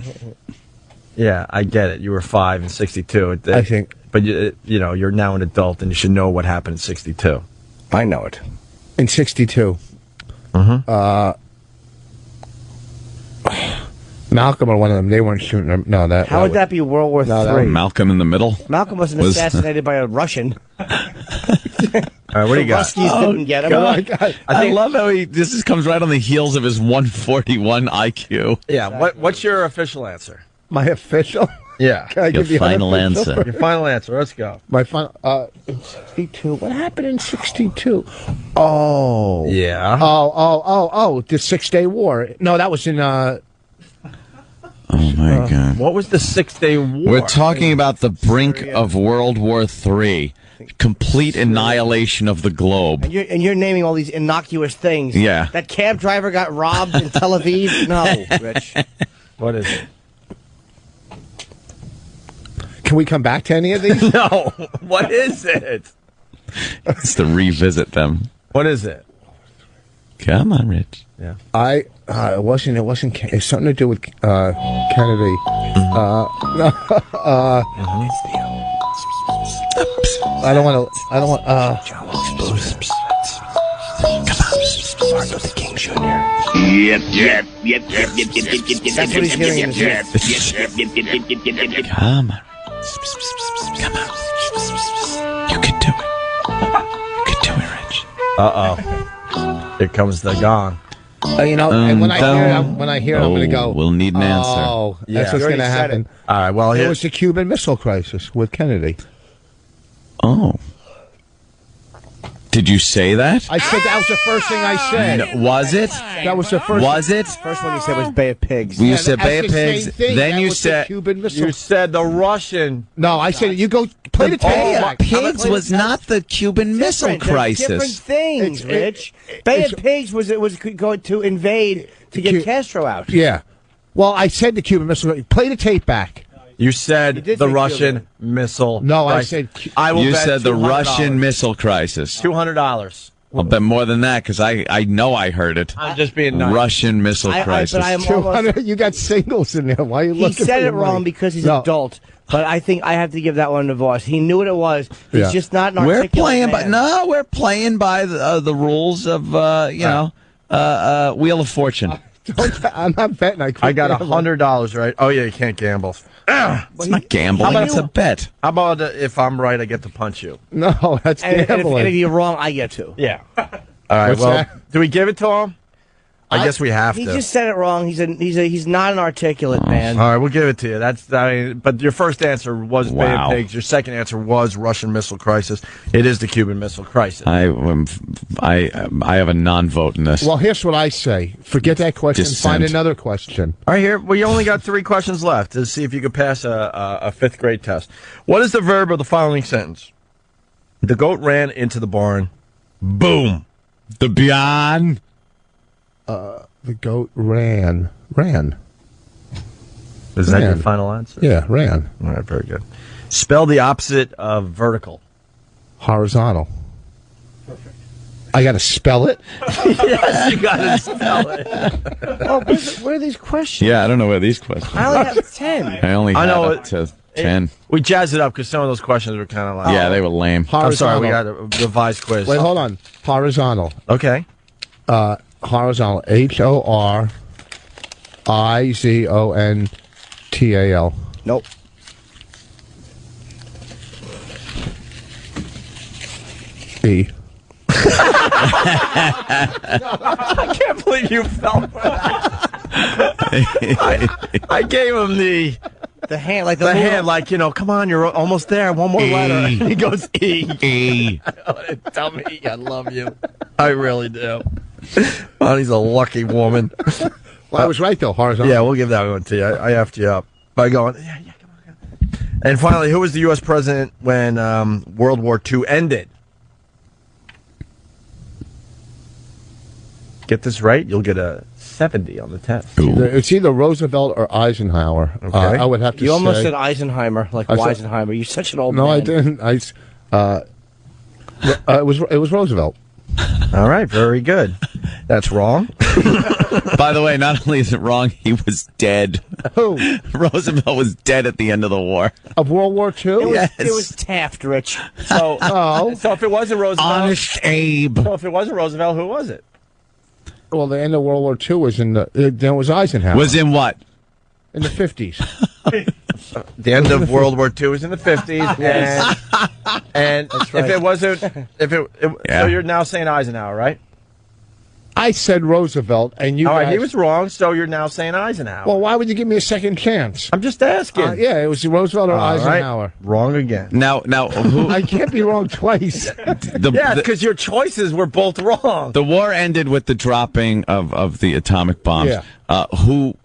Yeah, I get it. You were 5 in 62. I think. But, you know, you're now an adult and you should know what happened in 62. I know it. In '62. Malcolm or one of them, they weren't shooting them. No, that. How would that be World War III? Malcolm in the Middle. Malcolm wasn't assassinated by a Russian. All right, what do you got? Ruskies didn't get him. I love how this comes right on the heels of his 141 IQ. Yeah, what's your official answer? My official? Yeah. Can I give you unofficial? Your final answer. Let's go. My final. In '62. What happened in '62? Oh. Yeah. Oh. The 6-Day War. No, that was in. Oh my God. What was the 6-Day War? We're talking about the brink of World War III. Complete annihilation of the globe. And you're naming all these innocuous things. Yeah. That cab driver got robbed in Tel Aviv. No, Rich. What is it? Can we come back to any of these? No. What is it? It's to revisit them. What is it? Come on, Rich. Yeah. It wasn't. It's something to do with Kennedy. I don't want. Martin Luther King Jr. Yep. That's what he's hearing in his head. Come on. Come on. You can do it. You can do it, Rich. Uh-oh. Here comes the gong. And when I hear it, I'm going to go. We'll need an answer. Oh, that's what's going to happen. All right, well, it was the Cuban Missile Crisis with Kennedy. Oh. Did you say that? I said that was the first thing I said. No, was it? That was the first. Was it? First one you said was Bay of Pigs. You said Bay of Pigs. Then you said Cuban Missile. You said the Russian. No, I said you go play the tape. Pigs was not the Cuban Missile Crisis. Different things, Rich. Bay of Pigs was going to invade to get Castro out. Yeah. Well, I said the Cuban Missile. Play the tape back. You said the Russian missile. No, crisis. I said. I will you bet said the $200. Russian missile crisis. $200. I'll bet more than that because I know I heard it. I'm just being nice. Russian missile crisis. But I am almost, you got singles in there. Why are you looking? He said it wrong because he's an adult. But I think I have to give that one to Vos. He knew what it was. He's just not an articulate man. We're playing by the rules of Wheel of Fortune. I'm not betting. I got $100 right. Oh yeah, you can't gamble. It's not gambling. It's a bet. How about if I'm right, I get to punch you? No, that's gambling. And if you're wrong, I get to. Yeah. All right. What's that? Do we give it to him? I guess we have to. He just said it wrong. He's not an articulate man. All right, we'll give it to you. But your first answer was Bay of Pigs. Your second answer was Russian Missile Crisis. It is the Cuban Missile Crisis. I have a non-vote in this. Well, here's what I say. Forget that question. Find another question. All right, here we only got 3 questions left to see if you could pass a 5th grade test. What is the verb of the following sentence? The goat ran into the barn. Boom. The beyond. The goat ran. Is that your final answer? Yeah, ran. All right, very good. Spell the opposite of vertical. Horizontal. Perfect. I got to spell it? Yes, you got to spell it. Oh, where are these questions? Yeah, I don't know where these questions I only have 10. I only had up to 10. We jazzed it up because some of those questions were kind of like... Yeah, they were lame. I'm sorry, we got a revised quiz. Wait, hold on. Horizontal. Okay. Horizontal. HORIZONTAL. Nope. E. I can't believe you fell for that. I gave him the hand, like the hand, like, come on, you're almost there. One more letter. He goes E. E. Tell me I love you. I really do. Bonnie's a lucky woman. Well, I was right though. Horizontal. Yeah, we'll give that one to you. I effed you up by going. Yeah, come on. And finally, who was the U.S. president when World War II ended? Get this right, you'll get a 70 on the test. It's either Roosevelt or Eisenhower. Okay. I would have to say. You almost said Eisenheimer, like Weisenheimer. You're such an old man. No, I didn't. It was Roosevelt. All right, very good. That's wrong. By the way, not only is it wrong, he was dead. Who? Roosevelt was dead at the end of the war. Of World War II? It was Taft, Rich. So, so if it wasn't Roosevelt... Honest Abe. So if it wasn't Roosevelt, who was it? Well, the end of World War II was in then it was Eisenhower. Was in what? In the 50s. The end of World War II was in the 50s, and That's right. if it wasn't, so you're now saying Eisenhower, right? I said Roosevelt, and you. All right, guys, he was wrong, so you're now saying Eisenhower. Well, why would you give me a second chance? I'm just asking. Yeah, it was Roosevelt or All Eisenhower. Right. Wrong again. Now, who? I can't be wrong twice. Because your choices were both wrong. The war ended with the dropping of the atomic bombs. Yeah. Who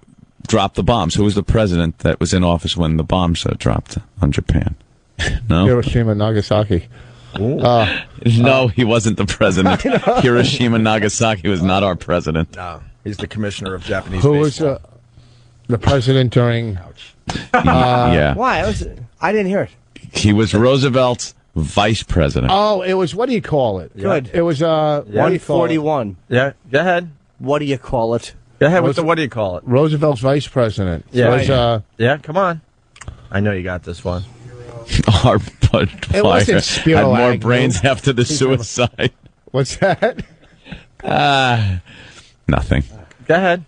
dropped the bombs? Who was the president that was in office when the bombs dropped on Japan? No? Hiroshima, Nagasaki. No, he wasn't the president. Hiroshima, Nagasaki was not our president. No, he's the commissioner of Japanese Who was baseball. the president during... yeah. Why? I didn't hear it. He was Roosevelt's vice president. Oh, it was, what do you call it? Good. It was 141. Yeah, go ahead. What do you call it? Go ahead with the, what do you call it? Roosevelt's vice president. Yeah. Yeah, come on. I know you got this one. Our Bud It wasn't Fire Spiro had more Agnew. brains after the suicide. What's that? Nothing. Go ahead.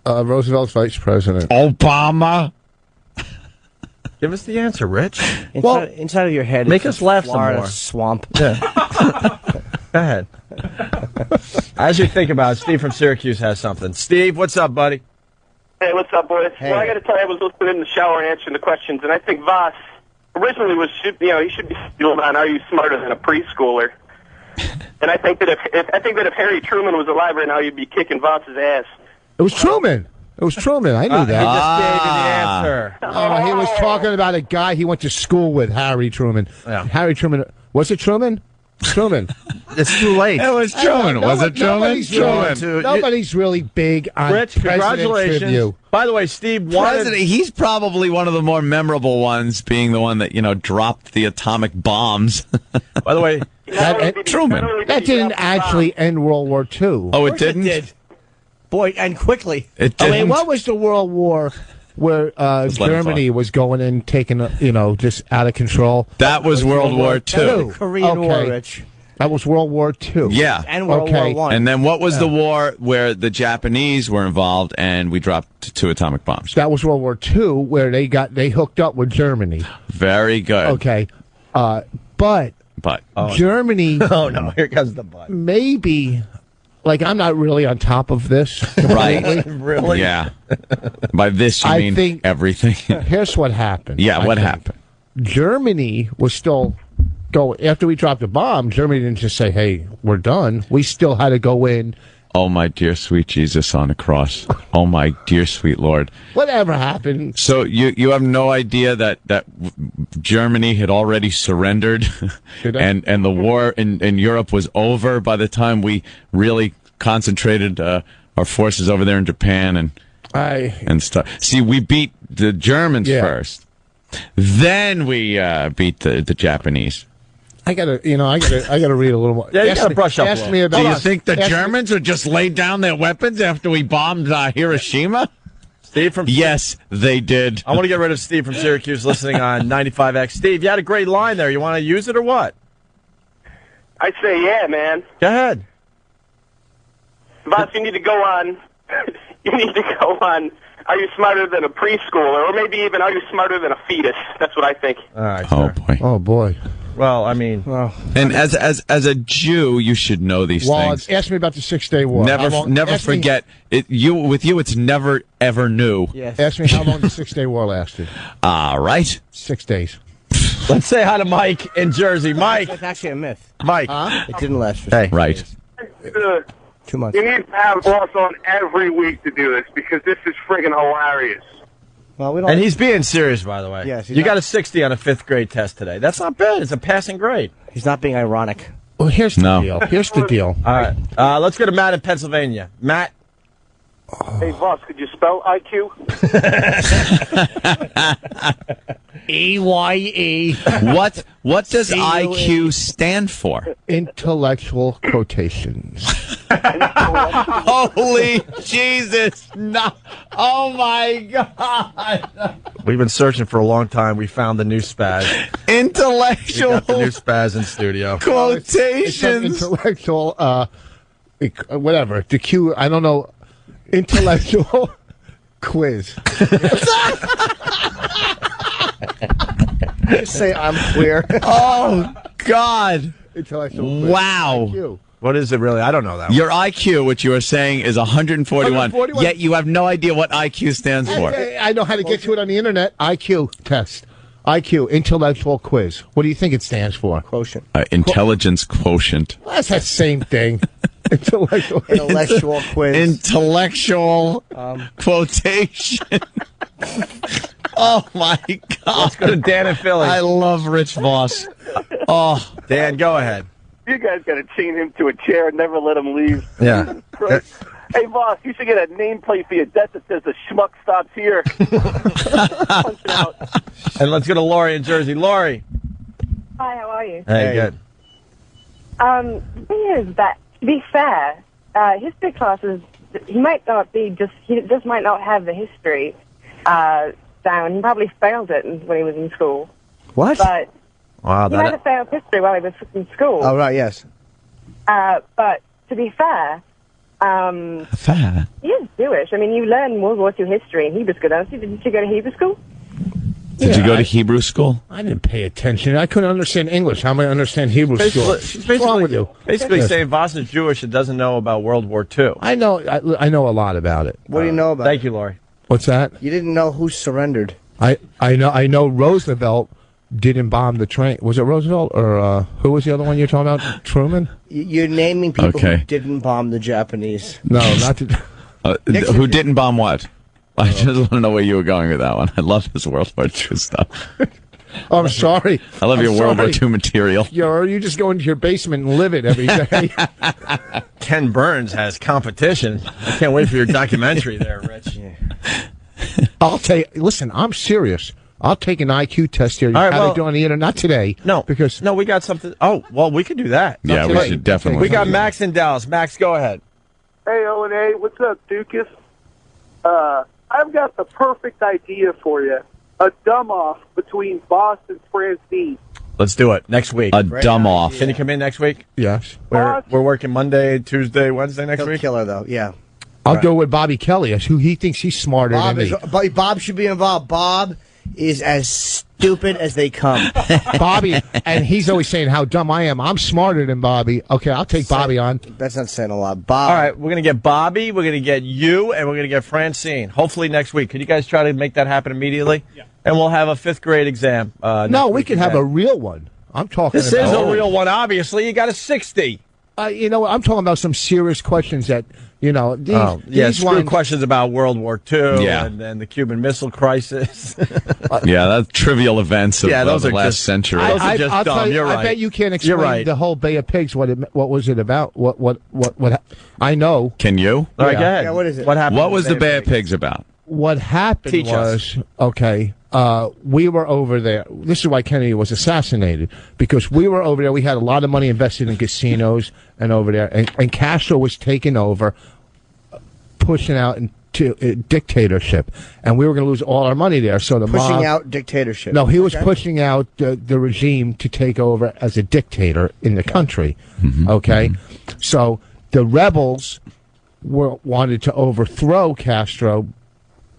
Roosevelt's vice president. Obama. Give us the answer, Rich. Inside of your head, Make it's us laugh some Florida more. swamp. Yeah. Go ahead. As you think about it, Steve from Syracuse has something. Steve, what's up, buddy? Hey, what's up, boys? Hey. Well, I got to tell you, I was listening in the shower and answering the questions, and I think Vos originally he should be still on Are You Smarter Than a Preschooler? And I think that if Harry Truman was alive right now, you'd be kicking Vos's ass. It was Truman. It was Truman. I knew that. He just gave you the answer. Oh, he was talking about a guy he went to school with, Harry Truman. Yeah. Harry Truman. Was it Truman? Truman. It's too late. It was Truman. Was it Truman? Nobody's really big on Rich, President congratulations. tribute. By the way, Steve wanted... He's probably one of the more memorable ones, being the one that, dropped the atomic bombs. By the way, Truman. That didn't actually end World War II. Oh, it didn't? did. Boy, and quickly. It I didn't. mean, what was the World War where Germany was going in, taking, just out of control? That was World War II. The Korean War, Rich. That was World War II. Yeah. And World War One. And then what was the war where the Japanese were involved and we dropped 2 atomic bombs? That was World War II, where they hooked up with Germany. Very good. Okay. But Germany... Oh, no. Here comes the but. Maybe... Like, I'm not really on top of this. Right. Really? Yeah. By this, you I mean think- everything. Here's what happened. Yeah, I what think. happened? Germany was still going... After we dropped the bomb, Germany didn't just say, hey, we're done. We still had to go in. Oh, my dear sweet Jesus on a cross. Oh, my dear sweet Lord. Whatever happened. So you have no idea that Germany had already surrendered and the war in Europe was over by the time we really concentrated our forces over there in Japan and stuff. See, we beat the Germans first. Then we beat the Japanese. I gotta read a little more. Yeah, you gotta brush up a Ask little. me about. Do you think the Germans would just lay down their weapons after we bombed Hiroshima? Steve from... Yes, they did. I want to get rid of Steve from Syracuse listening on 95X. Steve, you had a great line there. You want to use it or what? I say, yeah, man. Go ahead. Vos, you need to go on. You need to go on. Are you smarter than a preschooler, or maybe even are you smarter than a fetus? That's what I think. All right, Oh, sir. boy. Oh boy. Well, I mean... And as a Jew, you should know these things. Ask me about the 6-Day War. Never ask me- forget it. With you, it's never ever new. Yes. Ask me how long the 6-Day War lasted. All right. 6 days. Let's say hi to Mike in Jersey. Mike. It's actually a myth. Mike. It didn't last for Hey. Right. 2 months. You need to have Vos on every week to do this because this is friggin' hilarious. Well, we don't. And he's being serious, by the way. Yes, you got a 60 on a 5th grade test today. That's not bad. It's a passing grade. He's not being ironic. Well, here's the No. deal. Here's the deal. All right. Let's go to Matt in Pennsylvania. Matt. Hey, Vos, could you spell IQ? EYE. What does IQ stand for? Intellectual quotations. Holy Jesus! No! Oh my God! We've been searching for a long time. We found the new spaz. We Intellectual got the new spaz in studio. It's some quotations. intellectual, whatever. The Q, I don't know. Intellectual quiz. Just say I'm queer. Oh God! Intellectual quiz. Wow. IQ. What is it really? I don't know that one. Your IQ, which you are saying, is 141. 141. Yet you have no idea what IQ stands for. I know how to get to it on the internet. IQ test. IQ, intellectual quiz. What do you think it stands for? Quotient. Intelligence quotient. Well, that's that same thing. Intellectual quiz. Intellectual quotation. Oh my God! Let's go to Dan in Philly. I love Rich Vos. Oh, Dan, go ahead. You guys got to chain him to a chair and never let him leave. Yeah. Hey, Vos, you should get a nameplate for your desk that says the schmuck stops here. Punch it out. And let's go to Lori in Jersey. Lori. Hi, how are you? Hey, good. The thing is that, to be fair, history classes he might not be he just might not have the history down. He probably failed it when he was in school. What? But wow, he might have failed history while he was in school. Oh, right, yes. But to be fair, he is Jewish. I mean, you learn World War II history in Hebrew school, don't you? Didn't you go to Hebrew school? Did you go to Hebrew school? I didn't pay attention. I couldn't understand English. How am I understand Hebrew school? She's What's wrong with you? Basically saying Vos is Jewish and doesn't know about World War II. I know a lot about it. What do you know about Thank you, Lori. What's that? You didn't know who surrendered. I know Roosevelt didn't bomb the train. Was it Roosevelt or who was the other one you're talking about? Truman? You're naming people who didn't bomb the Japanese. No, not to... Who didn't bomb what? I just want to know where you were going with that one. I love this World War II stuff. I'm sorry. I love your World War II material. You just go into your basement and live it every day. Ken Burns has competition. I can't wait for your documentary there, Rich. Listen, I'm serious. I'll take an IQ test here. All right, How they do on the internet? Not today. No, we got something. Oh, well, we could do that. Yeah, we should definitely. We got Max in Dallas. Max, go ahead. Hey, O&A, what's up, Dukas? I've got the perfect idea for you. A dumb-off between Vos and Francine. Let's do it next week. A dumb-off. Can you come in next week? Yes. We're working Monday, Tuesday, Wednesday next week. Killer, though, yeah. I'll go with Bobby Kelly. Who he thinks he's smarter than me. Bob should be involved. Bob is as stupid as they come. Bobby, and he's always saying how dumb I am. I'm smarter than Bobby. Okay, I'll take Bobby on. That's not saying a lot. Bob. All right, we're going to get Bobby, we're going to get you, and we're going to get Francine. Hopefully next week. Can you guys try to make that happen immediately? Yeah. And we'll have a 5th grade exam. No, we can have a real one. I'm talking This is a real one, obviously. You got a 60. You know, I'm talking about some serious questions that, you know, these questions about World War II and then the Cuban Missile Crisis. That's trivial events of those the are last just, century. Those are just dumb. You're right. I bet you can't explain the whole Bay of Pigs. What was it about? What? I know. Can you? All right, go ahead. Yeah, what is it? What happened? What was the Bay of Pigs about? What happened Teach was, us. okay, we were over there. This is why Kennedy was assassinated, because we were over there. We had a lot of money invested in casinos and over there, and Castro was taking over, pushing out into dictatorship, and we were going to lose all our money there. So the pushing out dictatorship. No, he was pushing out the regime to take over as a dictator in the country. Okay, so the rebels wanted to overthrow Castro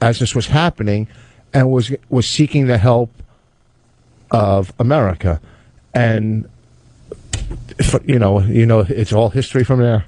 as this was happening, and was seeking the help of America, and you know, it's all history from there.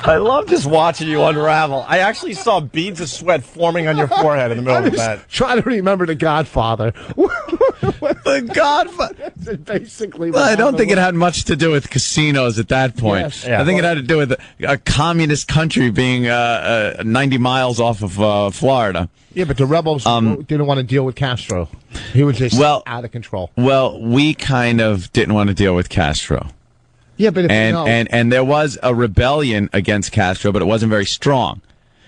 I love just watching you unravel. I actually saw beads of sweat forming on your forehead in the middle of the bed. Trying to remember The Godfather. The Godfather. Basically, well, I don't think it had much to do with casinos at that point. Yes. I think it had to do with a communist country being 90 miles off of Florida. Yeah, but the rebels didn't want to deal with Castro. He was just out of control. Well, we kind of didn't want to deal with Castro. Yeah, but and there was a rebellion against Castro, but it wasn't very strong.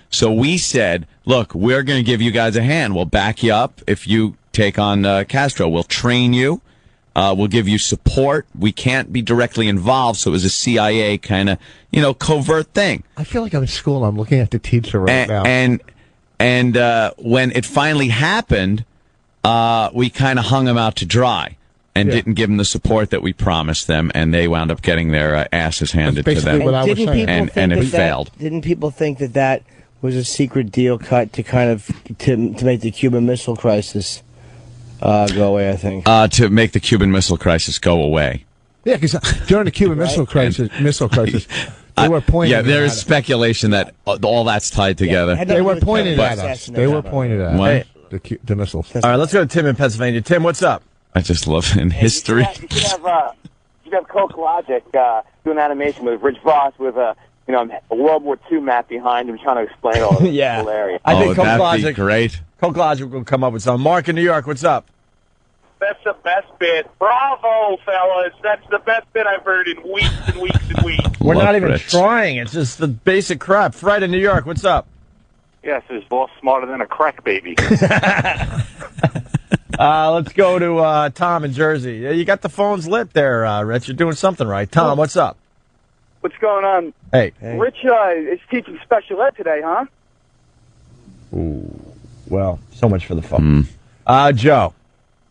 So we said, look, we're going to give you guys a hand. We'll back you up if you take on Castro. We'll train you. We'll give you support. We can't be directly involved, so it was a CIA kind of, covert thing. I feel like I'm in school and I'm looking at the teacher right now. And when it finally happened, we kind of hung them out to dry. And didn't give them the support that we promised them, and they wound up getting their asses handed to them. And it failed. Didn't people think that was a secret deal cut to kind of to make the Cuban Missile Crisis go away? I think to make the Cuban Missile Crisis go away. Yeah, because during the Cuban Missile Crisis, they were pointing. Yeah, there is speculation that all that's tied together. They were pointing at us. They were pointing at us. The missiles. All right, let's go to Tim in Pennsylvania. Tim, what's up? I just love in history. You should have CokeLogic do an animation with Rich Vos with a World War II map behind him trying to explain all this. Yeah, hilarious. I think that'd be great. CokeLogic will come up with something. Mark in New York, what's up? That's the best bit. Bravo, fellas. That's the best bit I've heard in weeks and weeks and weeks. We're not even trying. It's just the basic crap. Fred in New York, what's up? Yes, his boss smarter than a crack baby. Let's go to Tom in Jersey. You got the phones lit there, Rich. You're doing something right. Tom, what's up? What's going on? Hey. Rich is teaching special ed today, huh? Ooh, well, so much for the phone. Joe,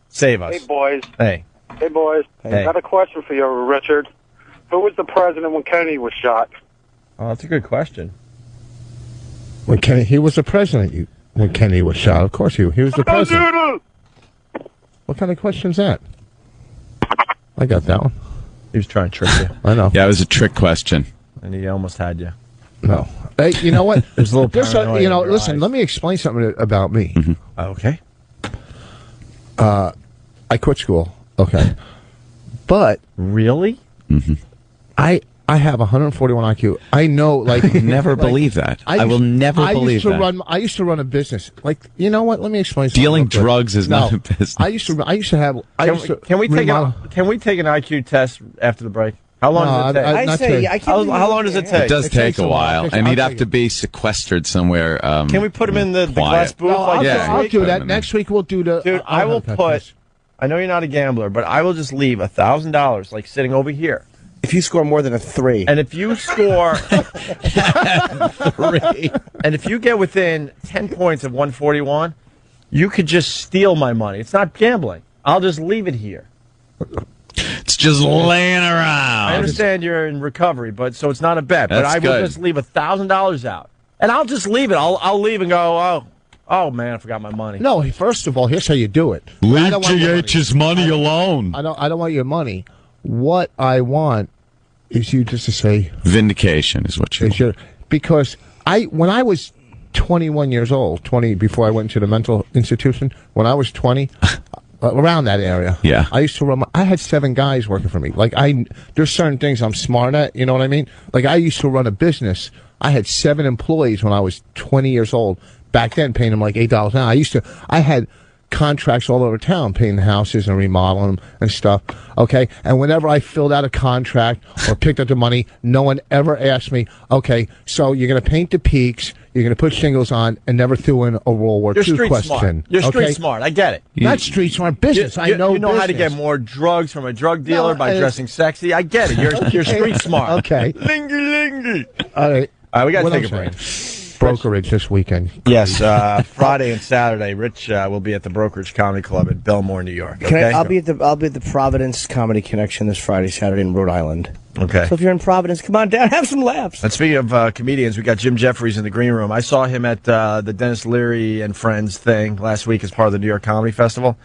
save us. Hey, boys. Hey. Hey, boys. Hey. I got a question for you, Richard. Who was the president when Kennedy was shot? Oh, that's a good question. When he was the president. When Kennedy was shot, of course he was the president. What kind of question is that? I got that one. He was trying to trick you. I know. Yeah, it was a trick question. And he almost had you. No. Hey, you know what? There's a little paranoia in your listen, eyes. let me explain something about me. Okay. I quit school. Okay. But. Really? I have 141 IQ. I know, like. Never believe that. I will never believe that. I used to run a business. Like, you know what? Let me explain something. Dealing drugs is not a business. I used to have. Can we take an IQ test after the break? How long does it take? How long does it take? It does take a while, and he'd have to be sequestered somewhere. Can we put him in the glass booth? No, I'll do that. Next week we'll do the. Dude, I will put. I know you're not a gambler, but I will just leave $1,000, like sitting over here. If you score more than a 3. And if you score 3. And if you get within 10 points of 141, you could just steal my money. It's not gambling. I'll just leave it here. It's just laying around. I understand you're in recovery, but so it's not a bet. But That's I will good. just leave $1,000 out. And I'll just leave it. I'll leave and go, oh man, I forgot my money. No, first of all, here's how you do it. Leave GH's money alone. I don't want your money. What I want is you just to say vindication is what you want. Because when I was 21 years old, 20 before I went to the mental institution, when I was 20, around that area, yeah, I used to run. I had 7 guys working for me. Like there's certain things I'm smart at. You know what I mean? Like I used to run a business. I had 7 employees when I was 20 years old. Back then, paying them like $8 an hour. I had contracts all over town, paying the houses and remodeling them and stuff. Okay, and whenever I filled out a contract or picked up the money, no one ever asked me, okay, so you're going to paint the peaks, you're going to put shingles on, and never threw in a World War II question. Smart. You're street smart. I get it. Not street smart, business. I know. You know how to get more drugs from a drug dealer by dressing sexy. I get it. You're street smart. Okay. Lingy. All right, we got to take a break. Brokerage this weekend. Yes, Friday and Saturday. Rich will be at the Brokerage Comedy Club in Belmore, New York. Okay? I'll be at the Providence Comedy Connection this Friday, Saturday in Rhode Island. Okay. So if you're in Providence, come on down, have some laughs. And speaking of comedians, we got Jim Jeffries in the green room. I saw him at the Dennis Leary and Friends thing last week as part of the New York Comedy Festival.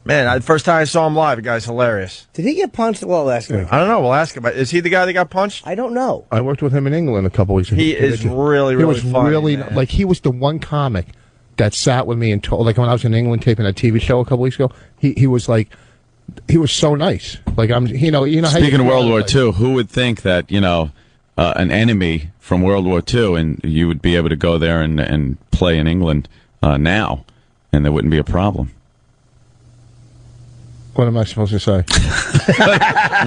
Man, the first time I saw him live, the guy's hilarious. Did he get punched? Well, I'll ask him. I don't know. We'll ask him. Is he the guy that got punched? I don't know. I worked with him in England a couple weeks ago. He is really funny, man. Like, he was the one comic that sat with me and told, like, when I was in England taping a TV show a couple weeks ago, he was like, he was so nice. Like, you know. Speaking of World War II, who would think that, an enemy from World War II, and you would be able to go there and play in England now, and there wouldn't be a problem? What am I supposed to say?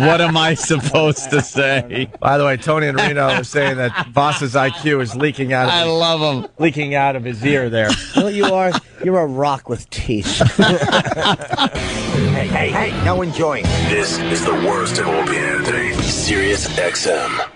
What am I supposed to say? By the way, Tony and Reno are saying that Voss's IQ is leaking out. I love him. Leaking out of his ear there. You know what you are? You're a rock with teeth. Hey, now enjoy. This is the worst of Opie and Anthony. Sirius XM.